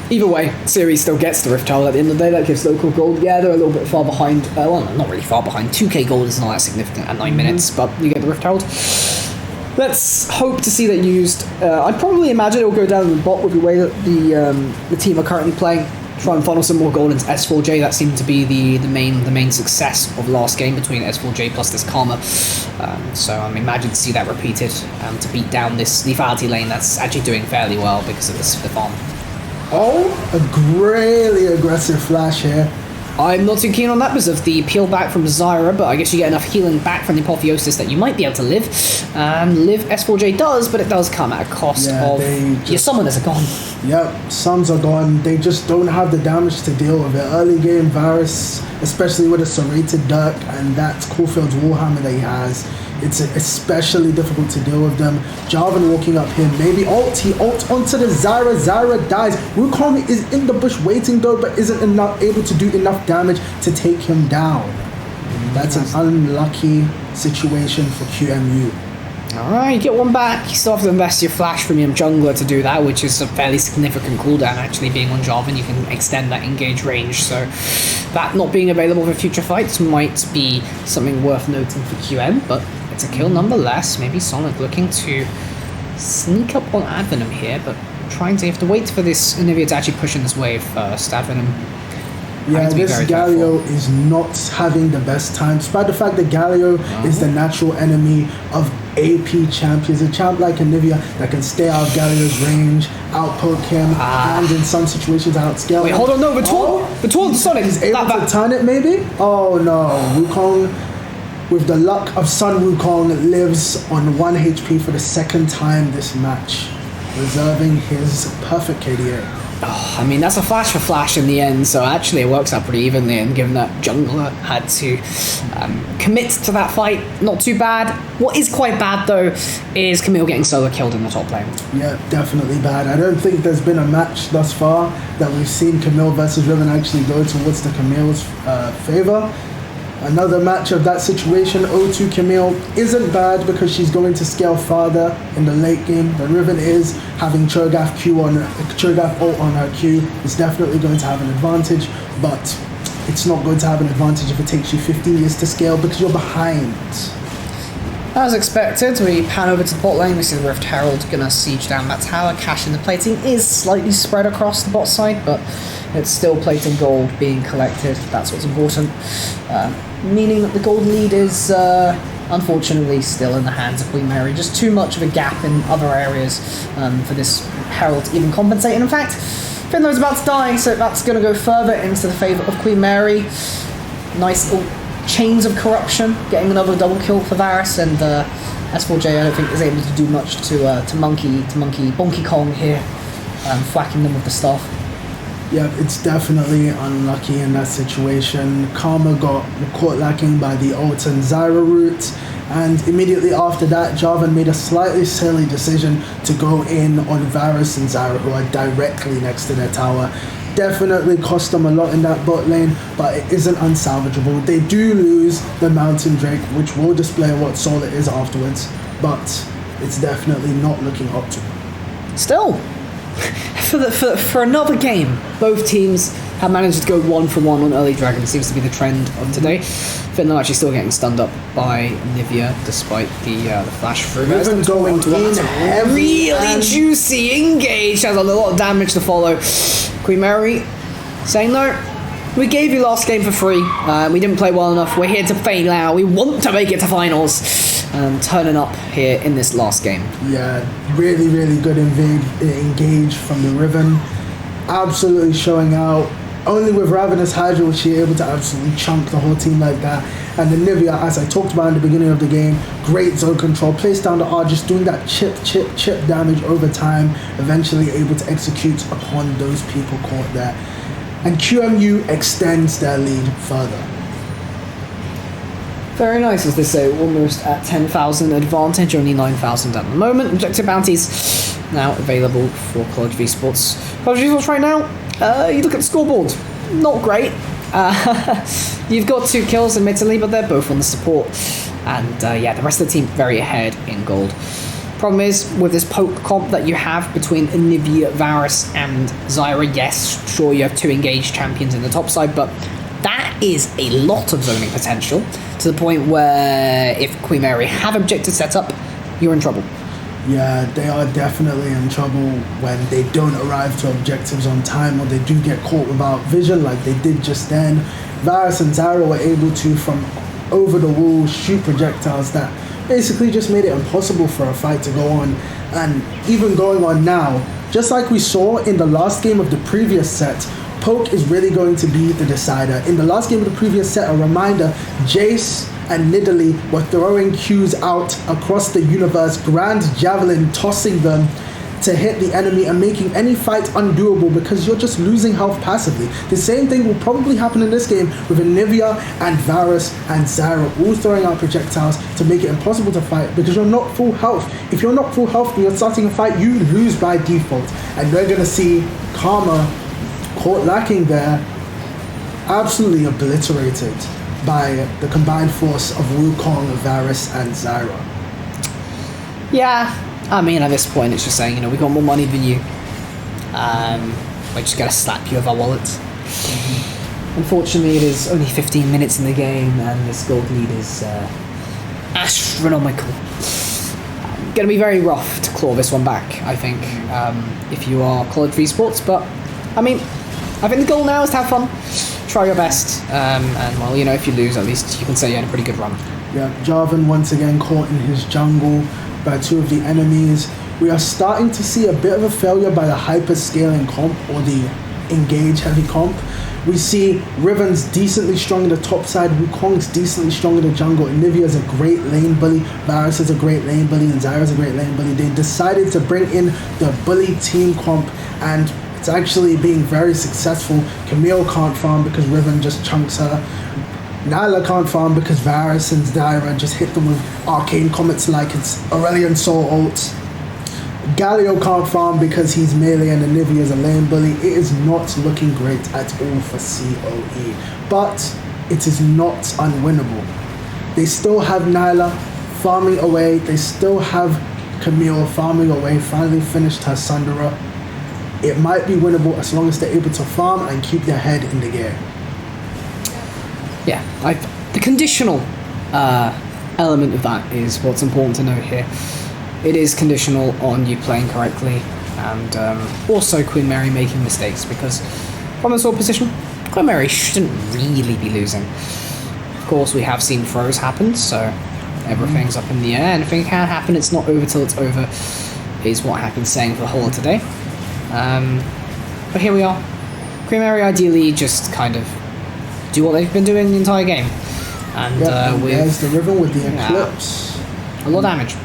Either way, Siri still gets the Rift Herald at the end of the day. That gives local gold. Yeah, they're a little bit far behind. Well, not really far behind. 2k gold is not that significant at 9 minutes, but you get the Rift Herald. Let's hope to see that used. I'd probably imagine it will go down in the bot with the way that the team are currently playing. Try and funnel some more gold into S4J. That seemed to be the main success of last game between S4J plus this Karma. So I'm imagining to see that repeated to beat down this lethality lane that's actually doing fairly well because of the farm. Oh, a really aggressive flash here. I'm not too keen on that because of the peel back from Zyra, but I guess you get enough healing back from the Apotheosis that you might be able to live. And live S4J does, but it does come at a cost of... your summoners are gone. Yep, sums are gone. They just don't have the damage to deal with it. Early game Varus, especially with a serrated Dirk and that Caulfield's Warhammer that he has, it's especially difficult to deal with them. Jarvan walking up here, maybe ult, he ult onto the Zyra, Zyra dies. Wukong is in the bush waiting though, but isn't able to do enough damage to take him down. That's an unlucky situation for QMU. Alright, you get one back. You still have to invest your flash from your jungler to do that, which is a fairly significant cooldown. Actually, being on Jarvan, you can extend that engage range, so that not being available for future fights might be something worth noting for QM, but it's a kill nonetheless. Maybe Sonic looking to sneak up on Advenom here, but you have to wait for this Anivia to actually push in this wave first. Advenom. Yeah, this Galio is not having the best time, despite the fact that Galio is the natural enemy of AP champions. A champ like Anivia that can stay out of Galio's range, outpoke him, and in some situations outscale him. Wait, hold on, no, Vatour Sonic is able to turn it maybe? Oh no, Wukong, with the luck of Sun Wukong, lives on 1 HP for the second time this match, reserving his perfect KDA. I mean, that's a flash for flash in the end, so actually it works out pretty evenly, and given that Jungler had to commit to that fight, not too bad. What is quite bad, though, is Camille getting solo killed in the top lane. Yeah, definitely bad. I don't think there's been a match thus far that we've seen Camille versus Riven actually go towards the Camille's favor. Another match of that situation, O2 Camille isn't bad because she's going to scale farther in the late game. The Riven is having Cho'Gath ult on her Q. It's definitely going to have an advantage, but it's not going to have an advantage if it takes you 15 years to scale because you're behind. As expected, we pan over to the bot lane. We see the Rift Herald gonna siege down that tower. Cash in the plating is slightly spread across the bot side, but it's still plating gold being collected. That's what's important. Meaning that the gold lead is unfortunately still in the hands of Queen Mary. Just too much of a gap in other areas for this Herald to even compensate. And in fact, Finlow's about to die, so that's going to go further into the favour of Queen Mary. Nice little chains of corruption, getting another double kill for Varus, and S4J I don't think is able to do much to Monkey Bonky Kong here, whacking them with the staff. Yeah, it's definitely unlucky in that situation. Karma got caught lacking by the ult and Zyra route, and immediately after that, Jarvan made a slightly silly decision to go in on Varus and Zyra, who are directly next to their tower. Definitely cost them a lot in that bot lane, but it isn't unsalvageable. They do lose the Mountain Drake, which will display what soul it is afterwards, but it's definitely not looking optimal. Still, for another game, both teams have managed to go 1-for-1 on early dragon. Seems to be the trend of today. Finland actually still getting stunned up by Nivea despite the flash through. Riven going in heavy, really juicy engage, has a lot of damage to follow. Queen Mary saying no. We gave you last game for free. We didn't play well enough. We're here to fail out. We want to make it to finals. Turning up here in this last game. Yeah, really, really good engage from the Riven. Absolutely showing out. Only with Ravenous Hydra was she able to absolutely chunk the whole team like that. And the Nivea, as I talked about in the beginning of the game, great zone control, placed down the R, just doing that chip damage over time, eventually able to execute upon those people caught there. And QMU extends their lead further. Very nice, as they say, almost at 10,000 advantage, only 9,000 at the moment. Objective bounties now available for College v Sports. College v Sports right now, you look at the scoreboard, not great. You've got 2 kills, admittedly, but they're both on the support. And yeah, the rest of the team very ahead in gold. Problem is, with this poke comp that you have between Nivea, Varus, and Zyra, yes, sure, you have 2 engaged champions in the top side, but that is a lot of zoning potential, to the point where if Queen Mary have objective set up, you're in trouble. Yeah, they are definitely in trouble when they don't arrive to objectives on time, or they do get caught without vision like they did just then. Varus and Zyra were able to, from over the wall, shoot projectiles that basically just made it impossible for a fight to go on. And even going on now, just like we saw in the last game of the previous set, poke is really going to be the decider. In the last game of the previous set, a reminder, Jace and Nidalee were throwing Qs out across the universe, Grand Javelin tossing them to hit the enemy and making any fight undoable because you're just losing health passively. The same thing will probably happen in this game with Nivea and Varus and Zyra all throwing out projectiles to make it impossible to fight because you're not full health. If you're not full health when you're starting a fight, you lose by default. And we're going to see Karma caught lacking there, absolutely obliterated by the combined force of Wukong, Varus, and Zyra. Yeah, I mean, at this point, it's just saying, we got more money than you. We're just going to slap you with our wallets. Unfortunately, it is only 15 minutes in the game, and this gold lead is astronomical. Going to be very rough to claw this one back, I think, if you are College v Sports. But, I mean, I think the goal now is to have fun, try your best, and, well, if you lose, at least you can say you had a pretty good run. Yeah, Jarvan once again caught in his jungle by 2 of the enemies. We are starting to see a bit of a failure by the hyper-scaling comp, or the engage heavy comp. We see Riven's decently strong in the top side, Wukong's decently strong in the jungle, and Nivea's a great lane bully, Varus is a great lane bully, and Zyra's a great lane bully. They decided to bring in the bully team comp, and it's actually being very successful. Camille can't farm because Riven just chunks her. Nyla can't farm because Varus and Zyra just hit them with arcane comets like it's Aurelion Soul ult. Galio can't farm because he's melee and Nivea is a lane bully. It is not looking great at all for COE, but it is not unwinnable. They still have Nyla farming away. They still have Camille farming away. Finally finished her Sundera. It might be winnable as long as they're able to farm and keep their head in the game. Yeah, the conditional element of that is what's important to note here. It is conditional on you playing correctly, and also Queen Mary making mistakes, because from the sword position, Queen Mary shouldn't really be losing. Of course, we have seen throws happen, so Everything's up in the air. Anything can happen. It's not over till it's over, is what I've been saying for the whole of today. But here we are. Creamery ideally just kind of do what they've been doing the entire game. And there's the Riven with the Eclipse. A lot of damage.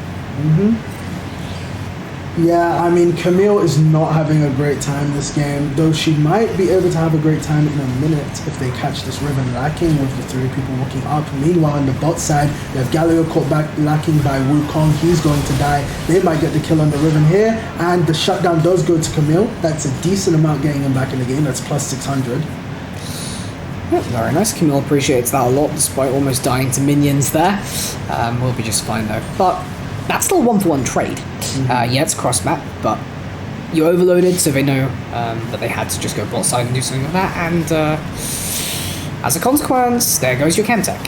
Yeah, I mean, Camille is not having a great time this game, though she might be able to have a great time in a minute if they catch this Riven lacking with the 3 people walking up. Meanwhile, on the bot side, we have Galio caught back lacking by Wukong. He's going to die. They might get the kill on the Riven here, and the shutdown does go to Camille. That's a decent amount getting him back in the game. That's plus 600. Yep, very nice. Camille appreciates that a lot, despite almost dying to minions there. We'll be just fine though. But that's still a 1-for-1 trade. Yeah, it's cross map, but you're overloaded, so they know that they had to just go bot side and do something like that. And as a consequence, there goes your Chemtech.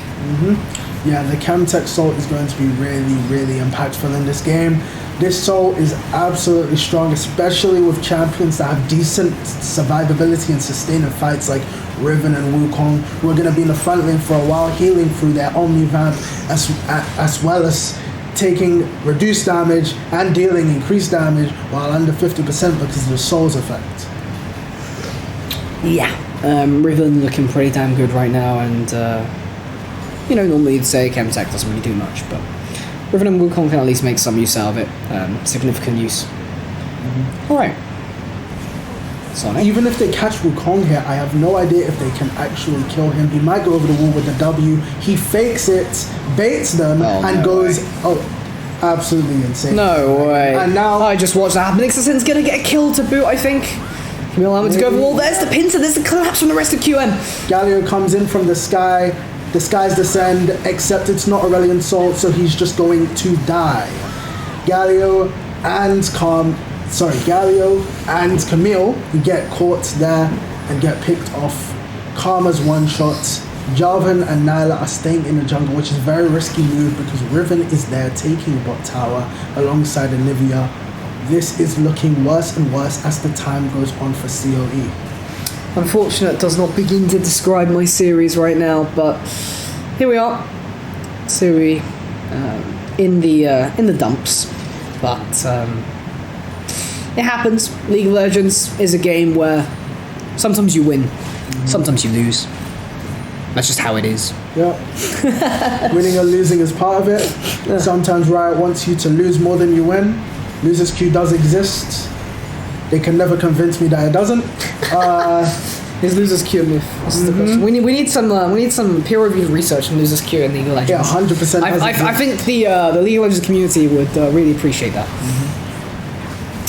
Yeah, the Chemtech Salt is going to be really, really impactful in this game. This Salt is absolutely strong, especially with champions that have decent survivability and sustaining fights like Riven and Wukong, who are going to be in the front lane for a while, healing through their Omnivamp, as well as taking reduced damage and dealing increased damage while under 50% because of the Soul's effect. Yeah, Riven looking pretty damn good right now, and normally you'd say Chemtech doesn't really do much, but Riven and Wukong can at least make some use out of it, significant use. Alright. Sonic. Even if they catch Wukong here, I have no idea if they can actually kill him. He might go over the wall with the W. He fakes it, baits them, and goes... absolutely insane. No way. And now... I just watched that happen. Ixasin's gonna get a kill to boot, I think. Camille having to go over the wall. There's the pincer. There's the collapse from the rest of QM. Galio comes in from the sky. The skies descend, except it's not Aurelion Salt, so he's just going to die. Galio and Camille get caught there and get picked off. Karma's one shot. Jarvan and Nyla are staying in the jungle, which is a very risky move because Riven is there taking bot tower alongside Olivia. This is looking worse and worse as the time goes on for COE. Unfortunate does not begin to describe my series right now, but here we are. COE in the dumps, but it happens. League of Legends is a game where sometimes you win, sometimes you lose. That's just how it is. Yeah. Winning or losing is part of it. Yeah. Sometimes Riot wants you to lose more than you win. Losers queue does exist. They can never convince me that it doesn't. Is losers queue a myth? This is the question. We need some peer-reviewed research on losers queue in League of Legends. Yeah, 100%. I think the League of Legends community would really appreciate that.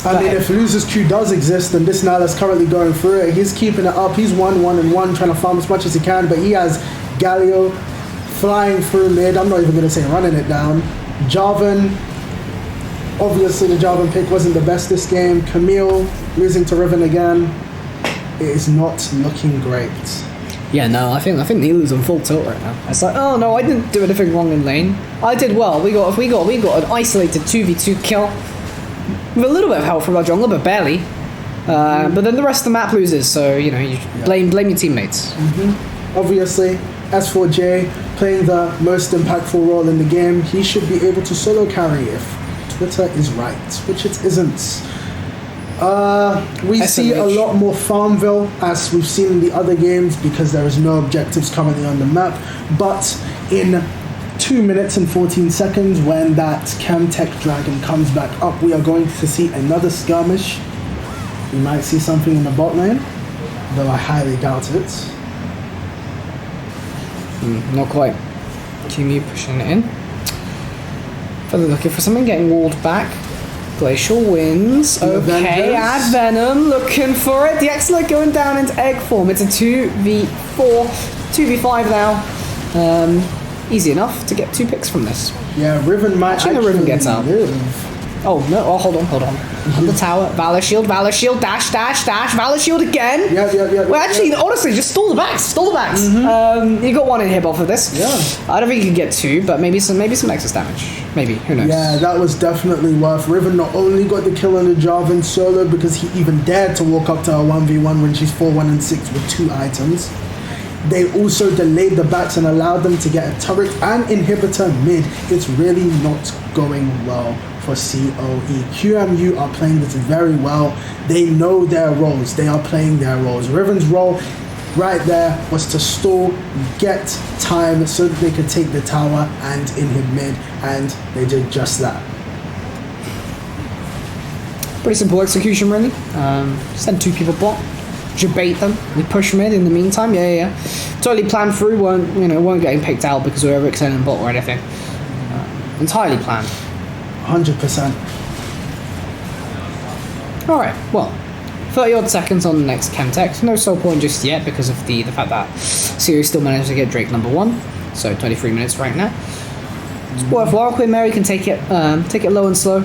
I mean, if losers queue does exist, and this Nyla's currently going through it, he's keeping it up. He's 1-1-1, trying to farm as much as he can, but he has Galio flying through mid. I'm not even going to say running it down. Jarvan, obviously the Jarvan pick wasn't the best this game. Camille losing to Riven again. It is not looking great. Yeah, no, I think Nilu's on full tilt right now. It's like, oh no, I didn't do anything wrong in lane. I did well. We got an isolated 2v2 kill. With a little bit of help from our jungler, but barely. But then the rest of the map loses, so you blame your teammates. Obviously, S4J playing the most impactful role in the game, he should be able to solo carry if Twitter is right, which it isn't. We see a lot more Farmville as we've seen in the other games because there is no objectives currently on the map, but in 2 minutes and 14 seconds when that Chemtech Dragon comes back up, we are going to see another skirmish. We might see something in the bot lane, though I highly doubt it. Not quite. Kimi pushing it in. Further looking for something, getting walled back. Glacial wins. Okay, add Venom, looking for it. The Excellent going down into egg form. It's a 2v4, 2v5 now. Easy enough to get 2 picks from this. Yeah, Riven might actually the Riven gets out. Live. Oh, no. Oh, hold on. On the tower. Valor Shield, dash, Valor Shield again. Yeah. Well, actually, honestly, just stall the backs. You got 1 inhib off of this. Yeah. I don't think you can get 2, but maybe some excess damage. Maybe, who knows? Yeah, that was definitely worth. Riven not only got the kill on the Jarvan solo because he even dared to walk up to her 1v1 when she's 4-1-6 with 2 items. They also delayed the backs and allowed them to get a turret and inhibitor mid. It's really not going well for COE. QMU are playing this very well. They know their roles. They are playing their roles. Riven's role right there was to stall, get time so that they could take the tower and inhib mid, and they did just that. Pretty simple execution, really. Send 2 people bot, debate them. We push mid in the meantime. Yeah. Totally planned through. weren't getting picked out because we were extending bot or anything. Entirely planned. 100%. All right. Well, 30 odd seconds on the next Chemtech. No soul point just yet because of the fact that Siri still managed to get Drake number 1. So 23 minutes right now. It's worthwhile. Queen Mary can take it low and slow.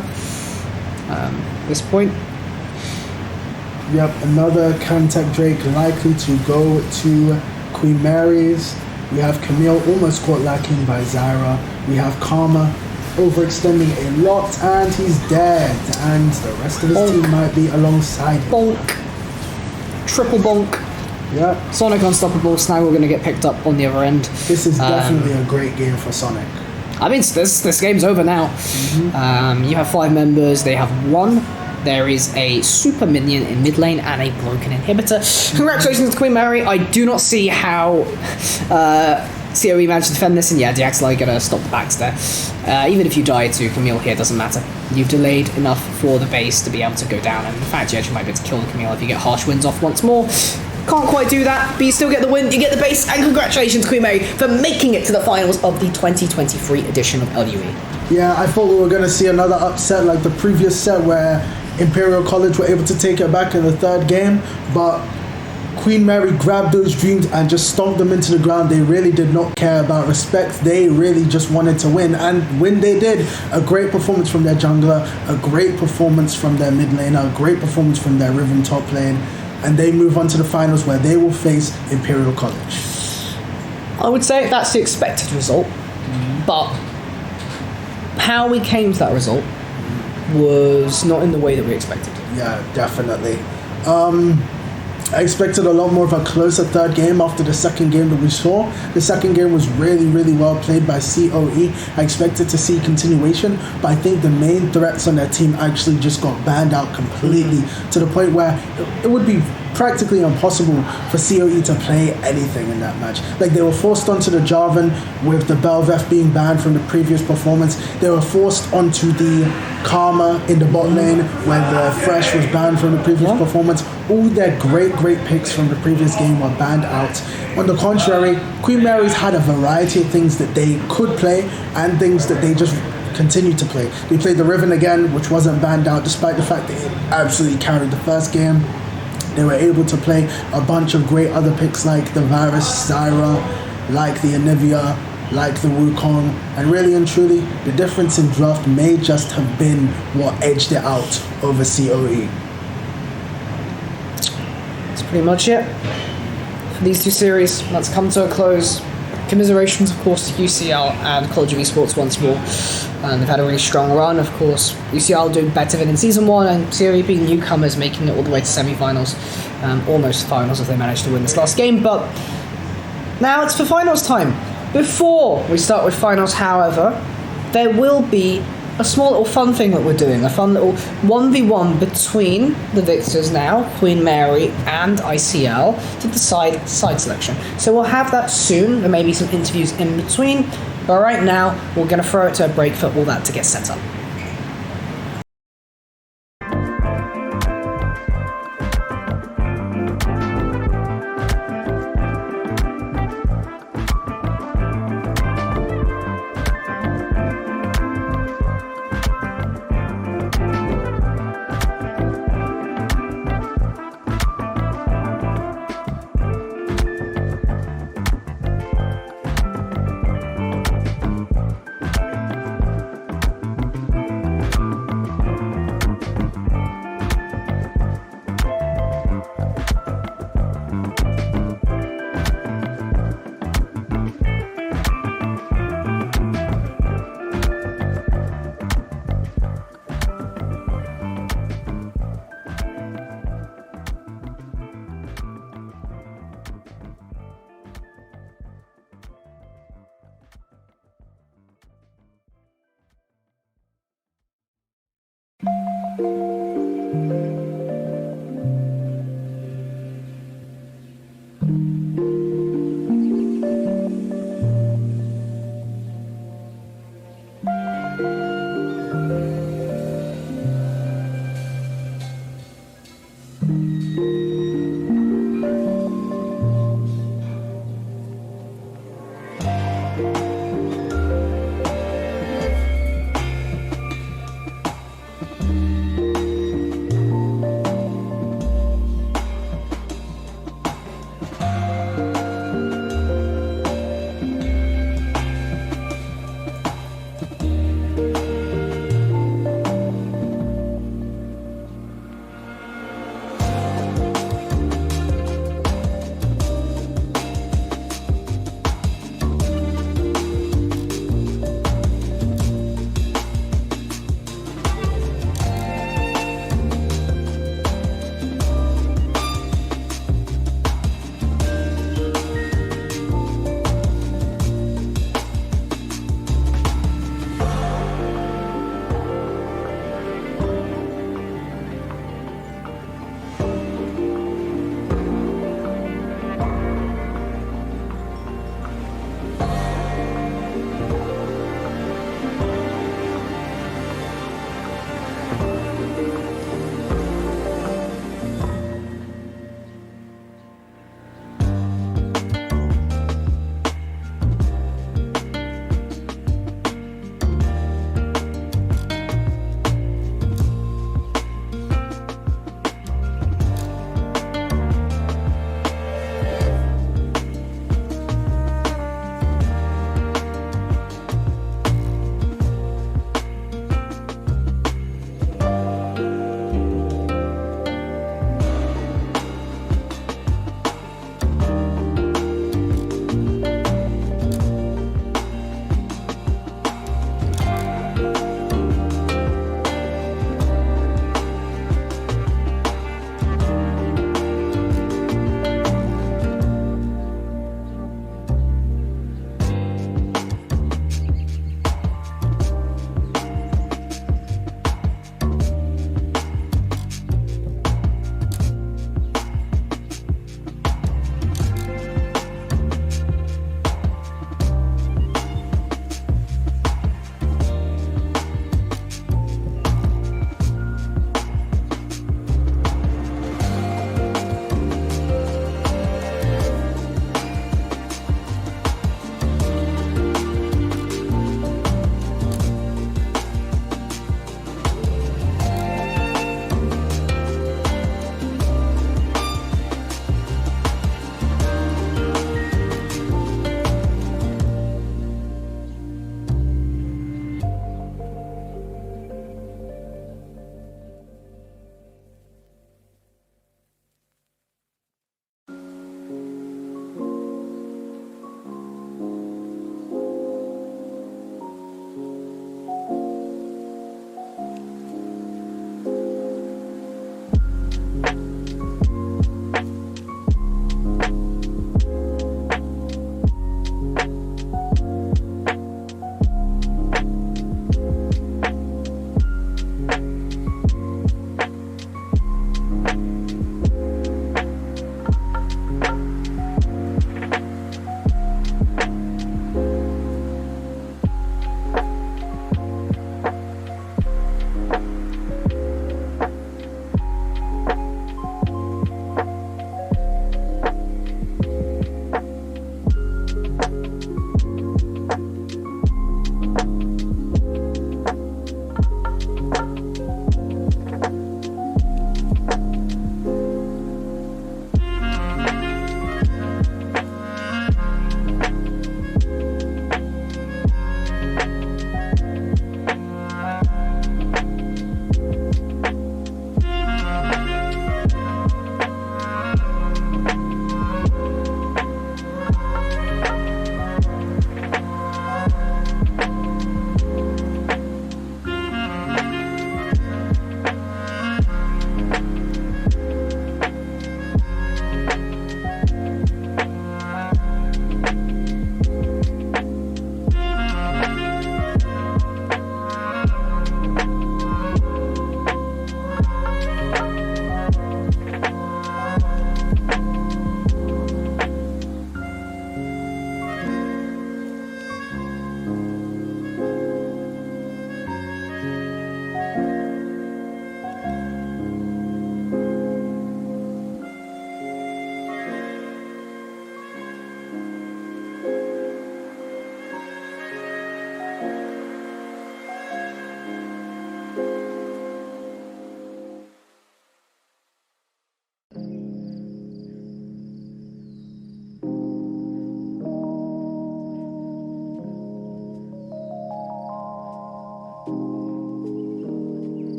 At this point. Yep, another Chemtech Drake likely to go to Queen Mary's. We have Camille almost caught lacking by Zyra. We have Karma overextending a lot, and he's dead. And the rest of his Bonk. team might be alongside him. Bonk. Triple bonk. Yep, Sonic unstoppable. Snag we're going to get picked up on the other end. this is definitely a great game for Sonic. I mean, this game's over now. You have 5 members. They have 1. There is a super minion in mid lane and a broken inhibitor. Congratulations to Queen Mary. I do not see how COE managed to defend this, and yeah, DX are going to stop the backs there. Even if you die to Camille here, doesn't matter. You've delayed enough for the base to be able to go down, and in fact, you actually might be able to kill the Camille if you get harsh winds off once more. Can't quite do that, but you still get the win, you get the base, and congratulations, Queen Mary, for making it to the finals of the 2023 edition of LUE. Yeah, I thought we were going to see another upset like the previous set where Imperial College were able to take it back in the 3rd game, but Queen Mary grabbed those dreams and just stomped them into the ground. They really did not care about respect. They really just wanted to win, and when they did, a great performance from their jungler, a great performance from their mid laner, a great performance from their Riven top lane, and they move on to the finals where they will face Imperial College. I would say that's the expected result, but how we came to that result was not in the way that we expected. Yeah, definitely. I expected a lot more of a closer 3rd game after the 2nd game that we saw. The 2nd game was really, really well played by COE. I expected to see continuation, but I think the main threats on their team actually just got banned out completely to the point where it would be practically impossible for COE to play anything in that match. Like, they were forced onto the Jarvan with the Belveth being banned from the previous performance. They were forced onto the Karma in the bot lane when the Fresh was banned from the previous performance. All their great picks from the previous game were banned out. On the contrary, Queen Mary's had a variety of things that they could play and things that they just continued to play. They played the Riven again, which wasn't banned out despite the fact that it absolutely carried the 1st game. They were able to play a bunch of great other picks like the Varus, Zyra, like the Anivia, like the Wukong, and really and truly, the difference in draft may just have been what edged it out over COE. That's pretty much it for these 2 series. Let's come to a close. Commiserations, of course, to UCL and College of Esports once more. They've had a really strong run, of course. UCL doing better than in Season 1, and COE being newcomers, making it all the way to semi-finals. Almost finals if they manage to win this last game, but now it's for finals time. Before we start with finals, however, there will be a small little fun thing that we're doing, a fun little 1v1 between the victors now, Queen Mary and ICL, to decide side selection. So we'll have that soon, there may be some interviews in between, but right now we're going to throw it to a break for all that to get set up.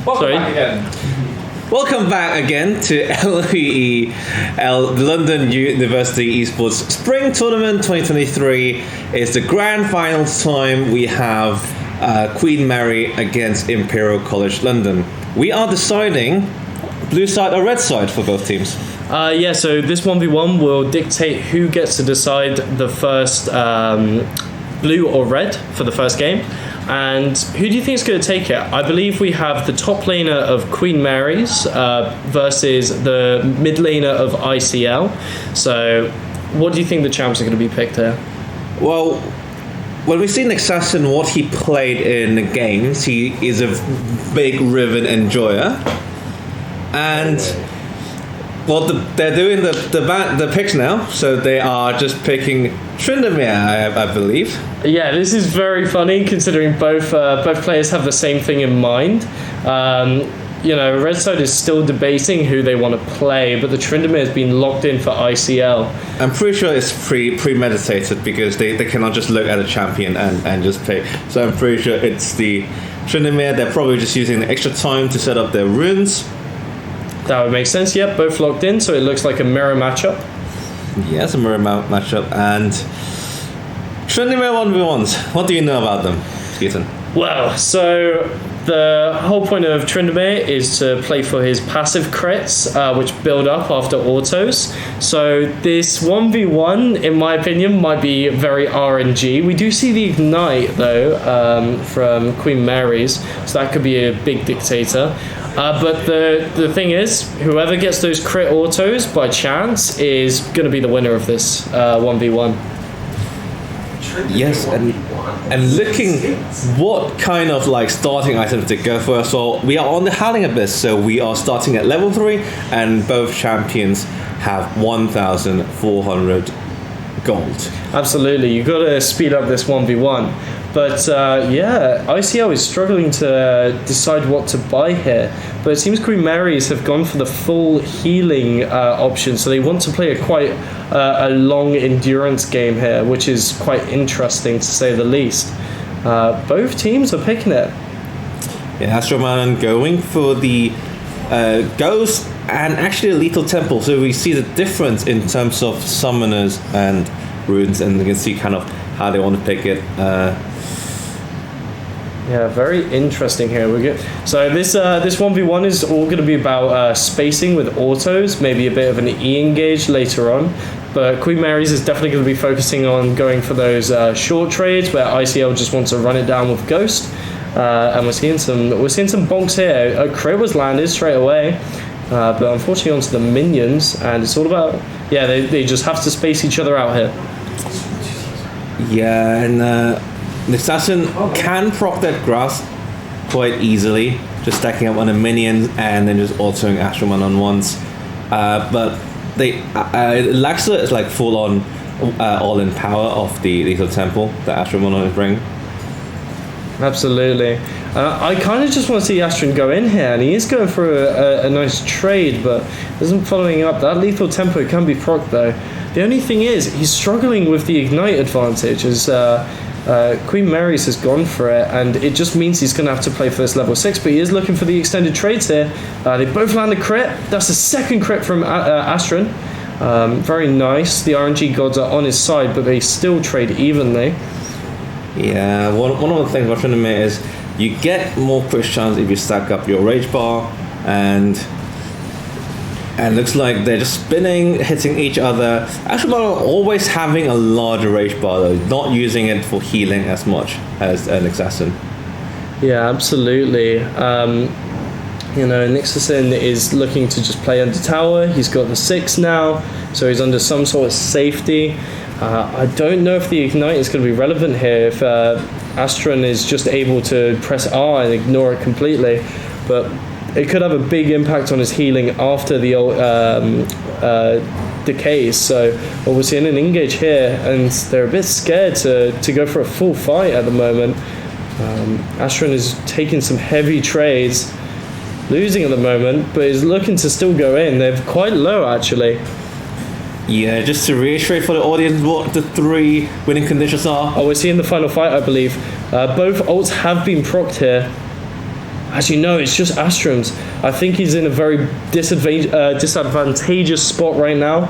Welcome back again. Welcome back again to LUE, London University Esports Spring Tournament 2023. It's the grand finals time. We have Queen Mary against Imperial College London. We are deciding blue side or red side for both teams. So this 1v1 will dictate who gets to decide the first blue or red for the first game. And who do you think is going to take it? I believe we have the top laner of Queen Mary's versus the mid laner of ICL. So what do you think the champs are going to be picked here? Well, when we've seen Assassin, what he played in the games, he is a big Riven enjoyer. And well, they're doing the picks now, so they are just picking Tryndamere, I believe. Yeah, this is very funny considering both players have the same thing in mind. Red side is still debating who they want to play, but the Tryndamere has been locked in for ICL. I'm pretty sure it's premeditated because they cannot just look at a champion and just pick. So I'm pretty sure it's the Tryndamere. They're probably just using the extra time to set up their runes. That would make sense. Yep, both locked in, so it looks like a mirror matchup. Yeah, it's a mirror matchup. And Tryndamere 1v1s, what do you know about them, Keaton? Well, so the whole point of Tryndamere is to play for his passive crits, which build up after autos. So this 1v1, in my opinion, might be very RNG. We do see the Ignite, though, from Queen Mary's, so that could be a big dictator. But the thing is, whoever gets those crit autos by chance is going to be the winner of this 1v1. Yes, and looking what kind of starting items to go for. So we are on the Howling Abyss, so we are starting at level 3, and both champions have 1,400 gold. Absolutely, you've got to speed up this 1v1. But ICL is struggling to decide what to buy here. But it seems Queen Mary's have gone for the full healing option, so they want to play quite a long endurance game here, which is quite interesting to say the least. Both teams are picking it. Yeah, Astroman going for the Ghost and actually a Lethal Temple. So we see the difference in terms of summoners and runes, and you can see kind of how they want to pick it. Yeah, very interesting here. So this 1v1 is all going to be about spacing with autos, maybe a bit of an E-engage later on. But Queen Mary's is definitely going to be focusing on going for those short trades where ICL just wants to run it down with Ghost. And we're seeing some bonks here. A crit was landed straight away, but unfortunately onto the minions, and it's all about they just have to space each other out here. Yeah, and the Assassin can proc that grass quite easily, just stacking up on a minion and then just autoing Astroman on once. But Laxa is full on all-in power of the Lethal Temple that Astroman is bringing. Absolutely. I kind of just want to see Astron go in here, and he is going for a nice trade, but isn't following up. That Lethal Tempo can be proc though. The only thing is, he's struggling with the Ignite advantage as Queen Mary's has gone for it, and it just means he's going to have to play for this level 6, but he is looking for the extended trades here. They both landed crit. That's the second crit from Astron. Very nice. The RNG gods are on his side, but they still trade evenly. Yeah, one of the things about Tryndamere is you get more crit chance if you stack up your rage bar, and looks like they're just spinning, hitting each other. Actually, always having a larger rage bar though, not using it for healing as much as an Assassin. Yeah, absolutely. Nixon is looking to just play under tower. He's got the 6 now, so he's under some sort of safety. I don't know if the Ignite is going to be relevant here, if Astron is just able to press R and ignore it completely, but it could have a big impact on his healing after the decays. So we're seeing an engage here, and they're a bit scared to go for a full fight at the moment. Astron is taking some heavy trades, losing at the moment, but is looking to still go in. They're quite low actually. Yeah, just to reiterate for the audience what the 3 winning conditions are. We're seeing the final fight, I believe. Both ults have been procced here. Actually, no, it's just Astrum's. I think he's in a very disadvantageous spot right now.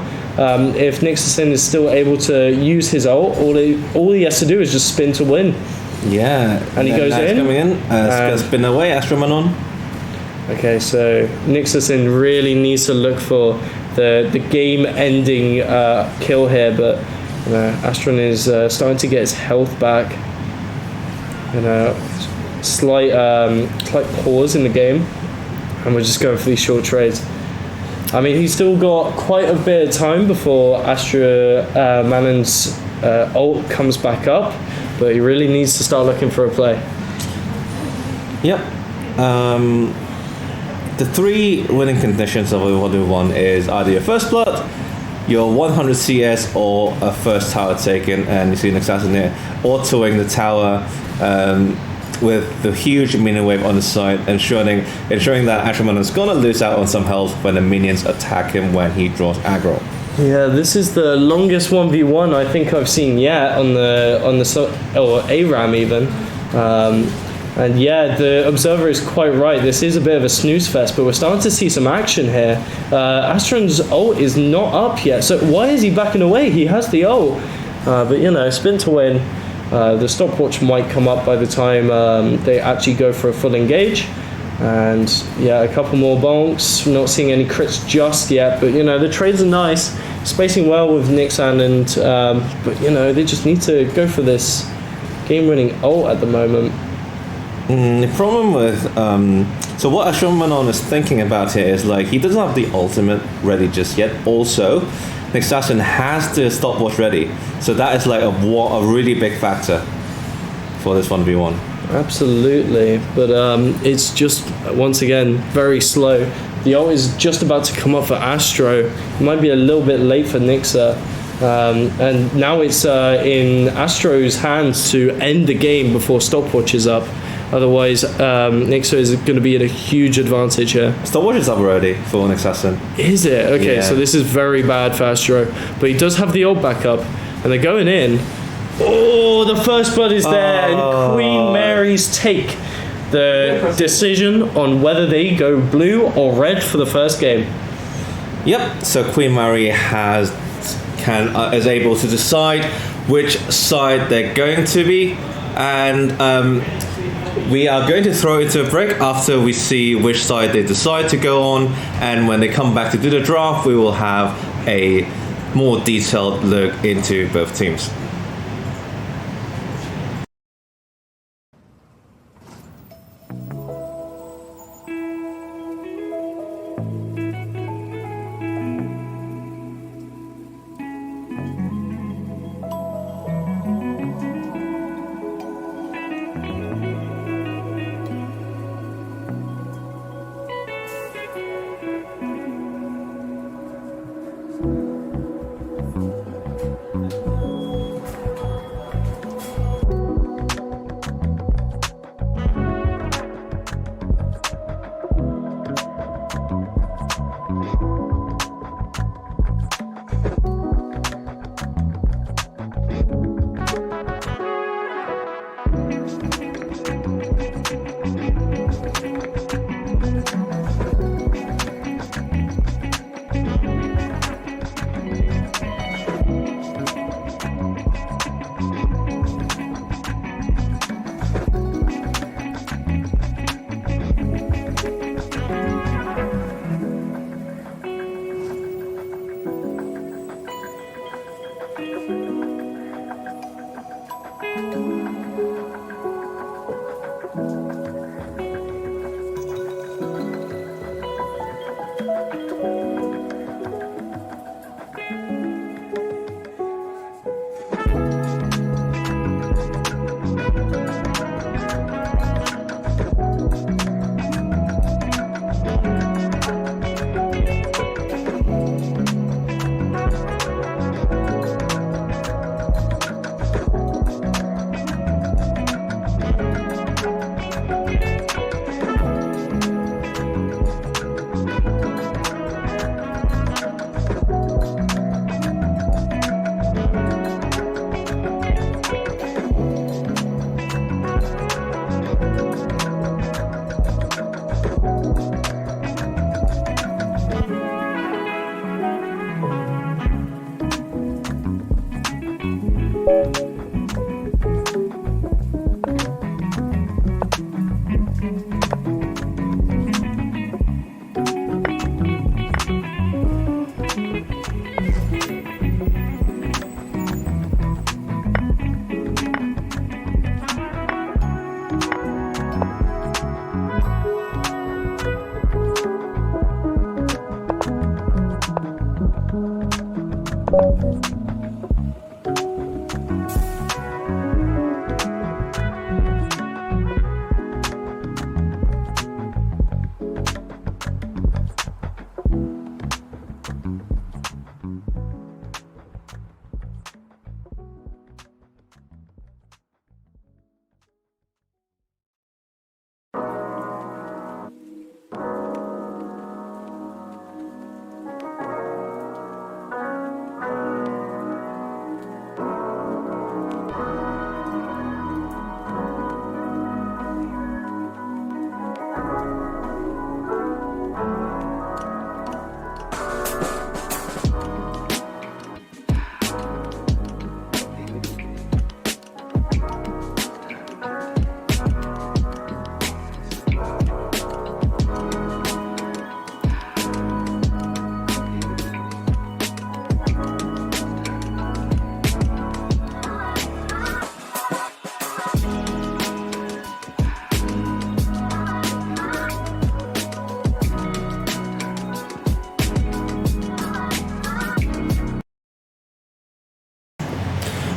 If Nixon is still able to use his ult, all he has to do is just spin to win. Yeah, and he goes in. Coming in, spin away, Astrum on. Okay, so Nixon really needs to look for the game-ending kill here, but Astron is starting to get his health back. Slight pause in the game, and we're just going for these short trades. I mean, he's still got quite a bit of time before Astra Manon's ult comes back up, but he really needs to start looking for a play. Yep. The 3 winning conditions of a 1v1 is either your first blood, your 100 CS, or a first tower taken, and you see an assassin here autoing the tower with the huge minion wave on the side, ensuring that Ashraman is gonna lose out on some health when the minions attack him when he draws aggro. Yeah, this is the longest 1v1 I think I've seen yet on the or ARAM even. And yeah, the observer is quite right. This is a bit of a snooze fest, but we're starting to see some action here. Astron's ult is not up yet, so why is he backing away? He has the ult, but spin to win. The stopwatch might come up by the time they actually go for a full engage. And yeah, a couple more bonks. Not seeing any crits just yet, but the trades are nice, spacing well with Nixon, and but they just need to go for this game-winning ult at the moment. The problem with so what Ashram Manon is thinking about here is he doesn't have the ultimate ready just yet. Also, Nixasin has the stopwatch ready, so that is a really big factor for this 1v1. Absolutely, but it's just once again very slow. The ult is just about to come up for Astro. It might be a little bit late for Nixa. And now it's in Astro's hands to end the game before stopwatch is up. Otherwise, Nixo is going to be at a huge advantage here. Stopwatch is up already for Nixasin. Is it? Okay, yeah. So this is very bad for Astro. But he does have the ult back up, and they're going in. Oh, the first blood is there, and Queen Mary's take the decision on whether they go blue or red for the first game. Yep, so Queen Mary is able to decide which side they're going to be, and we are going to throw it to a break after we see which side they decide to go on, and when they come back to do the draft, we will have a more detailed look into both teams.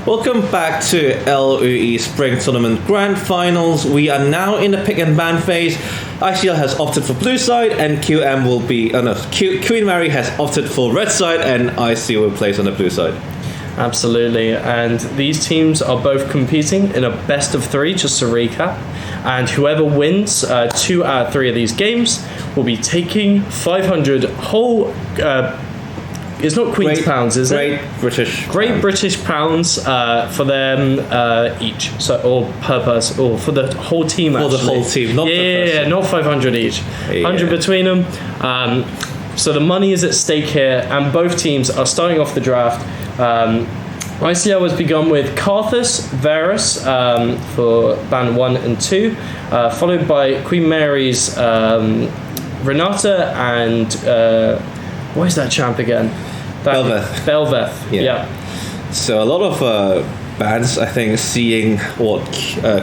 Welcome back to LOE Spring Tournament Grand Finals. We are now in the pick and ban phase. ICL has opted for blue side, and QM will be. Queen Mary has opted for red side, and ICL will place on the blue side. Absolutely, and these teams are both competing in a best of 3, just to recap. And whoever wins 2 out of 3 of these games will be taking 500 whole. It's not Queen's pounds, is it? Great British pounds for them each, so or per person, or for the whole team. For actually. the whole team, not not 500 each. 100 between them. So the money is at stake here, and both teams are starting off the draft. ICL has begun with Karthus, Varus for ban 1 and 2, followed by Queen Mary's Renata and what is that champ again? Belveth. Yeah. So a lot of bans, I think, seeing what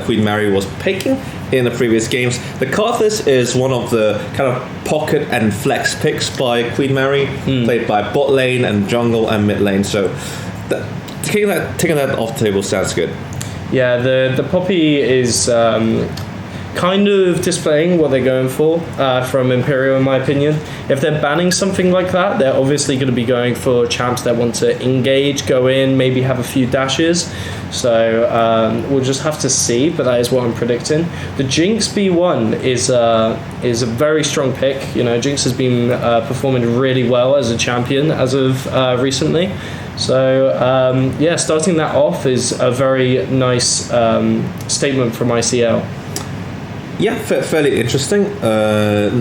Queen Mary was picking in the previous games. The Karthus is one of the kind of pocket and flex picks by Queen Mary, played by bot lane and jungle and mid lane. So taking that off the table sounds good. Yeah, the Poppy is kind of displaying what they're going for from Imperial, in my opinion. If they're banning something like that, they're obviously going to be going for champs that want to engage, go in, maybe have a few dashes. So we'll just have to see, but that is what I'm predicting. The Jinx B1 is a very strong pick. You know, Jinx has been performing really well as a champion as of recently. So starting that off is a very nice statement from ICL. Yeah, fairly interesting.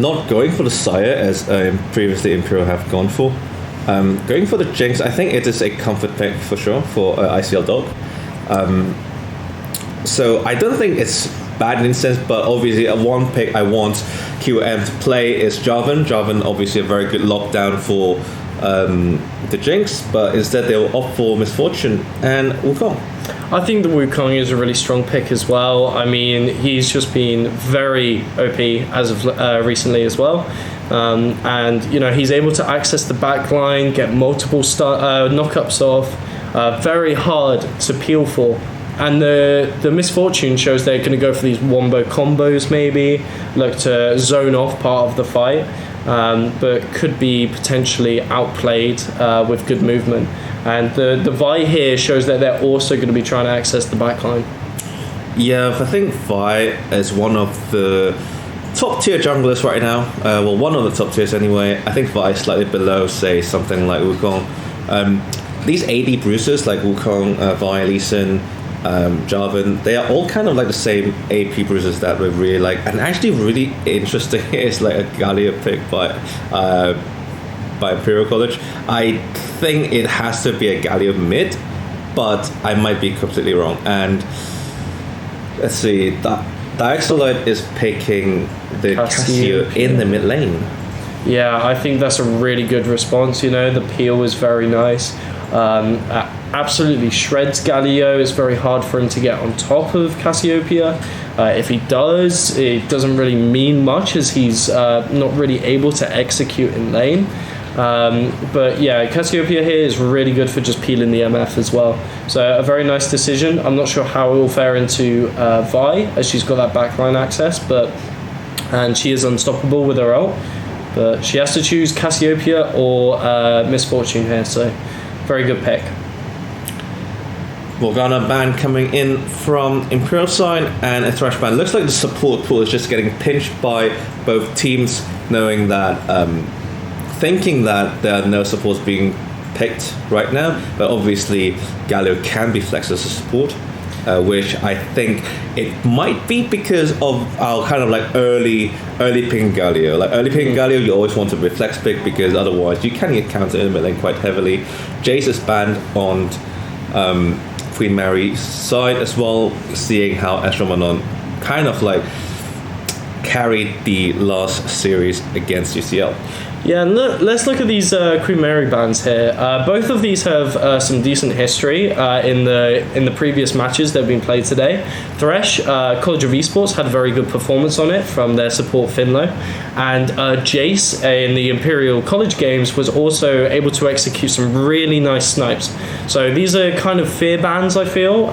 Not going for the Sire as previously Imperial have gone for. Going for the Jinx, I think it is a comfort pick for sure for ICL Dog. So I don't think it's bad in a sense, but obviously one pick I want QM to play is Jarvan. Jarvan obviously a very good lockdown for the Jinx, but instead they'll opt for Misfortune and Wukong. I think the Wukong is a really strong pick as well. I mean, he's just been very OP as of recently as well. And, you know, he's able to access the backline, get multiple knockups off, very hard to peel for. And the Misfortune shows they're going to go for these wombo combos maybe, look to zone off part of the fight, but could be potentially outplayed with good movement. And the Vi here shows that they're also going to be trying to access the backline. Yeah, I think Vi is one of the top tier junglers right now. Well, one of the top tiers anyway. I think Vi is slightly below, say, something like Wukong. These AD bruisers like Wukong, Vi, Lee Sin, Jarvan, they are all kind of like the same AP bruisers that we really like. And actually really interesting is like a Gallia pick by Imperial College. I think it has to be a Gallia mid but I might be completely wrong. And let's see, the Exolite is picking the Cassio in the mid lane. Yeah, I think that's a really good response. You know, the peel is very nice. Absolutely shreds Galio. It's very hard for him to get on top of Cassiopeia. If he does, it doesn't really mean much as he's not really able to execute in lane. But yeah, Cassiopeia here is really good for just peeling the MF as well. So a very nice decision. I'm not sure how it will fare into Vi, as she's got that backline access, and she is unstoppable with her ult. But she has to choose Cassiopeia or Misfortune here, so very good pick. Morgana ban coming in from Imperial side, and a Thresh ban. Looks like the support pool is just getting pinched by both teams, knowing that, thinking that there are no supports being picked right now, but obviously Galio can be flexed as a support, which I think it might be because of our kind of like early picking Galio. Like early picking Galio, you always want to be flex pick because otherwise you can get countered in the mid lane quite heavily. Jace is banned on Queen Mary's side as well, seeing how Ezreal Manon kind of like carried the last series against UCL. Yeah, and let's look at these Queen Mary bans here. Both of these have some decent history in the previous matches that have been played today. Thresh, College of Esports, had a very good performance on it from their support Finlow, and Jace in the Imperial College games was also able to execute some really nice snipes. So these are kind of fear bans, I feel,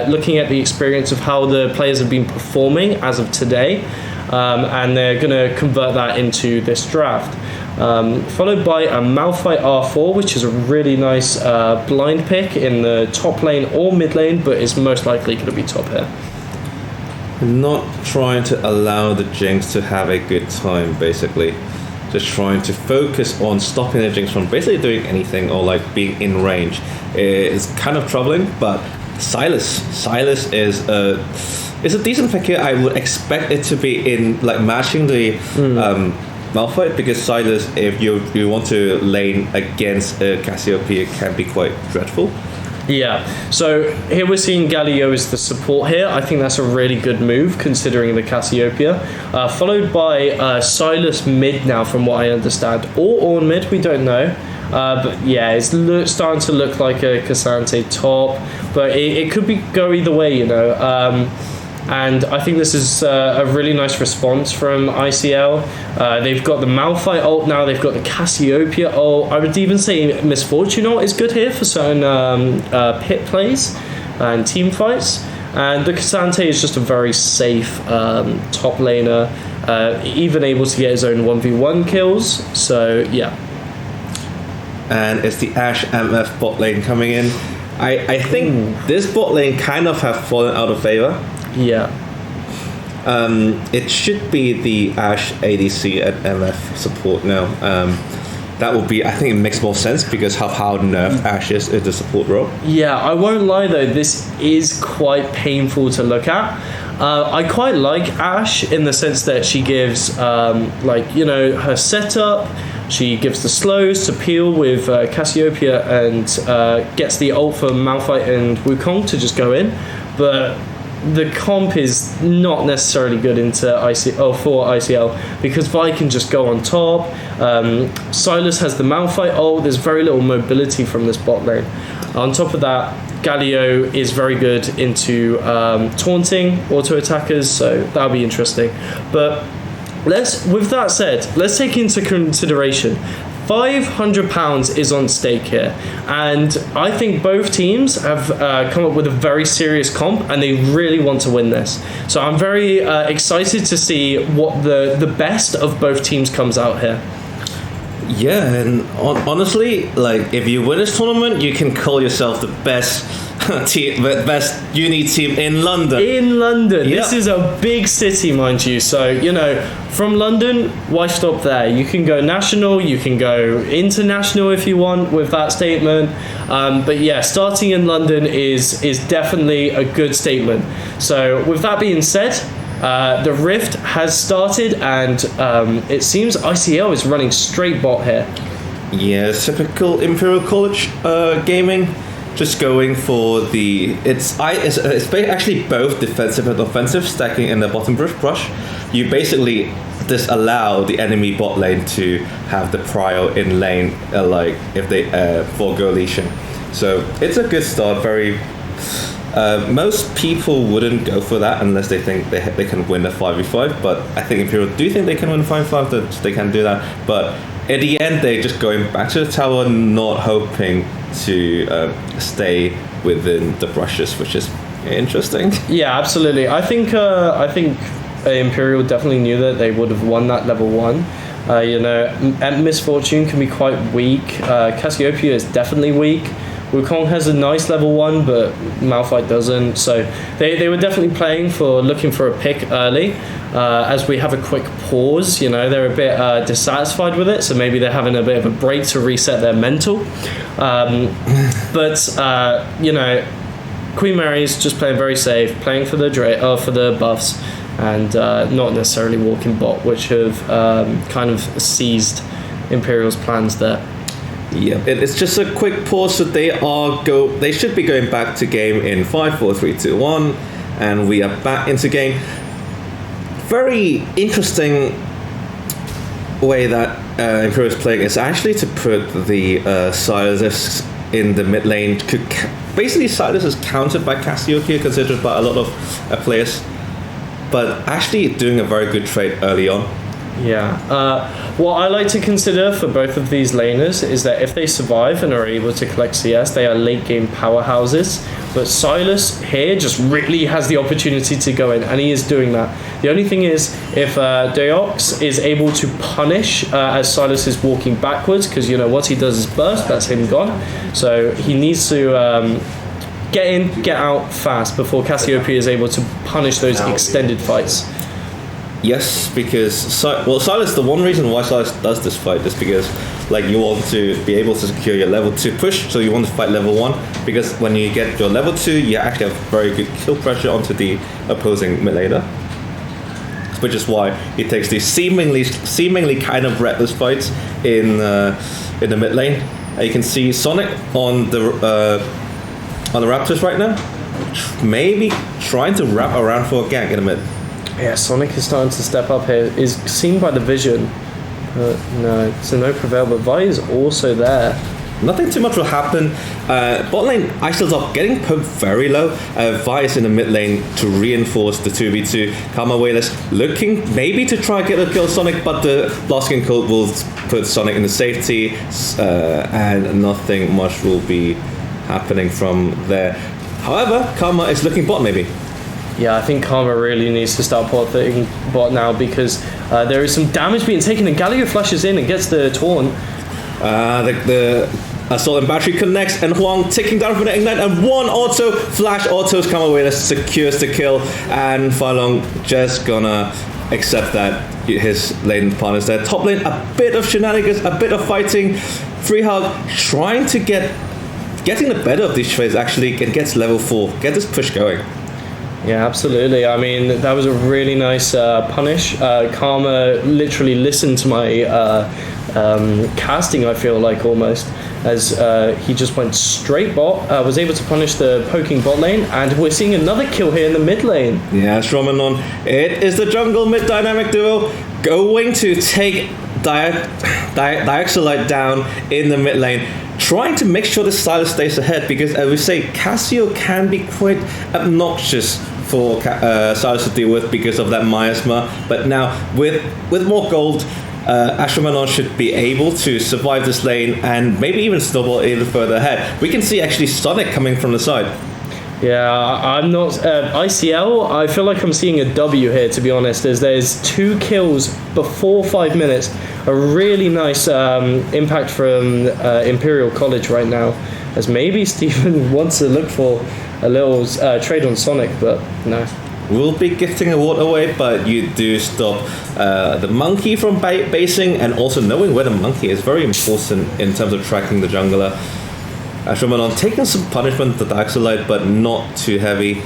looking at the experience of how the players have been performing as of today, and they're going to convert that into this draft. Followed by a Malphite R4, which is a really nice blind pick in the top lane or mid lane, but is most likely going to be top here. Not trying to allow the Jinx to have a good time, basically. Just trying to focus on stopping the Jinx from basically doing anything or like being in range. It's kind of troubling, but Silas is a decent pick here. I would expect it to be in like matching the Malphite, because Silas, if you want to lane against Cassiopeia, can be quite dreadful. Yeah, so here we're seeing Galio as the support here. I think that's a really good move considering the Cassiopeia. Followed by Silas mid now, from what I understand. Or Ornn mid, we don't know. But yeah, it's starting to look like a Cassante top. But it could go either way, you know. And I think this is a really nice response from ICL. They've got the Malphite ult now, they've got the Cassiopeia ult. I would even say Misfortune ult is good here for certain pit plays and team fights. And the Cassante is just a very safe top laner, even able to get his own 1v1 kills. So yeah. And it's the Ashe MF bot lane coming in. I think this bot lane kind of have fallen out of favor. Yeah. It should be the Ashe ADC and MF support now. That would be, I think it makes more sense because of how nerfed Ashe is in the support role. Yeah, I won't lie though, this is quite painful to look at. I quite like Ashe in the sense that she gives, her setup. She gives the slows to peel with Cassiopeia and gets the ult for Malphite and Wukong to just go in. But the comp is not necessarily good into for ICL because Vi can just go on top. Silas has the Malphite ult. There's very little mobility from this bot lane. On top of that, Galio is very good into taunting auto attackers, so that'll be interesting. But with that said, let's take into consideration £500 is on stake here, and I think both teams have come up with a very serious comp and they really want to win this. So I'm very excited to see what the best of both teams comes out here. Yeah, and honestly, like if you win this tournament, you can call yourself the best team, the best uni team in London. In London, yeah. This is a big city, mind you. So from London, why stop there? You can go national, you can go international if you want with that statement. But yeah, starting in London is definitely a good statement. So with that being said, the Rift has started, and it seems ICL is running straight bot here. Yeah, typical Imperial College gaming. just going for the it's actually both defensive and offensive, stacking in the bottom brush. You basically just allow the enemy bot lane to have the prio in lane, like if they forego leashing. So it's a good start. Very most people wouldn't go for that unless they think they can win a 5v5, but I think Imperial do think they can win a 5v5, that they can do that. But at the end, they're just going back to the tower, not hoping to stay within the brushes, which is interesting. Yeah, absolutely. I think Imperial definitely knew that they would have won that level 1. And Misfortune can be quite weak. Cassiopeia is definitely weak. Wukong has a nice level 1, but Malphite doesn't. So they were definitely looking for a pick early. As we have a quick pause, they're a bit dissatisfied with it, so maybe they're having a bit of a break to reset their mental. Queen Mary's just playing very safe, playing for the buffs, and not necessarily walking bot, which have kind of seized Imperial's plans there. Yeah, it's just a quick pause. So they should be going back to game in 5, 4, 3, 2, 1, and we are back into game. Very interesting way that Imperial is playing is actually to put the Sylas in the mid lane. Basically, Sylas is countered by Cassiopeia, considered by a lot of players, but actually doing a very good trade early on. Yeah. What I like to consider for both of these laners is that if they survive and are able to collect CS, they are late game powerhouses. But Sylas here just really has the opportunity to go in, and he is doing that. The only thing is, if Deox is able to punish as Sylas is walking backwards, because once he does his burst, that's him gone. So he needs to get in, get out fast before Cassiopeia is able to punish those extended fights. Yes, because Sylas, the one reason why Sylas does this fight is because you want to be able to secure your level 2 push, so you want to fight level 1, because when you get your level 2, you actually have very good kill pressure onto the opposing mid laner, which is why he takes these seemingly kind of reckless fights in the mid lane. You can see Sonic on the Raptors right now, maybe trying to wrap around for a gank in the mid. Yeah, Sonic is starting to step up here. Is seen by the vision. No, so no prevail, but Vi is also there. Nothing too much will happen. Bot lane Icel's up, getting poked very low. Vi is in the mid lane to reinforce the 2v2. Karma Wayless looking maybe to try and get a kill Sonic, but the Blasking Cult will put Sonic in the safety, and nothing much will be happening from there. However, Karma is looking bot maybe. Yeah, I think Karma really needs to start putting bot now, because there is some damage being taken, and Galio flushes in and gets the taunt. The Assault and Battery connects, and Huang ticking down for the Ignite, and one auto, flash autos, Karma Wayless secures the kill, and Falong just gonna accept that his lane partner's there. Top lane, a bit of shenanigans, a bit of fighting. Free Hug trying to getting the better of these trades actually, and gets level 4, get this push going. Yeah, absolutely. I mean, that was a really nice punish. Karma literally listened to my casting, I feel like, almost, as he just went straight bot, was able to punish the poking bot lane, and we're seeing another kill here in the mid lane. Yes, Romanon. It is the jungle mid dynamic duo going to take Dioxolite down in the mid lane, trying to make sure the Sylas stays ahead, because as we say, Cassio can be quite obnoxious for Sylas to deal with because of that miasma, but now with more gold, Ashwamanon should be able to survive this lane and maybe even snowball even further ahead. We can see actually Sonic coming from the side. Yeah, I'm not ICL. I feel like I'm seeing a W here, to be honest, as there's 2 kills before 5 minutes. A really nice impact from Imperial College right now, as maybe Stephen wants to look for a little trade on Sonic, but no. We'll be gifting a ward away, but you do stop the monkey from basing, and also knowing where the monkey is very important in terms of tracking the jungler. Ashwamanon taking some punishment to the Dioxolite, but not too heavy.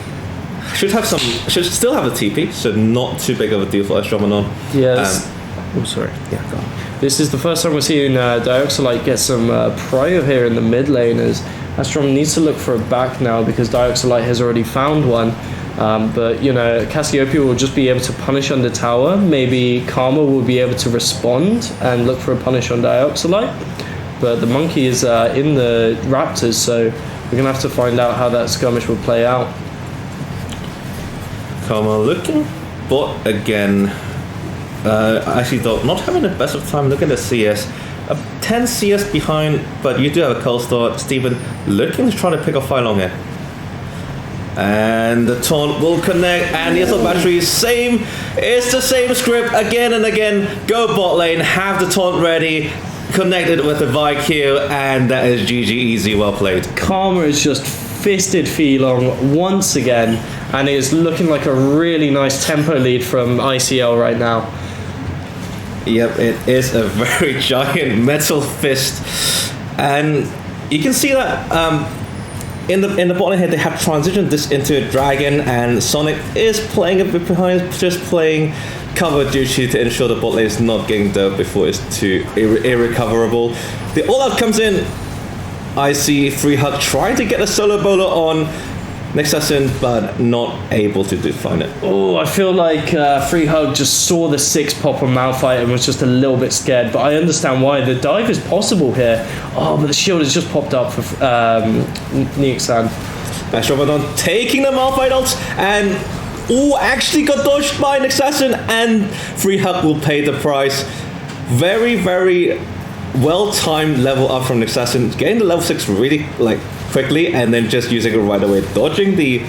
Should still have a TP, so not too big of a deal for Ashwamanon. Yes. Oh, sorry. Yeah, go on. This is the first time we're seeing Dioxolite get some prio here in the mid lane, as Astrom needs to look for a back now because Dioxolite has already found one. But, you know, Cassiopeia will just be able to punish under tower. Maybe Karma will be able to respond and look for a punish on Dioxolite. But the Monkey is in the Raptors, so we're going to have to find out how that skirmish will play out. Karma looking bot again. Actually, though, not having the best of time. Look at the CS. 10 CS behind, but you do have a cold start. Steven looking to try to pick a fight along here. And the taunt will connect, and the Assault Battery same. It's the same script again and again. Go bot lane, have the taunt ready, connected with the Vikio, and that is GG easy, well played. Karma is just fisted Feelong once again, and it is looking like a really nice tempo lead from ICL right now. Yep, it is a very giant metal fist, and you can see that in the bottom here they have transitioned this into a dragon, and Sonic is playing a bit behind, just playing cover duty to ensure the bot lane is not getting doped before it's too irrecoverable. The all-out comes in. I see Free Hug trying to get a solo bowler on Nexussin, but not able to define it. Oh, I feel like Free Hug just saw the 6 pop on Malphite and was just a little bit scared, but I understand why. The dive is possible here. Oh, but the shield has just popped up for Neoxan. Astrobaton taking the Malphite ult, and actually got dodged by Nexussin, and Free Hug will pay the price. Very, very well-timed level up from Nexussin, getting the level 6 really quickly, and then just using it right away, dodging the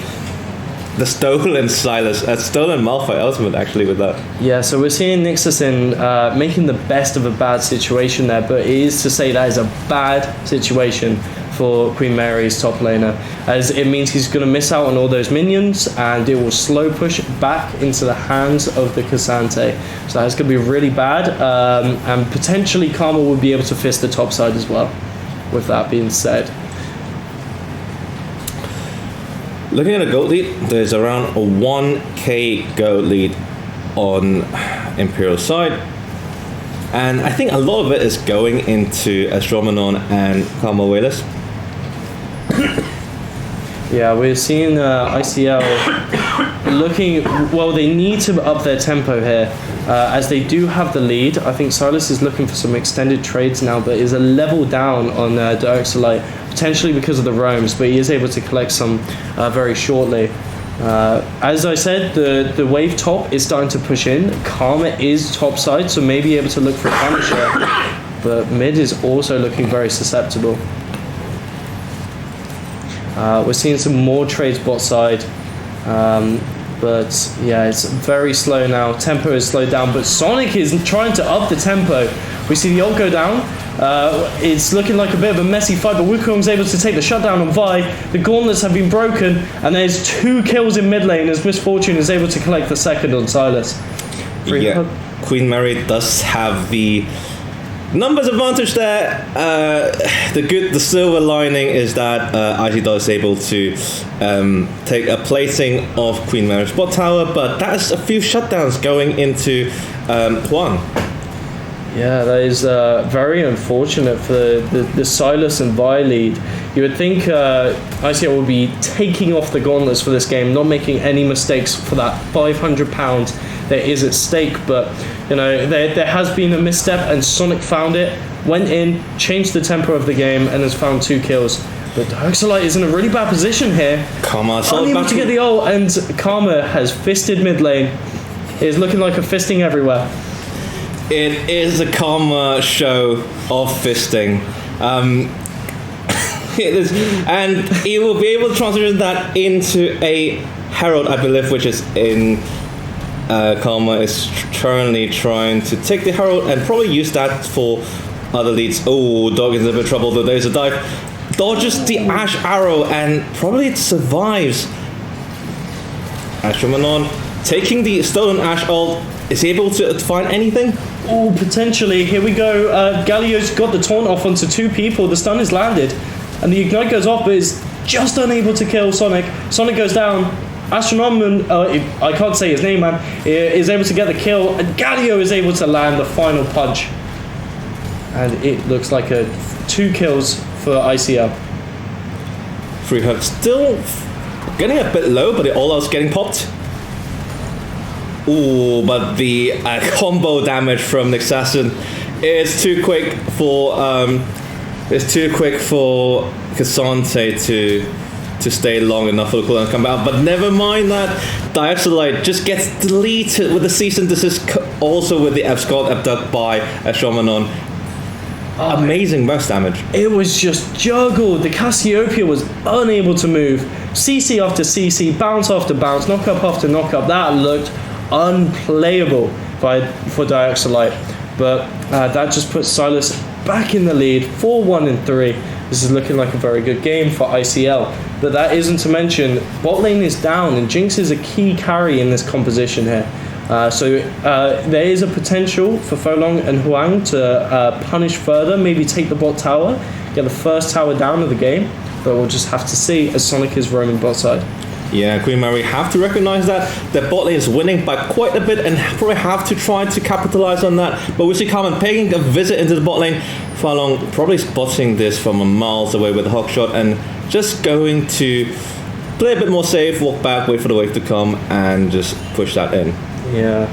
stolen Silas, stolen Malphite ultimate actually with that. Yeah, so we're seeing Nexussin making the best of a bad situation there, but it is to say that is a bad situation for Queen Mary's top laner, as it means he's going to miss out on all those minions, and it will slow push back into the hands of the Cassante. So that's going to be really bad, and potentially Karma will be able to fist the top side as well, with that being said. Looking at a gold lead, there's around a 1k gold lead on Imperial side, and I think a lot of it is going into Astromanon and Karma Whalers. Yeah, we're seeing ICL looking, well, they need to up their tempo here, as they do have the lead. I think Silas is looking for some extended trades now, but is a level down on Dioxolite, potentially because of the roams, but he is able to collect some very shortly. As I said, the wave top is starting to push in. Karma is top side, so maybe able to look for a Punisher, but mid is also looking very susceptible. We're seeing some more trades bot side, but yeah, it's very slow now. Tempo is slowed down, but Sonic is trying to up the tempo. We see the ult go down. It's looking like a bit of a messy fight, but Wukong's able to take the shutdown on Vi. The gauntlets have been broken, and there's 2 kills in mid lane as Misfortune is able to collect the second on Silas. Queen Mary does have the numbers advantage there. The silver lining is that IGDot is able to take a placing of Queen Mary's bot tower, but that's a few shutdowns going into Juan. Yeah, that is very unfortunate for the Silas and Vi lead. You would think ICL would be taking off the gauntlets for this game, not making any mistakes for that £500 that is at stake, but you know, there has been a misstep, and Sonic found it, went in, changed the tempo of the game, and has found 2 kills. But Dioxolite is in a really bad position here. Karma, unable to get the ult, and Karma has fisted mid lane. It is looking like a fisting everywhere. It is a Karma show of fisting. It is, and he will be able to transition that into a Herald, I believe, which is in Karma is currently trying to take the Herald and probably use that for other leads. Oh, Dog is in a bit of trouble, though. There's a dive. Dodges the Ash Arrow, and probably it survives. Astromanon taking the stolen Ash ult. Is he able to find anything? Oh, potentially. Here we go. Galio's got the taunt off onto 2 people. The stun is landed, and the ignite goes off, but is just unable to kill Sonic. Sonic goes down. Astronomon, I can't say his name, man, is able to get the kill, and Galio is able to land the final punch. And it looks like 2 kills for ICL. Free Hug still getting a bit low, but the all out's getting popped. Ooh, but the combo damage from Nexassin is too quick for Cassante to stay long enough for the cooldown to come out. But never mind that. Diaxolite just gets deleted with the cease and desist, also with the F-Scald abduct by Astromanon. Amazing burst damage. It was just juggled. The Cassiopeia was unable to move. CC after CC, bounce after bounce, knock up after knock up. That looked unplayable for Diaxolite. But that just puts Silas back in the lead, 4-1 and 3. This is looking like a very good game for ICL. But that isn't to mention, bot lane is down, and Jinx is a key carry in this composition here. So there is a potential for Folong and Huang to punish further, maybe take the bot tower, get the first tower down of the game, but we'll just have to see as Sonic is roaming bot side. Yeah, Queen Mary have to recognize that their bot lane is winning by quite a bit and probably have to try to capitalize on that. But we see Carmen paying a visit into the bot lane. Falong probably spotting this from miles away with a hawk shot and just going to play a bit more safe, walk back, wait for the wave to come, and just push that in. Yeah,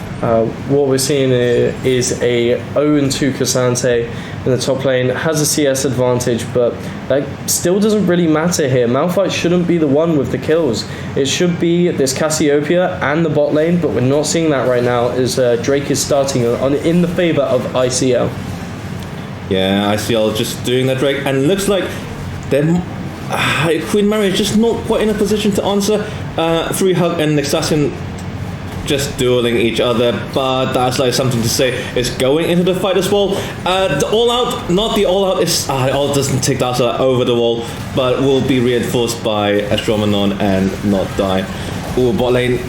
what we're seeing is a 0-2 Cassante in the top lane, has a CS advantage, but that still doesn't really matter here. Malphite shouldn't be the one with the kills. It should be this Cassiopeia and the bot lane, but we're not seeing that right now as Drake is starting in the favor of ICL. Yeah, ICL just doing that Drake, and it looks like Queen Mary is just not quite in a position to answer. Free Hug and Nexassin just dueling each other, but that's like something to say is going into the fight as well. The all out, not the all out, is all doesn't take that over the wall, but will be reinforced by Astromanon and not die. Ooh, bot lane.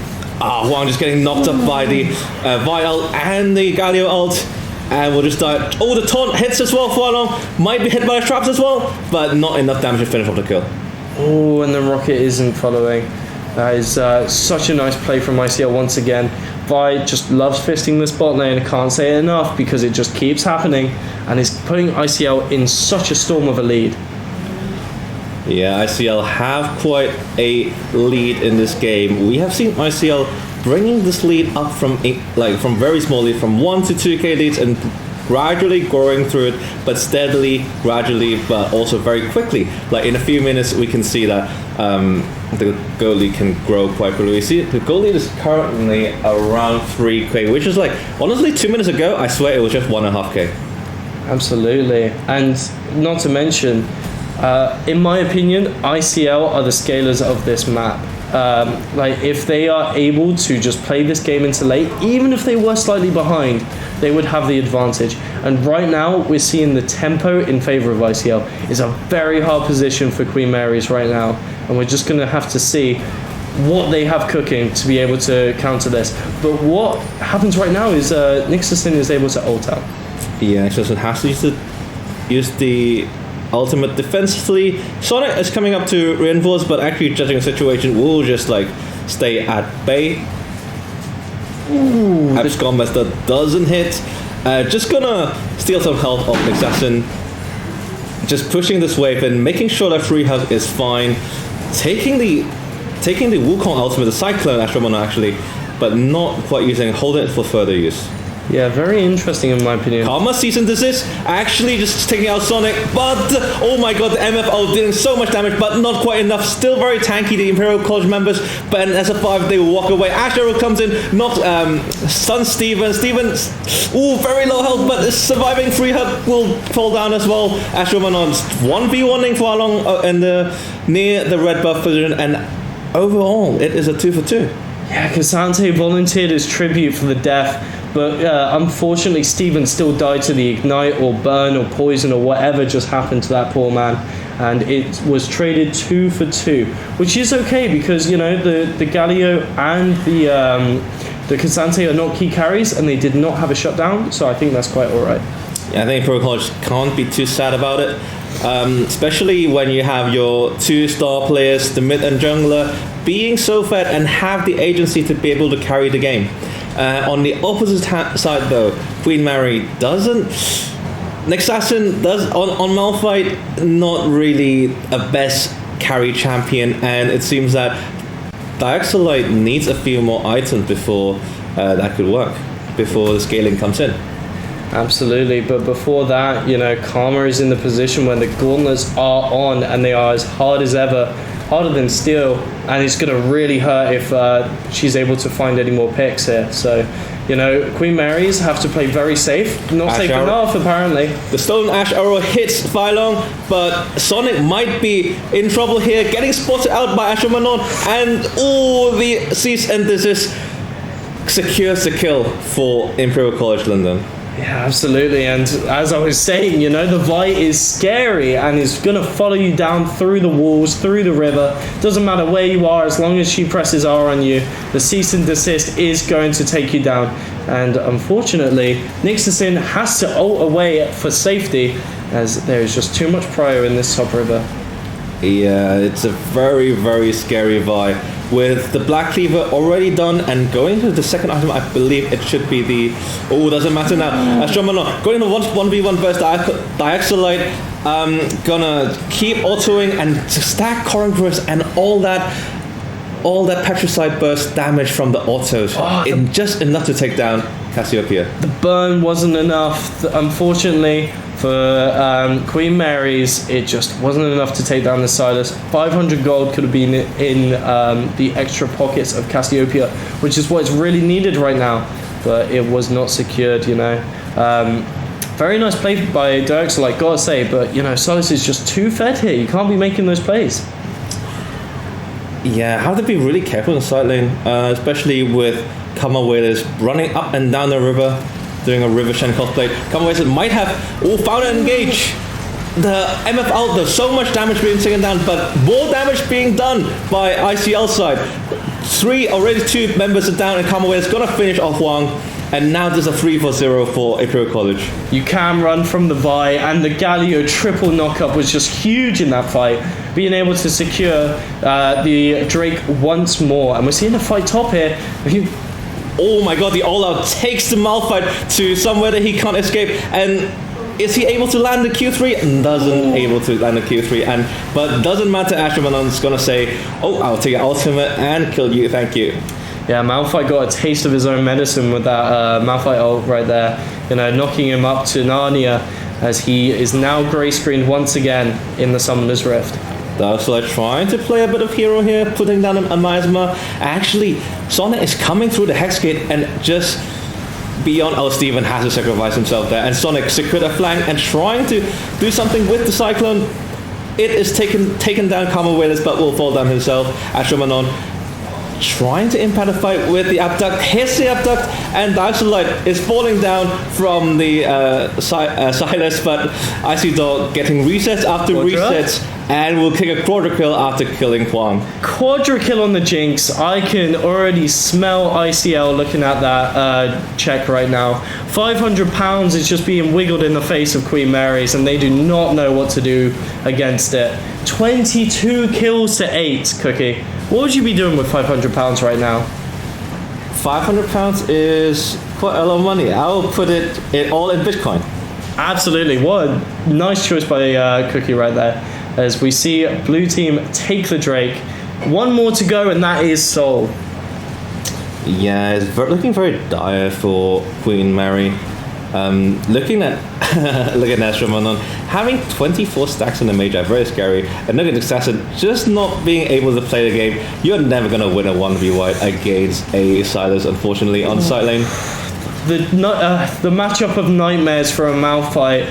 Huang just getting knocked up by the Vial and the Galio ult, and we'll just die. Oh, the taunt hits as well for Long. Might be hit by the traps as well, but not enough damage to finish off the kill. Oh, and the rocket isn't following. That is such a nice play from ICL once again. Vi just loves fisting this bot lane. I can't say it enough because it just keeps happening and is putting ICL in such a storm of a lead. Yeah, ICL have quite a lead in this game. We have seen ICL bringing this lead up from very small lead, from 1 to 2k leads, and gradually growing through it, but steadily, gradually, but also very quickly. Like in a few minutes, we can see that the goal lead can grow quite quickly. We see the goal lead is currently around 3k, which is like, honestly, 2 minutes ago, I swear it was just 1.5k. Absolutely. And not to mention, in my opinion, ICL are the scalers of this map. Like if they are able to just play this game into late, even if they were slightly behind, they would have the advantage. And right now we're seeing the tempo in favor of ICL. Is a very hard position for Queen Mary's right now, and we're just going to have to see what they have cooking to be able to counter this. But what happens right now is Nixon is able to ult out. Yeah, Nixon has to use the ultimate defensively. Sonic is coming up to reinforce, but actually judging the situation will just like stay at bay. Ooh, Abscom Master doesn't hit. Just gonna steal some health off Nexassin. Just pushing this wave and making sure that Free Hug is fine. Taking the Wukong ultimate, the Cyclone Astromono actually, but not quite using, holding it for further use. Yeah, very interesting in my opinion. Karma cease and desist, actually just taking out Sonic, but oh my god, the MF ult doing so much damage, but not quite enough. Still very tanky, the Imperial College members, but as a 5 they will walk away. Ash Arrow comes in, knocks stuns Steven. Steven's very low health, but is surviving. Free Hug will fall down as well. Ash Romanon's 1v1ing for long in the near the red buff position, and overall it is a 2 for 2. Yeah, Cassante volunteered as tribute for the death. But unfortunately, Steven still died to the ignite or burn or poison or whatever just happened to that poor man. And it was traded 2 for 2, which is okay because, you know, the Galio and the Cassante are not key carries and they did not have a shutdown. So I think that's quite all right. Yeah, I think Pro College can't be too sad about it. Especially when you have your 2-star players, the mid and jungler, being so fed and have the agency to be able to carry the game. On the opposite side though, Queen Mary doesn't. Nexassin does on Malphite, not really a best carry champion, and it seems that Dioxolite needs a few more items before that could work, before the scaling comes in. Absolutely, but before that, Karma is in the position where the gauntlets are on and they are as hard as ever, harder than steel, and it's going to really hurt if she's able to find any more picks here. So, Queen Mary's have to play very safe, not safe enough apparently. The Stolen Ash Arrow hits Phylong, but Sonic might be in trouble here, getting spotted out by Ashamanon, and the cease and desist secures the kill for Imperial College London. Yeah, absolutely. And as I was saying, the Vi is scary and is going to follow you down through the walls, through the river. Doesn't matter where you are, as long as she presses R on you, the cease and desist is going to take you down. And unfortunately, Nixon has to ult away for safety, as there is just too much prio in this top river. Yeah, it's a very, very scary Vi. With the Black Cleaver already done and going to the second item, I believe it should be the... doesn't matter now. Ashramano going to 1v1 versus Dioxolite. Gonna keep autoing and stack Current Burst and all that Petricide Burst damage from the autos. Just enough to take down Cassiopeia. The burn wasn't enough, unfortunately. For Queen Mary's, it just wasn't enough to take down the Silas. 500 gold could have been in the extra pockets of Cassiopeia, which is what's really needed right now, but it was not secured, Very nice play by Dioxolite, gotta say, but, Silas is just too fed here. You can't be making those plays. Yeah, have to be really careful in the side lane, especially with Kama Whalers running up and down the river, doing a River Shen cosplay. Kama Whalers might have found an engage. The MF out, there's so much damage being taken down, but more damage being done by ICL side. 2 members are down, and Kama Whalers gonna finish off Huang. And now there's a 3-0 for Imperial College. You can run from the Vi, and the Galio triple knockup was just huge in that fight. Being able to secure the Drake once more. And we're seeing a fight top here. Oh my god, the all-out takes the Malphite to somewhere that he can't escape. And is he able to land the Q3? Doesn't able to land the Q3. But doesn't matter, Ashramanon's gonna say, I'll take your ultimate and kill you, thank you. Yeah, Malphite got a taste of his own medicine with that Malphite ult right there. Knocking him up to Narnia as he is now grey screened once again in the Summoner's Rift. Dioxolite trying to play a bit of hero here, putting down a Miasma. Actually, Sonic is coming through the Hex Gate and just beyond. Steven has to sacrifice himself there. And Sonic secured a flank and trying to do something with the Cyclone. It is taken down Kama Whalers, but will fall down himself. Ashramannon trying to impact a fight with the Abduct, hits the Abduct, and Dioxolite is falling down from the Silas, but Icy Dog getting resets after resets, and will kick a quadra kill after killing Huang. Quadra kill on the Jinx. I can already smell ICL looking at that check right now. £500 is just being wiggled in the face of Queen Mary's, and they do not know what to do against it. 22 kills to 8, Cookie. What would you be doing with £500 right now? £500 is quite a lot of money. I'll put it all in Bitcoin. Absolutely. What a nice choice by Cookie right there. As we see blue team take the Drake. One more to go, and that is Soul. Yeah, it's looking very dire for Queen Mary. Looking at Ashramannon, having 24 stacks in the Magi, very scary. And looking at Assassin, just not being able to play the game. You're never going to win a 1v1 against a Silas, unfortunately, on side lane. The matchup of nightmares for a Malphite.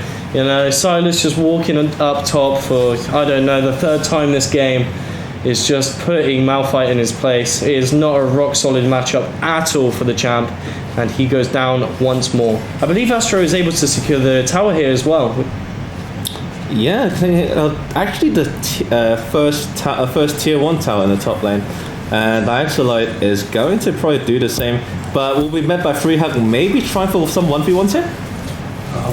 Silas just walking up top for, I don't know, the third time this game is just putting Malphite in his place. It is not a rock-solid matchup at all for the champ, and he goes down once more. I believe Astro is able to secure the tower here as well. Yeah, actually the first tier 1 tower in the top lane. And Dioxolite is going to probably do the same, but will be met by Freehug, maybe trying for some 1v1s here?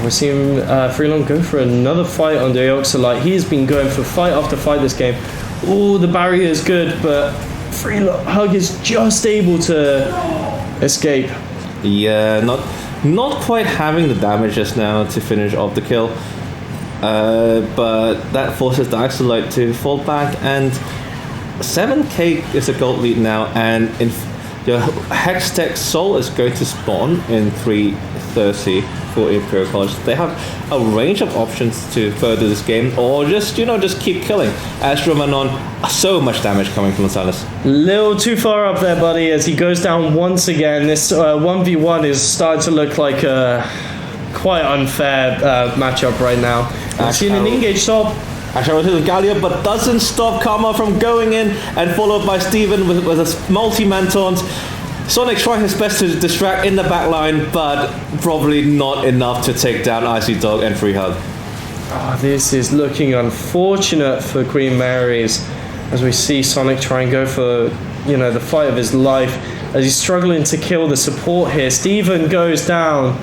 We're seeing Freelon go for another fight on Dioxolite. He's been going for fight after fight this game. The barrier is good, but Freehug is just able to escape. Yeah, not quite having the damage just now to finish off the kill. but that forces the Axolite to fall back, and 7k is a gold lead now, and your Hextech Soul is going to spawn in 3:30 for Imperial College. They have a range of options to further this game, or just keep killing. Astro Manon, so much damage coming from Silas. Little too far up there, buddy, as he goes down once again. This 1v1 is starting to look like a quite unfair matchup right now. We've seen an engage stop. Asharo to the Gallia, but doesn't stop Karma from going in, and followed by Steven with a multi-man taunt. Sonic trying his best to distract in the back line, but probably not enough to take down Icy Dog and Free Hug. Oh, this is looking unfortunate for Queen Mary's, as we see Sonic try and go for, the fight of his life, as he's struggling to kill the support here. Steven goes down,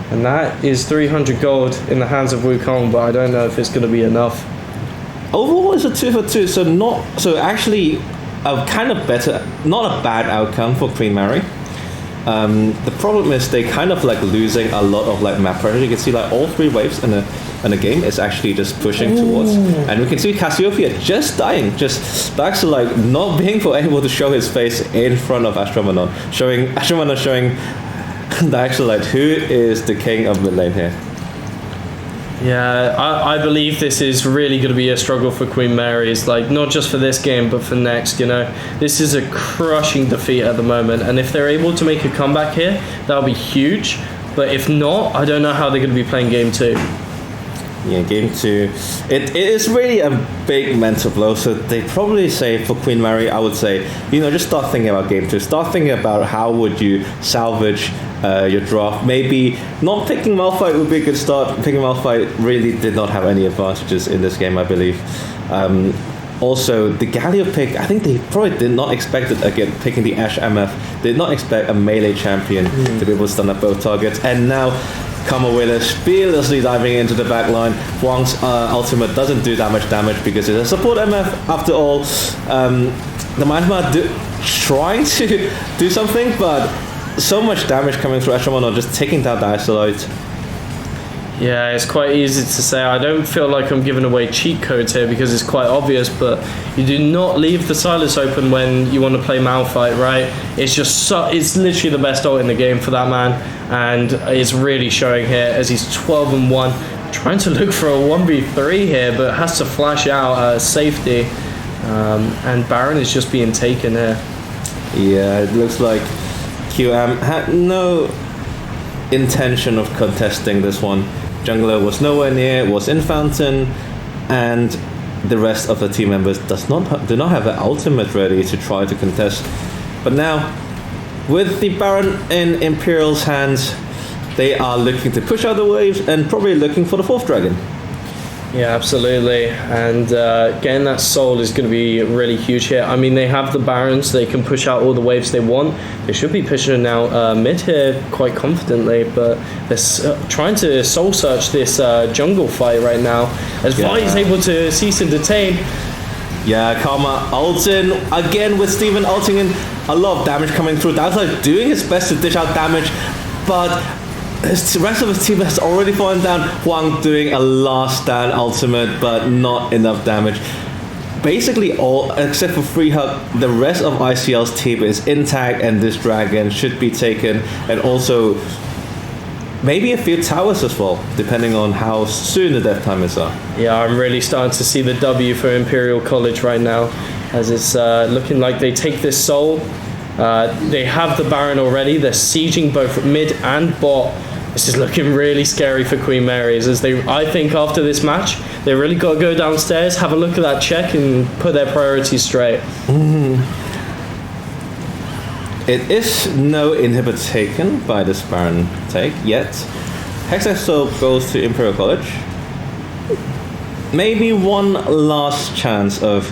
and that is 300 gold in the hands of Wukong, but I don't know if it's going to be enough. Overall, it's a 2 for 2, so actually a kind of better, not a bad outcome for Queen Mary. The problem is they kind of like losing a lot of like map pressure. You can see like all 3 waves in the game is actually just pushing towards, and we can see Cassiopeia just dying, just Dax like not being able to show his face in front of Astromanon, showing the actual like who is the king of mid lane here. Yeah, I believe this is really going to be a struggle for Queen Mary's, like not just for this game but for next. This is a crushing defeat at the moment, and if they're able to make a comeback here, that'll be huge. But if not, I don't know how they're going to be playing game 2. Yeah, game 2, it is really a big mental blow. So they probably say for Queen Mary, I would say, just start thinking about game 2. Start thinking about how would you salvage your draft. Maybe not picking Malphite would be a good start. Picking Malphite really did not have any advantages in this game, I believe. Also, the Galio pick, I think they probably did not expect it again, picking the Ashe MF. Did not expect a melee champion to be able to stun up both targets. And now Kama Willis fearlessly diving into the back line. Huang's ultimate doesn't do that much damage because it's a support MF after all. The Mahima trying to do something, but so much damage coming through Ashramon, just taking down the Isolite. Yeah, it's quite easy to say. I don't feel like I'm giving away cheat codes here because it's quite obvious, but you do not leave the Silas open when you want to play Malphite, right? It's just it's literally the best ult in the game for that man, and it's really showing here as he's 12-1, trying to look for a 1v3 here, but has to flash out safety, and Baron is just being taken here. Yeah, it looks like QM had no intention of contesting this one. Jungler was nowhere near, was in Fountain, and the rest of the team members do not have an ultimate ready to try to contest. But now, with the Baron in Imperial's hands, they are looking to push out the waves and probably looking for the 4th dragon. Yeah, absolutely. And getting that soul is going to be really huge here. I mean, they have the Barons. They can push out all the waves they want. They should be pushing out mid here quite confidently, but they're trying to soul search this jungle fight right now, as Vi is able to cease and detain. Yeah, Karma ults in again with Steven ulting in. A lot of damage coming through. That's like doing his best to dish out damage, but the rest of his team has already fallen down. Huang doing a last stand ultimate, but not enough damage. Basically all, except for Free Hug, the rest of ICL's team is intact, and this dragon should be taken. And also, maybe a few towers as well, depending on how soon the death timers are. Yeah, I'm really starting to see the W for Imperial College right now, as it's looking like they take this soul. They have the Baron already. They're sieging both mid and bot. This is looking really scary for Queen Mary's, as I think after this match, they really got to go downstairs, have a look at that check, and put their priorities straight. It is no inhibit taken by this Baron take yet. Hexasoul goes to Imperial College. Maybe one last chance of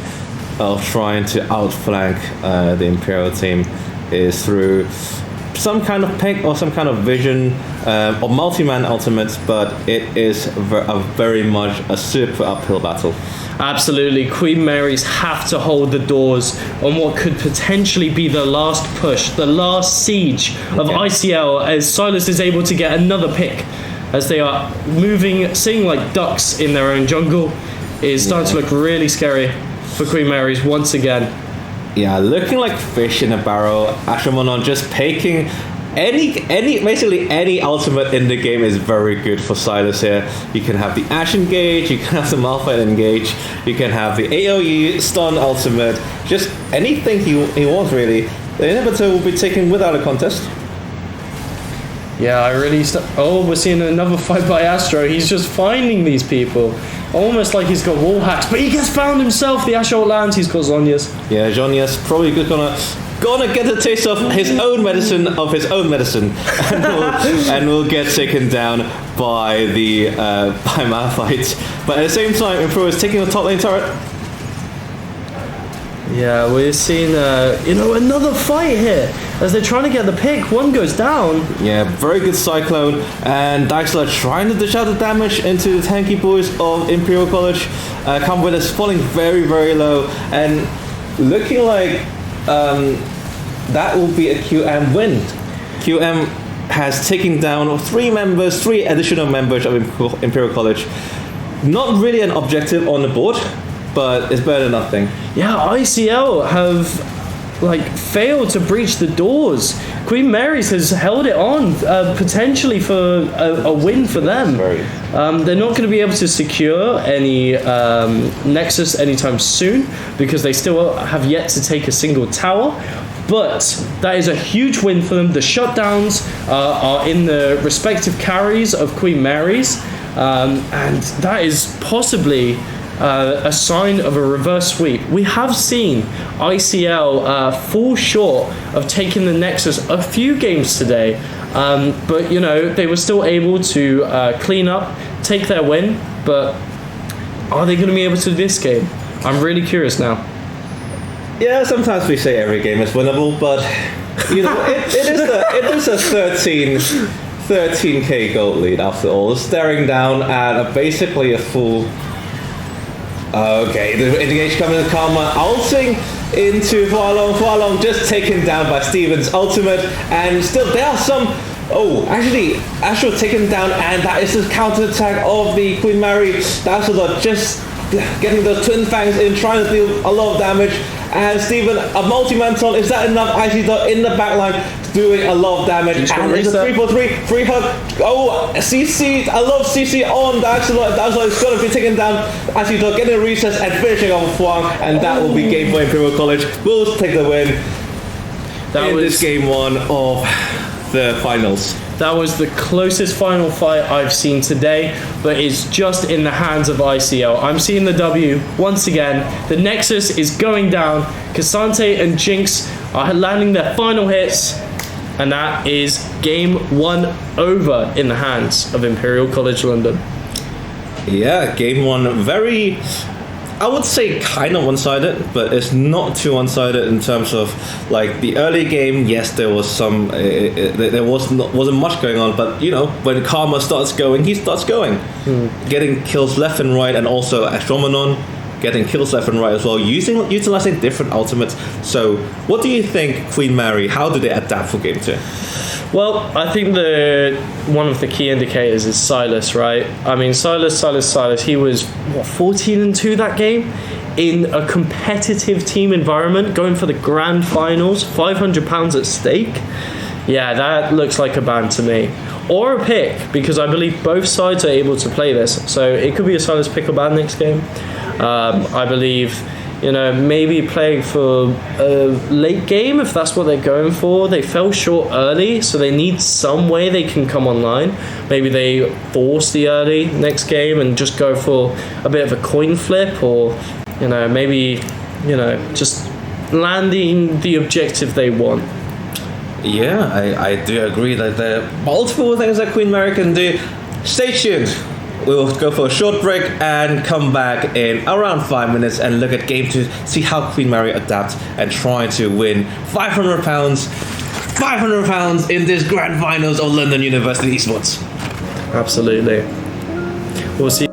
trying to outflank the Imperial team is through some kind of pick or some kind of vision or multi-man ultimates, but it is very much a super uphill battle. Absolutely. Queen Mary's have to hold the doors on what could potentially be the last push, the last siege of ICL, as Silas is able to get another pick. as they are moving, seeing like ducks in their own jungle, is starting to look really scary for Queen Mary's once again. Yeah, looking like fish in a barrel. Ashramonon just taking basically any ultimate in the game is very good for Silas here. You can have the Ash engage, you can have the Malphite engage, you can have the AoE stun ultimate, just anything he wants really. The inhibitor will be taken without a contest. Yeah, I really... we're seeing another fight by Astro. He's just finding these people. Almost like he's got wall hacks, but he gets found himself. The Ash ult lands, he's got Zhonya's. Yeah, Zhonya's probably gonna get a taste of his own medicine, and will get taken down by the by Malphite. But at the same time, Impro is taking the top lane turret. Yeah, we're seeing another fight here as they're trying to get the pick. One goes down. Yeah, very good Cyclone, and Dixler trying to dish out the damage into the tanky boys of Imperial College. Combat is falling very, very low, and looking like that will be a QM win. QM has taken down three additional members of Imperial College. Not really an objective on the board, but it's better than nothing. Yeah, ICL have failed to breach the doors. Queen Mary's has held it on potentially for a win for them. They're not going to be able to secure any Nexus anytime soon because they still have yet to take a single tower. But that is a huge win for them. The shutdowns are in the respective carries of Queen Mary's, and that is possibly a sign of a reverse sweep. We have seen ICL fall short of taking the Nexus a few games today, but they were still able to clean up, take their win. But are they going to be able to this game? I'm really curious now. Yeah, sometimes we say every game is winnable, but it is a 13k gold lead after all. Staring down at basically a full. Okay, the engage coming to Karma, ulting into Hualong just taken down by Steven's ultimate, and still there are some. Oh, actually, Astro taken down, and that is the counter attack of the Queen Mary. That's just getting those twin fangs in, trying to deal a lot of damage. And Steven, a multi-manton, is that enough? Actually, in the backline, doing a lot of damage. And it's a 3-4-3, free hug. Oh, CC, I love CC on the Axolot. That's why it's going to be taken down. Actually, getting a recess and finishing off Huang, and that will be game for Imperial College. We'll take the win in this game one of the finals. That was the closest final fight I've seen today, but it's just in the hands of ICL. I'm seeing the W once again. The Nexus is going down. Cassante and Jinx are landing their final hits, and that is game one over in the hands of Imperial College London. Yeah, game one very, I would say kind of one-sided, but it's not too one-sided in terms of the early game. Yes, there was some, there wasn't much going on, but when Karma starts going, he starts going, getting kills left and right, and also Astromonon getting kills left and right as well, utilizing different ultimates. So, what do you think, Queen Mary? How do they adapt for game 2? Well, I think one of the key indicators is Silas, right? I mean, Silas. He was 14-2 that game in a competitive team environment, going for the grand finals, £500 at stake. Yeah, that looks like a ban to me, or a pick, because I believe both sides are able to play this. So it could be a Silas pick or ban next game. I believe. Maybe playing for a late game if that's what they're going for. They fell short early, so they need some way they can come online. Maybe they force the early next game and just go for a bit of a coin flip, or maybe just landing the objective they want. Yeah, I do agree that there are multiple things that Queen Mary can do. Stay tuned. We'll go for a short break and come back in around 5 minutes and look at game 2, see how Queen Mary adapts and try to win £500 in this grand finals of London University Esports. Absolutely. We'll see.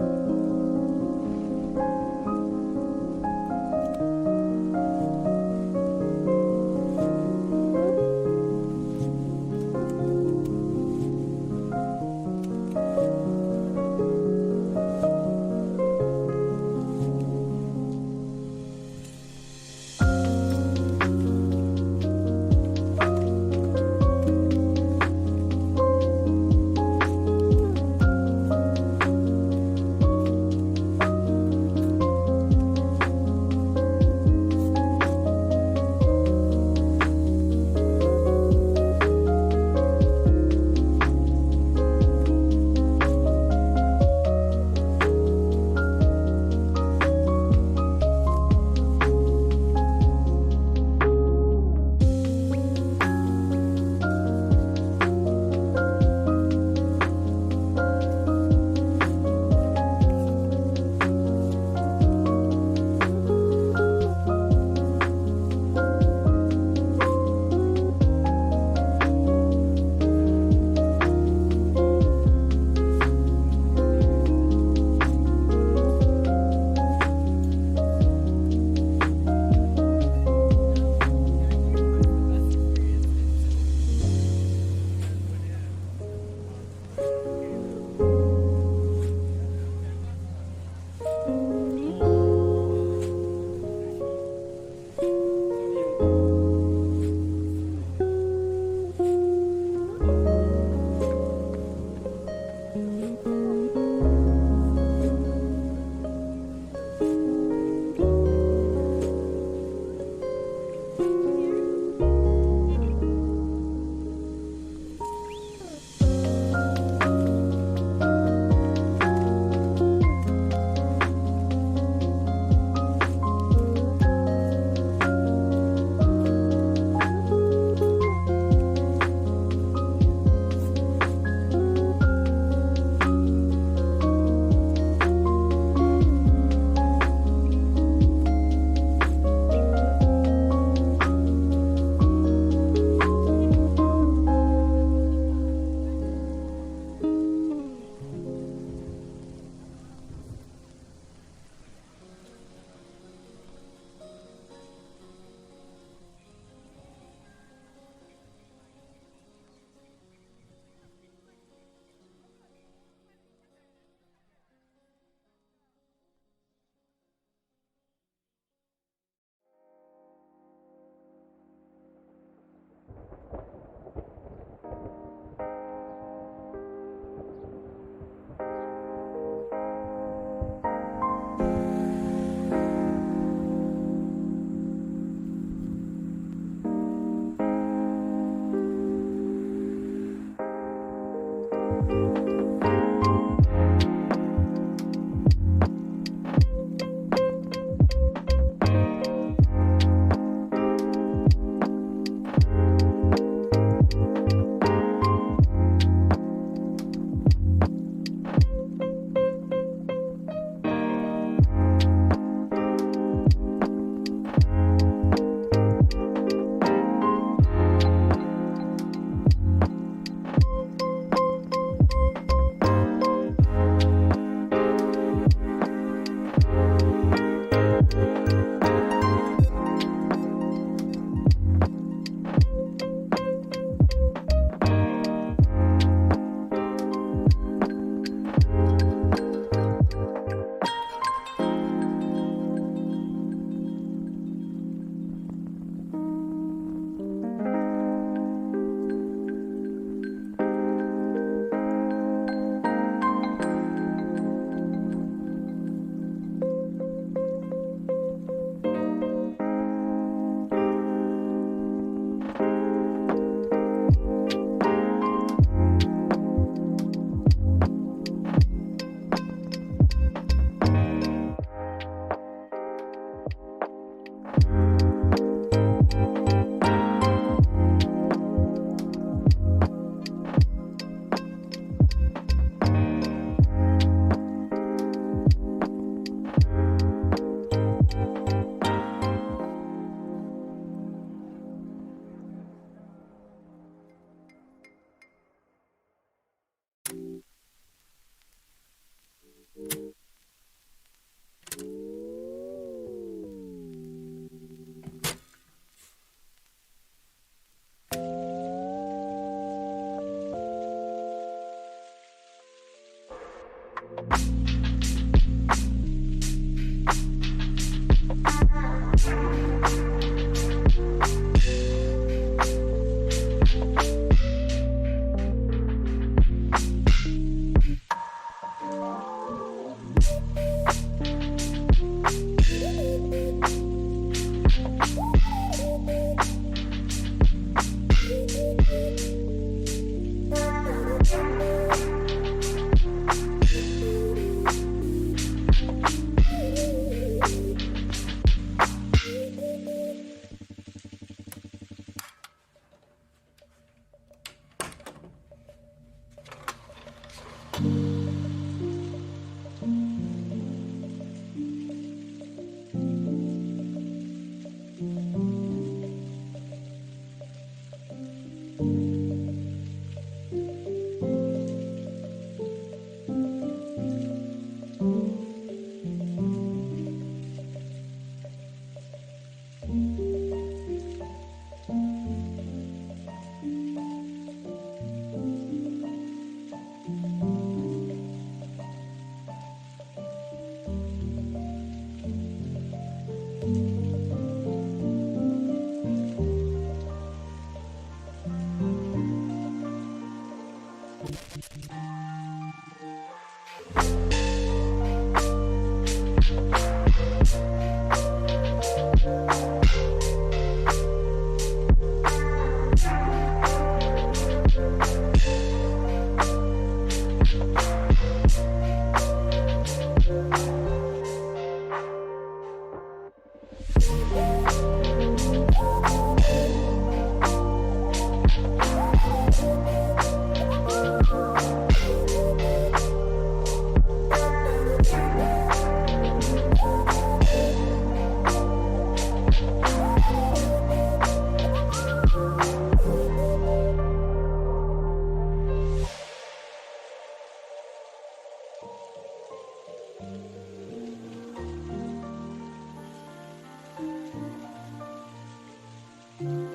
Hello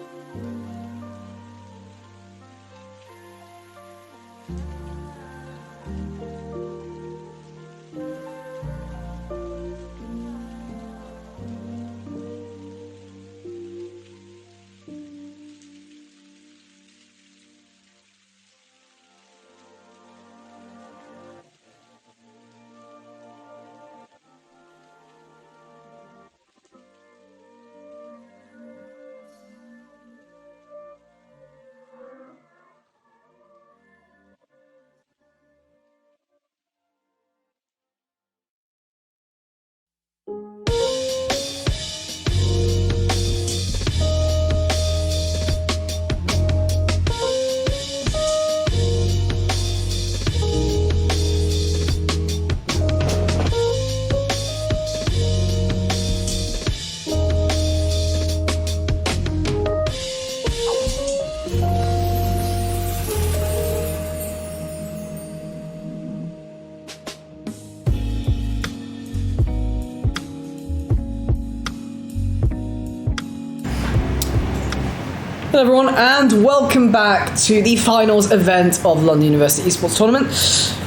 everyone, and welcome back to the finals event of London University Esports Tournament.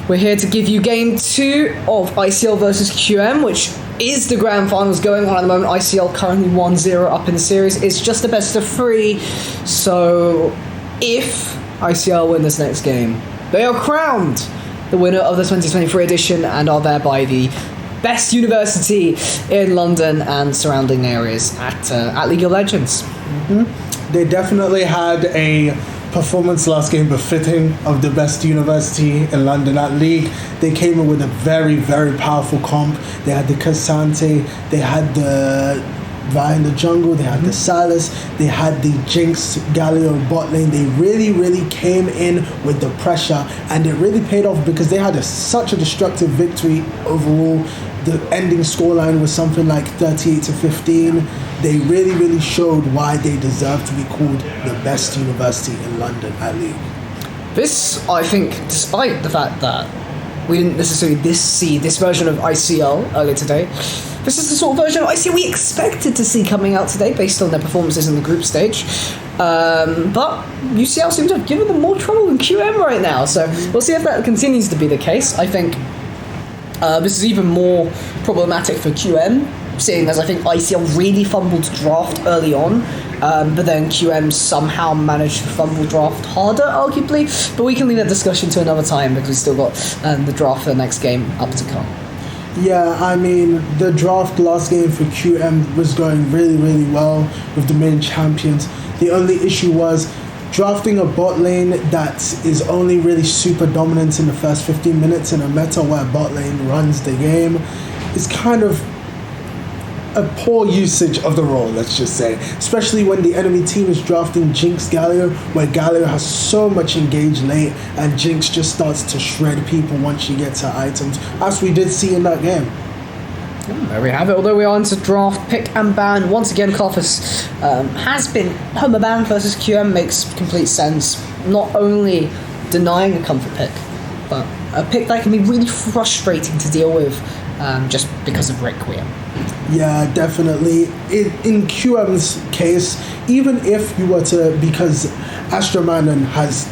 We're here to give you game 2 of ICL versus QM, which is the grand finals going on at the moment. ICL currently 1-0 up in the series. It's just a best of 3, so if ICL win this next game, they are crowned the winner of the 2023 edition and are thereby the best university in London and surrounding areas at League of Legends. They definitely had a performance last game befitting of the best university in London at League. They came in with a very, very powerful comp. They had the Cassante, they had the Vi in the jungle, they had the Silas, they had the Jinx, Galio bot lane. They really, really came in with the pressure, and it really paid off because they had such a destructive victory overall. The ending scoreline was something like 38-15. They really, really showed why they deserve to be called the best university in London at League. This, I think, despite the fact that we didn't necessarily see this version of ICL earlier today, this is the sort of version of ICL we expected to see coming out today based on their performances in the group stage. But UCL seems to have given them more trouble than QM right now, so we'll see if that continues to be the case. I think this is even more problematic for QM, seeing as I think ICL really fumbled draft early on, but then QM somehow managed to fumble draft harder, arguably. But we can leave that discussion to another time because we've still got the draft for the next game up to come. Yeah, I mean, the draft last game for QM was going really, really well with the main champions. The only issue was drafting a bot lane that is only really super dominant in the first 15 minutes in a meta where bot lane runs the game is kind of a poor usage of the role, let's just say. Especially when the enemy team is drafting Jinx Galio, where Galio has so much engage late and Jinx just starts to shred people once she gets her items, as we did see in that game. There we have it. Although we are into draft, pick and ban. Once again, Clovis has been homer ban versus QM. Makes complete sense. Not only denying a comfort pick, but a pick that can be really frustrating to deal with just because of Requiem. Yeah, definitely. In QM's case, even if you were to, because Astromanon has,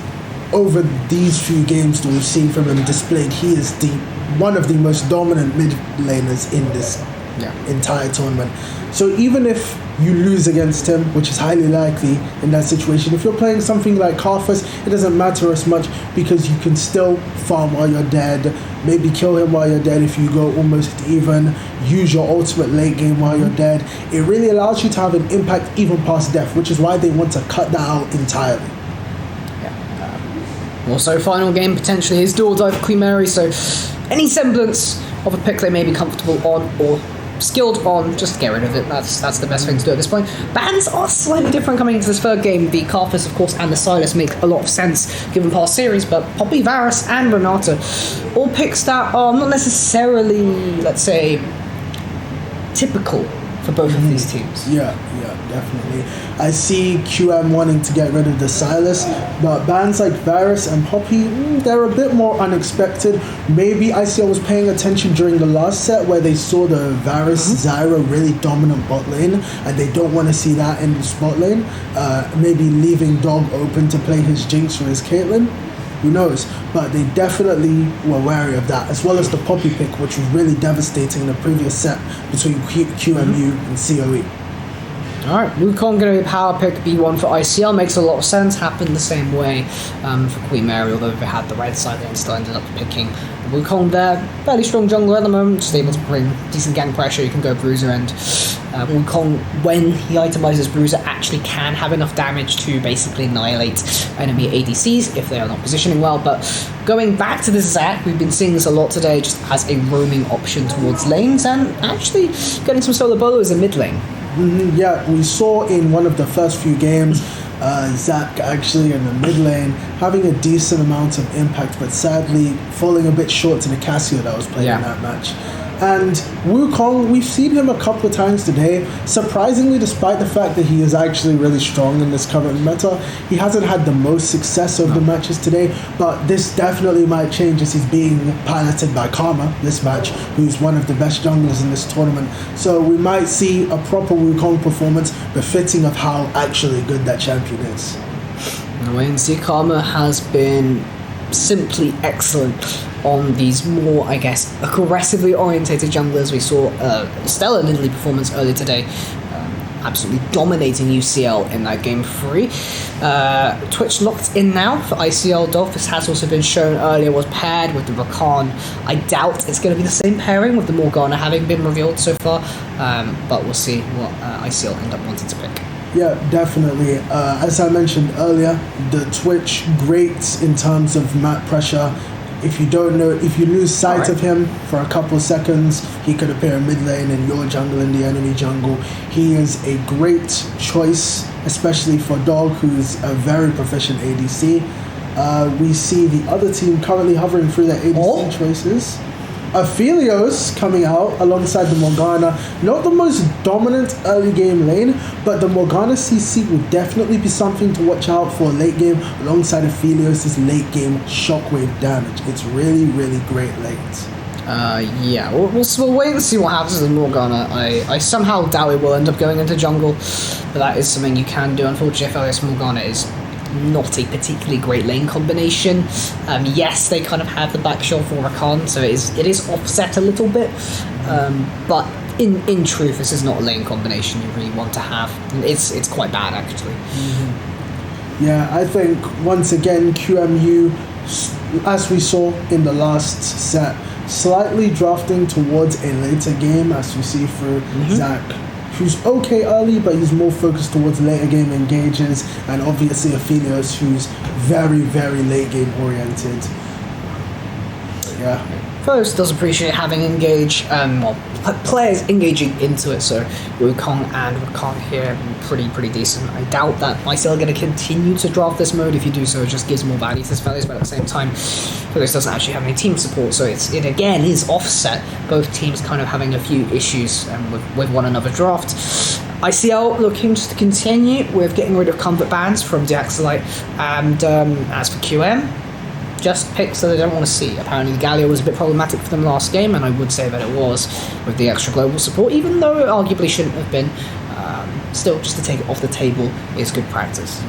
over these few games that we've seen from him displayed, he is one of the most dominant mid laners in this entire tournament. So even if you lose against him, which is highly likely in that situation, if you're playing something like Karthus, it doesn't matter as much because you can still farm while you're dead, maybe kill him while you're dead if you go almost even, use your ultimate late game while you're dead. It really allows you to have an impact even past death, which is why they want to cut that out entirely. Also, final game potentially is dual dive Queen Mary, so any semblance of a pick they may be comfortable on or skilled on, just get rid of it. That's the best thing to do at this point. Bans are slightly different coming into this third game. The Karthus, of course, and the Silas make a lot of sense given past series, but Poppy, Varus, and Renata, all picks that are not necessarily, let's say, typical for both of these teams. Yeah. definitely. I see QM wanting to get rid of the Silas, but bans like Varus and Poppy, they're a bit more unexpected. Maybe ICL was paying attention during the last set where they saw the Varus Zyra really dominant bot lane, and they don't want to see that in the spot lane. Maybe leaving Dog open to play his Jinx or his Caitlyn. Who knows? But they definitely were wary of that, as well as the Poppy pick, which was really devastating in the previous set between QMU and COE. Alright, Wukong going to be a power pick, B1 for ICL, makes a lot of sense, happened the same way for Queen Mary, although they had the red side and still ended up picking Wukong there. Fairly strong jungler at the moment, just able to bring decent gank pressure. You can go Bruiser, and Wukong, when he itemizes Bruiser, actually can have enough damage to basically annihilate enemy ADCs if they are not positioning well. But going back to this Zac, we've been seeing this a lot today just as a roaming option towards lanes, and actually getting some solo bolos in mid lane. Yeah, we saw in one of the first few games Zac actually in the mid lane having a decent amount of impact, but sadly falling a bit short to the Cassio that was playing in that match. And Wukong, we've seen him a couple of times today. Surprisingly, despite the fact that he is actually really strong in this current meta, he hasn't had the most success over the matches today. But this definitely might change as he's being piloted by Karma this match, who's one of the best junglers in this tournament. So we might see a proper Wukong performance befitting of how actually good that champion is. The way NC Karma has been simply excellent on these more, I guess, aggressively orientated junglers. We saw stellar Nidalee performance earlier today, absolutely dominating UCL in that game 3. Twitch locked in now for ICL Dolph. This has also been shown earlier, was paired with the Rakan. I doubt it's going to be the same pairing with the Morgana having been revealed so far, but we'll see what ICL end up wanting to pick. Yeah, definitely. As I mentioned earlier, the Twitch great in terms of map pressure. If you don't know, if you lose sight of him for a couple seconds, he could appear in mid lane in your jungle, in the enemy jungle. He is a great choice, especially for Dog, who's a very proficient ADC. We see the other team currently hovering through their ADC choices. Aphelios coming out alongside the Morgana. Not the most dominant early game lane, but the Morgana CC will definitely be something to watch out for late game alongside Aphelios' late game shockwave damage. It's really, really great late. Yeah, we'll wait and see what happens with Morgana. I somehow doubt it will end up going into jungle, but that is something you can do. Unfortunately, Aphelios Morgana is not a particularly great lane combination. Yes, they kind of have the back shot for Rakan, so it is offset a little bit, but in truth, this is not a lane combination you really want to have. It's quite bad, actually. Yeah, I think once again QMU, as we saw in the last set, slightly drafting towards a later game, as we see for Zac, who's okay early, but he's more focused towards later game engages, and obviously Aphelios, who's very, very late game oriented. Yeah. First does appreciate having engage, players engaging into it, so Wukong and Rakan here pretty decent. I doubt that ICL are going to continue to draft this mode. If you do so, it just gives more value to his fellows, but at the same time, Aphelios doesn't actually have any team support, so it again is offset, both teams kind of having a few issues with one another draft. ICL looking just to continue with getting rid of comfort bans from Deaxolite, and as for QM, just picks that they don't want to see. Apparently the Galio was a bit problematic for them last game, and I would say that it was with the extra global support, even though it arguably shouldn't have been. Still, just to take it off the table is good practice.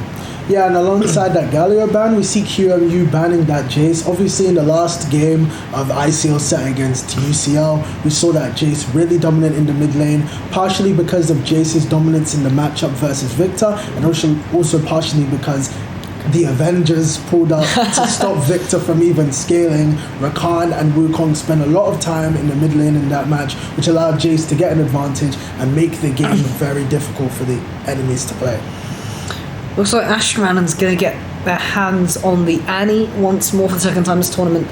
Yeah, and alongside that Galio ban, we see QMU banning that Jace. Obviously, in the last game of ICL set against UCL, we saw that Jace really dominant in the mid lane, partially because of Jace's dominance in the matchup versus Victor, and also partially because the Avengers pulled up to stop Victor from even scaling. Rakan and Wukong spent a lot of time in the mid lane in that match, which allowed Jace to get an advantage and make the game very difficult for the enemies to play. Looks like Ashran's going to get their hands on the Annie once more for the second time this tournament.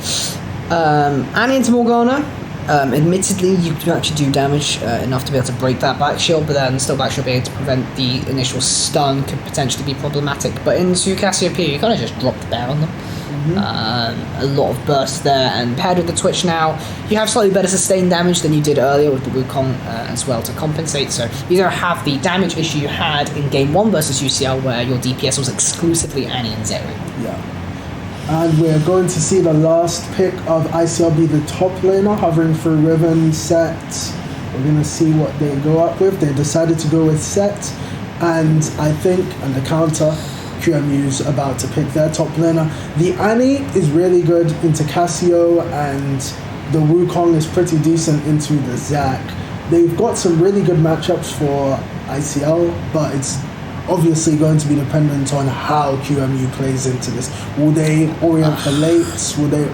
Annie into Morgana. Admittedly, you can actually do damage enough to be able to break that back shield, but then still back shield being able to prevent the initial stun could potentially be problematic. But into Cassiopeia, you kind of just drop the bear on them. A lot of burst there, and paired with the Twitch now, you have slightly better sustained damage than you did earlier with the Wukong as well to compensate. So you don't have the damage issue you had in Game 1 versus UCL, where your DPS was exclusively Annie and Zeri. Yeah. And we're going to see the last pick of ICL be the top laner, hovering through Riven, Set. We're going to see what they go up with. They decided to go with Set, and I think on the counter, QMU's about to pick their top laner. The Annie is really good into Cassio, and the Wukong is pretty decent into the Zac. They've got some really good matchups for ICL, but it's obviously going to be dependent on how QMU plays into this. Will they orient for late? Will they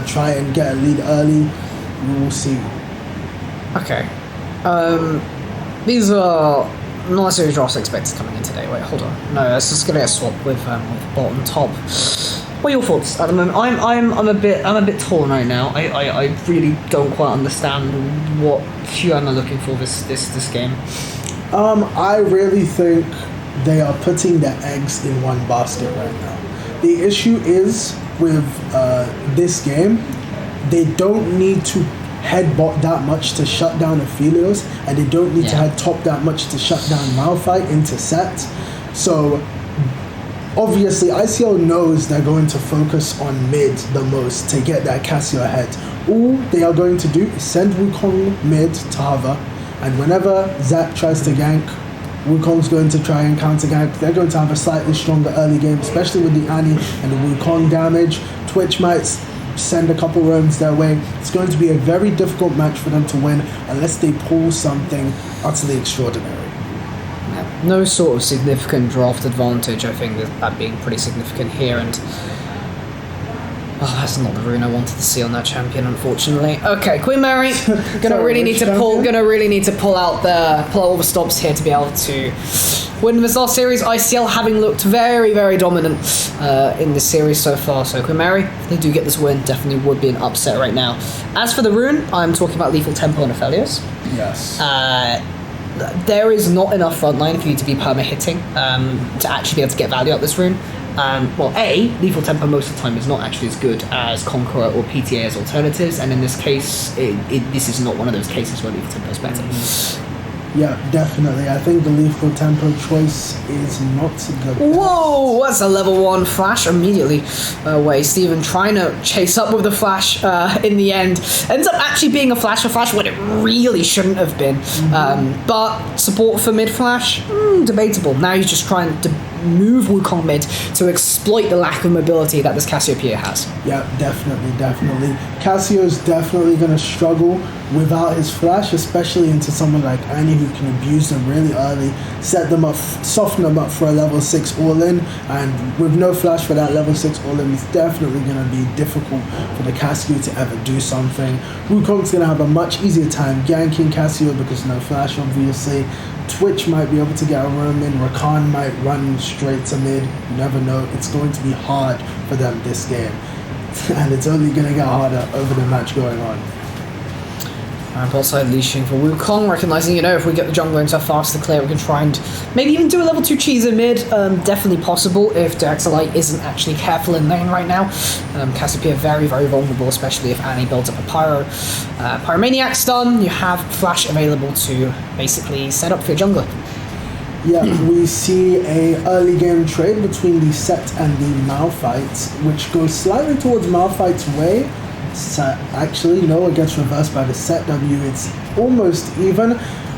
try and get a lead early? We will see. Okay. These are not necessarily drafts expected coming in today. Wait, hold on. No, it's just gonna get swapped with bottom top. What are your thoughts at the moment? I'm a bit torn right now. I really don't quite understand what QM are looking for this game. I really think they are putting their eggs in one basket right now. The issue is with this game, they don't need to headbot that much to shut down Aphelios, and they don't need to head top that much to shut down Malphite into Set. So obviously ICL knows they're going to focus on mid the most to get that Cassio ahead. All they are going to do is send Wukong mid to hover, and whenever Zac tries to gank, Wukong's going to try and counter gank. They're going to have a slightly stronger early game, especially with the Annie and the Wukong damage. Twitch might send a couple roams their way. It's going to be a very difficult match for them to win unless they pull something utterly extraordinary. No sort of significant draft advantage. I think that being pretty significant here, and that's not the rune I wanted to see on that champion, unfortunately. Okay, Queen Mary, gonna really need to pull out all the stops here to be able to win this last series. ICL having looked very, very dominant in this series so far. So Queen Mary, if they do get this win, definitely would be an upset right now. As for the rune, I'm talking about Lethal Tempo and Aphelios. Yes. There is not enough frontline for you to be perma-hitting to actually be able to get value out this rune. Lethal Tempo most of the time is not actually as good as Conqueror or PTA as alternatives, and in this case, this is not one of those cases where Lethal Tempo is better. Yeah, definitely. I think the Lethal Tempo choice is not the best. Whoa, that's a level 1 flash immediately away. Steven trying to chase up with the flash in the end. Ends up actually being a flash when it really shouldn't have been. But support for mid flash, debatable. Now he's just trying to move Wukong mid to exploit the lack of mobility that this Cassiopeia has. Yeah, definitely. Cassio's definitely going to struggle without his flash, especially into someone like Annie who can abuse them really early, set them up, soften them up for a level 6 all-in, and with no flash for that level 6 all-in, it's definitely going to be difficult for the Cassio to ever do something. Wukong's going to have a much easier time ganking Cassio because no flash, obviously. Twitch might be able to get a roam in, Rakan might run straight to mid, you never know. It's going to be hard for them this game, and it's only going to get harder over the match going on. And bot side leashing for Wukong, recognizing, if we get the jungler into a faster clear, we can try and maybe even do a level 2 cheese in mid. Definitely possible if Daxalite isn't actually careful in lane right now. Cassiopeia very, very vulnerable, especially if Annie builds up a Pyromaniac stun. You have flash available to basically set up for your jungler. Yeah, we see a early game trade between the Set and the Malphite, which goes slightly towards Malphite's way. Actually, no, it gets reversed by the Set W. It's almost even.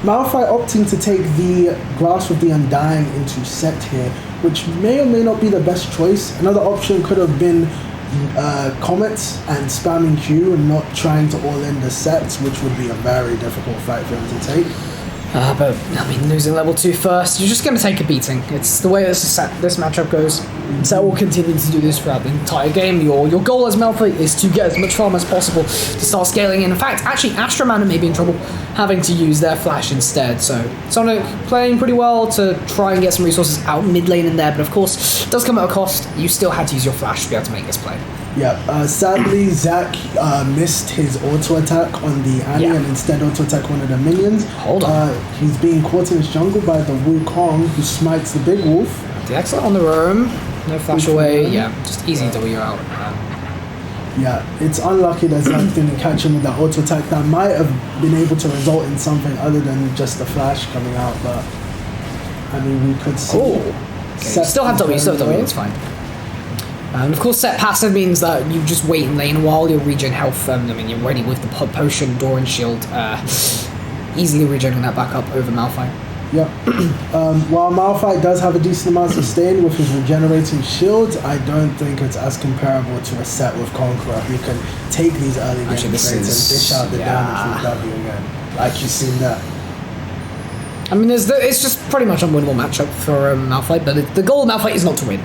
Malphite opting to take the Grasp of the Undying into Set here, which may or may not be the best choice. Another option could have been Comet and spamming Q and not trying to all in the Sets, which would be a very difficult fight for him to take. But, losing level 2 first, you're just going to take a beating. It's the way this matchup goes. So we'll continue to do this throughout the entire game. Your goal as Malphite is to get as much farm as possible to start scaling in. In fact, actually, Astroman may be in trouble having to use their flash instead. So Sonic playing pretty well to try and get some resources out mid lane in there. But of course, it does come at a cost. You still had to use your flash to be able to make this play. Yeah, sadly, Zac missed his auto attack on the Annie and instead auto attack one of the minions. Hold on. He's being caught in his jungle by the Wukong, who smites the big wolf. The excellent on the roam. No flash away. Yeah, just easy W out. Yeah, it's unlucky that Zack didn't catch him with that auto attack. That might have been able to result in something other than just the flash coming out, but I mean, we could see. Still have W, it's fine. And of course, set passive means that you just wait in lane while you regen health. I mean, you're ready with the potion, door, and shield. Easily regenerating that back up over Malphite. Yep. While Malphite does have a decent amount of sustain with his regenerating shields, I don't think it's as comparable to a set with Conqueror, who can take these early game trades and dish out the damage with W again, like you've seen there. I mean, it's just pretty much unwinnable matchup for Malphite, but the goal of Malphite is not to win.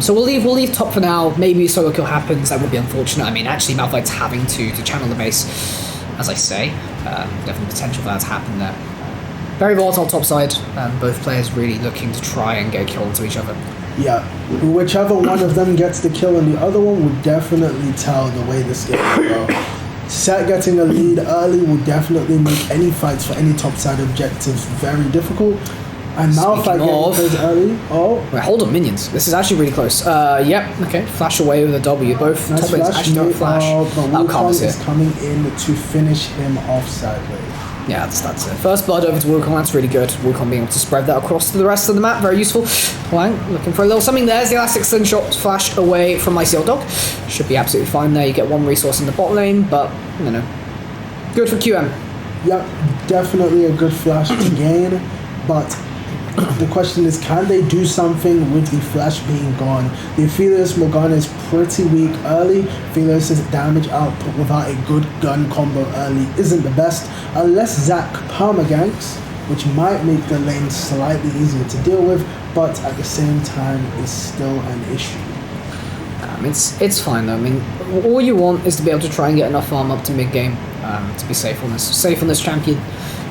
So we'll leave top for now. Maybe solo kill happens. That would be unfortunate. I mean, actually, Malphite's having to channel the base, as I say. Definitely potential for that to happen there. Very volatile top side. Both players really looking to try and get a kill into each other. Yeah, whichever one of them gets the kill and the other one would definitely tell the way this game will go. Set getting a lead early will definitely make any fights for any top side objectives very difficult. And Malphite getting killed early. Oh. Wait, hold on, minions. This is actually really close. Yep, okay. Flash away with a W. Both nice top lanes actually don't flash. But Wukong is coming in to finish him off sideways. Yeah, that's it. First blood over to Wukong, that's really good. Wukong being able to spread that across to the rest of the map, very useful. Wang looking for a little something. There's the elastic slingshot flash away from ICL Dog. Should be absolutely fine there. You get one resource in the bot lane, but, you know, good for QM. Yep, definitely a good flash to gain, but the question is, can they do something with the flash being gone? The Aphelios Morgana is pretty weak early. Aphelios' damage output without a good gun combo early isn't the best, unless Zack permaganks, which might make the lane slightly easier to deal with, but at the same time is still an issue. It's fine though. I mean, all you want is to be able to try and get enough farm up to mid game to be safe on this champion.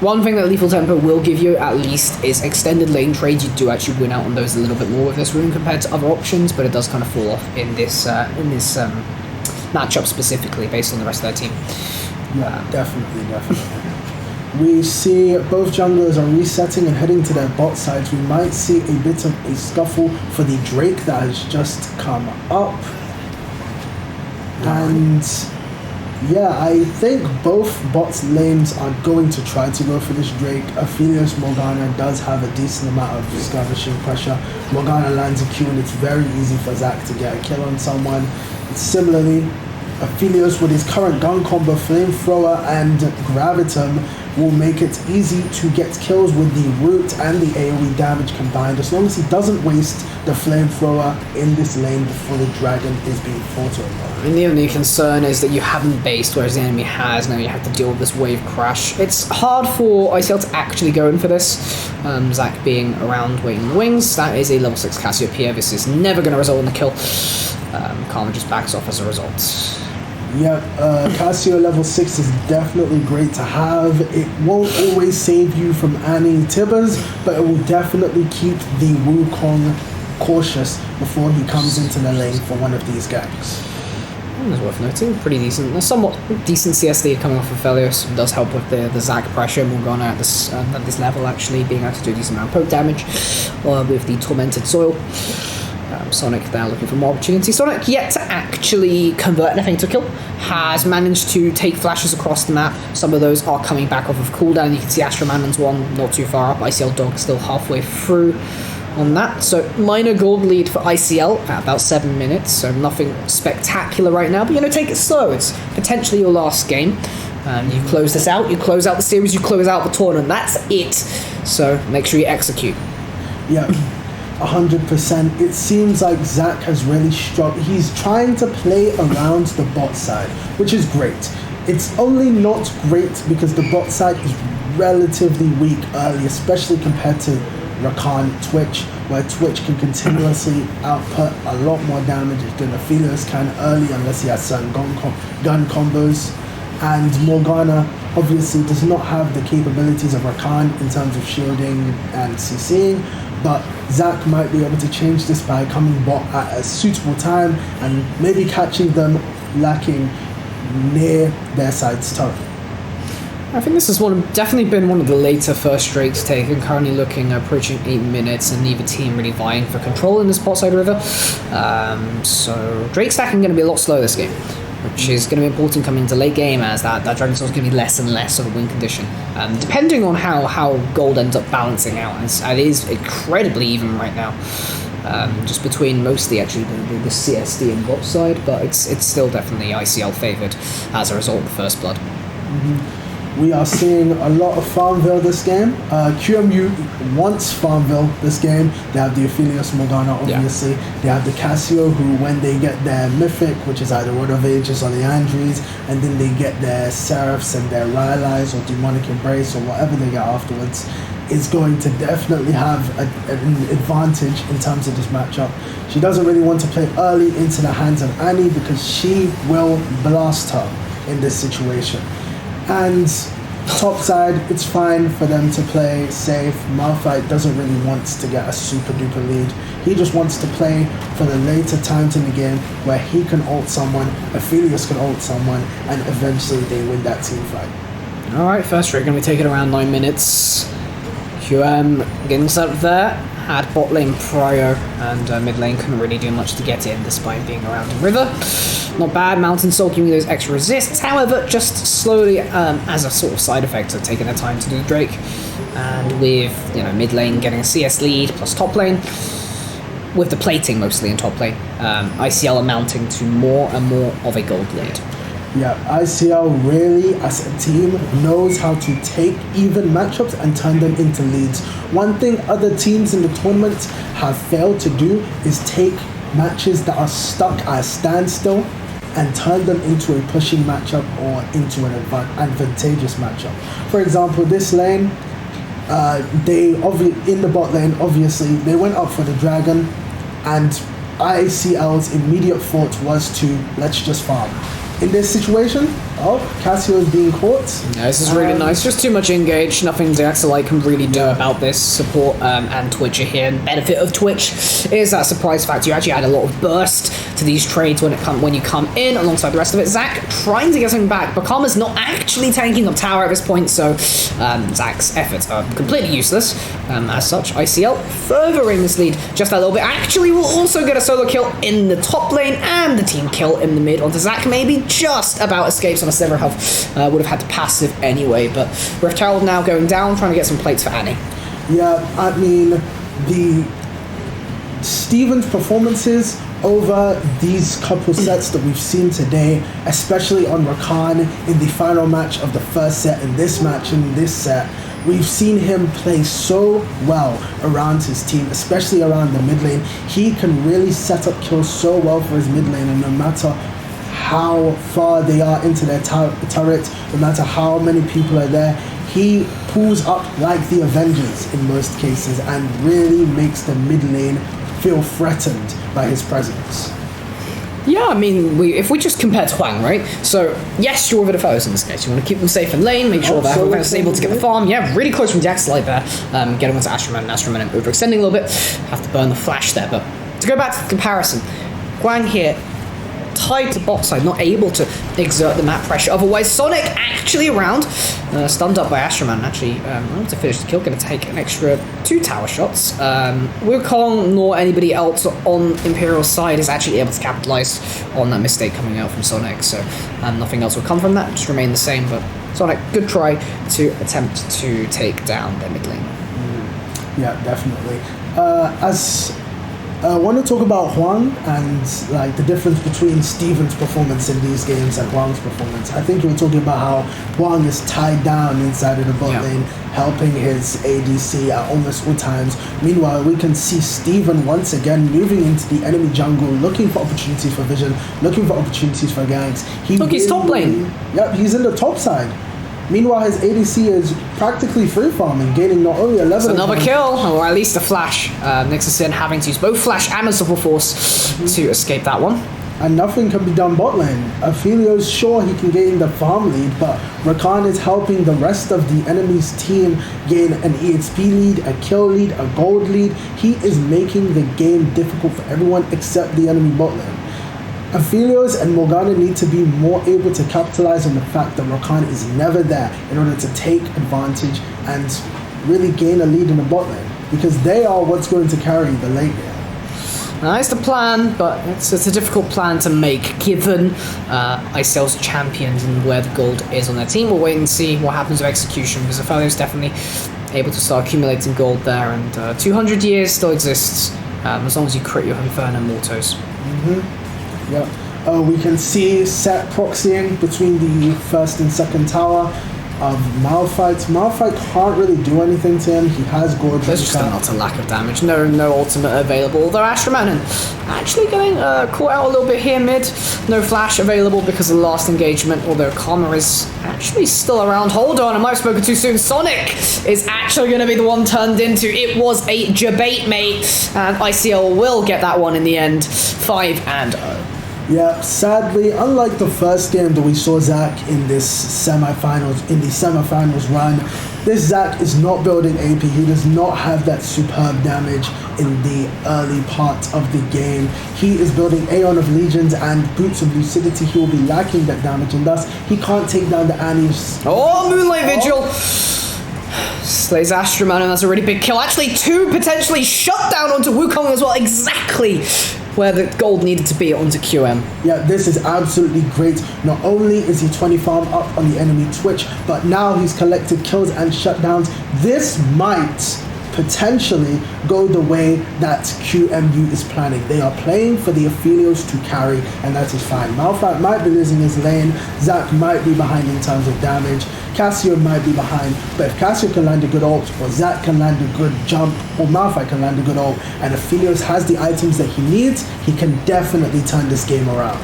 One thing that Lethal Tempo will give you at least is extended lane trades. You do actually win out on those a little bit more with this rune compared to other options, but it does kind of fall off in this matchup specifically based on the rest of their team. Yeah, definitely. We see both junglers are resetting and heading to their bot sides. We might see a bit of a scuffle for the Drake that has just come up. And yeah, I think both bot lanes are going to try to go for this Drake. Aphelios Morgana does have a decent amount of skirmishing pressure. Morgana lands a Q and it's very easy for Zack to get a kill on someone. Similarly, Aphelios with his current gun combo, Flamethrower and Gravitum, will make it easy to get kills with the root and the AoE damage combined, as long as he doesn't waste the Flamethrower in this lane before the dragon is being fought over. And the only concern is that you haven't based, whereas the enemy has. Now you have to deal with this wave crash. It's hard for ICL to actually go in for this. Zack being around waiting in the wings. That is a level 6 Cassiopeia. This is never going to result in the kill. Karma just backs off as a result. Yep, Cassio level 6 is definitely great to have. It won't always save you from Annie Tibbers, but it will definitely keep the Wukong cautious before he comes into the lane for one of these ganks. It's worth noting, pretty decent, somewhat decent CSD coming off of Aphelios. It does help with the Zack pressure. Morgana at this level actually being able to do a decent amount of poke damage with the Tormented Soil. Sonic now looking for more opportunity. Sonic, yet to actually convert anything to kill, has managed to take flashes across the map. Some of those are coming back off of cooldown. You can see Astromanon's one not too far up. ICL Dog still halfway through on that. So minor gold lead for ICL at about 7 minutes. So nothing spectacular right now, but take it slow. It's potentially your last game. You close this out, you close out the series, you close out the tournament. That's it. So make sure you execute. Yeah. 100%. It seems like Zack has really struggled. He's trying to play around the bot side, which is great. It's only not great because the bot side is relatively weak early, especially compared to Rakan Twitch, where Twitch can continuously output a lot more damage than Aphelios can early unless he has certain gun combos. And Morgana obviously does not have the capabilities of Rakan in terms of shielding and CCing, but Zack might be able to change this by coming bot at a suitable time and maybe catching them lacking near their side's turret. I think this has definitely been one of the later first Drakes taken. Currently approaching 8 minutes, and neither team really vying for control in this bot side river. So Drake stacking going to be a lot slower this game, which is going to be important coming into late game, as that Dragon Soul is going to be less and less of a win condition. Depending on how gold ends up balancing out, it is incredibly even right now. Just between mostly actually the CSD and bot side, but it's still definitely ICL favoured as a result of the first blood. We are seeing a lot of Farmville this game. QMU wants Farmville this game. They have the Aphelios Morgana, obviously. Yeah. They have the Cassio, who when they get their Mythic, which is either Rod of Ages or the Andries, and then they get their Seraphs and their Rylais or Demonic Embrace or whatever they get afterwards, is going to definitely have an advantage in terms of this matchup. She doesn't really want to play early into the hands of Annie because she will blast her in this situation. And top side, it's fine for them to play safe. Malphite doesn't really want to get a super duper lead. He just wants to play for the later times in the game where he can ult someone, Aphelios can ult someone, and eventually they win that team fight. Alright, first rate going to be taking around 9 minutes. QM getting set up there. Had bot lane prio, and mid lane couldn't really do much to get in despite being around the river. Not bad. Mountain Soul giving me those extra resists, however, just slowly as a sort of side effect of taking their time to do the Drake. And with mid lane getting a CS lead plus top lane, with the plating mostly in top lane, ICL amounting to more and more of a gold lead. Yeah, ICL really, as a team, knows how to take even matchups and turn them into leads. One thing other teams in the tournament have failed to do is take matches that are stuck at a standstill and turn them into a pushing matchup or into an advantageous matchup. For example, this lane, in the bot lane, obviously, they went up for the dragon, and ICL's immediate thought was to, let's just farm. In this situation, Cassio is being caught. Yeah, this is really nice. Just too much engage. Nothing Daxalite can really do about this. Support and Twitch are here. And benefit of Twitch is that surprise factor. You actually add a lot of burst to these trades when you come in alongside the rest of it. Zac trying to get something back. Bakama's not actually tanking up tower at this point, so Zac's efforts are completely useless. As such, ICL furthering this lead just a little bit. Actually, will also get a solo kill in the top lane and the team kill in the mid onto Zac. Maybe just about escapes on a sliver of health. Would have had to passive anyway, but Rift Herald now going down, trying to get some plates for Annie. Yeah, I mean, the Steven's performances over these couple sets that we've seen today, especially on Rakan in the final match of the first set and this match in this set, we've seen him play so well around his team, especially around the mid lane. He can really set up kills so well for his mid lane, and no matter how far they are into their turret, no matter how many people are there, he pulls up like the Avengers in most cases and really makes the mid lane feel threatened by his presence. Yeah, I mean, if we just compare to Huang, right? So, yes, you're over the foes in this case. You want to keep them safe in lane, make sure that everyone's able to get the farm. Yeah, really close from Daxalite there. Get him into Astroman, and Astroman overextending a little bit. Have to burn the flash there, but to go back to the comparison, Huang here, tied to bot side, not able to exert the map pressure. Otherwise, Sonic actually around, stunned up by Astroman. Actually, able to finish the kill, going to take an extra 2 tower shots. Wukong nor anybody else on Imperial's side is actually able to capitalize on that mistake coming out from Sonic. So nothing else will come from that. Just remain the same. But Sonic, good try to attempt to take down their mid lane. Yeah, definitely. I want to talk about Huang and like the difference between Steven's performance in these games and Huang's performance. I think you were talking about how Huang is tied down inside of the bot lane, helping his ADC at almost all times. Meanwhile, we can see Steven once again moving into the enemy jungle, looking for opportunities for vision, looking for opportunities for ganks. He's top lane. Yep, he's in the top side. Meanwhile, his ADC is practically free farming, gaining not only 11. It's another kill, or at least a flash. Nexus in having to use both flash and Merciful Force to escape that one. And nothing can be done bot lane. Aphelios, sure, he can gain the farm lead, but Rakan is helping the rest of the enemy's team gain an EXP lead, a kill lead, a gold lead. He is making the game difficult for everyone except the enemy bot lane. Aphelios and Morgana need to be more able to capitalize on the fact that Rakan is never there in order to take advantage and really gain a lead in the bot lane, because they are what's going to carry the late game. It's the plan, but it's a difficult plan to make given ICL's champions and where the gold is on their team. We'll wait and see what happens with execution, because Aphelios definitely able to start accumulating gold there, and 200 years still exists as long as you crit your Inferno Mortos. Yep. We can see Set proxying between the first and second tower of Malphite. Malphite can't really do anything to him. He has Gorge. There's just not a lack of damage. No ultimate available. Although Astromanon actually getting caught out a little bit here mid. No flash available because of the last engagement. Although Karma is actually still around. Hold on, I might have spoken too soon. Sonic is actually going to be the one turned into. It was a debate, mate. And ICL will get that one in the end. 5-0. Yeah, sadly, unlike the first game that we saw Zach in the semifinals run, this Zach is not building AP. He does not have that superb damage in the early part of the game. He is building Aeon of Legions and Boots of Lucidity. He will be lacking that damage, and thus he can't take down the Annie's. Oh, Moonlight Vigil! Slays Astroman, and that's a really big kill. Actually, 2 potentially shut down onto Wukong as well. Exactly where the gold needed to be onto QM. Yeah, this is absolutely great. Not only is he 20 farm up on the enemy Twitch, but now he's collected kills and shutdowns. This might potentially go the way that QMU is planning. They are playing for the Aphelios to carry, and that is fine. Malphite might be losing his lane, Zac might be behind in terms of damage, Cassio might be behind, but if Cassio can land a good ult, or Zac can land a good jump, or Malphite can land a good ult, and Aphelios has the items that he needs, he can definitely turn this game around.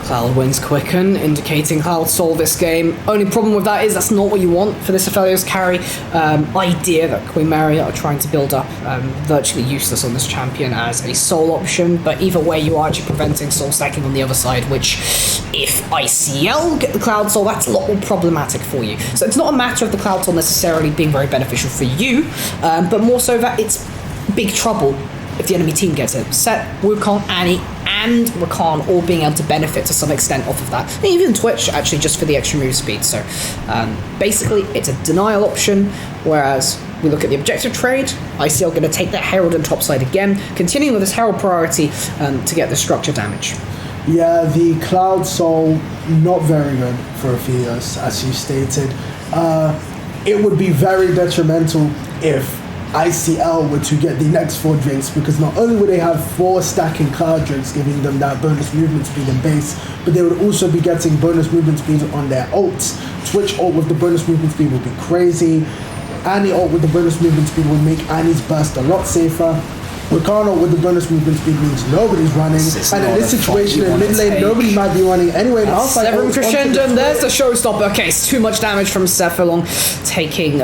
Cloud wins Quicken, indicating Cloud sold this game. Only problem with that is that's not what you want for this Aphelios carry. Idea that Queen Mary are trying to build up, virtually useless on this champion as a soul option, but either way you are actually preventing soul stacking on the other side, which if ICL get the Cloud soul, that's a lot more problematic for you. So it's not a matter of the Cloud soul necessarily being very beneficial for you, but more so that it's big trouble if the enemy team gets it. Set, Wukong, Annie, and Rakan all being able to benefit to some extent off of that. And even Twitch, actually, just for the extra move speed. So basically, it's a denial option, whereas we look at the objective trade, ICL going to take that Herald and topside again, continuing with this Herald priority to get the structure damage. Yeah, the Cloud Soul, not very good for Aphelios, as you stated. It would be very detrimental if ICL were to get the next 4 drinks, because not only would they have 4 stacking Cloud drinks giving them that bonus movement speed and base, but they would also be getting bonus movement speed on their ults. Twitch ult with the bonus movement speed would be crazy. Annie ult with the bonus movement speed would make Annie's burst a lot safer. Rakan with the bonus movement speed means nobody's running, and in this situation in mid lane, nobody might be running anyway. Severin crescendo, and there's the showstopper. Okay, it's too much damage from Cephalon, taking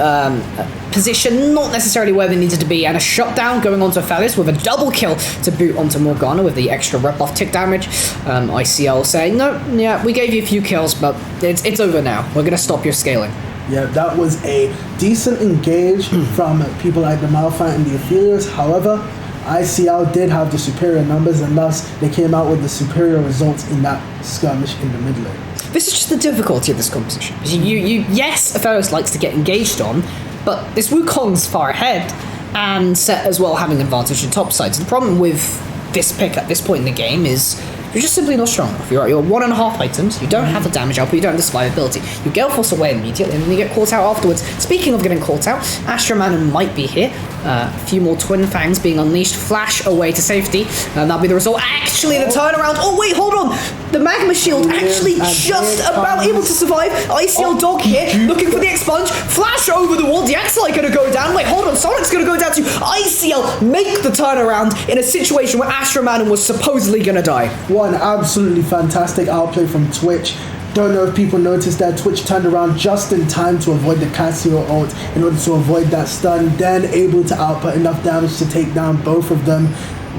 position not necessarily where they needed to be, and a shutdown going onto Aphelios with a double kill to boot onto Morgana with the extra red buff tick damage. ICL saying, no, yeah, we gave you a few kills, but it's over now. We're going to stop your scaling. Yeah, that was a decent engage from people like the Malphite and the Aphelios. However, ICL did have the superior numbers, and thus they came out with the superior results in that skirmish in the mid lane. This is just the difficulty of this composition. Yes, Aphelios likes to get engaged on, but this Wukong's far ahead, and Set as well having advantage in top side. So the problem with this pick at this point in the game is you're just simply not strong enough. You're 1.5 items, you don't have the damage output, you don't have the survivability. You Gale Force away immediately, and then you get caught out afterwards. Speaking of getting caught out, Astroman might be here. A few more Twin Fangs being unleashed. Flash away to safety. That'll be the result. Actually, the turnaround. Oh, wait, hold on. The Magma Shield actually just about able to survive. ICL Dog here, looking for the expunge. Flash over the wall. The Axelite going to go down. Wait, hold on. Sonic's going to go down to ICL. Make the turnaround in a situation where Astroman was supposedly going to die. What an absolutely fantastic outplay from Twitch. Don't know if people noticed that Twitch turned around just in time to avoid the Cassio ult in order to avoid that stun, then able to output enough damage to take down both of them.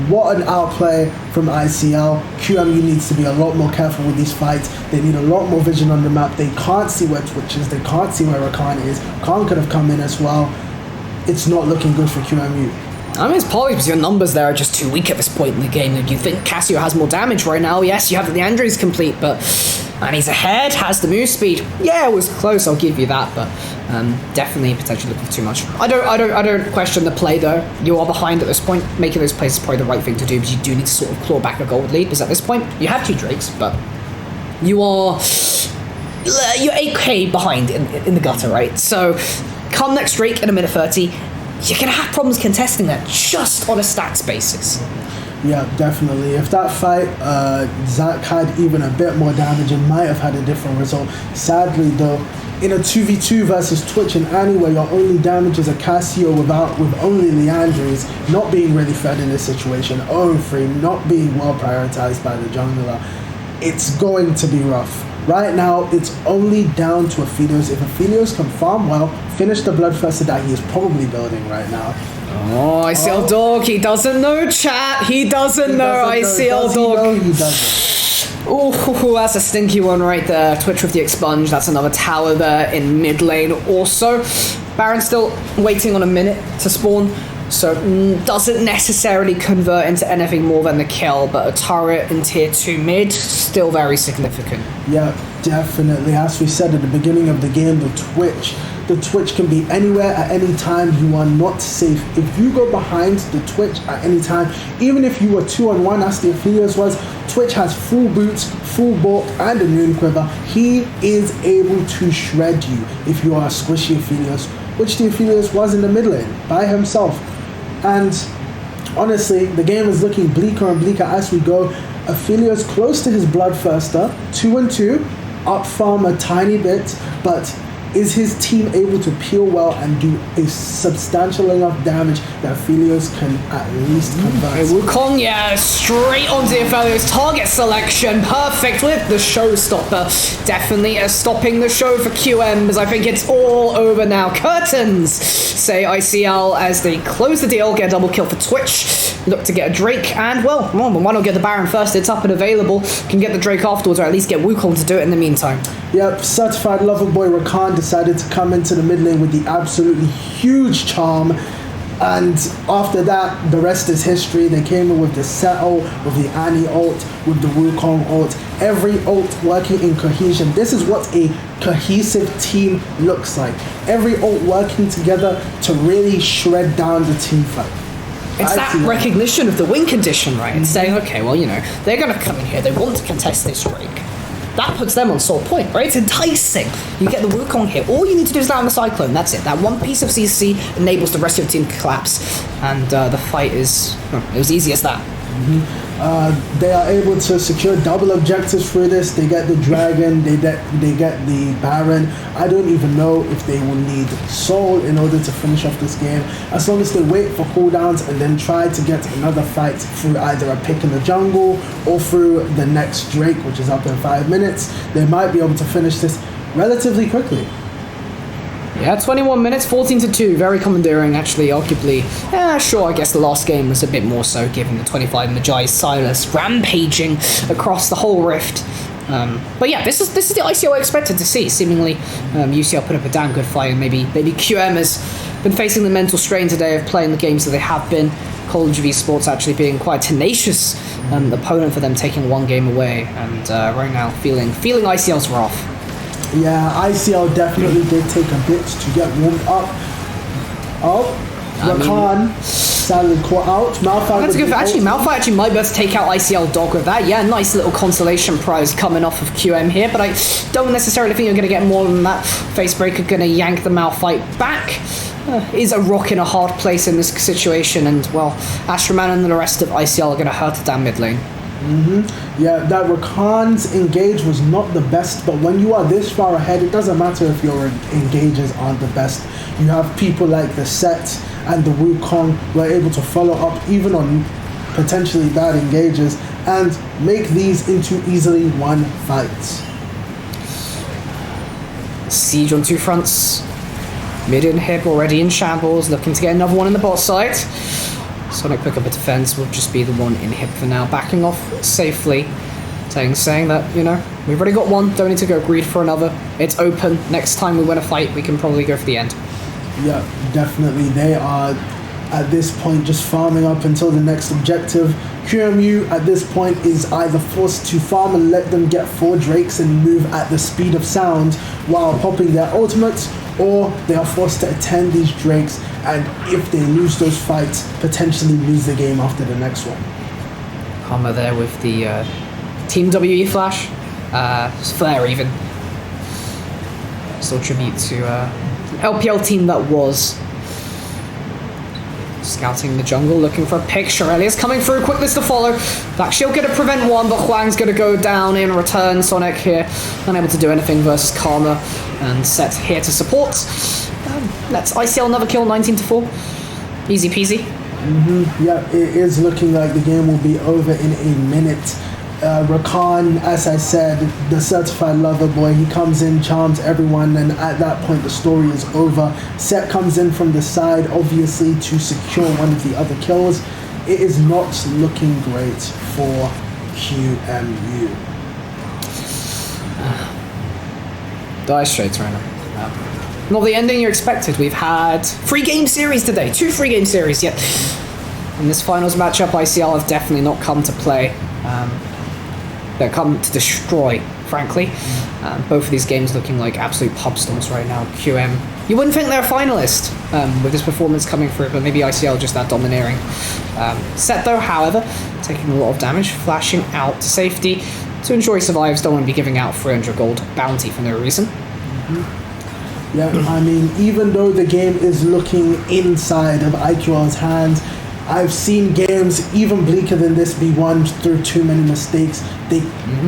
What an outplay from ICL. QMU needs to be a lot more careful with these fights. They need a lot more vision on the map. They can't see where Twitch is. They can't see where Rakan is. Rakan could have come in as well. It's not looking good for QMU. I mean, it's probably because your numbers there are just too weak at this point in the game. You think Cassio has more damage right now. Yes, you have the Andres complete, but... And he's ahead, has the move speed. Yeah, it was close, I'll give you that, but definitely potentially looking too much. I don't question the play, though. You are behind at this point. Making those plays is probably the right thing to do, but you do need to sort of claw back a gold lead, because at this point, you have 2 Drakes, but you're 8k behind in the gutter, right? So, come next Drake in a minute 30, you're going to have problems contesting that just on a stats basis. Yeah, definitely. If that fight, Zach had even a bit more damage, it might have had a different result. Sadly, though, in a 2v2 versus Twitch and Annie, where your only damage is a Cassio with only Leandres, not being really fed in this situation, 0-3, not being well prioritized by the jungler, it's going to be rough. Right now, it's only down to Aphelios. If Aphelios can farm well, finish the Bloodthirster that he is probably building right now. Oh, ICL Dog, he doesn't know, chat. He doesn't know, ICL Dog. He doesn't. Oh, that's a stinky one right there. Twitch with the expunge. That's another tower there in mid lane also. Baron still waiting on a minute to spawn, so doesn't necessarily convert into anything more than the kill, but a turret in tier 2 mid, still very significant. Yeah, definitely. As we said at the beginning of the game, the Twitch can be anywhere at any time. You are not safe. If you go behind the Twitch at any time, even if you were 2-on-1 as the Aphelios was, Twitch has full boots, full bulk, and a noon quiver. He is able to shred you if you are a squishy Aphelios, which the Aphelios was in the mid lane by himself. And honestly, the game is looking bleaker and bleaker as we go. Aphelios close to his Bloodthirster, 2-2, up farm a tiny bit, but is his team able to peel well and do a substantial enough damage that Aphelios can at least convert? Wukong, yeah, straight onto the Aphelios target selection. Perfect with the showstopper. Definitely stopping the show for QM, as I think it's all over now. Curtains, say ICL, as they close the deal, get a double kill for Twitch. Look to get a Drake, and well, why not get the Baron first? It's up and available. Can get the Drake afterwards, or at least get Wukong to do it in the meantime. Yep, certified lover boy Rakan decided to come into the mid lane with the absolutely huge charm, and after that, the rest is history. They came in with the Set ult, with the Annie ult, with the Wukong ult, every ult working in cohesion. This is what a cohesive team looks like. Every ult working together to really shred down the team fight. It's that recognition of the win condition, right? It's saying, okay, well, they're going to come in here, they want to contest this Drake. That puts them on sole point, right? It's enticing. You get the Wukong here. All you need to do is land the Cyclone. That's it. That one piece of CC enables the rest of your team to collapse. And the fight is... it was easy as that. They are able to secure double objectives through this. They get the Dragon, they get the Baron. I don't even know if they will need Soul in order to finish off this game. As long as they wait for cooldowns and then try to get another fight through either a pick in the jungle or through the next Drake, which is up in 5 minutes, they might be able to finish this relatively quickly. Yeah, 21 minutes, 14-2, very commandeering, actually, arguably. Yeah, sure, I guess the last game was a bit more so, given the 25 Magi Silas rampaging across the whole rift. But yeah, this is the ICO I expected to see. Seemingly, UCL put up a damn good fight, and maybe QM has been facing the mental strain today of playing the games that they have been. College of Esports actually being quite tenacious opponent for them, taking one game away, and right now feeling ICL's wrath. Yeah, ICL definitely did take a bit to get warmed up. Rakan sadly caught out. Malphite that's good. Malphite actually might be able to take out ICL Dog with that. Yeah, nice little consolation prize coming off of QM here, but I don't necessarily think you're going to get more than that. Facebreaker going to yank the Malphite back. Is a rock in a hard place in this situation, and well, Astroman and the rest of ICL are going to hurt the damn mid lane. Yeah, that Rakan's engage was not the best, but when you are this far ahead, it doesn't matter if your engages aren't the best. You have people like the Set and the Wukong who are able to follow up even on potentially bad engages and make these into easily won fights. Siege on 2 fronts. Mid and hip already in shambles, looking to get another one in the bot side. Sonic pick up a defense will just be the one in hip for now, backing off safely, saying that, we've already got one, don't need to go greed for another. It's open. Next time we win a fight, we can probably go for the end. Yeah, definitely. They are at this point, just farming up until the next objective. QMU at this point is either forced to farm and let them get 4 Drakes and move at the speed of sound while popping their ultimates, or they are forced to attend these Drakes, and if they lose those fights, potentially lose the game after the next one. Karma there with the Team WE flash. Flare even. Still tribute to LPL team that was. Scouting the jungle, looking for a pick. Shirelia's coming through, quickness to follow. That shield gonna prevent one, but Huang's gonna go down in return. Sonic here, unable to do anything versus Karma, and Set here to support. Let's ICL another kill, 19-4. Easy peasy. Yeah, it is looking like the game will be over in a minute. Rakan, as I said, the certified lover boy, he comes in, charms everyone, and at that point the story is over. Set comes in from the side, obviously, to secure one of the other kills. It is not looking great for QMU. Die straight right now. Not the ending you expected. We've had 3 game series today, 2 3 game series yet. In this finals matchup, ICL have definitely not come to play. They're come to destroy, frankly. Both of these games looking like absolute pub storms right now. QM, you wouldn't think they're a finalist with this performance coming through, but maybe ICL just that domineering. Set though, however, taking a lot of damage, flashing out to safety to ensure he survives. Don't want to be giving out 300 gold bounty for no reason. Yeah, I mean, even though the game is looking inside of IQL's hands, I've seen games even bleaker than this be won through too many mistakes. They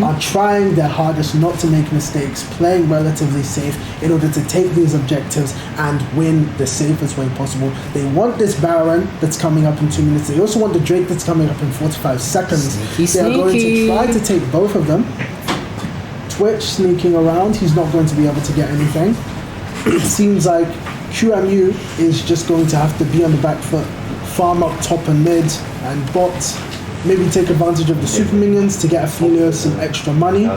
are trying their hardest not to make mistakes, playing relatively safe in order to take these objectives and win the safest way possible. They want this Baron that's coming up in 2 minutes. They also want the Drake that's coming up in 45 seconds. They are going to try to take both of them. Twitch sneaking around. He's not going to be able to get anything. It seems like QMU is just going to have to be on the back foot, farm up top and mid and bot, maybe take advantage of the super minions to get Ophelia some extra money.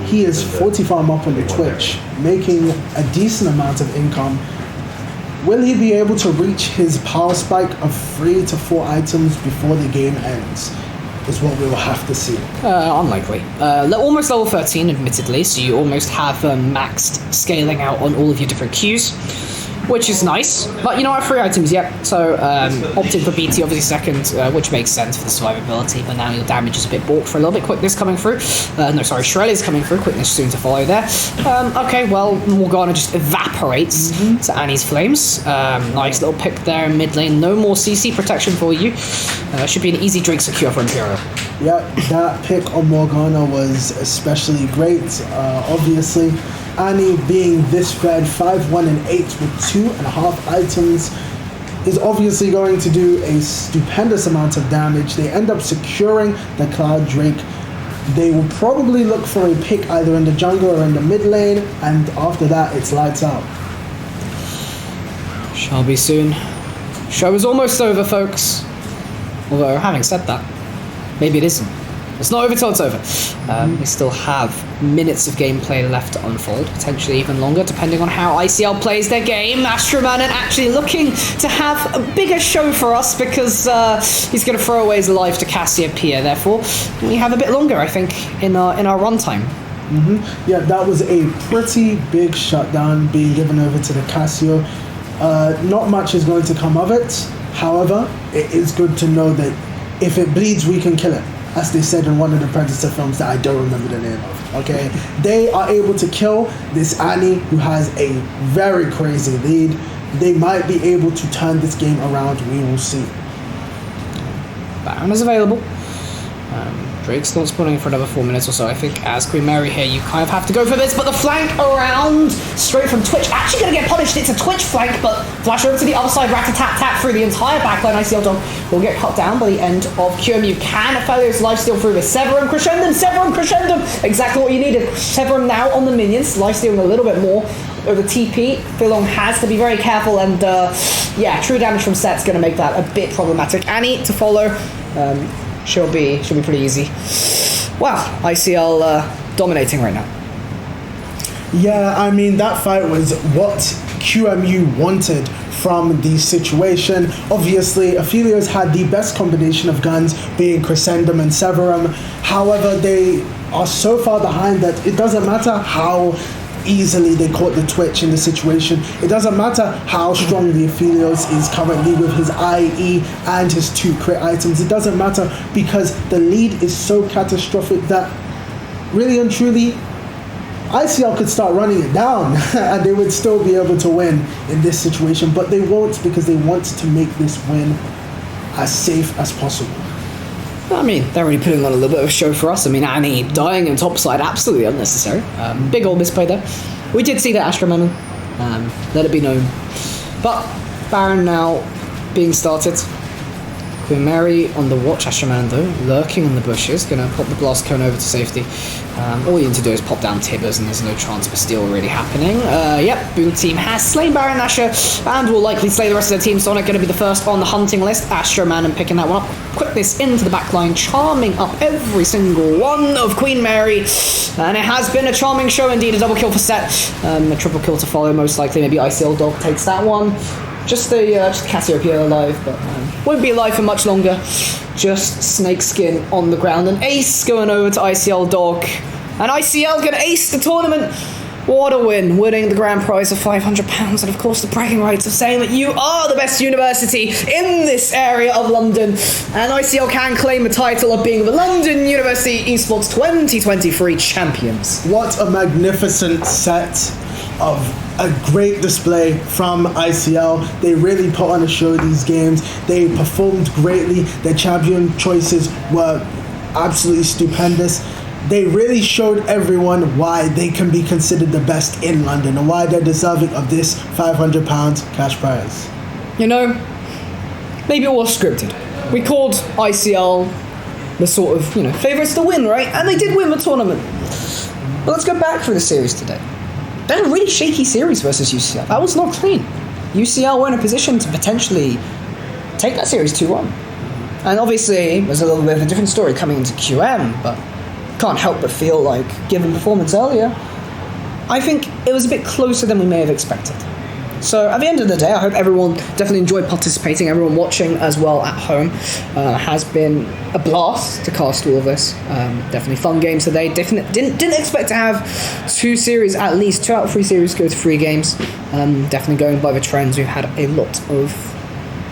He is 40 farm up on the Twitch, making a decent amount of income. Will he be able to reach his power spike of 3 to 4 items before the game ends? Is what we will have to see. Unlikely. Almost level 13, admittedly, so you almost have maxed scaling out on all of your different queues, which is nice. But you know what, 3 items, yep. So opted for BT obviously second, which makes sense for the survivability, but now your damage is a bit balked for a little bit. Quickness coming through. Shirley's coming through. Quickness soon to follow there. Okay, well, Morgana just evaporates to Annie's flames. Nice little pick there in mid lane. No more CC protection for you. Should be an easy drink secure for Imperial. Yeah, that pick on Morgana was especially great, obviously. Annie being this fed 5-1 and 8 with 2.5 items is obviously going to do a stupendous amount of damage. They end up securing the Cloud Drake. They will probably look for a pick either in the jungle or in the mid lane, and after that it's lights out. Shall be soon. Show is almost over, folks. Although, having said that, maybe it isn't. It's not over till it's over. We still have minutes of gameplay left to unfold, potentially even longer, depending on how ICL plays their game. Astromanin actually looking to have a bigger show for us because he's going to throw away his life to Cassiopeia. Therefore, we have a bit longer, I think, in our runtime. Yeah, that was a pretty big shutdown being given over to the Cassio. Not much is going to come of it. However, it is good to know that if it bleeds, we can kill it. As they said in one of the Predator films that I don't remember the name of, okay? They are able to kill this Annie, who has a very crazy lead. They might be able to turn this game around. We will see. Baron is available. Drake's not spawning for another 4 minutes or so. I think as Queen Mary here, you kind of have to go for this, but the flank around, straight from Twitch, actually going to get punished. It's a Twitch flank, but flash over to the other side, rat-a-tat-tat through the entire backline. ICL Dog will get cut down by the end of QMU. Can Aphelios lifesteal through with Severum Crescendum, exactly what you needed. Severum now on the minions, lifestealing a little bit more over TP. Philong has to be very careful, and yeah, true damage from Set's going to make that a bit problematic. Annie to follow. She'll be pretty easy. Wow, ICL dominating right now. Yeah, I mean, that fight was what QMU wanted from the situation. Obviously, Aphelios had the best combination of guns, being Crescendum and Severum. However, they are so far behind that it doesn't matter how easily they caught the twitch in the situation. It doesn't matter how strong the Aphelios is currently with his IE and his 2 crit items. It doesn't matter because the lead is so catastrophic that really and truly ICL could start running it down and they would still be able to win in this situation, but they won't because they want to make this win as safe as possible. I mean, they're really putting on a little bit of a show for us. I mean, Annie dying in topside, absolutely unnecessary. Big old misplay there. We did see that Astra Manon, let it be known. But Baron now being started. Queen Mary on the watch, Astra Manon though, lurking on the bushes, gonna pop the blast cone over to safety. All you need to do is pop down Tibbers and there's no chance of a steal really happening. Yep, Boom Team has slain Baron Asher and will likely slay the rest of their team. Sonic gonna be the first on the hunting list. Astra Manon picking that one up. Quickness into the back line, charming up every single one of Queen Mary. And it has been a charming show indeed, a double kill for Set. A triple kill to follow most likely, maybe ICL Dog takes that one. Just Cassiopeia alive, but won't be alive for much longer. Just Snakeskin on the ground. And Ace going over to ICL Dog. And ICL going to ace the tournament. What a win. Winning the grand prize of £500. And of course the bragging rights of saying that you are the best university in this area of London. And ICL can claim the title of being the London University Esports 2023 champions. What a magnificent set of a great display from ICL. They really put on a show these games. They performed greatly. Their champion choices were absolutely stupendous. They really showed everyone why they can be considered the best in London and why they're deserving of this £500 cash prize. You know, maybe it was scripted. We called ICL the sort of, favourites to win, right? And they did win the tournament. But let's go back through the series today. They had a really shaky series versus UCL. That was not clean. UCL were in a position to potentially take that series 2-1. And obviously, there's a little bit of a different story coming into QM, but can't help but feel like, given performance earlier, I think it was a bit closer than we may have expected. So at the end of the day, I hope everyone definitely enjoyed participating. Everyone watching as well at home. Has been a blast to cast all of this. Definitely fun games today. Didn't expect to have 2 series, at least 2 out of 3 series go to 3 games. Definitely going by the trends. We've had a lot of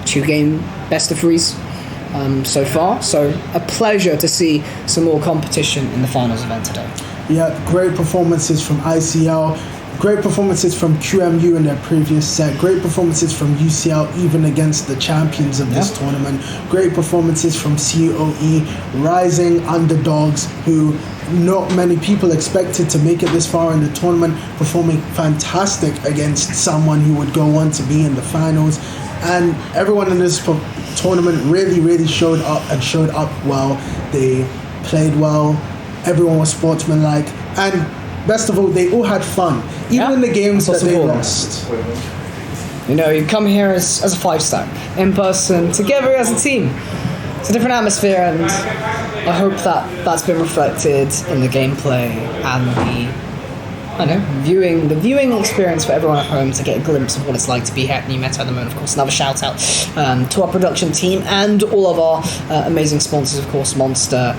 2-game best of 3s so far. So a pleasure to see some more competition in the finals event today. Yeah, great performances from ICL. Great performances from QMU in their previous set. Great performances from UCL, even against the champions of this tournament. Great performances from COE, rising underdogs who not many people expected to make it this far in the tournament, performing fantastic against someone who would go on to be in the finals. And everyone in this tournament really showed up and showed up well. They played well. Everyone was sportsmanlike. And best of all, they all had fun, even in the games that they lost. You come here as a 5-stack, in person, together as a team. It's a different atmosphere, and I hope that that's been reflected in the gameplay and the viewing experience for everyone at home to get a glimpse of what it's like to be here at New Meta at the moment. Of course, another shout out to our production team and all of our amazing sponsors, of course, Monster,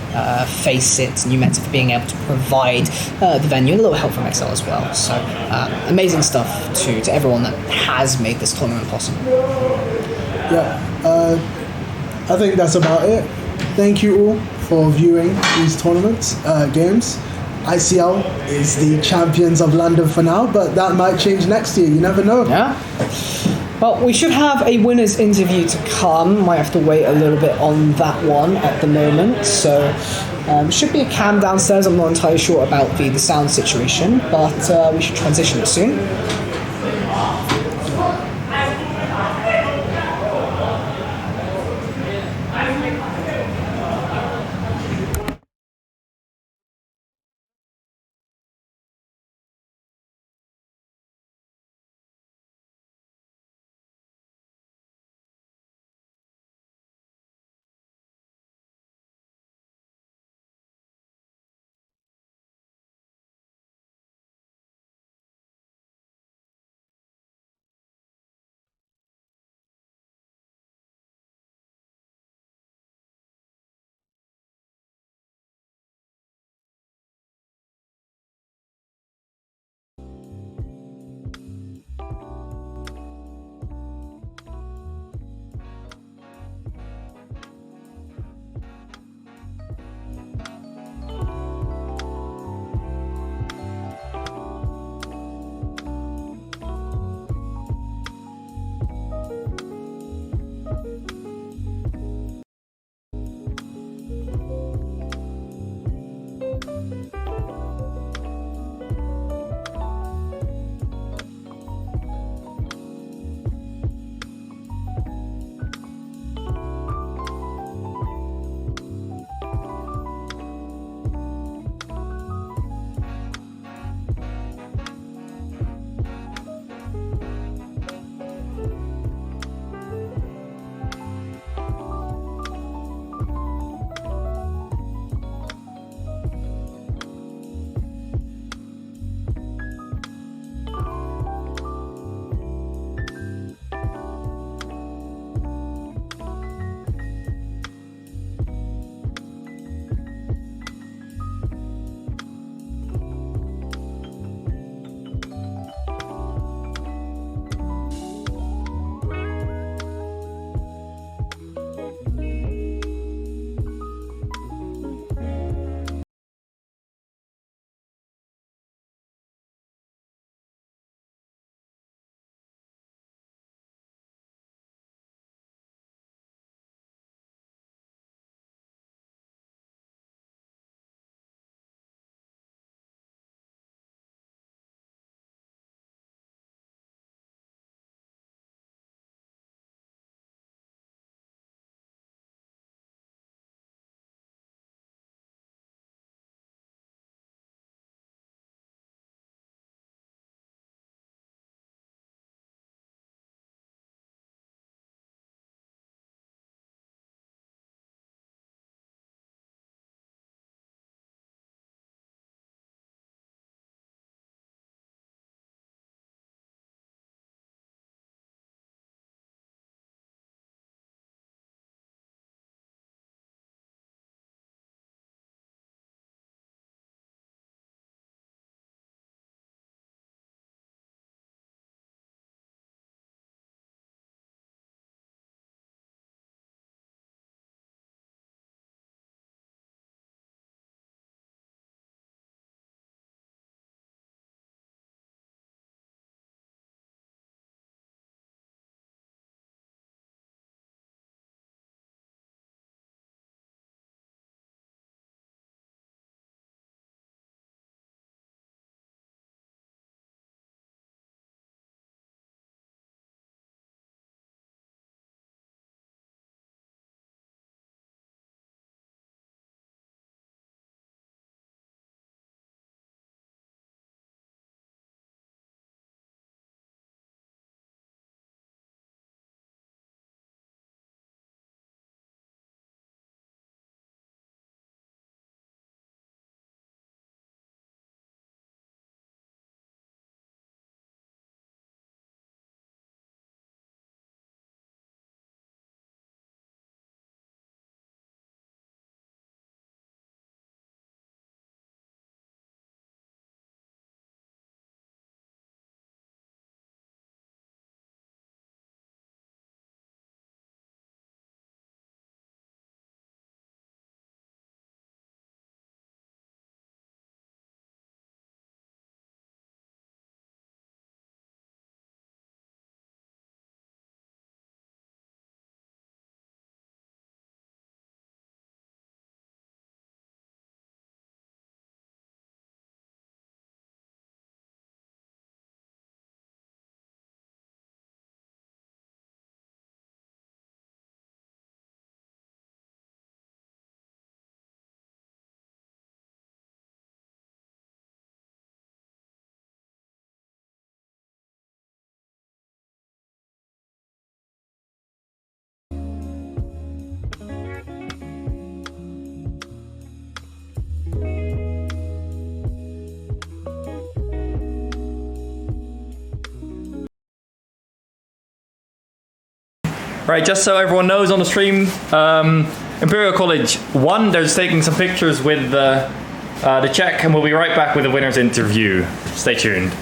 Face It, New Meta, for being able to provide the venue and a little help from Excel as well. So amazing stuff to everyone that has made this tournament possible. Yeah, I think that's about it. Thank you all for viewing these tournaments, games. ICL is the champions of London for now, but that might change next year. You never know. Yeah. Well, we should have a winner's interview to come. Might have to wait a little bit on that one at the moment. So, should be a cam downstairs. I'm not entirely sure about the sound situation, but we should transition it soon. Right, just so everyone knows on the stream, Imperial College won. They're just taking some pictures with the check, and we'll be right back with the winner's interview. Stay tuned.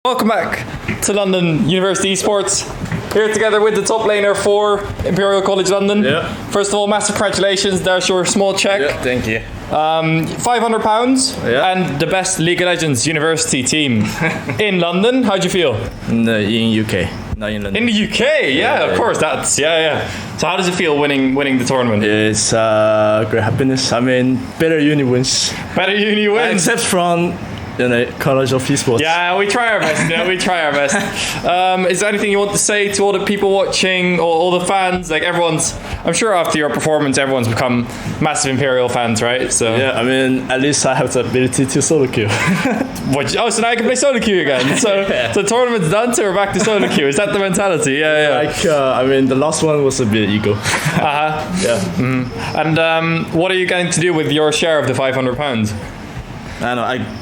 Welcome back to London University Esports. Here together with the top laner for Imperial College London. Yeah. First of all, massive congratulations. There's your small check. Yeah, thank you. £500 Yeah. and the best League of Legends university team in London. How'd you feel? In UK, not in London. In the UK, yeah, of course. That's yeah. So how does it feel winning the tournament? It's great happiness. I mean, better uni wins. Better uni wins. Except from College of Esports. Yeah, we try our best. We try our best. Is there anything you want to say to all the people watching, or all the fans? Like I'm sure after your performance, everyone's become massive Imperial fans, right? So Yeah, I mean, at least I have the ability to solo queue. so now I can play solo queue again. So the tournament's done, so we're back to solo queue. Is that the mentality? Yeah. Like, I mean, the last one was a bit ego. Yeah. And what are you going to do with your share of the £500? I know.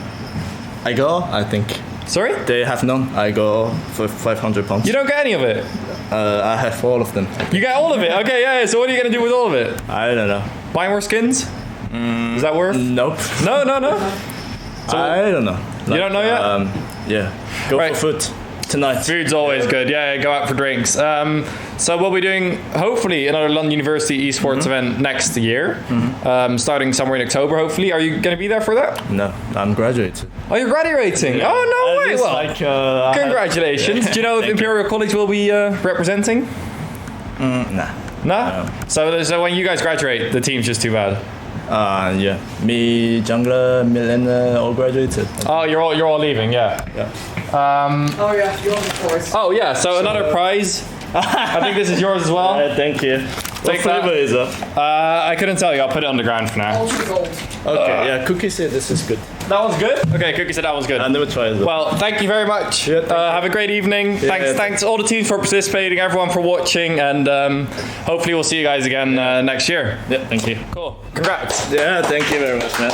I go. I think Sorry? they have none. I go for £500. You don't get any of it? I have all of them. You get all of it? Okay, yeah. So what are you going to do with all of it? I don't know. Buy more skins? Is that worth? Nope. No. I don't know. You don't know yet? Yeah. Go Right. for food tonight. Food's always good. Yeah, go out for drinks. So we'll be doing, hopefully, another London University Esports event next year, starting somewhere in October, hopefully. Are you going to be there for that? No, I'm graduating. Oh, you're graduating? Oh, no way. It's Well, like, congratulations. Do you know if Imperial College will be representing? Nah. No? So when you guys graduate, the team's just too bad. Yeah. Me, Jungler, Milena, all graduated. Oh, you're all leaving, yeah. Oh yeah, you're on the course. Oh yeah, so another prize. I think this is yours as well. Thank you. Take What flavor that. is it? I couldn't tell you. I'll put it on the ground for now. Ultra gold. Okay, yeah, Cookie said this is good. That one's good? Okay, Cookie said that one's good. I never tried it. Well, thank you very much. Yeah, thank Have a great evening. Thanks all the teams for participating, everyone for watching, and hopefully we'll see you guys again next year. Yeah, thank you. Cool. Congrats. Yeah, thank you very much, man.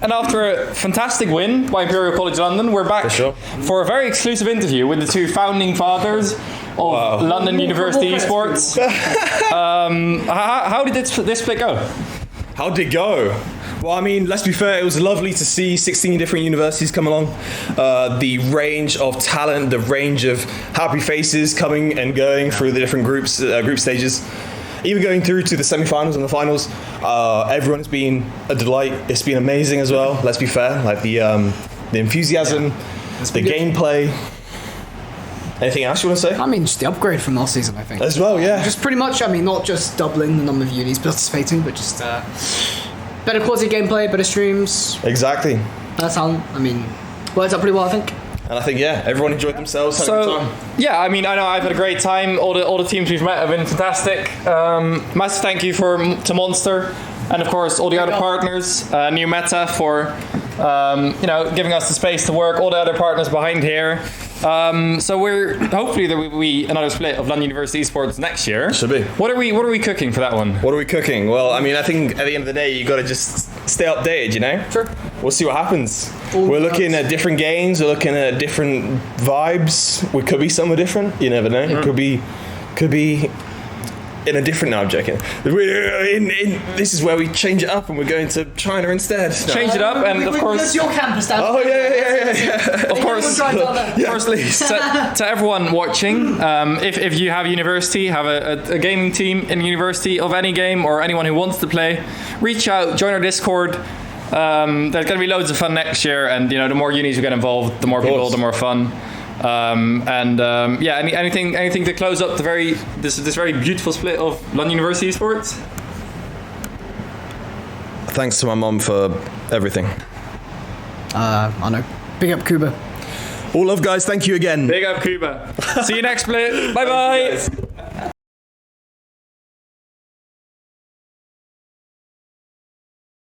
And after a fantastic win by Imperial College London, we're back for a very exclusive interview with the two founding fathers of London University Esports. How did this split go? How did it go? Well, I mean, let's be fair, it was lovely to see 16 different universities come along. The range of talent, the range of happy faces coming and going through the different group stages. Even going through to the semi-finals and the finals, everyone's been a delight. It's been amazing as well, let's be fair. Like the enthusiasm, the gameplay. Anything else you want to say? I mean, just the upgrade from last season, I think. As well, yeah. Just pretty much, I mean, not just doubling the number of unis participating, but just better quality gameplay, better streams, Exactly. better talent. I mean, worked out pretty well, I think. And I think, yeah, everyone enjoyed themselves, had a good time. Yeah, I mean, I know I've had a great time. All the teams we've met have been fantastic. Massive thank you to Monster, and of course all the other partners. New Meta for Giving us the space to work. All the other partners behind here. So hopefully there will be another split of London University Esports next year. Should be. What are we cooking for that one? What are we cooking? Well, I mean, I think at the end of the day, you got to just stay updated. Sure. We'll see what happens. We're looking at different games. We're looking at different vibes. We could be somewhere different. You never know. It could be in a different. No, I'm joking. This is where we change it up and we're going to China instead. Change it up, and of course. It's your campus down. Oh yeah. Of course. Firstly, to everyone watching, if you have university, have a gaming team in university of any game, or anyone who wants to play, reach out, join our Discord. There's going to be loads of fun next year, and the more unis who get involved, the more people, the more fun. Anything to close up this very beautiful split of London University Esports? Thanks to my mom for everything. I know. Big up Kuba. All love, guys. Thank you again. Big up Kuba. See you next split. Bye bye.